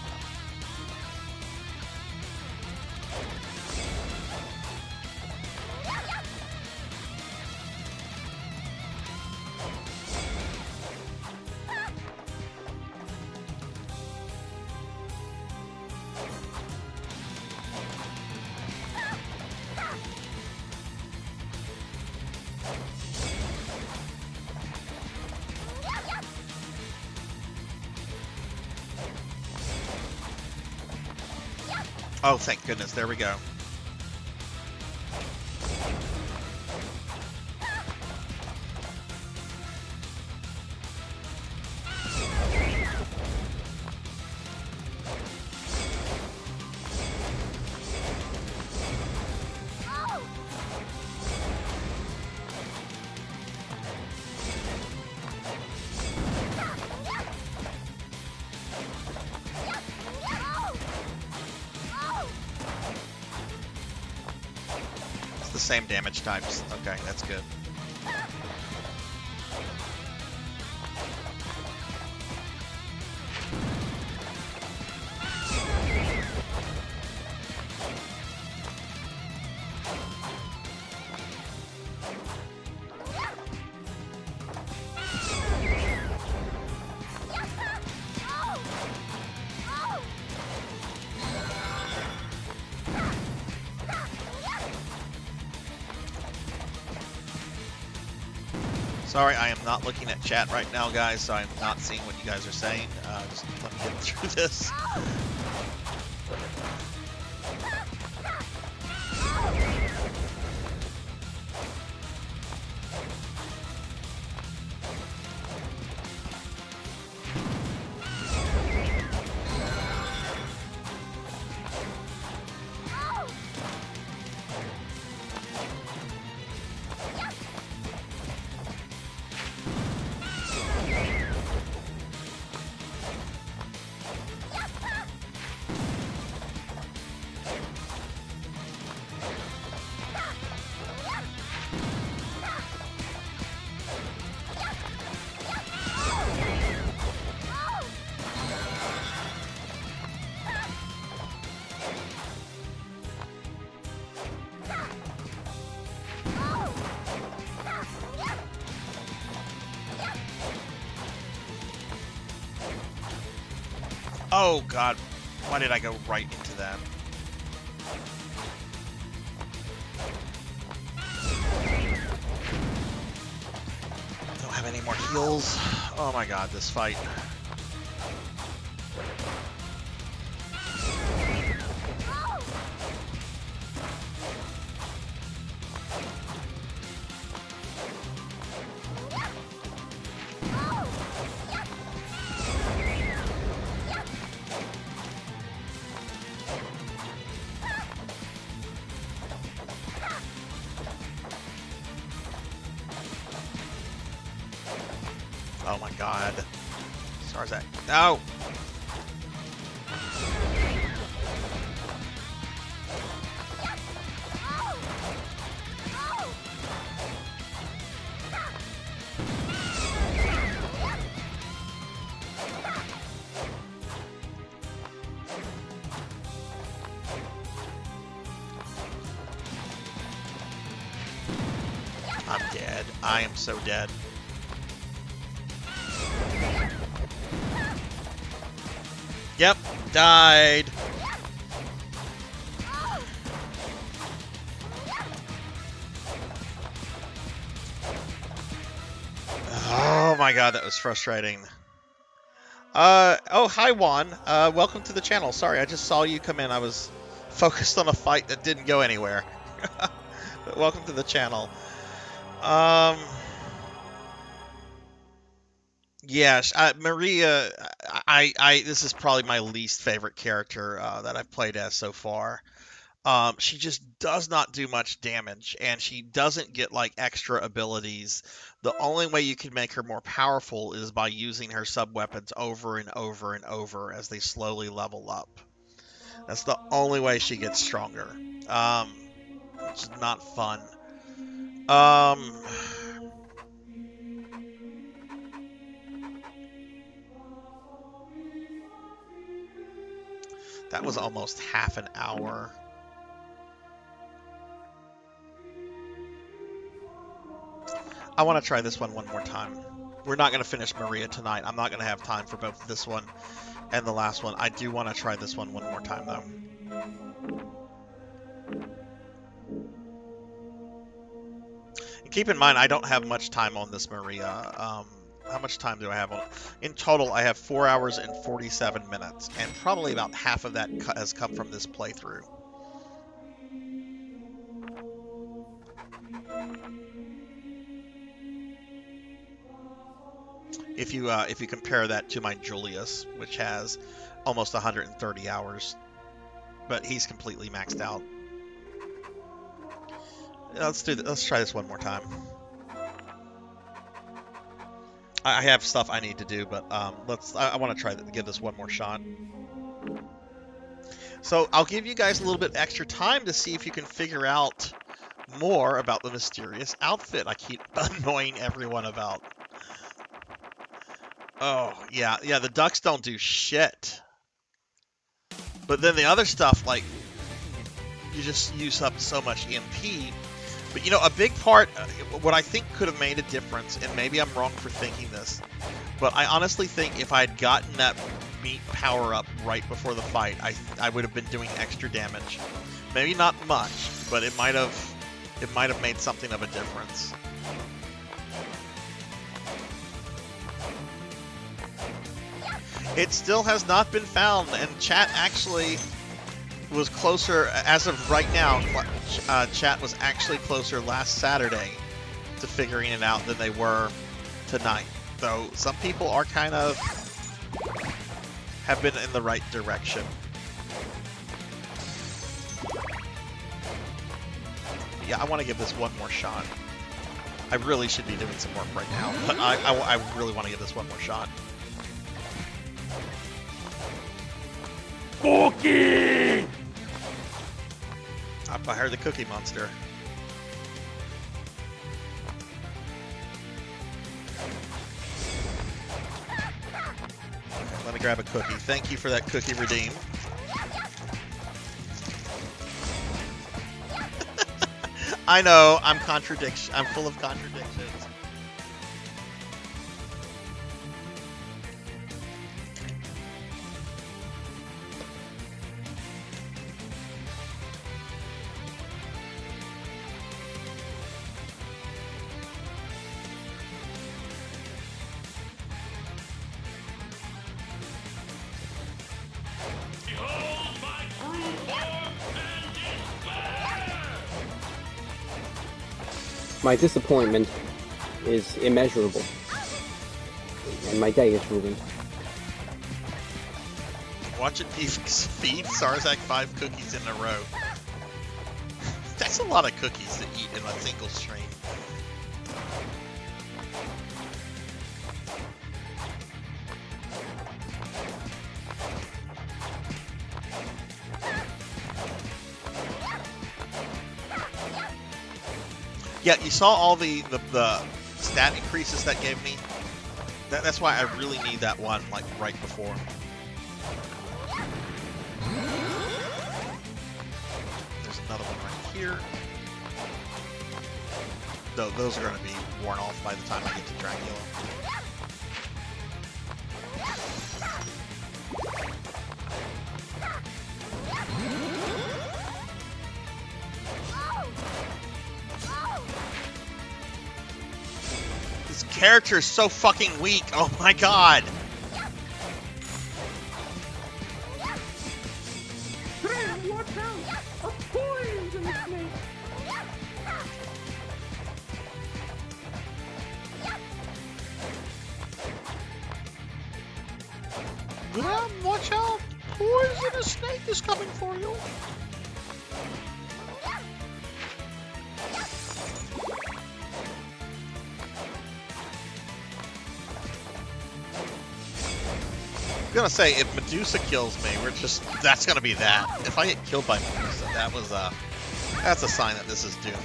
Oh, thank goodness. There we go. Same damage types. Okay, that's good. Sorry, I am not looking at chat right now, guys, so I'm not seeing what you guys are saying. Just let me get through this. Oh god, why did I go right into that? Don't have any more heals. Oh my god, this fight. god. Sarzac. No! I'm dead. I am so dead. Yep, died. Oh my god, that was frustrating. Oh, hi Juan. Welcome to the channel. Sorry, I just saw you come in. I was focused on a fight that didn't go anywhere. But welcome to the channel. Yes, Maria, this is probably my least favorite character that I've played as so far. She just does not do much damage, and she doesn't get like extra abilities. The only way you can make her more powerful is by using her sub-weapons over and over and over as they slowly level up. That's the only way she gets stronger. Which is not fun. That was almost half an hour. I want to try this one more time. We're not going to finish Maria tonight. I'm not going to have time for both this one and the last one. I do want to try this one more time, though. And keep in mind, I don't have much time on this Maria. How much time do I have on it? In total, I have 4 hours and 47 minutes, and probably about half of that has come from this playthrough. If you compare that to my Julius, which has almost 130 hours, but he's completely maxed out. Let's do that. Let's try this one more time. I have stuff I need to do, but I want to try to give this one more shot. So I'll give you guys a little bit extra time to see if you can figure out more about the mysterious outfit I keep annoying everyone about. Oh, yeah, the ducks don't do shit. But then the other stuff, like, you just use up so much EMP. But, you know, a big part, what I think could have made a difference, and maybe I'm wrong for thinking this, but I honestly think if I had gotten that meat power up right before the fight, I would have been doing extra damage. Maybe not much, but it might have made something of a difference. It still has not been found, and chat actually was closer, as of right now, chat was actually closer last Saturday to figuring it out than they were tonight. Though some people are kind of, have been in the right direction. Yeah, I want to give this one more shot. I really should be doing some work right now, but I really want to give this one more shot. Cookie! I heard the Cookie Monster. Okay, let me grab a cookie. Thank you for that cookie redeem. I know, I'm full of contradictions. My disappointment is immeasurable, and my day is ruined. Watch it feed Sarzac 5 cookies in a row. That's a lot of cookies to eat in a single stream. Yeah, you saw all the stat increases that gave me. That's why I really need that one like right before. There's another one right here. Though those are going to be worn off by the time I get to Dracula. This character is so fucking weak. Oh my god. Graham, watch out! A poison snake! Graham, watch out! Poisonous snake is coming for you. I'm gonna say, if Medusa kills me, that's gonna be that. If I get killed by Medusa, that's a sign that this is doomed.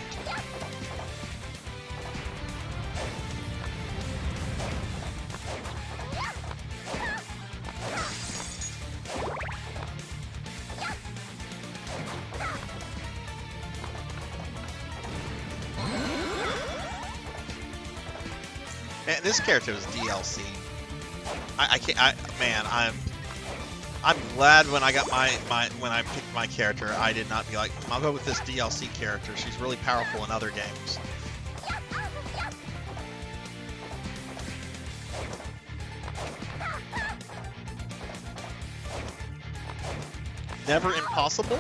Man, this character was DLC. I can't. I'm glad when I got when I picked my character, I did not be like, I'll go with this DLC character. She's really powerful in other games. Never impossible?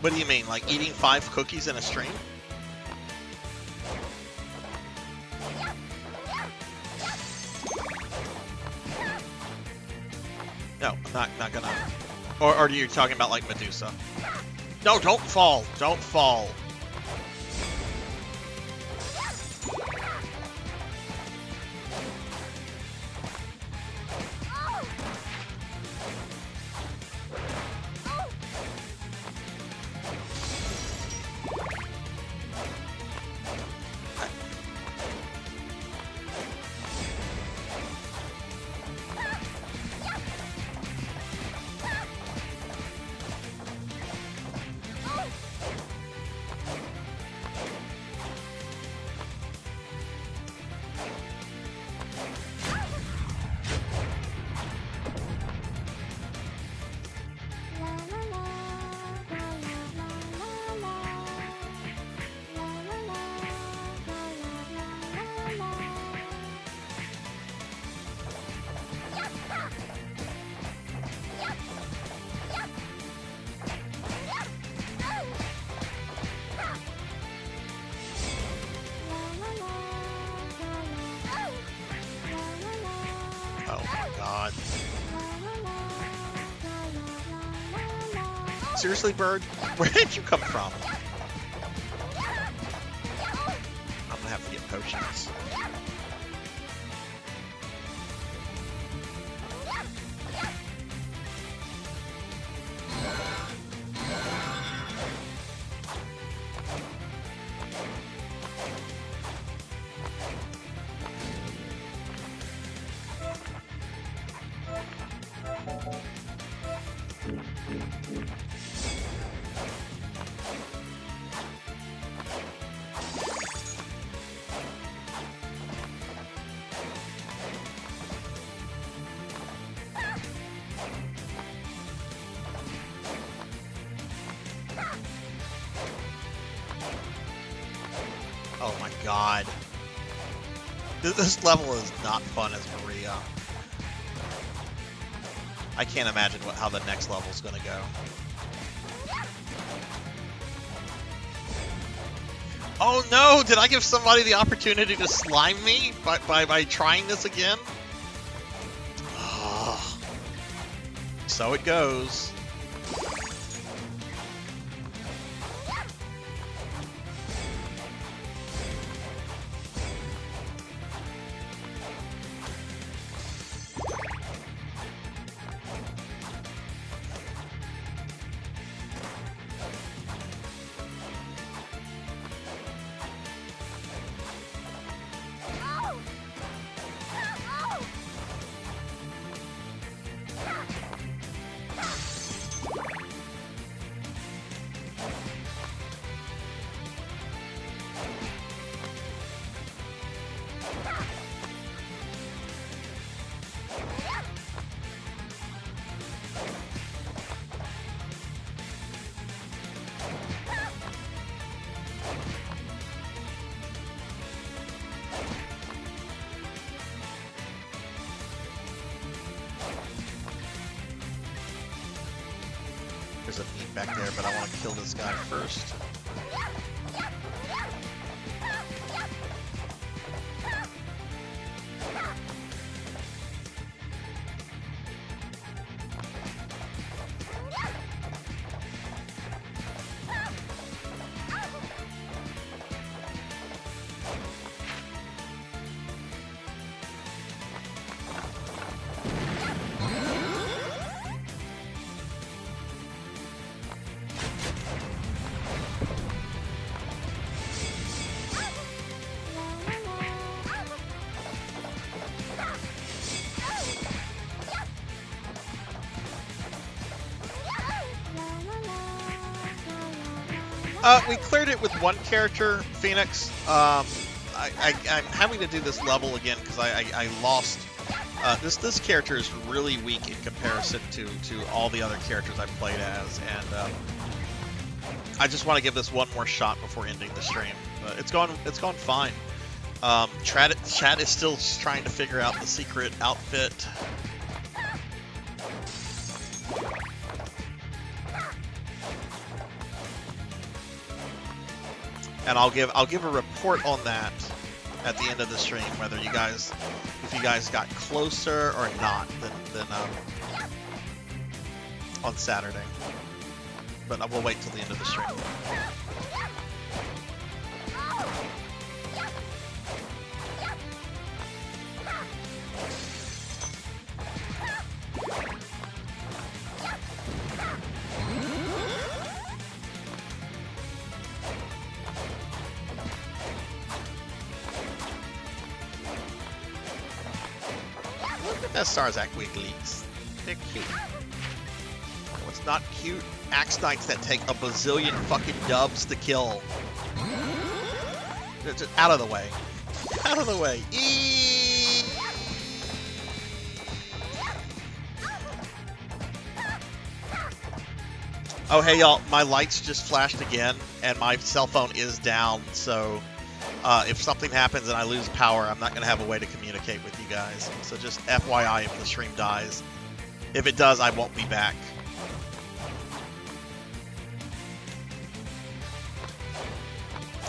What do you mean? Like eating 5 cookies in a stream? No, I'm not gonna. Or are you talking about like Medusa? No, don't fall. Don't fall. Seriously, bird? Where did you come from? I'm gonna have to get potions. Oh my god. This level is not fun as Maria. I can't imagine how the next level is going to go. Oh no! Did I give somebody the opportunity to slime me by trying this again? Oh. So it goes. There's a meat back there, but I want to kill this guy first. We cleared it with one character, Phoenix. I'm having to do this level again because I lost. This character is really weak in comparison to all the other characters I've played as, and I just want to give this one more shot before ending the stream. It's gone fine. Chat is still trying to figure out the secret outfit. And I'll give a report on that at the end of the stream, whether if you guys got closer or not than on Saturday. But I will wait till the end of the stream. That's Sarzac Wiggly's. They're cute. What's not cute? Axe Knights that take a bazillion fucking dubs to kill. Just out of the way. Out of the way. Eee! Oh, hey y'all, my lights just flashed again, and my cell phone is down, so if something happens and I lose power, I'm not going to have a way to communicate with you guys. So just FYI if the stream dies. If it does, I won't be back.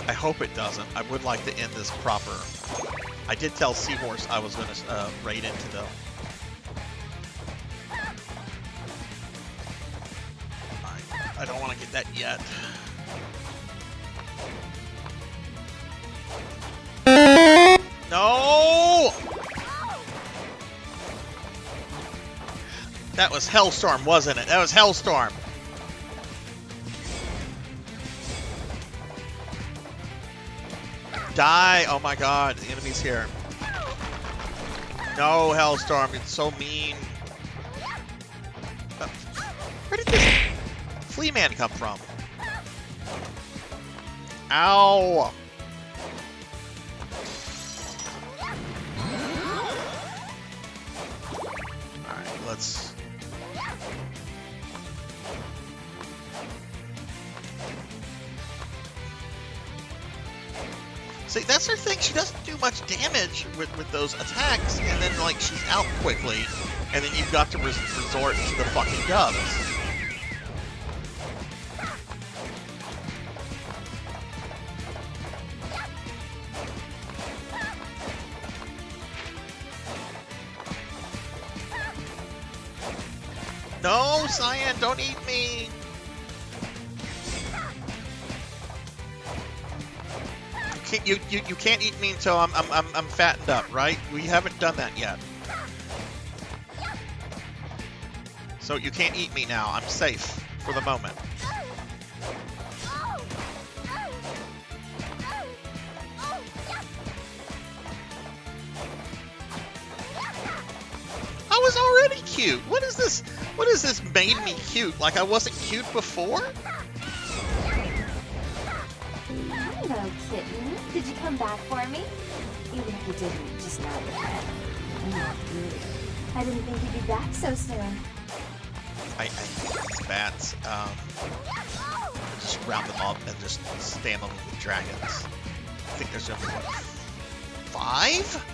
I hope it doesn't. I would like to end this proper. I did tell Seahorse I was going to raid into the... I don't want to get that yet. No! That was Hellstorm, wasn't it? That was Hellstorm. Die! Oh my god, the enemy's here. No, Hellstorm, it's so mean. Where did this flea man come from? Ow! Alright, let's... See, that's her thing. She doesn't do much damage with those attacks, and then, like, she's out quickly, and then you've got to resort to the fucking dubs. No, Cyan, don't eat me! You can't eat me until I'm fattened up, right? We haven't done that yet. So you can't eat me now. I'm safe for the moment. I was already cute. What is this? What is this made me cute? Like I wasn't cute before? Hello, kitten. Did you come back for me? Even if you didn't, just nod your head. I'm not really. I didn't think you'd be back so soon. I hate these bats. Just round them up and just spam them with dragons. I think there's only, what, 5?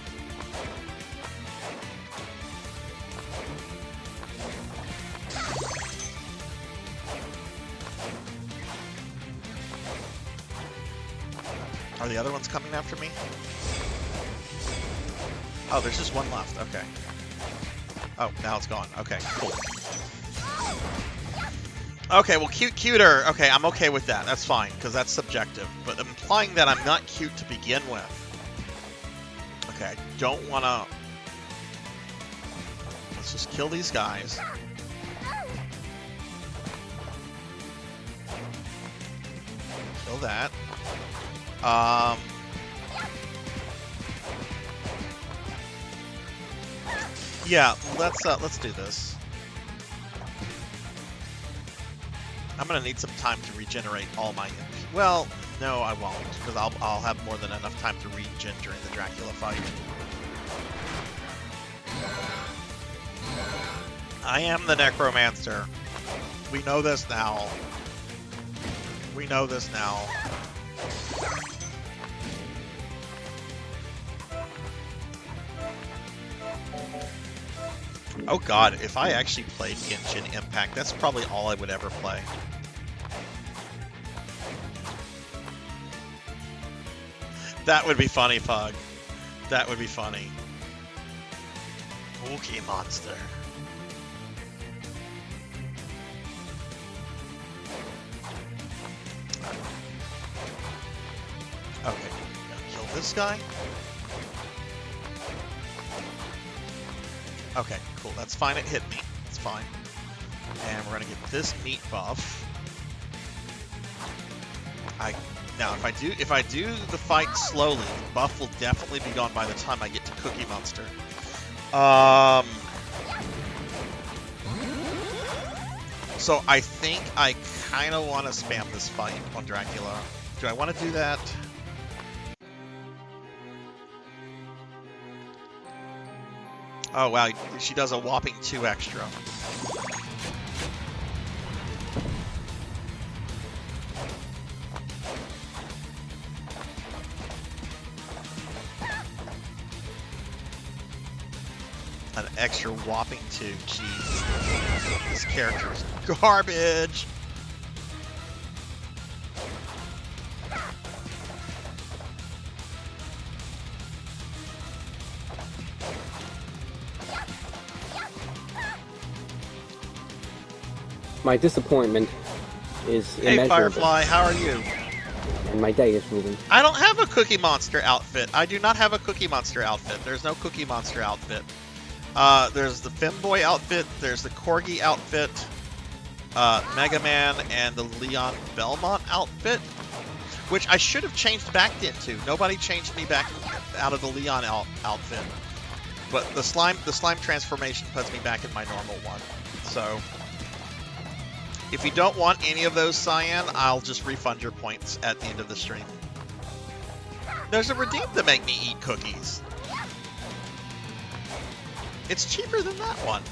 Are the other ones coming after me? Oh, there's just one left. Okay. Oh, now it's gone. Okay, cool. Okay, well, cuter. Okay, I'm okay with that. That's fine, because that's subjective. But implying that I'm not cute to begin with. Okay, I don't want to... Let's just kill these guys. Kill that. Yeah, let's do this. I'm gonna need some time to regenerate all my MP. Well, no, I won't, because I'll have more than enough time to regen during the Dracula fight. I am the Necromancer. We know this now. We know this now. Oh god, if I actually played Genshin Impact, that's probably all I would ever play. That would be funny, Pug. That would be funny. Okay, monster. Okay, gonna kill this guy. Okay, cool. That's fine. It hit me. It's fine. And we're gonna get this meat buff. Now if I do the fight slowly, the buff will definitely be gone by the time I get to Cookie Monster. So I think I kind of want to spam this fight on Dracula. Do I want to do that? Oh wow, she does a whopping 2 extra. An extra whopping 2. Jeez. This character is garbage. My disappointment is Hey immeasurable. Firefly, how are you? And my day is ruined. I don't have a Cookie Monster outfit. I do not have a Cookie Monster outfit. There's no Cookie Monster outfit. There's the Femboy outfit, there's the Corgi outfit, Mega Man, and the Leon Belmont outfit, which I should have changed back into. Nobody changed me back out of the Leon outfit. But the slime transformation puts me back in my normal one. So if you don't want any of those, Cyan, I'll just refund your points at the end of the stream. There's a redeem to make me eat cookies. It's cheaper than that one.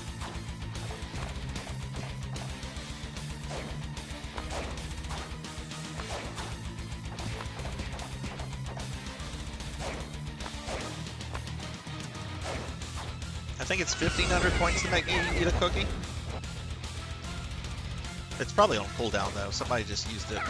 I think it's 1,500 points to make me eat a cookie. It's probably on cooldown though. Somebody just used it.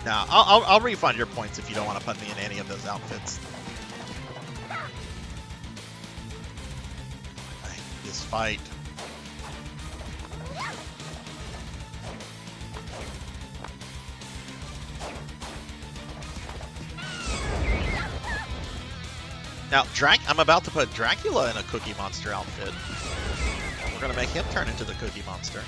Now, I'll refund your points if you don't want to put me in any of those outfits. I hate this fight. Now, I'm about to put Dracula in a Cookie Monster outfit. We're going to make him turn into the Cookie Monster.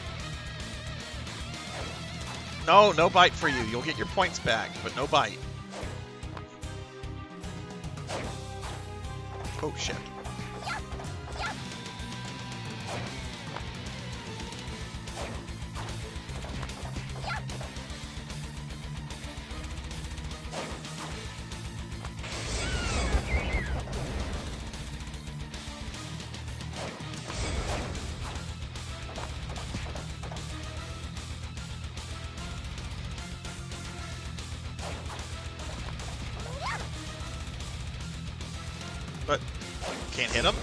No, no bite for you. You'll get your points back, but no bite. Oh, shit. But can't hit him.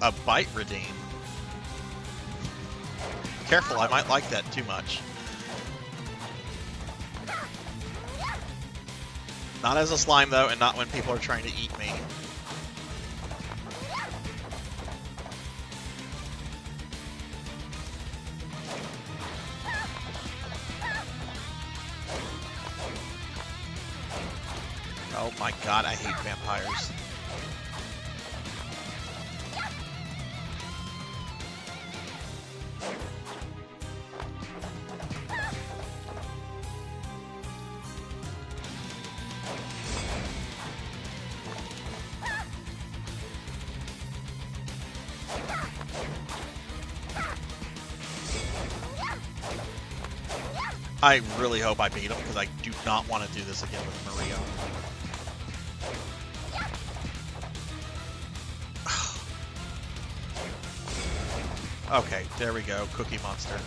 A bite redeem. Careful, I might like that too much. Not as a slime, though, and not when people are trying to eat me. Oh my god, I hate vampires. I really hope I beat him, because I do not want to do this again with Maria. Okay, there we go, Cookie Monster.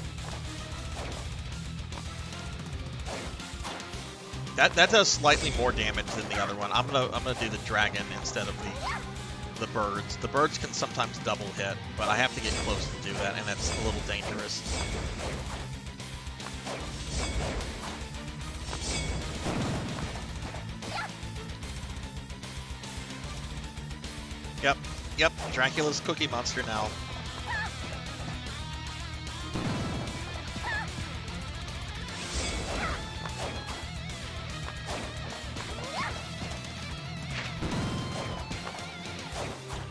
That does slightly more damage than the other one. I'm gonna do the dragon instead of the birds. The birds can sometimes double hit, but I have to get close to do that, and that's a little dangerous. Yep, Dracula's Cookie Monster now.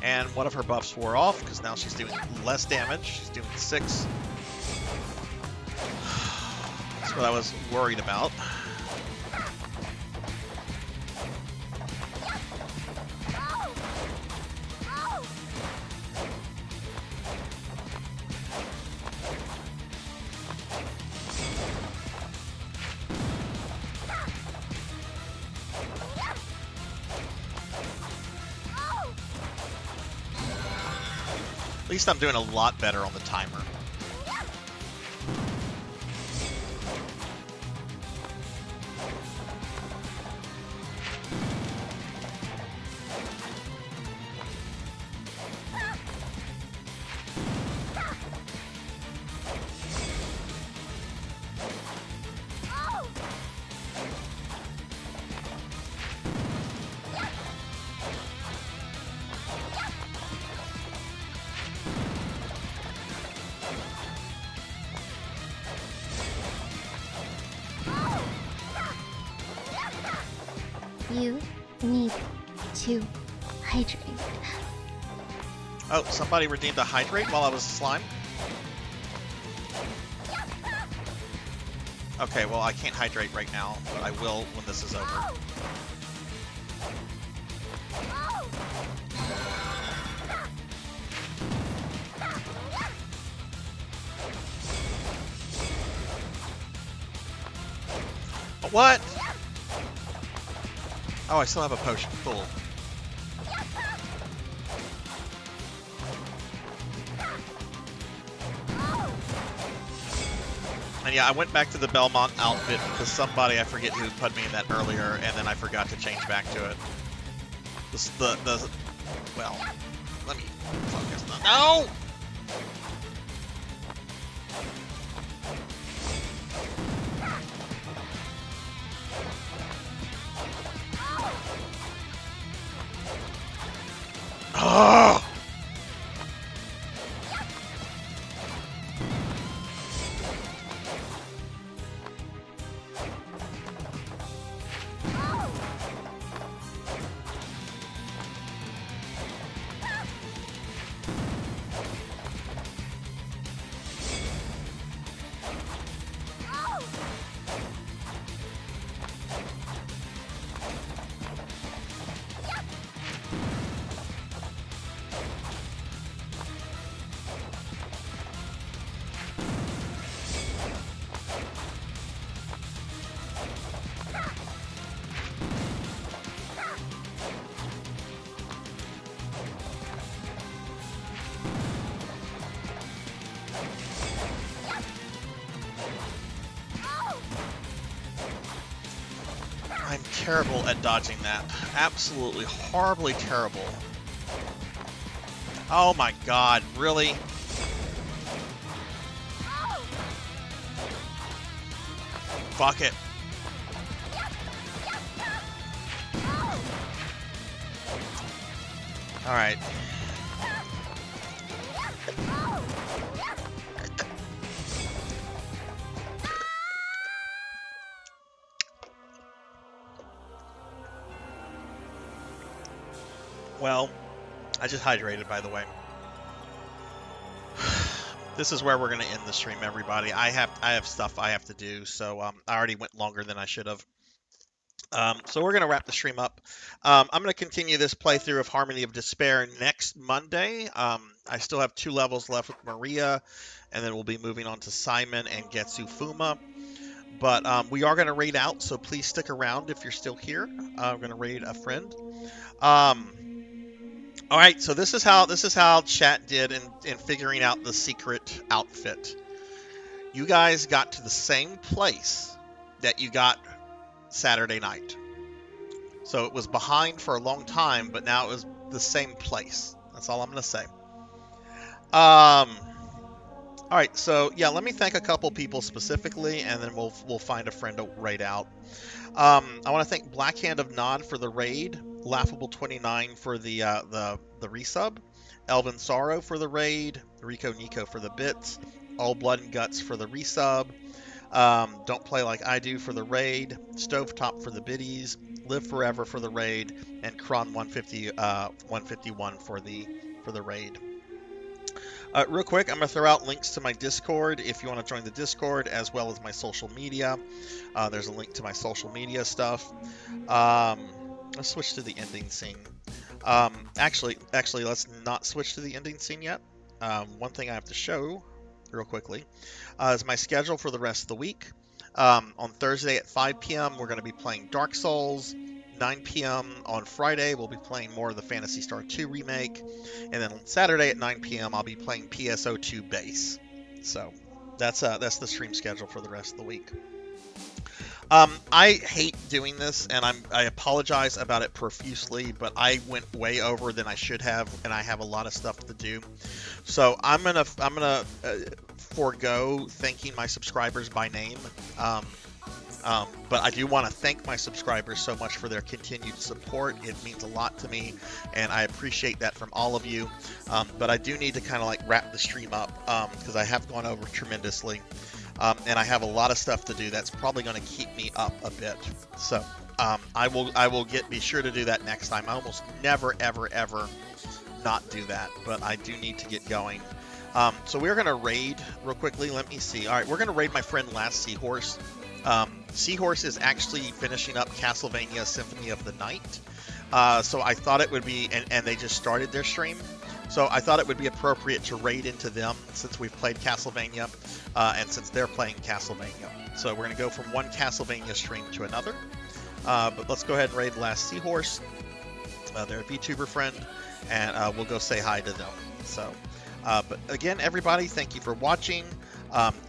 And one of her buffs wore off, because now she's doing less damage. She's doing 6. That's what I was worried about. At least I'm doing a lot better on the timer. You need to hydrate. Oh, somebody redeemed a hydrate while I was slime? Okay, well, I can't hydrate right now, but I will when this is over. What? Oh, I still have a potion. Cool. And yeah, I went back to the Belmont outfit because somebody, I forget who, put me in that earlier, and then I forgot to change back to it. Well, let me focus on... No! Oh! I'm terrible at dodging that. Absolutely horribly terrible. Oh my god, really? Fuck it. Alright. Well, I just hydrated, by the way. This is where we're going to end the stream, everybody. I have stuff I have to do, so I already went longer than I should have. So we're going to wrap the stream up. I'm going to continue this playthrough of Harmony of Despair next Monday. I still have 2 levels left with Maria, and then we'll be moving on to Simon and Getsu Fuma. But we are going to raid out, so please stick around if you're still here. I'm going to raid a friend. All right, so this is how chat did in figuring out the secret outfit. You guys got to the same place that you got Saturday night. So it was behind for a long time, but now it was the same place. That's all I'm going to say. All right, so yeah, let me thank a couple people specifically, and then we'll find a friend to raid out. I want to thank Blackhand of Nod for the raid, Laughable29 for the resub, Elvin Sorrow for the raid, Rico Nico for the bits, All Blood and Guts for the resub, Don't Play Like I Do for the raid, Stovetop for the biddies, Live Forever for the raid, and Kron 151 for the raid. Real quick, I'm going to throw out links to my Discord if you want to join the Discord, as well as my social media. There's a link to my social media stuff. Let's switch to the ending scene. Actually, let's not switch to the ending scene yet. One thing I have to show real quickly is my schedule for the rest of the week. On Thursday at 5 p.m., we're going to be playing Dark Souls. 9 p.m. on Friday, we'll be playing more of the Phantasy Star 2 remake. And then on Saturday at 9 p.m., I'll be playing PSO2 Base. So that's the stream schedule for the rest of the week. I hate doing this, and I apologize about it profusely, but I went way over than I should have, and I have a lot of stuff to do. So I'm gonna forego thanking my subscribers by name. But I do want to thank my subscribers so much for their continued support. It means a lot to me, and I appreciate that from all of you. But I do need to kind of like wrap the stream up because I have gone over tremendously, and I have a lot of stuff to do that's probably going to keep me up a bit. So I will be sure to do that next time. I almost never ever not do that, but I do need to get going. So we're going to raid real quickly. Let me see. All right, we're going to raid my friend Last Seahorse. Seahorse is actually finishing up Castlevania Symphony of the Night. So I thought it would be, and they just started their stream. So I thought it would be appropriate to raid into them since we've played Castlevania, and since they're playing Castlevania. So we're going to go from one Castlevania stream to another. But let's go ahead and raid Last Seahorse. They're a VTuber friend, and we'll go say hi to them. So, but again, everybody, thank you for watching.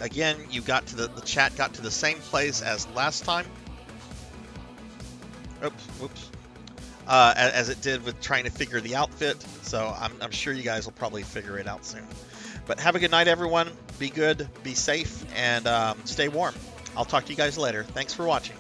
Again, you got to the chat got to the same place as last time. Whoops. As it did with trying to figure the outfit. So I'm sure you guys will probably figure it out soon. But have a good night, everyone. Be good, be safe, and stay warm. I'll talk to you guys later. Thanks for watching.